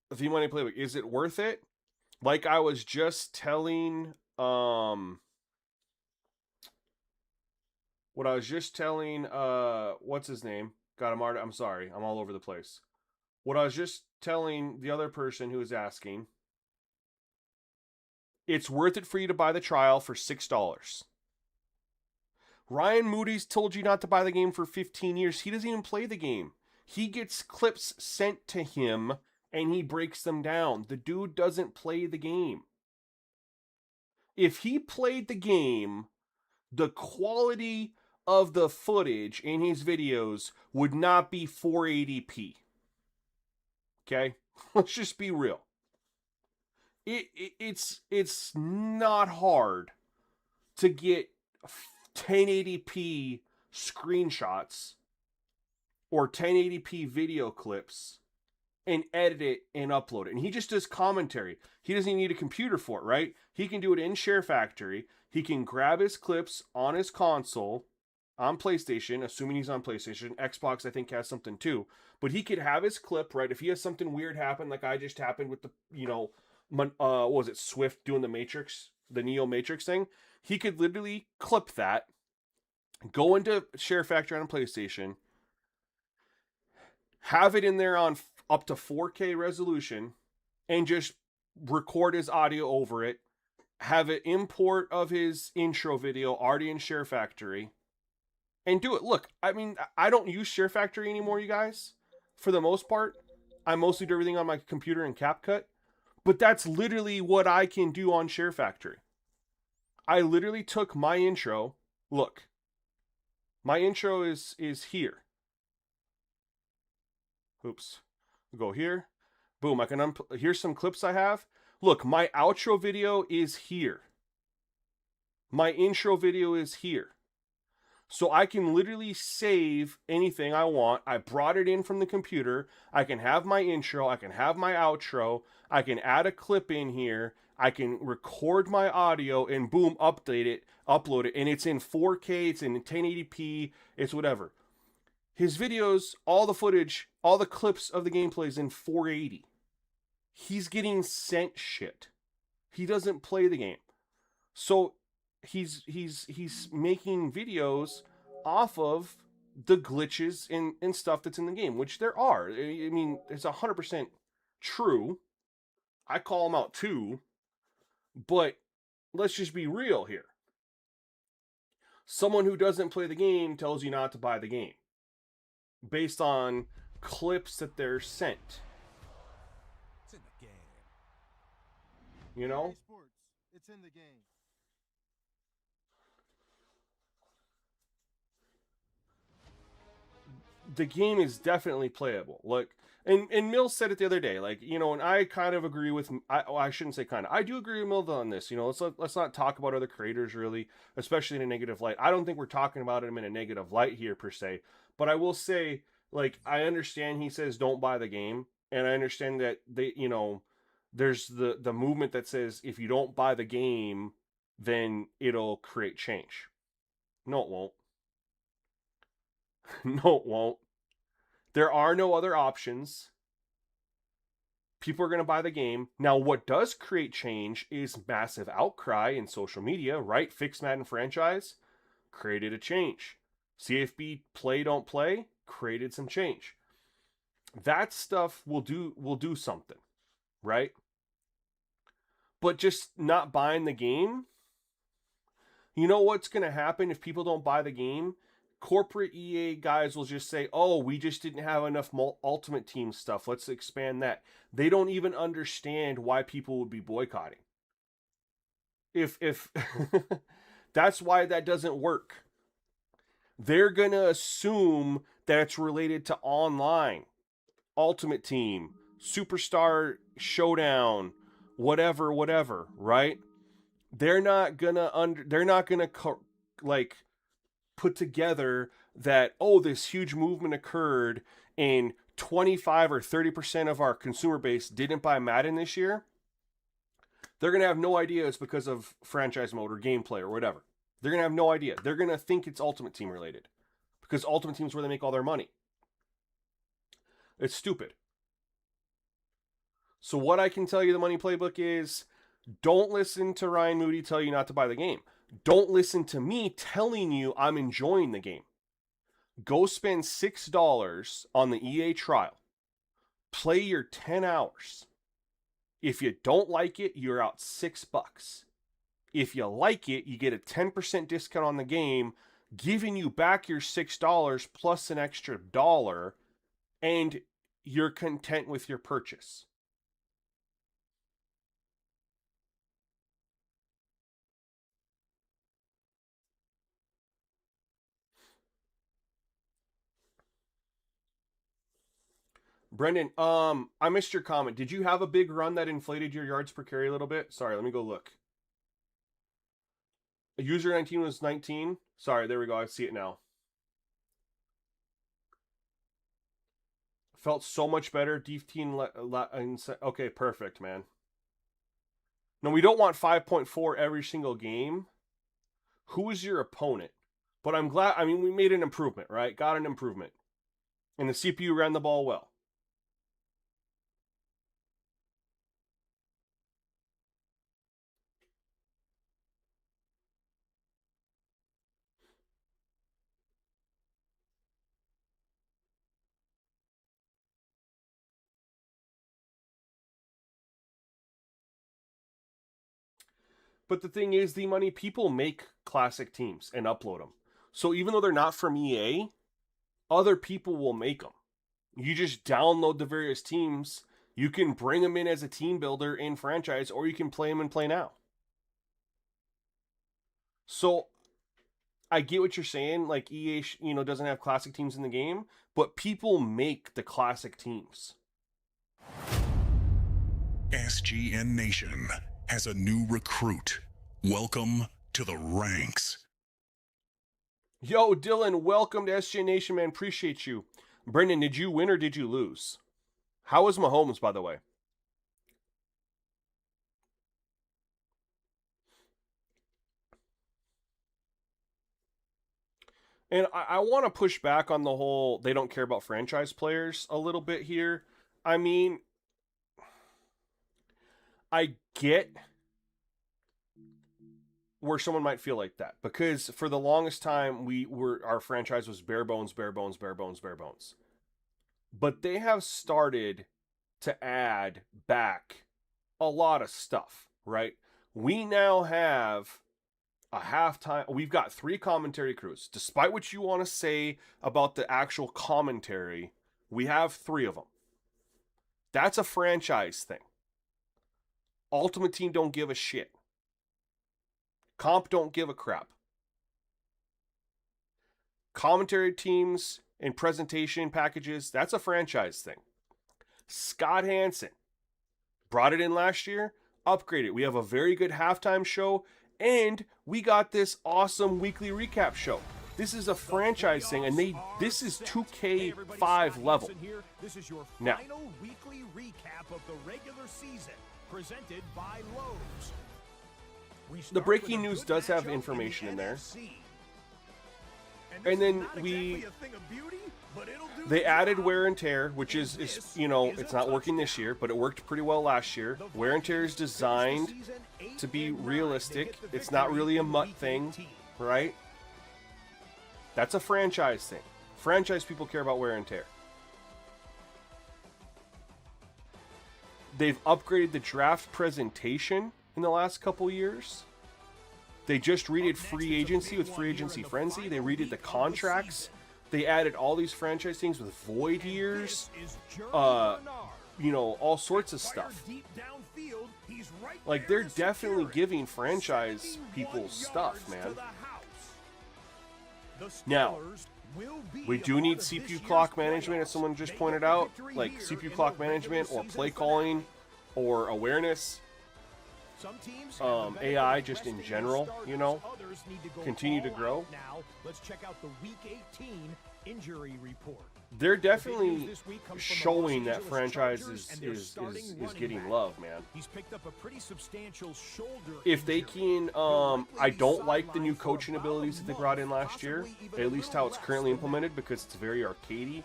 The V-Money Playbook, is it worth it? Like I was just telling, what's his name? God, I'm sorry. I'm all over the place. What I was just telling the other person who was asking, it's worth it for you to buy the trial for $6. Ryan Moody's told you not to buy the game for 15 years. He doesn't even play the game. He gets clips sent to him and he breaks them down. The dude doesn't play the game. If he played the game, the quality of the footage in his videos would not be 480p. Okay? Let's just be real. It's not hard to get 1080p screenshots or 1080p video clips and edit it and upload it. And he just does commentary. He doesn't even need a computer for it, right? He can do it in Share Factory. He can grab his clips on his console, on PlayStation, assuming he's on PlayStation. Xbox, I think, has something too. But he could have his clip, right? If he has something weird happen, like I just happened with the, what was it, Swift doing the Matrix, the Neo Matrix thing, he could literally clip that, go into Share Factory on PlayStation, have it in there on up to 4K resolution, and just record his audio over it, have an import of his intro video already in Share Factory, and do it. Look, I mean, I don't use Share Factory anymore, you guys. For the most part, I mostly do everything on my computer in CapCut, but that's literally what I can do on Share Factory. I literally took my intro. Look, my intro is here. Oops. Go here. Boom. I can here's some clips I have. Look, my outro video is here. My intro video is here. So I can literally save anything I want. I brought it in from the computer. I can have my intro. I can have my outro. I can add a clip in here. I can record my audio and boom, update it, upload it. And it's in 4K, it's in 1080p, it's whatever. His videos, all the footage, all the clips of the gameplay is in 480. He's getting sent shit. He doesn't play the game. So he's making videos off of the glitches and stuff that's in the game, which there are. I mean, it's 100% true. I call them out too, but let's just be real here. Someone who doesn't play the game tells you not to buy the game based on clips that they're sent.
It's in the game.
You know?
Sports, it's in the game.
The game is definitely playable. Look, and Mills said it the other day, like, you know, and I kind of agree with, I shouldn't say kind of, I do agree with Mills on this. You know, let's not talk about other creators really, especially in a negative light. I don't think we're talking about him in a negative light here per se, but I will say, like, I understand he says don't buy the game, and I understand that they, you know, there's the movement that says if you don't buy the game, then it'll create change. No, it won't. No, it won't. There are no other options. People are going to buy the game. Now, what does create change is massive outcry in social media, right? Fix Madden franchise created a change. CFB play don't play created some change. That stuff will do something, right? But just not buying the game, you know what's going to happen if people don't buy the game? Corporate EA guys will just say, oh, we just didn't have enough Ultimate Team stuff. Let's expand that. They don't even understand why people would be boycotting. If that's why that doesn't work. They're going to assume that it's related to online, Ultimate Team, Superstar Showdown, whatever, right? They're not going to like put together that, oh, this huge movement occurred and 25 or 30% of our consumer base didn't buy Madden this year. They're going to have no idea it's because of franchise mode or gameplay or whatever. They're going to have no idea. They're going to think it's Ultimate Team related because Ultimate Team is where they make all their money. It's stupid. So what I can tell you the money playbook is, don't listen to Ryan Moody tell you not to buy the game. Don't listen to me telling you I'm enjoying the game. Go spend $6 on the EA trial. Play your 10 hours. If you don't like it, you're out $6. If you like it, you get a 10% discount on the game, giving you back your $6 plus an extra $1, and you're content with your purchase. Brendan, I missed your comment. Did you have a big run that inflated your yards per carry a little bit? Sorry, let me go look. User 19 was 19. Sorry, there we go. I see it now. Felt so much better. Deep teen. Okay, perfect, man. No, we don't want 5.4 every single game. Who is your opponent? But I'm glad. I mean, we made an improvement, right? Got an improvement. And the CPU ran the ball well. But the thing is, the money, people make classic teams and upload them. So even though they're not from EA, other people will make them. You just download the various teams. You can bring them in as a team builder in franchise, or you can play them and play now. So I get what you're saying. Like EA, doesn't have classic teams in the game, but people make the classic teams.
SGN Nation has a new recruit. Welcome to the ranks.
Yo, Dylan, welcome to SGN Nation, man. Appreciate you. Brendan, did you win or did you lose? How was Mahomes, by the way? And I want to push back on the whole they don't care about franchise players a little bit here. I mean, I get where someone might feel like that because for the longest time our franchise was bare bones, bare bones, bare bones, bare bones. But they have started to add back a lot of stuff, right? We now have a halftime. We've got 3 commentary crews. Despite what you want to say about the actual commentary, we have 3 of them. That's a franchise thing. Ultimate Team don't give a shit. Comp don't give a crap. Commentary teams and presentation packages, that's a franchise thing. Scott Hansen brought it in last year, upgraded. We have a very good halftime show, and we got this awesome weekly recap show. This is a franchise thing, and this is 2K5 level.
This is your
Now,
final weekly recap of the regular season, presented by Lowe's.
the breaking news does have information in there. And then they added wear and tear, which is it's not working this year, but it worked pretty well last year. Wear and tear is designed to be realistic. It's not really a MUT thing, right? That's a franchise thing. Franchise people care about wear and tear. They've upgraded the draft presentation in the last couple years. They just redid free agency with free agency frenzy. They redid the contracts. They added all these franchise things with void years. All sorts of stuff. Like, they're definitely giving franchise people stuff, man. Now, we do need CPU clock management, as someone just pointed out. Like, CPU clock management or play calling or awareness. AI just in general, continue to grow.
Now, let's check out the Week 18 injury report.
They're definitely showing that franchise is getting love, man.
He's picked up a pretty substantial shoulder.
If they can, I don't like the new coaching abilities that they brought in last year, at least how it's currently implemented, because it's very arcadey.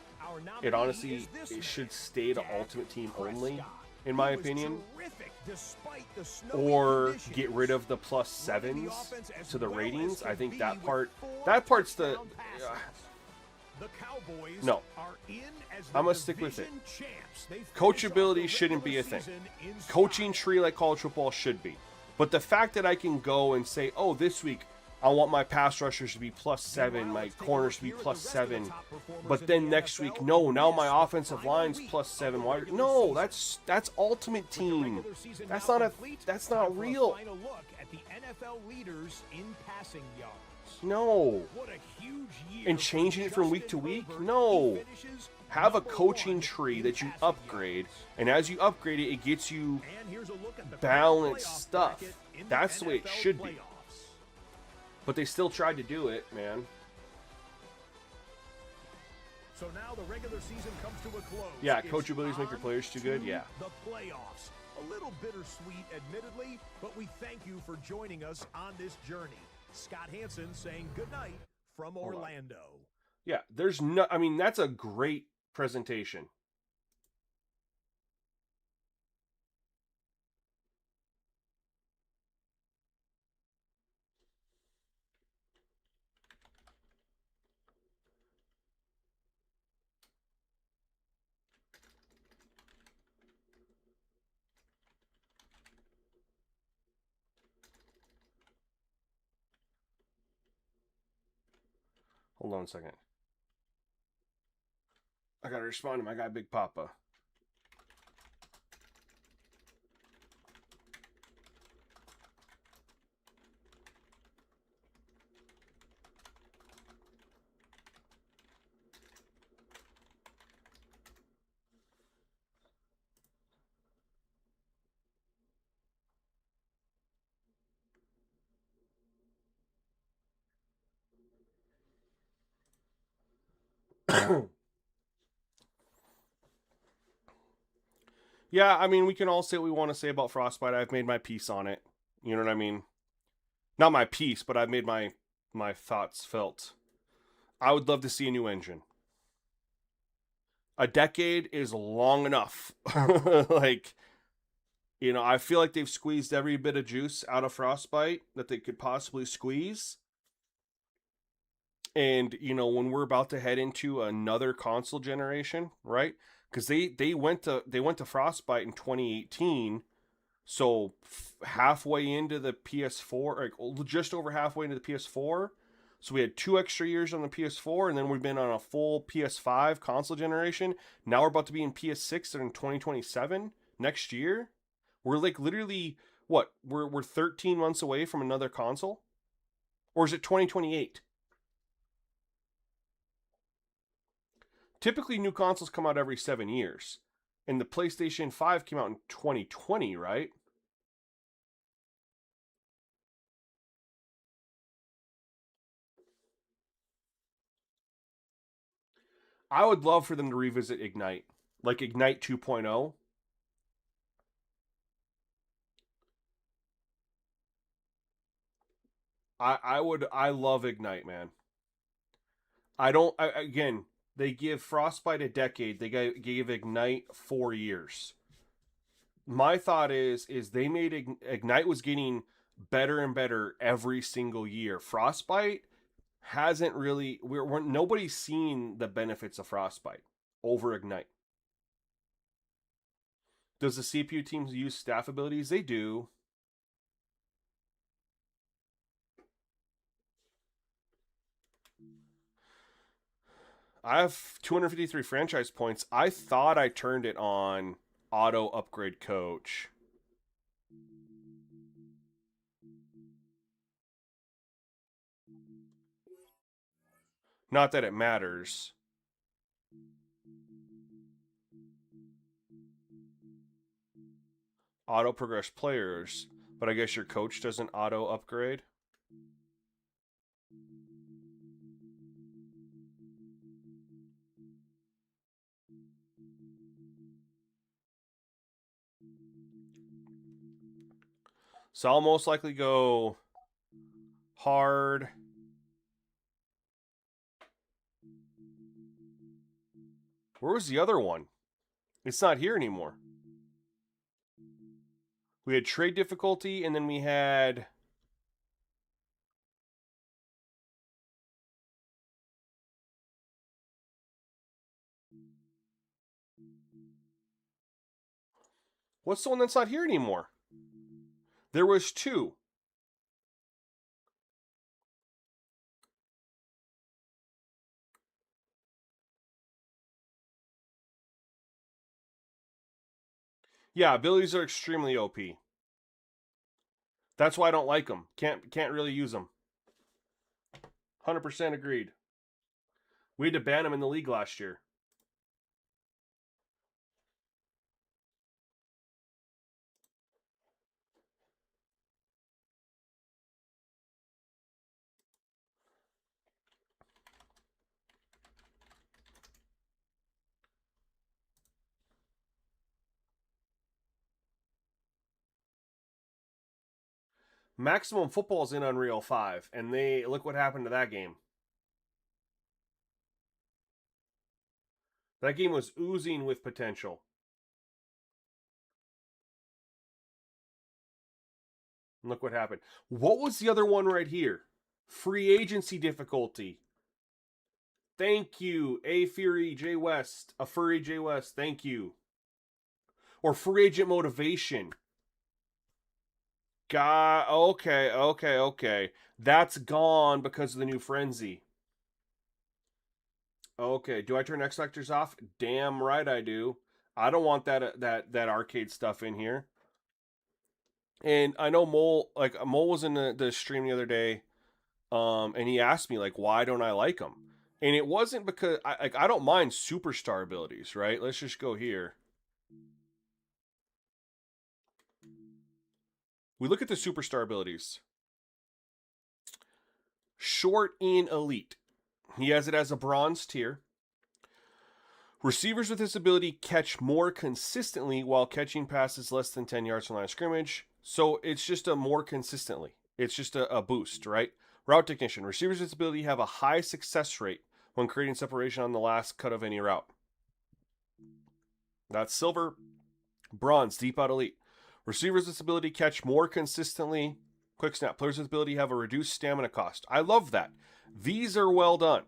It honestly, it should stay to Ultimate Team only, in my opinion. Or get rid of the +7s to the ratings. I think that part's the... No. I'm going to stick with it. Coachability shouldn't be a thing. Coaching tree like college football should be. But the fact that I can go and say, oh, this week I want my pass rushers to be +7, my corners to be +7, but then next week, no, now my offensive line's +7. Why? No, that's Ultimate Team. That's not real. No. And changing it from week to week? No. Have a coaching tree that you upgrade, and as you upgrade it, it gets you balanced stuff. That's the way it should be. But they still tried to do it, man.
So now the regular season comes to a close.
Yeah, coach abilities make your players too good. Yeah.
The playoffs. A little bittersweet, admittedly, but we thank you for joining us on this journey. Scott Hansen saying goodnight from Orlando.
Yeah, that's a great presentation. Hold on a second. I gotta respond to my guy, Big Papa. Yeah, I mean, we can all say what we want to say about Frostbite. I've made my piece on it. You know what I mean? Not my piece, but I've made my thoughts felt. I would love to see a new engine. A decade is long enough. Like, you know, I feel like they've squeezed every bit of juice out of Frostbite that they could possibly squeeze. And, you know, when we're about to head into another console generation, right? Because they went to Frostbite in 2018, so halfway into the PS4, like just over halfway into the PS4. So we had 2 extra years on the PS4, and then we've been on a full PS5 console generation. Now we're about to be in PS6 in 2027 next year. We're like literally what? We're 13 months away from another console, or is it 2028? Typically, new consoles come out every 7 years, and the PlayStation 5 came out in 2020, right? I would love for them to revisit Ignite, like Ignite 2.0. I love Ignite, man. Again, they give Frostbite a decade. They gave Ignite 4 years. My thought is they made Ignite was getting better and better every single year. Frostbite hasn't really we're nobody's seen the benefits of Frostbite over Ignite. Does the CPU team use staff abilities? They do. I have 253 franchise points. I thought I turned it on auto upgrade coach. Not that it matters. Auto progress players, but I guess your coach doesn't auto upgrade. So I'll most likely go hard. Where was the other one? It's not here anymore. We had trade difficulty, and then we had... What's the one that's not here anymore? There was two. Yeah, abilities are extremely OP. That's why I don't like them. Can't really use them. 100% agreed. We had to ban them in the league last year. Maximum Football's in Unreal 5, and they look what happened to that game. That game was oozing with potential. And look what happened. What was the other one right here? Free agency difficulty. Thank you, A Fury J West, a Furry J West. Thank you. Or free agent motivation. Okay. That's gone because of the new frenzy. Okay, do I turn X Factors off? Damn right I do. I don't want that arcade stuff in here. And I know Mole was in the stream the other day, and he asked me like, why don't I like them? And it wasn't because I don't mind superstar abilities, right? Let's just go here. We look at the superstar abilities. Short in Elite. He has it as a bronze tier. Receivers with this ability catch more consistently while catching passes less than 10 yards from the line of scrimmage. So it's just a more consistently. It's just a boost, right? Route technician. Receivers with this ability have a high success rate when creating separation on the last cut of any route. That's silver. Bronze, deep out elite. Receivers with this ability catch more consistently. Quick snap. Players with this ability have a reduced stamina cost. I love that. These are well done.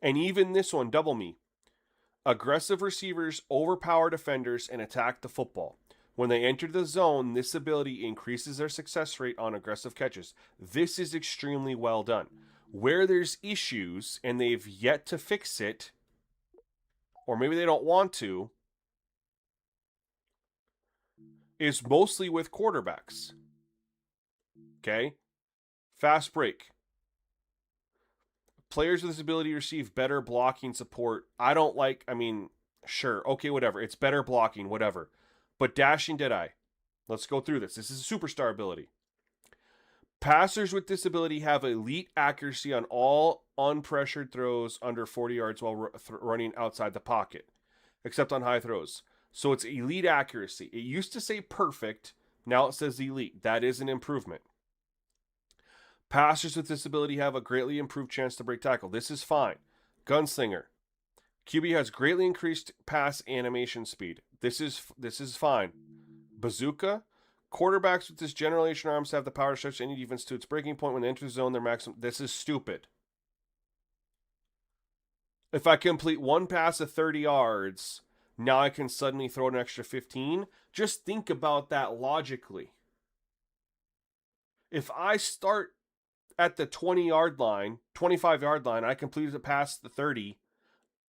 And even this one, double me. Aggressive receivers overpower defenders and attack the football. When they enter the zone, this ability increases their success rate on aggressive catches. This is extremely well done. Where there's issues and they've yet to fix it, or maybe they don't want to, is mostly with quarterbacks. Okay? Fast break. Players with this ability receive better blocking support. Sure, okay, whatever. It's better blocking, whatever. But dashing deadeye. Let's go through this. This is a superstar ability. Passers with this ability have elite accuracy on all unpressured throws under 40 yards while running outside the pocket, except on high throws. So it's elite accuracy. It used to say perfect. Now it says elite. That is an improvement. Passers with this ability have a greatly improved chance to break tackle. This is fine. Gunslinger. QB has greatly increased pass animation speed. This is fine. Bazooka. Quarterbacks with this generation arms have the power to stretch any defense to its breaking point when they enter the zone. Their maximum. This is stupid. If I complete one pass of 30 yards, now I can suddenly throw an extra 15. Just think about that logically. If I start at the 20-yard line, 25-yard line, I completed a pass the 30,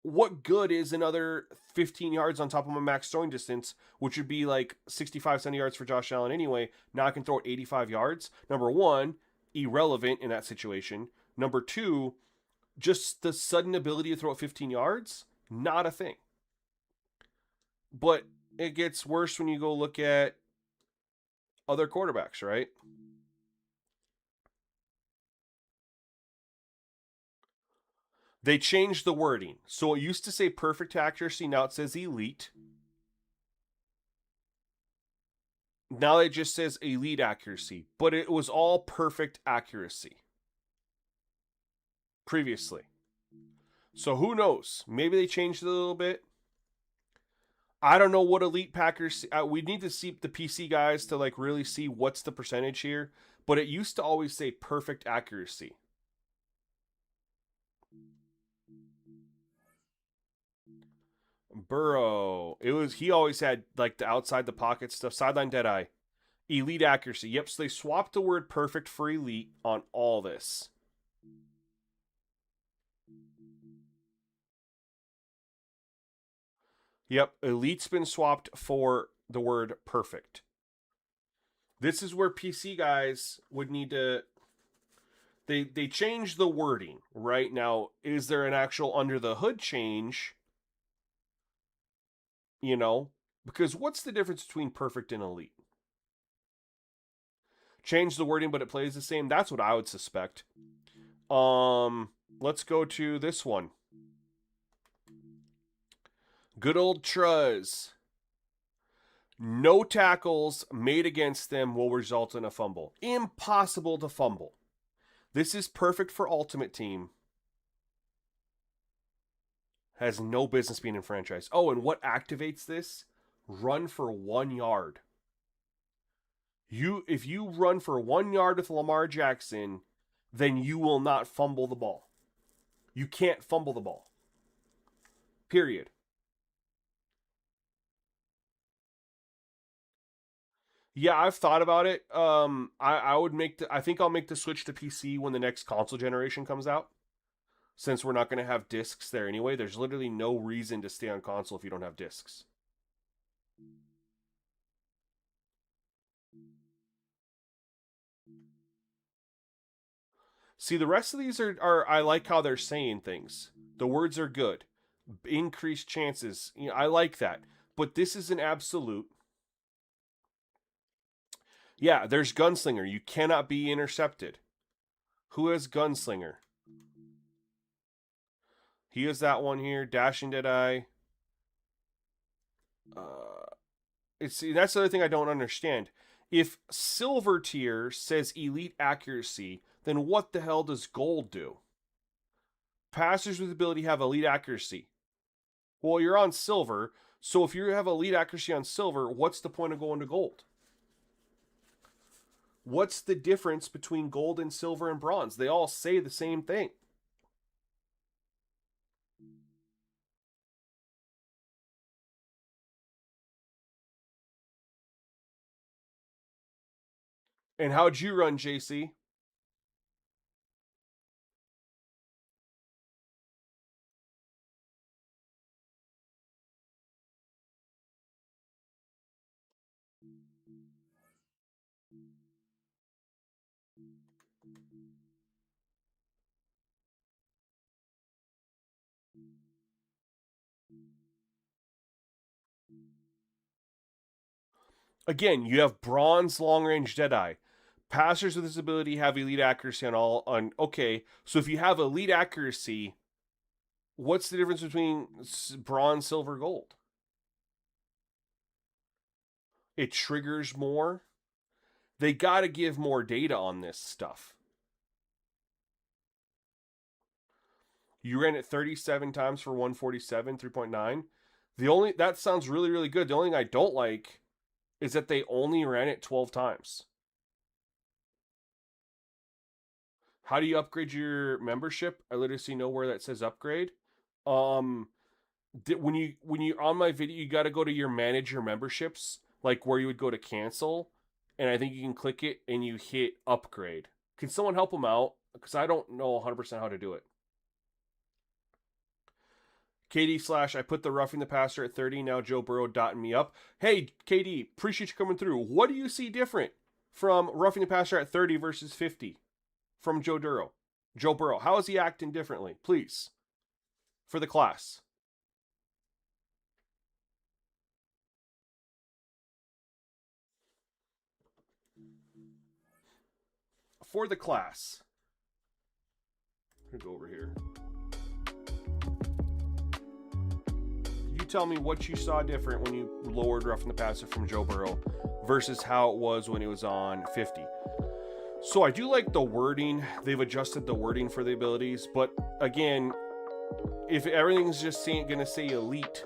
what good is another 15 yards on top of my max throwing distance, which would be like 65, 70 yards for Josh Allen anyway? Now I can throw it 85 yards. Number one, irrelevant in that situation. Number two, just the sudden ability to throw it 15 yards, not a thing. But it gets worse when you go look at other quarterbacks, right? They changed the wording. So it used to say perfect accuracy. Now it says elite. Now it just says elite accuracy. But it was all perfect accuracy previously. So who knows? Maybe they changed it a little bit. I don't know what elite Packers. We need to see the PC guys to like really see what's the percentage here. But it used to always say perfect accuracy. Burrow. He always had like the outside the pocket stuff. Sideline deadeye. Elite accuracy. Yep, so they swapped the word perfect for elite on all this. Yep, elite's been swapped for the word perfect. This is where PC guys would need to... They changed the wording, right? Now, is there an actual under the hood change? You know, because what's the difference between perfect and elite? Change the wording, but it plays the same. That's what I would suspect. Let's go to this one. Good old Truz. No tackles made against them will result in a fumble. Impossible to fumble. This is perfect for Ultimate Team. Has no business being in franchise. Oh, and what activates this? Run for 1 yard. If you run for 1 yard with Lamar Jackson, then you will not fumble the ball. You can't fumble the ball. Period. Yeah, I've thought about it. I think I'll make the switch to PC when the next console generation comes out. Since we're not going to have discs there anyway, there's literally no reason to stay on console if you don't have discs. See, the rest of these are I like how they're saying things. The words are good. Increased chances. You know, I like that. But this is an absolute. Yeah, there's Gunslinger. You cannot be intercepted. Who has Gunslinger? He has that one here. Dashing Deadeye. That's the other thing I don't understand. If silver tier says elite accuracy, then what the hell does gold do? Passers with ability have elite accuracy. Well, you're on silver, so if you have elite accuracy on silver, what's the point of going to gold? What's the difference between gold and silver and bronze? They all say the same thing. And how'd you run, JC? Again, you have bronze long-range Deadeye. Passers with this ability have elite accuracy okay, so if you have elite accuracy, what's the difference between bronze, silver, gold? It triggers more. They got to give more data on this stuff. You ran it 37 times for 147, 3.9. That sounds really, really good. The only thing I don't like is that they only ran it 12 times. How do you upgrade your membership? I literally see nowhere that says upgrade. When you on my video, you got to go to your manage your memberships, like where you would go to cancel, and I think you can click it and you hit upgrade. Can someone help them out? Because I don't know 100% how to do it. KD / I put the roughing the passer at 30. Now Joe Burrow dotting me up. Hey, KD, appreciate you coming through. What do you see different from roughing the passer at 30 versus 50 from Joe Burrow? How is he acting differently? Please, for the class. For the class. I'm going to go over here. Tell me what you saw different when you lowered roughing the passer from Joe Burrow versus how it was when it was on 50. So I do like the wording. They've adjusted the wording for the abilities, but again, if everything's just going to say elite,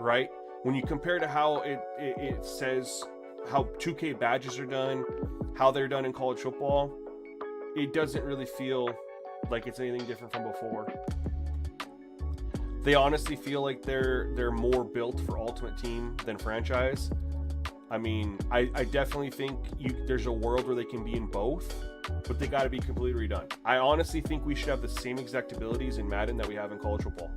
right? When you compare to how it says how 2K badges are done, how they're done in college football, it doesn't really feel like it's anything different from before. They honestly feel like they're more built for Ultimate Team than franchise. I mean, I definitely think there's a world where they can be in both, but they got to be completely redone. I honestly think we should have the same exact abilities in Madden that we have in college football.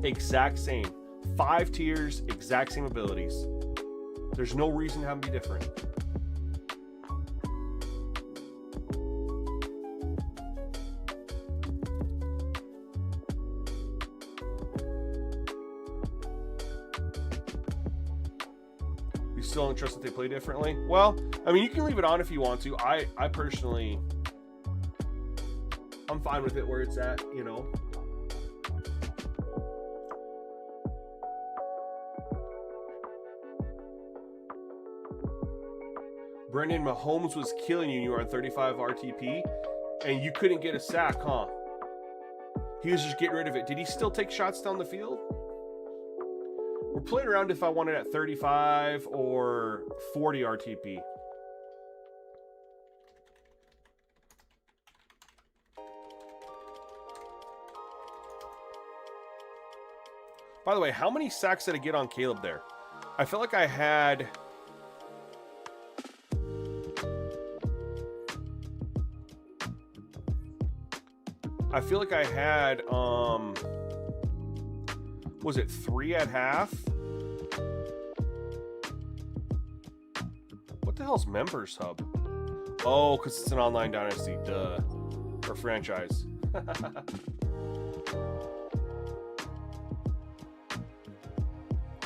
Exact same. 5 tiers, exact same abilities. There's no reason to have them be different. Still don't trust that they play differently? Well, I mean, you can leave it on if you want to. I personally, I'm fine with it where it's at, you know. Brendan, Mahomes was killing you. You were on 35 RTP, and you couldn't get a sack, huh? He was just getting rid of it. Did he still take shots down the field? We're playing around if I want it at 35 or 40 RTP. By the way, how many sacks did I get on Caleb there? I feel like I had... was it 3 at half? What the hell's Members Hub? Oh, because it's an online dynasty, duh. Or franchise.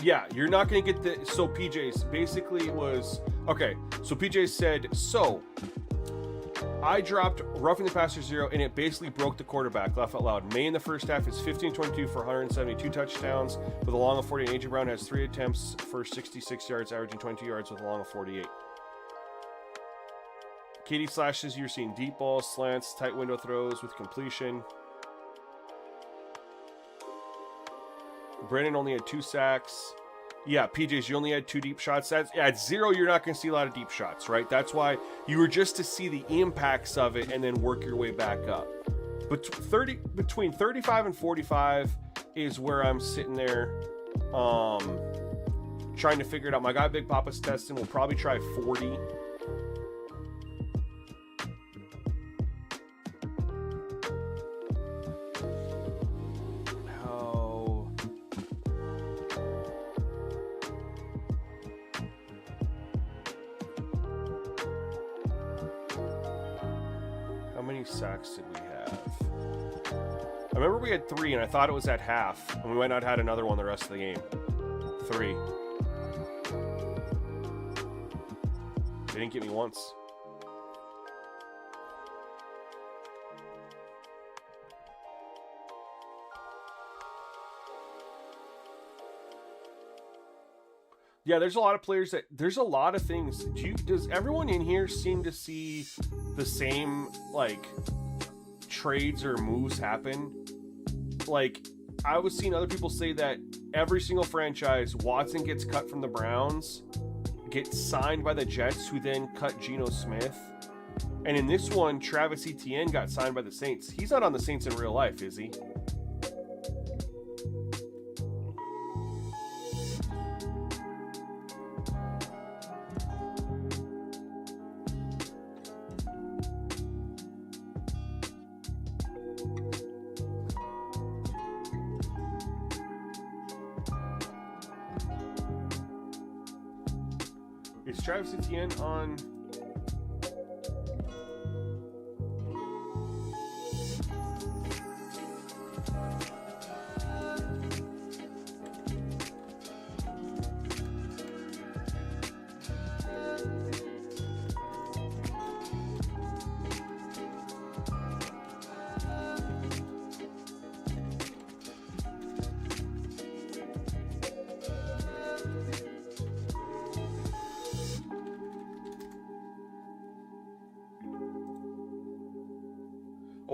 Yeah, you're not going to get the... So PJ's, basically it was... Okay, so PJ said, so... I dropped roughing the passer 0, and it basically broke the quarterback. Laugh out loud. May in the first half is 15-22 for 172 touchdowns with a long of 48. A.J. Brown has 3 attempts for 66 yards, averaging 22 yards with a long of 48. Katie slashes, you're seeing deep balls, slants, tight window throws with completion. Brandon only had 2 sacks. Yeah, PJs, you only had 2 deep shots. At 0, you're not going to see a lot of deep shots, right? That's why you were just to see the impacts of it and then work your way back up. But between 35 and 45 is where I'm sitting there trying to figure it out. My guy Big Papa's testing. We'll probably try 40. Sacks did we have? I remember we had 3, and I thought it was at half, and we might not had another one the rest of the game. 3. They didn't get me once. Yeah, there's a lot of players there's a lot of things. Does everyone in here seem to see the same, like, trades or moves happen? Like, I was seeing other people say that every single franchise, Watson gets cut from the Browns, gets signed by the Jets, who then cut Geno Smith. And in this one, Travis Etienne got signed by the Saints. He's not on the Saints in real life, is he? Is Travis Etienne on?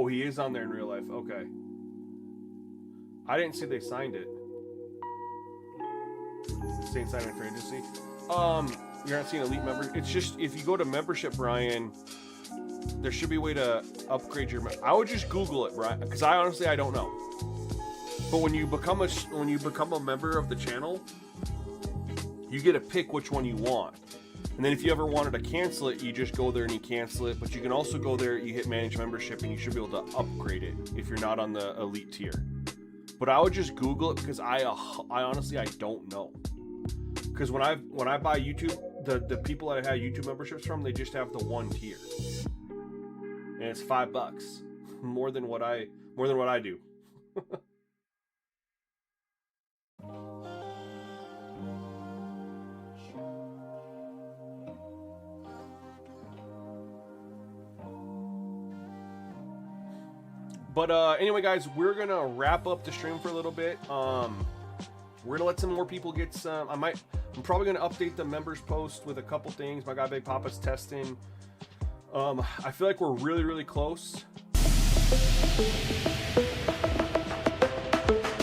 Oh, he is on there in real life. Okay. I didn't see they signed it. Saints signed in free agency. You're not seeing elite members. It's just, if you go to membership, Brian, there should be a way to upgrade your. I would just Google it, Brian, because I honestly don't know. But when you become a member of the channel, you get to pick which one you want. And then if you ever wanted to cancel it, you just go there and you cancel it. But you can also go there, you hit manage membership, and you should be able to upgrade it if you're not on the elite tier. But I would just Google it, because I honestly don't know. Because when I buy YouTube, the people that I have YouTube memberships from, they just have the 1 tier, and it's $5 more than what I do. But anyway, guys, we're gonna wrap up the stream for a little bit. We're gonna let some more people get some. I'm probably gonna update the members post with a couple things. My guy Big Papa's testing. I feel like we're really, really close.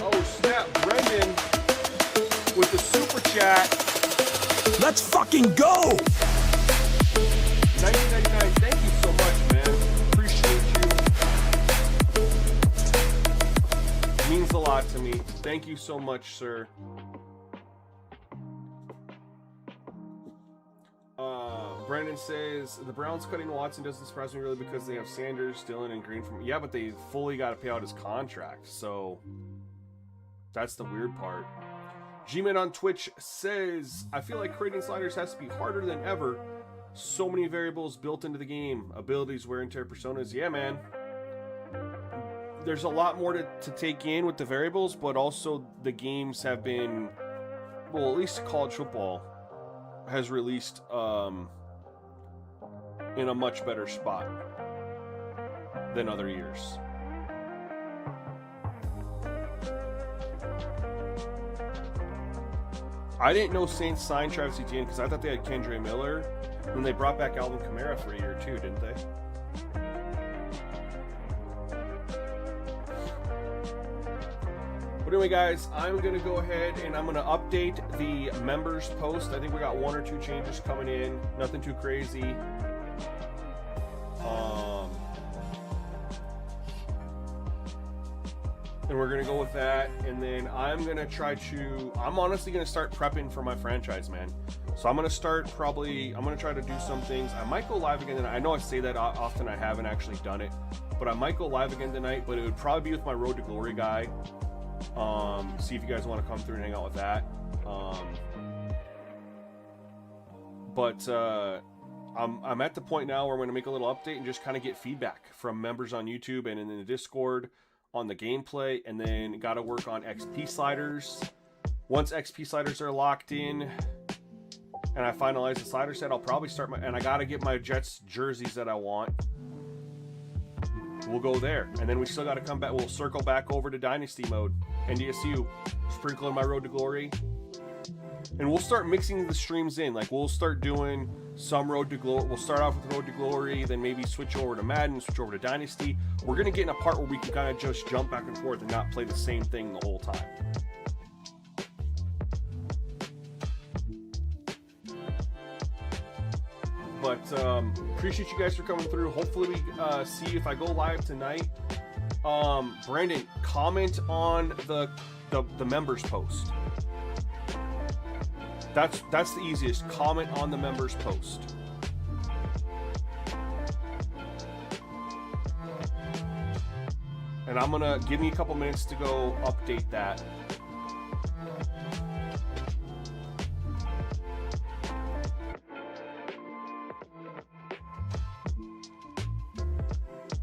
Oh snap, Brendan with the super chat.
Let's fucking go!
1999, thank you so much, man. Appreciate you. It means a lot to me. Thank you so much, sir. Brandon says, the Browns cutting Watson doesn't surprise me really because they have Sanders, Dillon, and Green from... Yeah, but they fully got to pay out his contract, so that's the weird part. G-Man on Twitch says, I feel like creating sliders has to be harder than ever. So many variables built into the game. Abilities, wear and tear, personas. Yeah, man. There's a lot more to take in with the variables, but also the games have been... Well, at least college football has released... in a much better spot. than other years. I didn't know Saints signed Travis Etienne because I thought they had Kendre Miller. And they brought back Alvin Kamara for a year too, didn't they? But anyway, guys, I'm going to go ahead and I'm going to update the members post. I think we got 1 or 2 changes coming in. Nothing too crazy. And we're going to go with that. And then I'm going to I'm honestly going to start prepping for my franchise, man. So I'm going to start I'm going to try to do some things. I might go live again tonight. I know I say that often. I haven't actually done it. But I might go live again tonight. But it would probably be with my Road to Glory guy. See if you guys want to come through and hang out with that. I'm at the point now where I'm going to make a little update and just kind of get feedback from members on YouTube and in the Discord on the gameplay, and then got to work on XP sliders. Once XP sliders are locked in and I finalize the slider set, I'll probably start and I got to get my Jets jerseys that I want. We'll go there, and then we still got to come back. We'll circle back over to Dynasty mode, NDSU, sprinkle in my Road to Glory, and we'll start mixing the streams in. Like, we'll start doing some Road to Glory. We'll start off with Road to Glory, then maybe switch over to Madden, switch over to Dynasty. We're gonna get in a part where we can kind of just jump back and forth and not play the same thing the whole time. But appreciate you guys for coming through. Hopefully we see if I go live tonight. Brandon, comment on the members post. That's the easiest. Comment on the members post. And I'm gonna give me a couple minutes to go update that.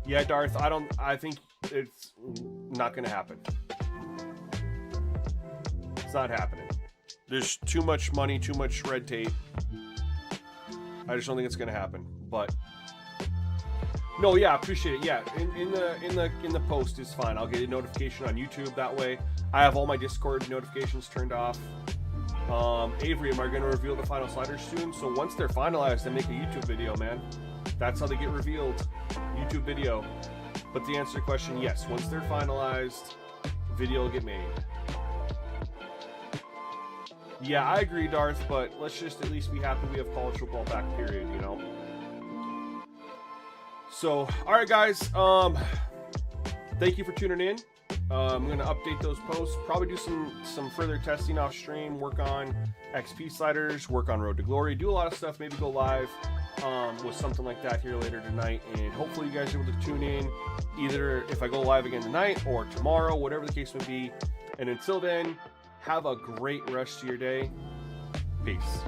Yeah, Darth, I think it's not going to happen. It's not happening. There's too much money, too much red tape. I just don't think it's going to happen. But no, yeah, appreciate it. Yeah, in the post is fine. I'll get a notification on YouTube that way. I have all my Discord notifications turned off. Avery, am I going to reveal the final sliders soon? So once they're finalized, I make a YouTube video, man. That's how they get revealed. YouTube video. But to answer the question, yes, once they're finalized, video will get made. Yeah, I agree, Darth, but let's just at least be happy we have college football back, period, you know? So, alright guys, thank you for tuning in. I'm going to update those posts, probably do some further testing off stream, work on XP sliders, work on Road to Glory, do a lot of stuff, maybe go live with something like that here later tonight, and hopefully you guys are able to tune in either if I go live again tonight or tomorrow, whatever the case may be. And until then, have a great rest of your day. Peace.